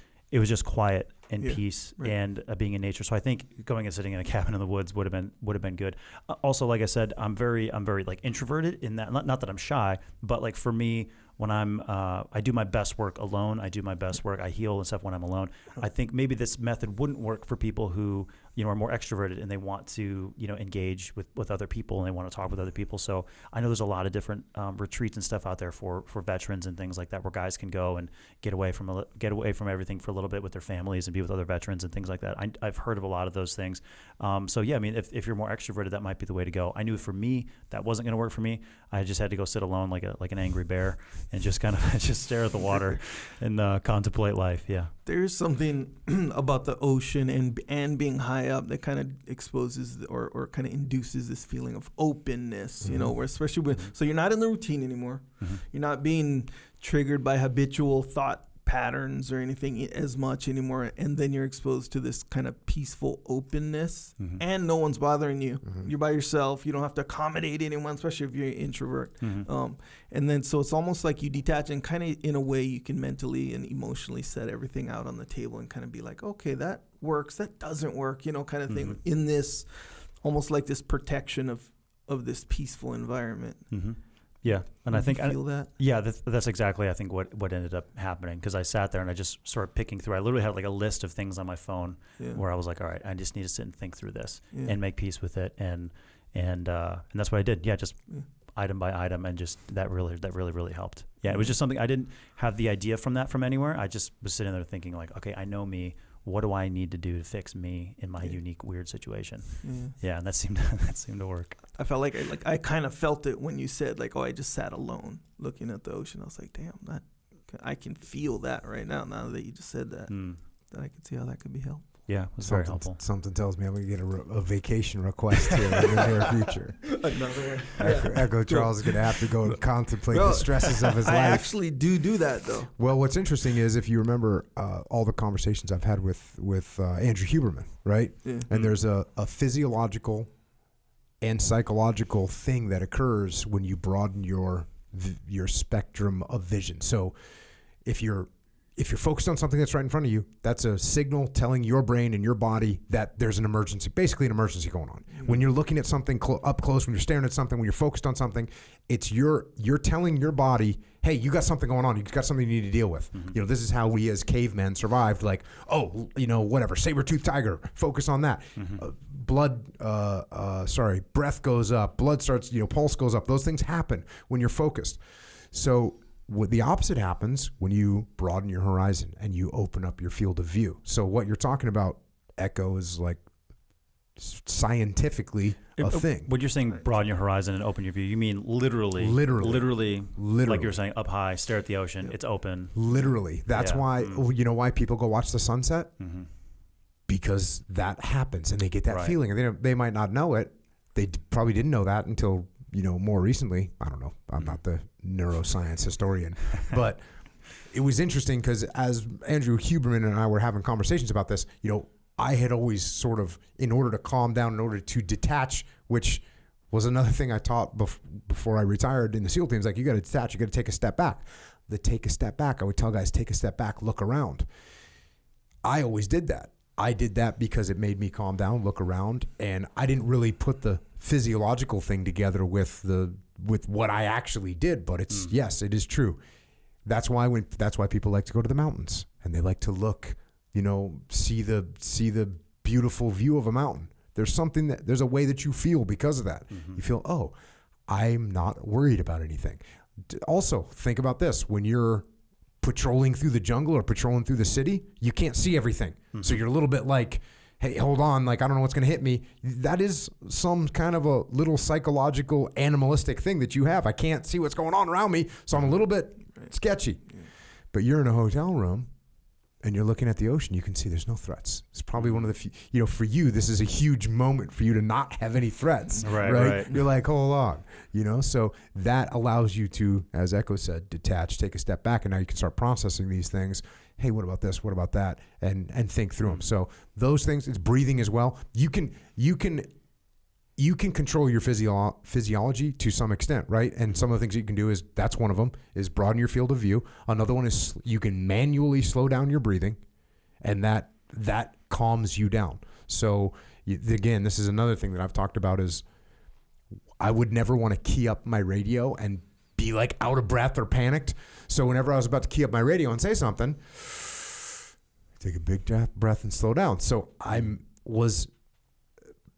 quiet and peace and being in nature. So I think going and sitting in a cabin in the woods would have been good. Also, like I said, I'm very like introverted in that. Not that I'm shy, but like for me, when I do my best work alone. I do my best work. I heal and stuff when I'm alone. I think maybe this method wouldn't work for people who are more extroverted and they want to engage with other people and they want to talk with other people. So I know there's a lot of different retreats and stuff out there for veterans and things like that, where guys can go and get away from everything for a little bit with their families and be with other veterans and things like that. I've heard of a lot of those things. So yeah, I mean, if you're more extroverted, that might be the way to go. I knew for me that wasn't going to work for me. I just had to go sit alone like an angry bear and just kind of just stare at the water and contemplate life. Yeah. There's something about the ocean and being high up that kind of exposes or kind of induces this feeling of openness, where especially so you're not in the routine anymore. You're not being triggered by habitual thought patterns or anything as much anymore, and then you're exposed to this kind of peaceful openness, and no one's bothering you. You're by yourself. You don't have to accommodate anyone, especially if you're an introvert. And then so it's almost like you detach, and kind of in a way you can mentally and emotionally set everything out on the table and kind of be like, okay, that works, that doesn't work, kind of thing, in this almost like this protection of this peaceful environment. Yeah, and I think feel that. Yeah, that's exactly I think what ended up happening, because I sat there and I just started picking through. I literally had like a list of things on my phone where I was like, all right, I just need to sit and think through this and make peace with it, and that's what I did. Yeah, just item by item, and just that really helped. Yeah, it was just something I didn't have the idea from anywhere. I just was sitting there thinking like, okay, I know me. What do I need to do to fix me in my unique, weird situation? Yeah, and that seemed to work. I felt like I kind of felt it when you said like, oh, I just sat alone looking at the ocean. I was like, damn, I can feel that right now. Now that you just said that, that I can see how that could be helpful. Yeah, it was very helpful. Something tells me I'm going to get a vacation request here in the near future. Another. Echo Charles is going to have to go and contemplate the stresses of his life. I actually do that, though. Well, what's interesting is if you remember all the conversations I've had with Andrew Huberman, right? Yeah. And there's a physiological and psychological thing that occurs when you broaden your spectrum of vision. So if you're focused on something that's right in front of you, that's a signal telling your brain and your body that there's an emergency, basically an emergency going on. Mm-hmm. When you're looking at something up close, when you're staring at something, when you're focused on something, it's you're telling your body, hey, you got something going on. You got something you need to deal with. Mm-hmm. This is how we as cavemen survived. Like, whatever, saber-toothed tiger, focus on that. Mm-hmm. Breath goes up, blood starts, pulse goes up. Those things happen when you're focused. So what the opposite happens when you broaden your horizon and you open up your field of view. So what you're talking about, Echo, is like scientifically a thing. When you're saying broaden your horizon and open your view, you mean literally, like you're saying up high, stare at the ocean, it's open. Literally. That's why, why people go watch the sunset? Mm-hmm. Because that happens and they get that feeling. And they might not know it. They probably didn't know that until more recently. I don't know. I'm not the neuroscience historian, but it was interesting because as Andrew Huberman and I were having conversations about this, I had always sort of, in order to calm down, in order to detach, which was another thing I taught before I retired in the SEAL teams, like you got to detach, you got to take a step back. Take a step back. I would tell guys, take a step back, look around. I always did that. I did that because it made me calm down, look around, and I didn't really put the physiological thing together with what I actually did. But it's yes, it is true. That's why people like to go to the mountains and they like to look, see the beautiful view of a mountain. There's a way that you feel because of that. Mm-hmm. You feel, oh, I'm not worried about anything. Also, think about this: when you're patrolling through the jungle or patrolling through the city, you can't see everything. Mm-hmm. So you're a little bit like, hey, hold on, like I don't know what's going to hit me. That is some kind of a little psychological animalistic thing that you have. I can't see what's going on around me, so I'm a little bit sketchy. Yeah. But you're in a hotel room and you're looking at the ocean, you can see there's no threats. It's probably one of the few, for you, this is a huge moment for you to not have any threats, right? You're like, hold on, so that allows you to, as Echo said, detach, take a step back, and now you can start processing these things. Hey, what about this? What about that? And think through them. So those things, it's breathing as well. You can control your physiology to some extent, right? And some of the things that you can do that's one of them, is broaden your field of view. Another one is you can manually slow down your breathing, and that calms you down. So again, this is another thing that I've talked about is I would never want to key up my radio and be like out of breath or panicked. So whenever I was about to key up my radio and say something, take a big breath and slow down. So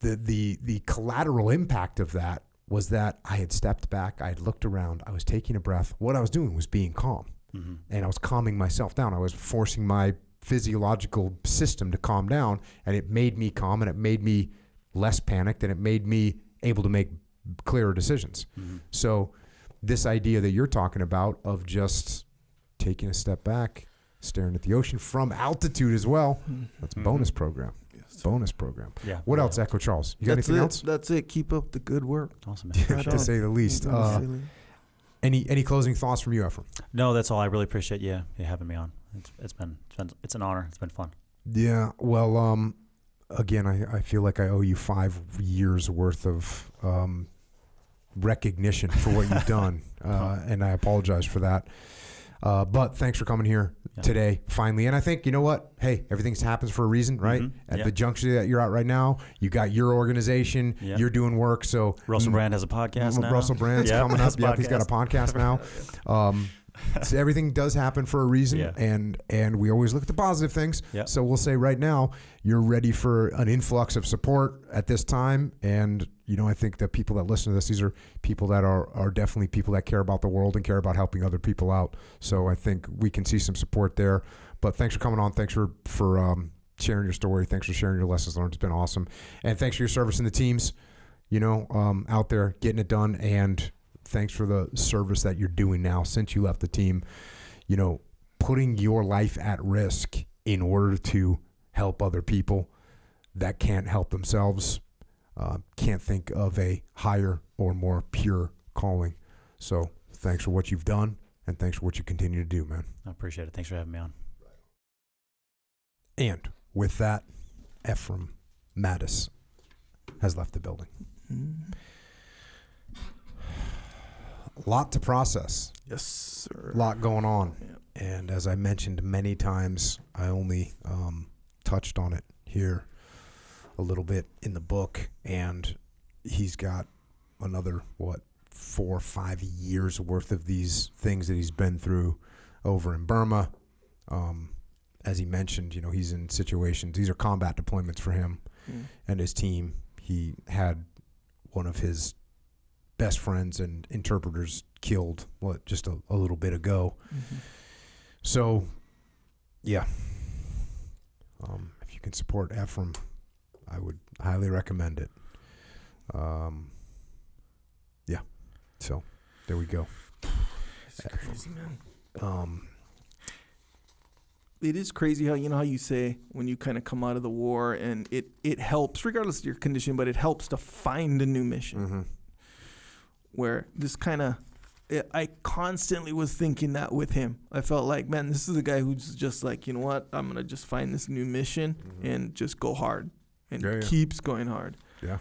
the collateral impact of that was that I had stepped back, I had looked around, I was taking a breath. What I was doing was being calm, and I was calming myself down. I was forcing my physiological system to calm down, and it made me calm, and it made me less panicked, and it made me able to make clearer decisions. Mm-hmm. So this idea that you're talking about of just taking a step back, staring at the ocean from altitude as well, that's a bonus program. Bonus program. Yeah. What else, Echo Charles? You got anything else? That's it. Keep up the good work. Awesome, man. To say the least. Any closing thoughts from you, Ephraim? No, that's all. I really appreciate you having me on. It's an honor. It's been fun. Yeah. Well, again, I feel like I owe you 5 years worth of recognition for what you've done, and I apologize for that. But thanks for coming here today, finally. And I think, you know what? Hey, everything happens for a reason, right? Mm-hmm. At the juncture that you're at right now, you got your organization, you're doing work. So Russell Brand has a podcast now. Russell Brand's coming up. Yep, he's got a podcast now. So everything does happen for a reason, and we always look at the positive things. Yep. So we'll say right now, you're ready for an influx of support at this time. And, I think that people that listen to this, these are people that are definitely people that care about the world and care about helping other people out. So I think we can see some support there. But thanks for coming on. Thanks for sharing your story. Thanks for sharing your lessons learned. It's been awesome. And thanks for your service in the teams, out there getting it done. And thanks for the service that you're doing now since you left the team. putting your life at risk in order to help other people that can't help themselves, can't think of a higher or more pure calling. So thanks for what you've done, and thanks for what you continue to do, man. I appreciate it. Thanks for having me on. And with that, Ephraim Mattos has left the building. A lot to process. Yes, sir. A lot going on. Yeah. And as I mentioned many times, I only touched on it here a little bit in the book. And he's got another, 4 or 5 years worth of these things that he's been through over in Burma. As he mentioned, he's in situations, these are combat deployments for him and his team. He had one of his best friends and interpreters killed just a little bit ago. So yeah, if you can support Ephraim, I would highly recommend it. Yeah, so there we go. It's crazy, man. It is crazy how how you say when you kind of come out of the war, and it helps regardless of your condition, but it helps to find a new mission. Where this kind of, I constantly was thinking that with him. I felt like, man, this is a guy who's just like, you know what, I'm gonna just find this new mission and just go hard, and keeps going hard. Yeah,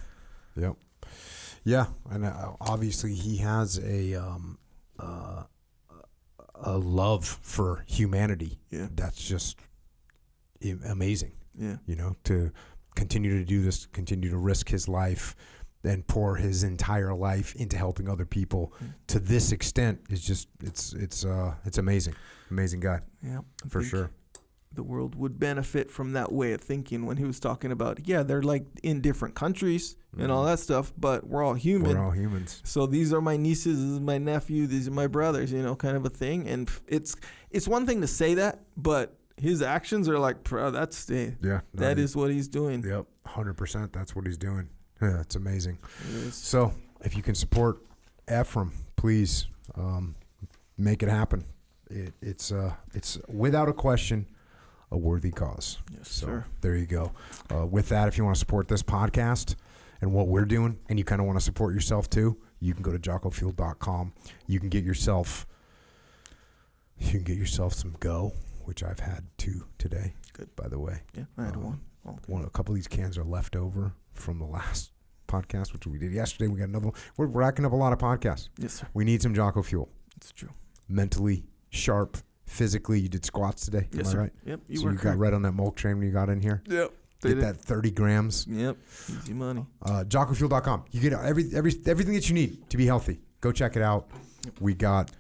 yep, yeah, and obviously he has a love for humanity. Yeah, that's just amazing. Yeah, to continue to do this, continue to risk his life, and pour his entire life into helping other people to this extent is just it's amazing. Amazing guy. Yeah, for sure. The world would benefit from that way of thinking when he was talking about, they're like in different countries and all that stuff, but we're all human. We're all humans. So these are my nieces, this is my nephew, these are my brothers, kind of a thing. And it's one thing to say that, but his actions are like, that is what he's doing. Yep, 100%. That's what he's doing. Yeah, it's amazing. It is. So if you can support Ephraim, please make it happen. It's without a question a worthy cause. Yes, so sir. There you go. With that, if you want to support this podcast and what we're doing, and you kind of want to support yourself too, you can go to jockofuel.com. You can get yourself some Go, which I've had 2 today. Good, by the way. Yeah, I had one. A couple of these cans are left over from the last podcast, which we did yesterday. We got another one. We're racking up a lot of podcasts. Yes, sir. We need some Jocko fuel. It's true. Mentally sharp, physically. You did squats today. Yes, am sir. I right? Yep. You got right on that milk train when you got in here. Yep. Get that 30 grams. Yep. Easy money. JockoFuel.com. You get everything that you need to be healthy. Go check it out. Yep. We got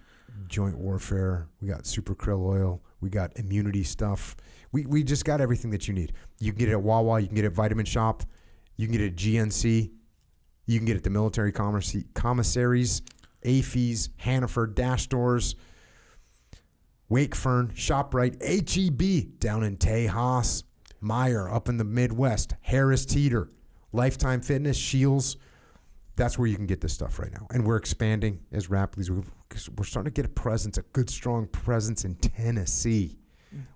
joint warfare. We got super krill oil. We got immunity stuff. We just got everything that you need. You can get it at Wawa. You can get it at Vitamin Shop. You can get it at GNC. You can get it at the military commissaries, AFES, Hannaford, Dash Stores, Wakefern, ShopRite, HEB down in Tejas, Meyer up in the Midwest, Harris Teeter, Lifetime Fitness, Shields. That's where you can get this stuff right now. And we're expanding as rapidly as we're starting to get a good, strong presence in Tennessee.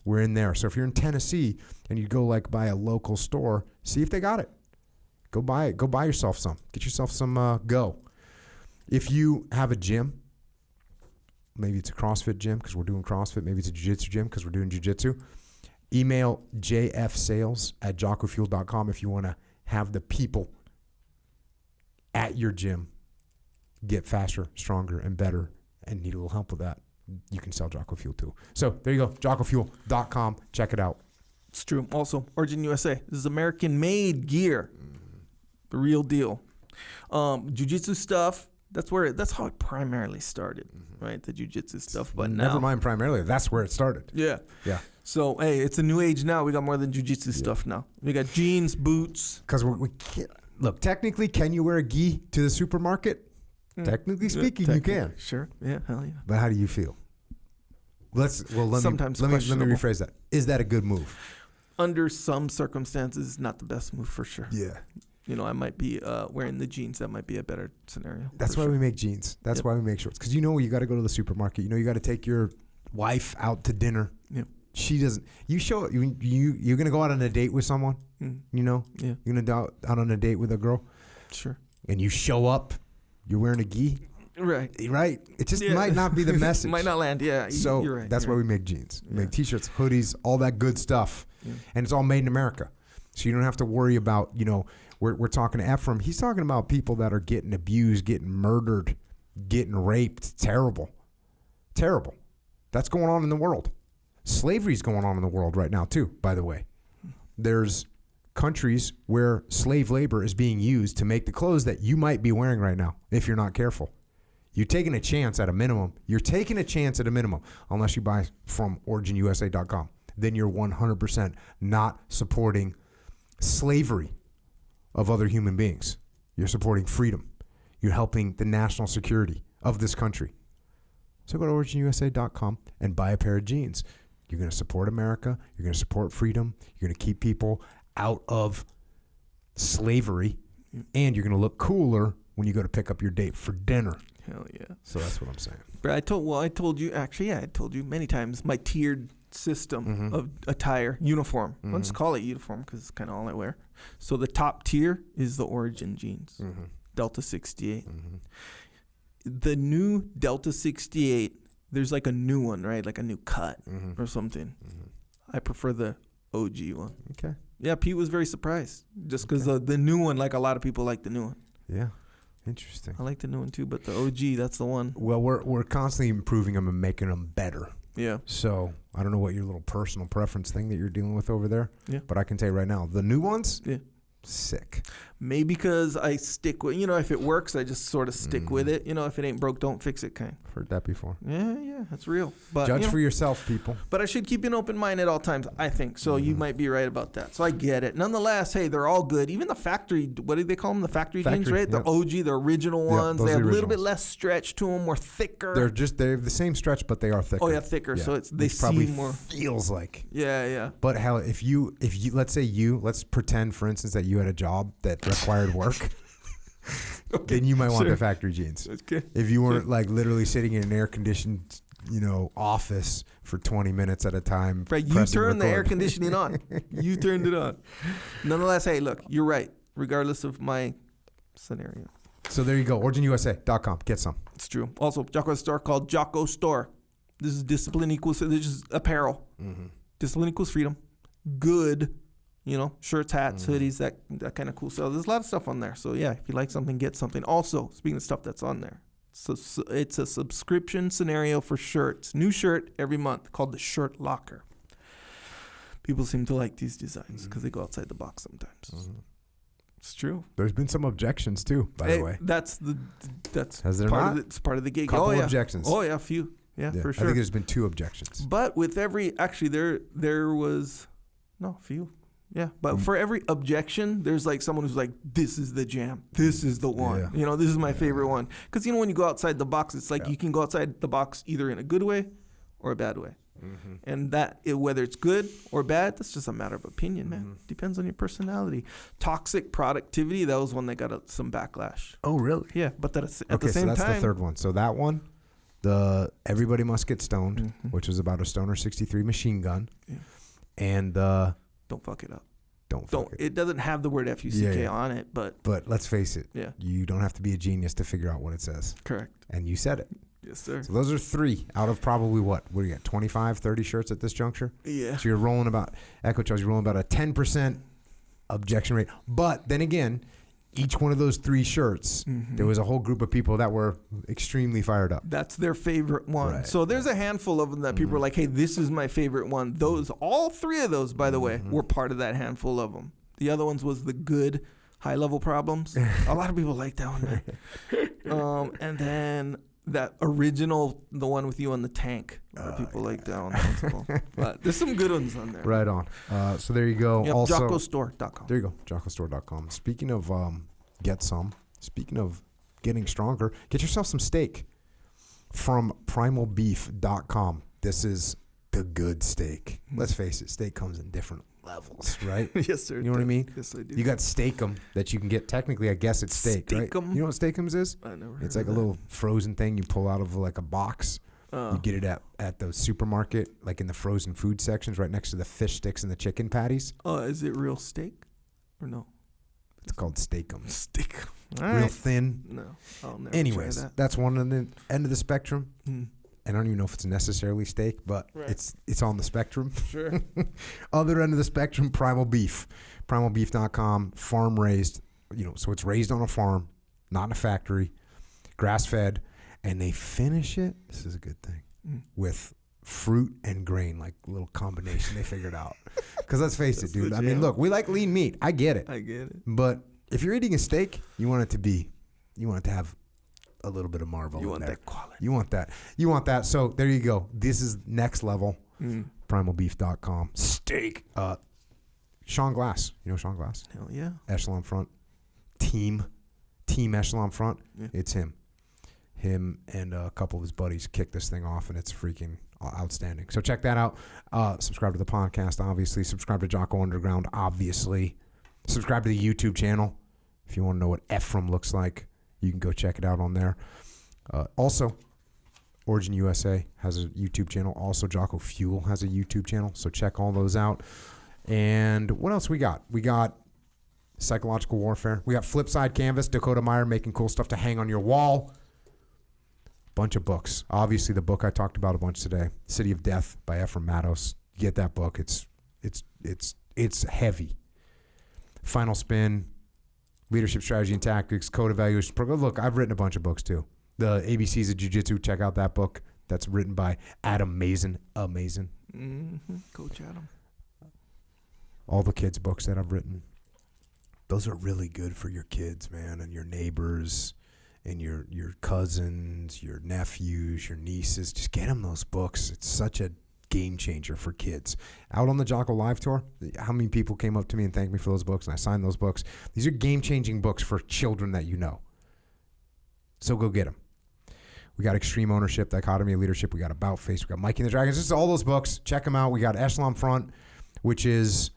We're in there. So if you're in Tennessee and you go by a local store, see if they got it. Go buy it. Go buy yourself some. Get yourself some Go. If you have a gym, maybe it's a CrossFit gym because we're doing CrossFit. Maybe it's a jiu-jitsu gym because we're doing jiu-jitsu. Email jfsales@jockofuel.com if you want to have the people at your gym get faster, stronger, and better and need a little help with that. You can sell Jocko Fuel too. So there you go, jockofuel.com. Check it out. It's true. Also, Origin USA. This is American-made gear. The real deal. Jiu-jitsu stuff. That's how it primarily started, right? The jiu-jitsu stuff. But never mind primarily. That's where it started. Yeah. Yeah. So hey, it's a new age now. We got more than jiu-jitsu stuff now. We got jeans, boots. Because we can't look. Technically, can you wear a gi to the supermarket? Technically speaking, you can. Sure. Yeah. Hell yeah. But how do you feel? Let me rephrase that. Is that a good move? Under some circumstances, not the best move for sure. Yeah. I might be wearing the jeans. That might be a better scenario. That's why we make jeans. That's why we make shorts. Because you got to go to the supermarket. You got to take your wife out to dinner. Yeah. She doesn't. You show you're gonna go out on a date with someone. You know. Yeah. You're gonna go out on a date with a girl. Sure. And you show up. You're wearing a gi. Right. Right. It just might not be the message. Might not land. Yeah. So you're right. that's why we make jeans. We make T-shirts, hoodies, all that good stuff, and it's all made in America. So you don't have to worry about, we're talking to Ephraim. He's talking about people that are getting abused, getting murdered, getting raped. Terrible. Terrible. That's going on in the world. Slavery's going on in the world right now too, by the way. There's countries where slave labor is being used to make the clothes that you might be wearing right now if you're not careful. You're taking a chance at a minimum. Unless you buy from originusa.com. Then you're 100% not supporting slavery of other human beings. You're supporting freedom. You're helping the national security of this country. So go to originusa.com and buy a pair of jeans. You're going to support America. You're going to support freedom. You're going to keep people out of slavery. And you're going to look cooler when you go to pick up your date for dinner. Hell yeah. So that's what I'm saying. But I told you many times my tiered system of attire, uniform. I'll just call it uniform because it's kind of all I wear. So the top tier is the Origin jeans, Delta 68. The new Delta 68, there's like a new one, right? Like a new cut or something. I prefer the OG one. Okay. Yeah, Pete was very surprised just because the new one, like a lot of people like the new one. Yeah. Interesting. I like the new one too, but the OG, that's the one. Well, we're constantly improving them and making them better. Yeah. So I don't know what your little personal preference thing that you're dealing with over there. Yeah. But I can tell you right now, the new ones, yeah, sick. Maybe because I stick with, if it works, I just sort of stick with it. If it ain't broke, don't fix it kind. Heard that before. Yeah, that's real. But Judge for yourself, people. But I should keep an open mind at all times, I think. So you might be right about that. So I get it. Nonetheless, hey, they're all good. Even the factory, what do they call them? The factory jeans, right? Yep. The OG, the original ones. those They are have the a little bit originals. less stretch to them, more thicker. They have the same stretch, but they are thicker. Oh yeah, thicker. Yeah. So they probably seem more. Feels like. Yeah. But hell, if you let's pretend, for instance, that you had a job that required work. Okay, then you might want the factory jeans. Okay. If you weren't like literally sitting in an air-conditioned, office for 20 minutes at a time. Right, you turned the air conditioning on. You turned it on. Nonetheless, hey, look, you're right, regardless of my scenario. So there you go, originusa.com. Get some. It's true. Also, Jocko has a store called Jocko Store. This is discipline equals, this is apparel. Discipline equals freedom. Good. Shirts, hats, hoodies, that kind of cool stuff. There's a lot of stuff on there. So, yeah, if you like something, get something. Also, speaking of stuff that's on there, so it's a subscription scenario for shirts. New shirt every month called the Shirt Locker. People seem to like these designs because they go outside the box sometimes. It's true. There's been some objections, too, by the way. That's Has there part not? It's part of the gig. Couple objections. Oh, yeah, a few. Yeah, for sure. I think there's been 2 objections. But with every, actually, there was, no, a few. Yeah, but for every objection, there's like someone who's like, this is the jam. This is the one. Yeah. This is my favorite one. Because, when you go outside the box, it's like you can go outside the box either in a good way or a bad way. And whether it's good or bad, that's just a matter of opinion, man. Depends on your personality. Toxic productivity, that was one that got some backlash. Oh, really? Yeah, but at the same time. So that's the third one. So that one, the Everybody Must Get Stoned, which was about a Stoner 63 machine gun. Yeah. And don't fuck it up. Don't. It doesn't have the word F-U-C-K on it, but let's face it. Yeah. You don't have to be a genius to figure out what it says. Correct. And you said it. Yes, sir. So those are 3 out of probably what do you got? 25, 30 shirts at this juncture? Yeah. So you're rolling about Echo Charles. You're rolling about a 10% objection rate. But then again, each one of those 3 shirts, there was a whole group of people that were extremely fired up. That's their favorite one. Right. So there's a handful of them that people are like, hey, this is my favorite one. All 3 of those, by the way, were part of that handful of them. The other ones was the good high-level problems. A lot of people like that one. And then that original, the one with you on the tank. A lot of people like that one. That one's cool. But there's some good ones on there. Right on. So there you go. Yep, also, JockoStore.com. There you go, JockoStore.com. Speaking of speaking of getting stronger, get yourself some steak from PrimalBeef.com. This is the good steak. Let's face it, steak comes in different levels, right? Yes, sir. You know what I mean? Yes, I do. You got Steak'em that you can get. Technically, I guess it's steak, right? Steak'em? You know what Steak'ems is? I never heard It's like of a that. little frozen thing you pull out of like a box. You get it at the supermarket, like in the frozen food sections, right next to the fish sticks and the chicken patties. Is it real steak or no? It's called Steak'em. Steak. All Real right. thin. No. I'll never Anyways, try that. that's one on the end of the spectrum. Mm. I don't even know if it's necessarily steak, but Right. it's on the spectrum. Sure. Other end of the spectrum, primal beef. Primalbeef.com, farm raised, so it's raised on a farm, not in a factory, grass fed, and they finish it, this is a good thing, with fruit and grain, like a little combination they figured out. Because let's face it, dude. the I mean, jam. look, we like lean meat. I get it. I get it. But if you're eating a steak, you want it to have a little bit of marvel You in want there. that quality. You want that. So there you go. This is next level. Primalbeef.com. Steak. Sean Glass. You know Sean Glass? Hell yeah. Echelon Front. Team Echelon Front. Yeah. It's him. Him and a couple of his buddies kicked this thing off, and it's freaking outstanding. So check that out. Subscribe to the podcast, obviously. Subscribe to Jocko Underground, obviously. Subscribe to the YouTube channel. If you want to know what Ephraim looks like, you can go check it out on there. Also, Origin USA has a YouTube channel. Also, Jocko Fuel has a YouTube channel. So check all those out. And what else we got? We got Psychological Warfare. We got Flipside Canvas, Dakota Meyer making cool stuff to hang on your wall. Bunch of books. Obviously, the book I talked about a bunch today, City of Death by Ephraim Mattos. Get that book. It's heavy. Final Spin, Leadership Strategy and Tactics, Code Evaluation Program. Look, I've written a bunch of books too. The ABCs of Jiu-Jitsu. Check out that book. That's written by Adam Mason. Amazing. Coach Adam. All the kids' books that I've written. Those are really good for your kids, man, and your neighbors, and your cousins, your nephews, your nieces. Just get them those books. It's such a game changer for kids. Out on the Jocko Live Tour, how many people came up to me and thanked me for those books, and I signed those books. These are game-changing books for children that you know. So go get them. We got Extreme Ownership, Dichotomy of Leadership. We got About Face. We got Mikey and the Dragons. This is all those books. Check them out. We got Echelon Front, which is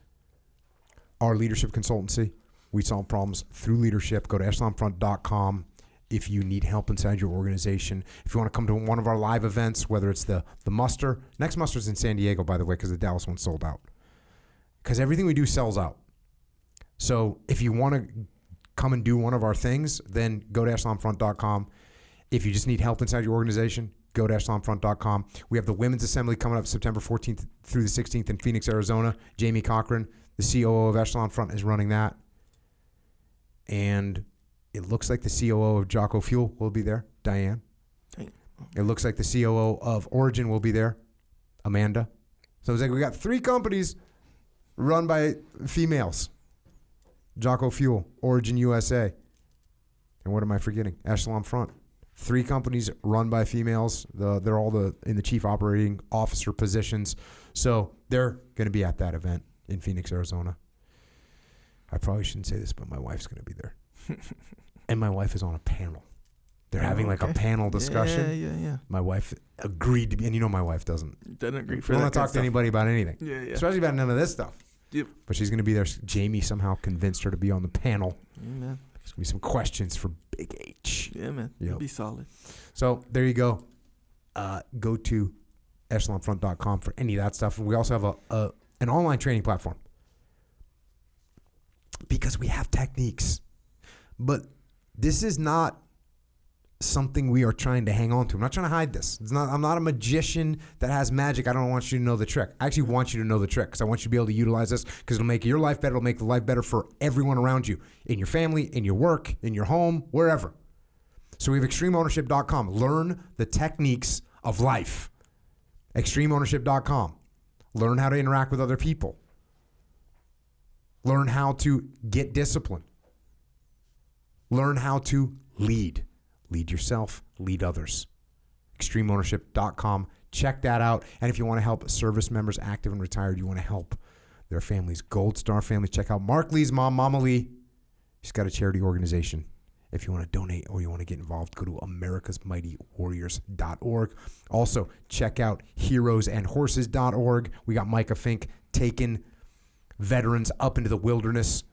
our leadership consultancy. We solve problems through leadership. Go to echelonfront.com if you need help inside your organization. If you want to come to one of our live events, whether it's the muster. Next muster's in San Diego, by the way, because the Dallas one sold out. Because everything we do sells out. So if you want to come and do one of our things, then go to echelonfront.com. If you just need help inside your organization, go to echelonfront.com. We have the Women's Assembly coming up September 14th through the 16th in Phoenix, Arizona. Jamie Cochran, the COO of Echelon Front, is running that. And it looks like the COO of Jocko Fuel will be there, Diane. It looks like the COO of Origin will be there, Amanda. So it's like we got 3 companies run by females. Jocko Fuel, Origin USA. And what am I forgetting? Echelon Front. 3 companies run by females. They're all in the chief operating officer positions. So they're going to be at that event in Phoenix, Arizona. I probably shouldn't say this, but my wife's going to be there. And my wife is on a panel. They're having like a panel discussion. Yeah. My wife agreed to be, and my wife doesn't agree for don't that want to talk to anybody about anything. Yeah. Especially about none of this stuff. Yep. But she's going to be there. Jamie somehow convinced her to be on the panel. Yeah, man. There's going to be some questions for Big H. Yeah, man. Yep. It'll be solid. So there you go. Go to echelonfront.com for any of that stuff. And we also have an online training platform. Because we have techniques. But this is not something we are trying to hang on to. I'm not trying to hide this. I'm not a magician that has magic. I don't want you to know the trick. I actually want you to know the trick because I want you to be able to utilize this because it'll make your life better. It'll make the life better for everyone around you, in your family, in your work, in your home, wherever. So we have extremeownership.com. Learn the techniques of life. Extremeownership.com. Learn how to interact with other people. Learn how to get discipline. Learn how to lead. Lead yourself, lead others. Extremeownership.com. Check that out. And if you want to help service members, active and retired, you want to help their families, Gold Star families, check out Mark Lee's mom, Mama Lee. She's got a charity organization. If you want to donate or you want to get involved, go to americasmightywarriors.org. Also, check out heroesandhorses.org. We got Micah Fink taking veterans up into the wilderness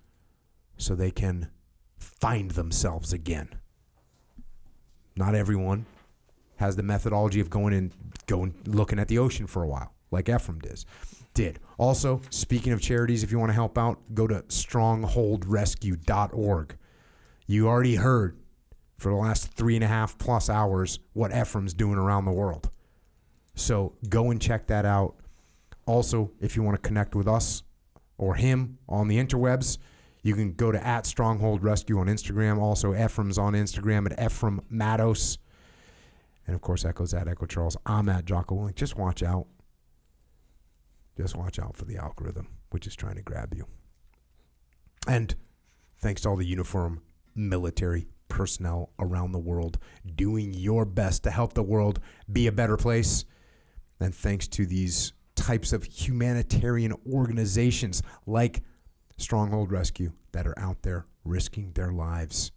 so they can find themselves again. Not everyone has the methodology of going looking at the ocean for a while, like Ephraim did. Also, speaking of charities, if you want to help out, go to strongholdrescue.org. You already heard for the last 3.5+ hours what Ephraim's doing around the world. So go and check that out. Also, if you want to connect with us or him on the interwebs, you can go to @Stronghold Rescue on Instagram. Also, Ephraim's on Instagram at Ephraim Mattos. And of course, Echo's at Echo Charles. I'm at Jocko. Just watch out. Just watch out for the algorithm, which is trying to grab you. And thanks to all the uniform military personnel around the world doing your best to help the world be a better place. And thanks to these types of humanitarian organizations like Stronghold Rescue that are out there risking their lives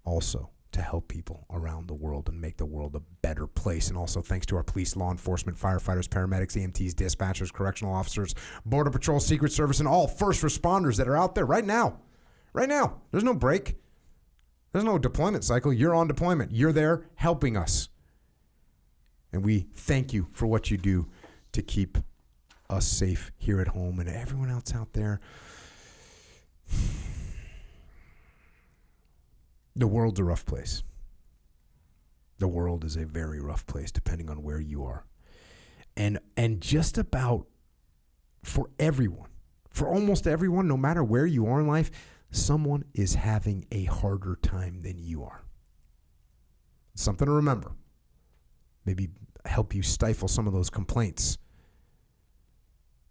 also to help people around the world and make the world a better place. And also thanks to our police, law enforcement, firefighters, paramedics, EMTs, dispatchers, correctional officers, Border Patrol, Secret Service, and all first responders that are out there right now. Right now. There's no break. There's no deployment cycle. You're on deployment. You're there helping us. And we thank you for what you do to keep us safe here at home and everyone else out there. The world's a rough place. The world is a very rough place depending on where you are. And just about for everyone, for almost everyone, no matter where you are in life, someone is having a harder time than you are. Something to remember. Maybe help you stifle some of those complaints.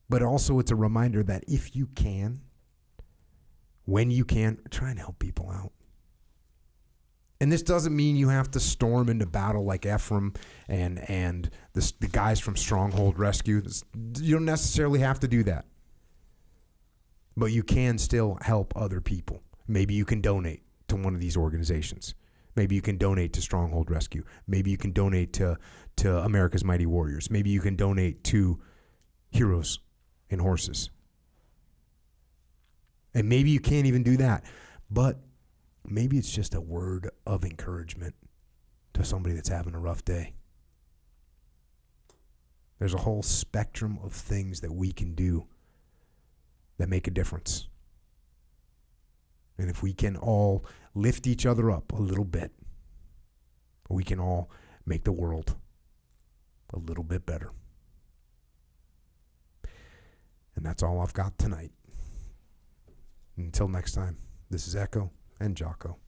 But also it's a reminder that if you can, when you can, try and help people out. And this doesn't mean you have to storm into battle like Ephraim and the guys from Stronghold Rescue. You don't necessarily have to do that. But you can still help other people. Maybe you can donate to one of these organizations. Maybe you can donate to Stronghold Rescue. Maybe you can donate to America's Mighty Warriors. Maybe you can donate to Heroes and Horses. And maybe you can't even do that. But maybe it's just a word of encouragement to somebody that's having a rough day. There's a whole spectrum of things that we can do that make a difference. And if we can all lift each other up a little bit, we can all make the world a little bit better. And that's all I've got tonight. Until next time, this is Echo and Jocko.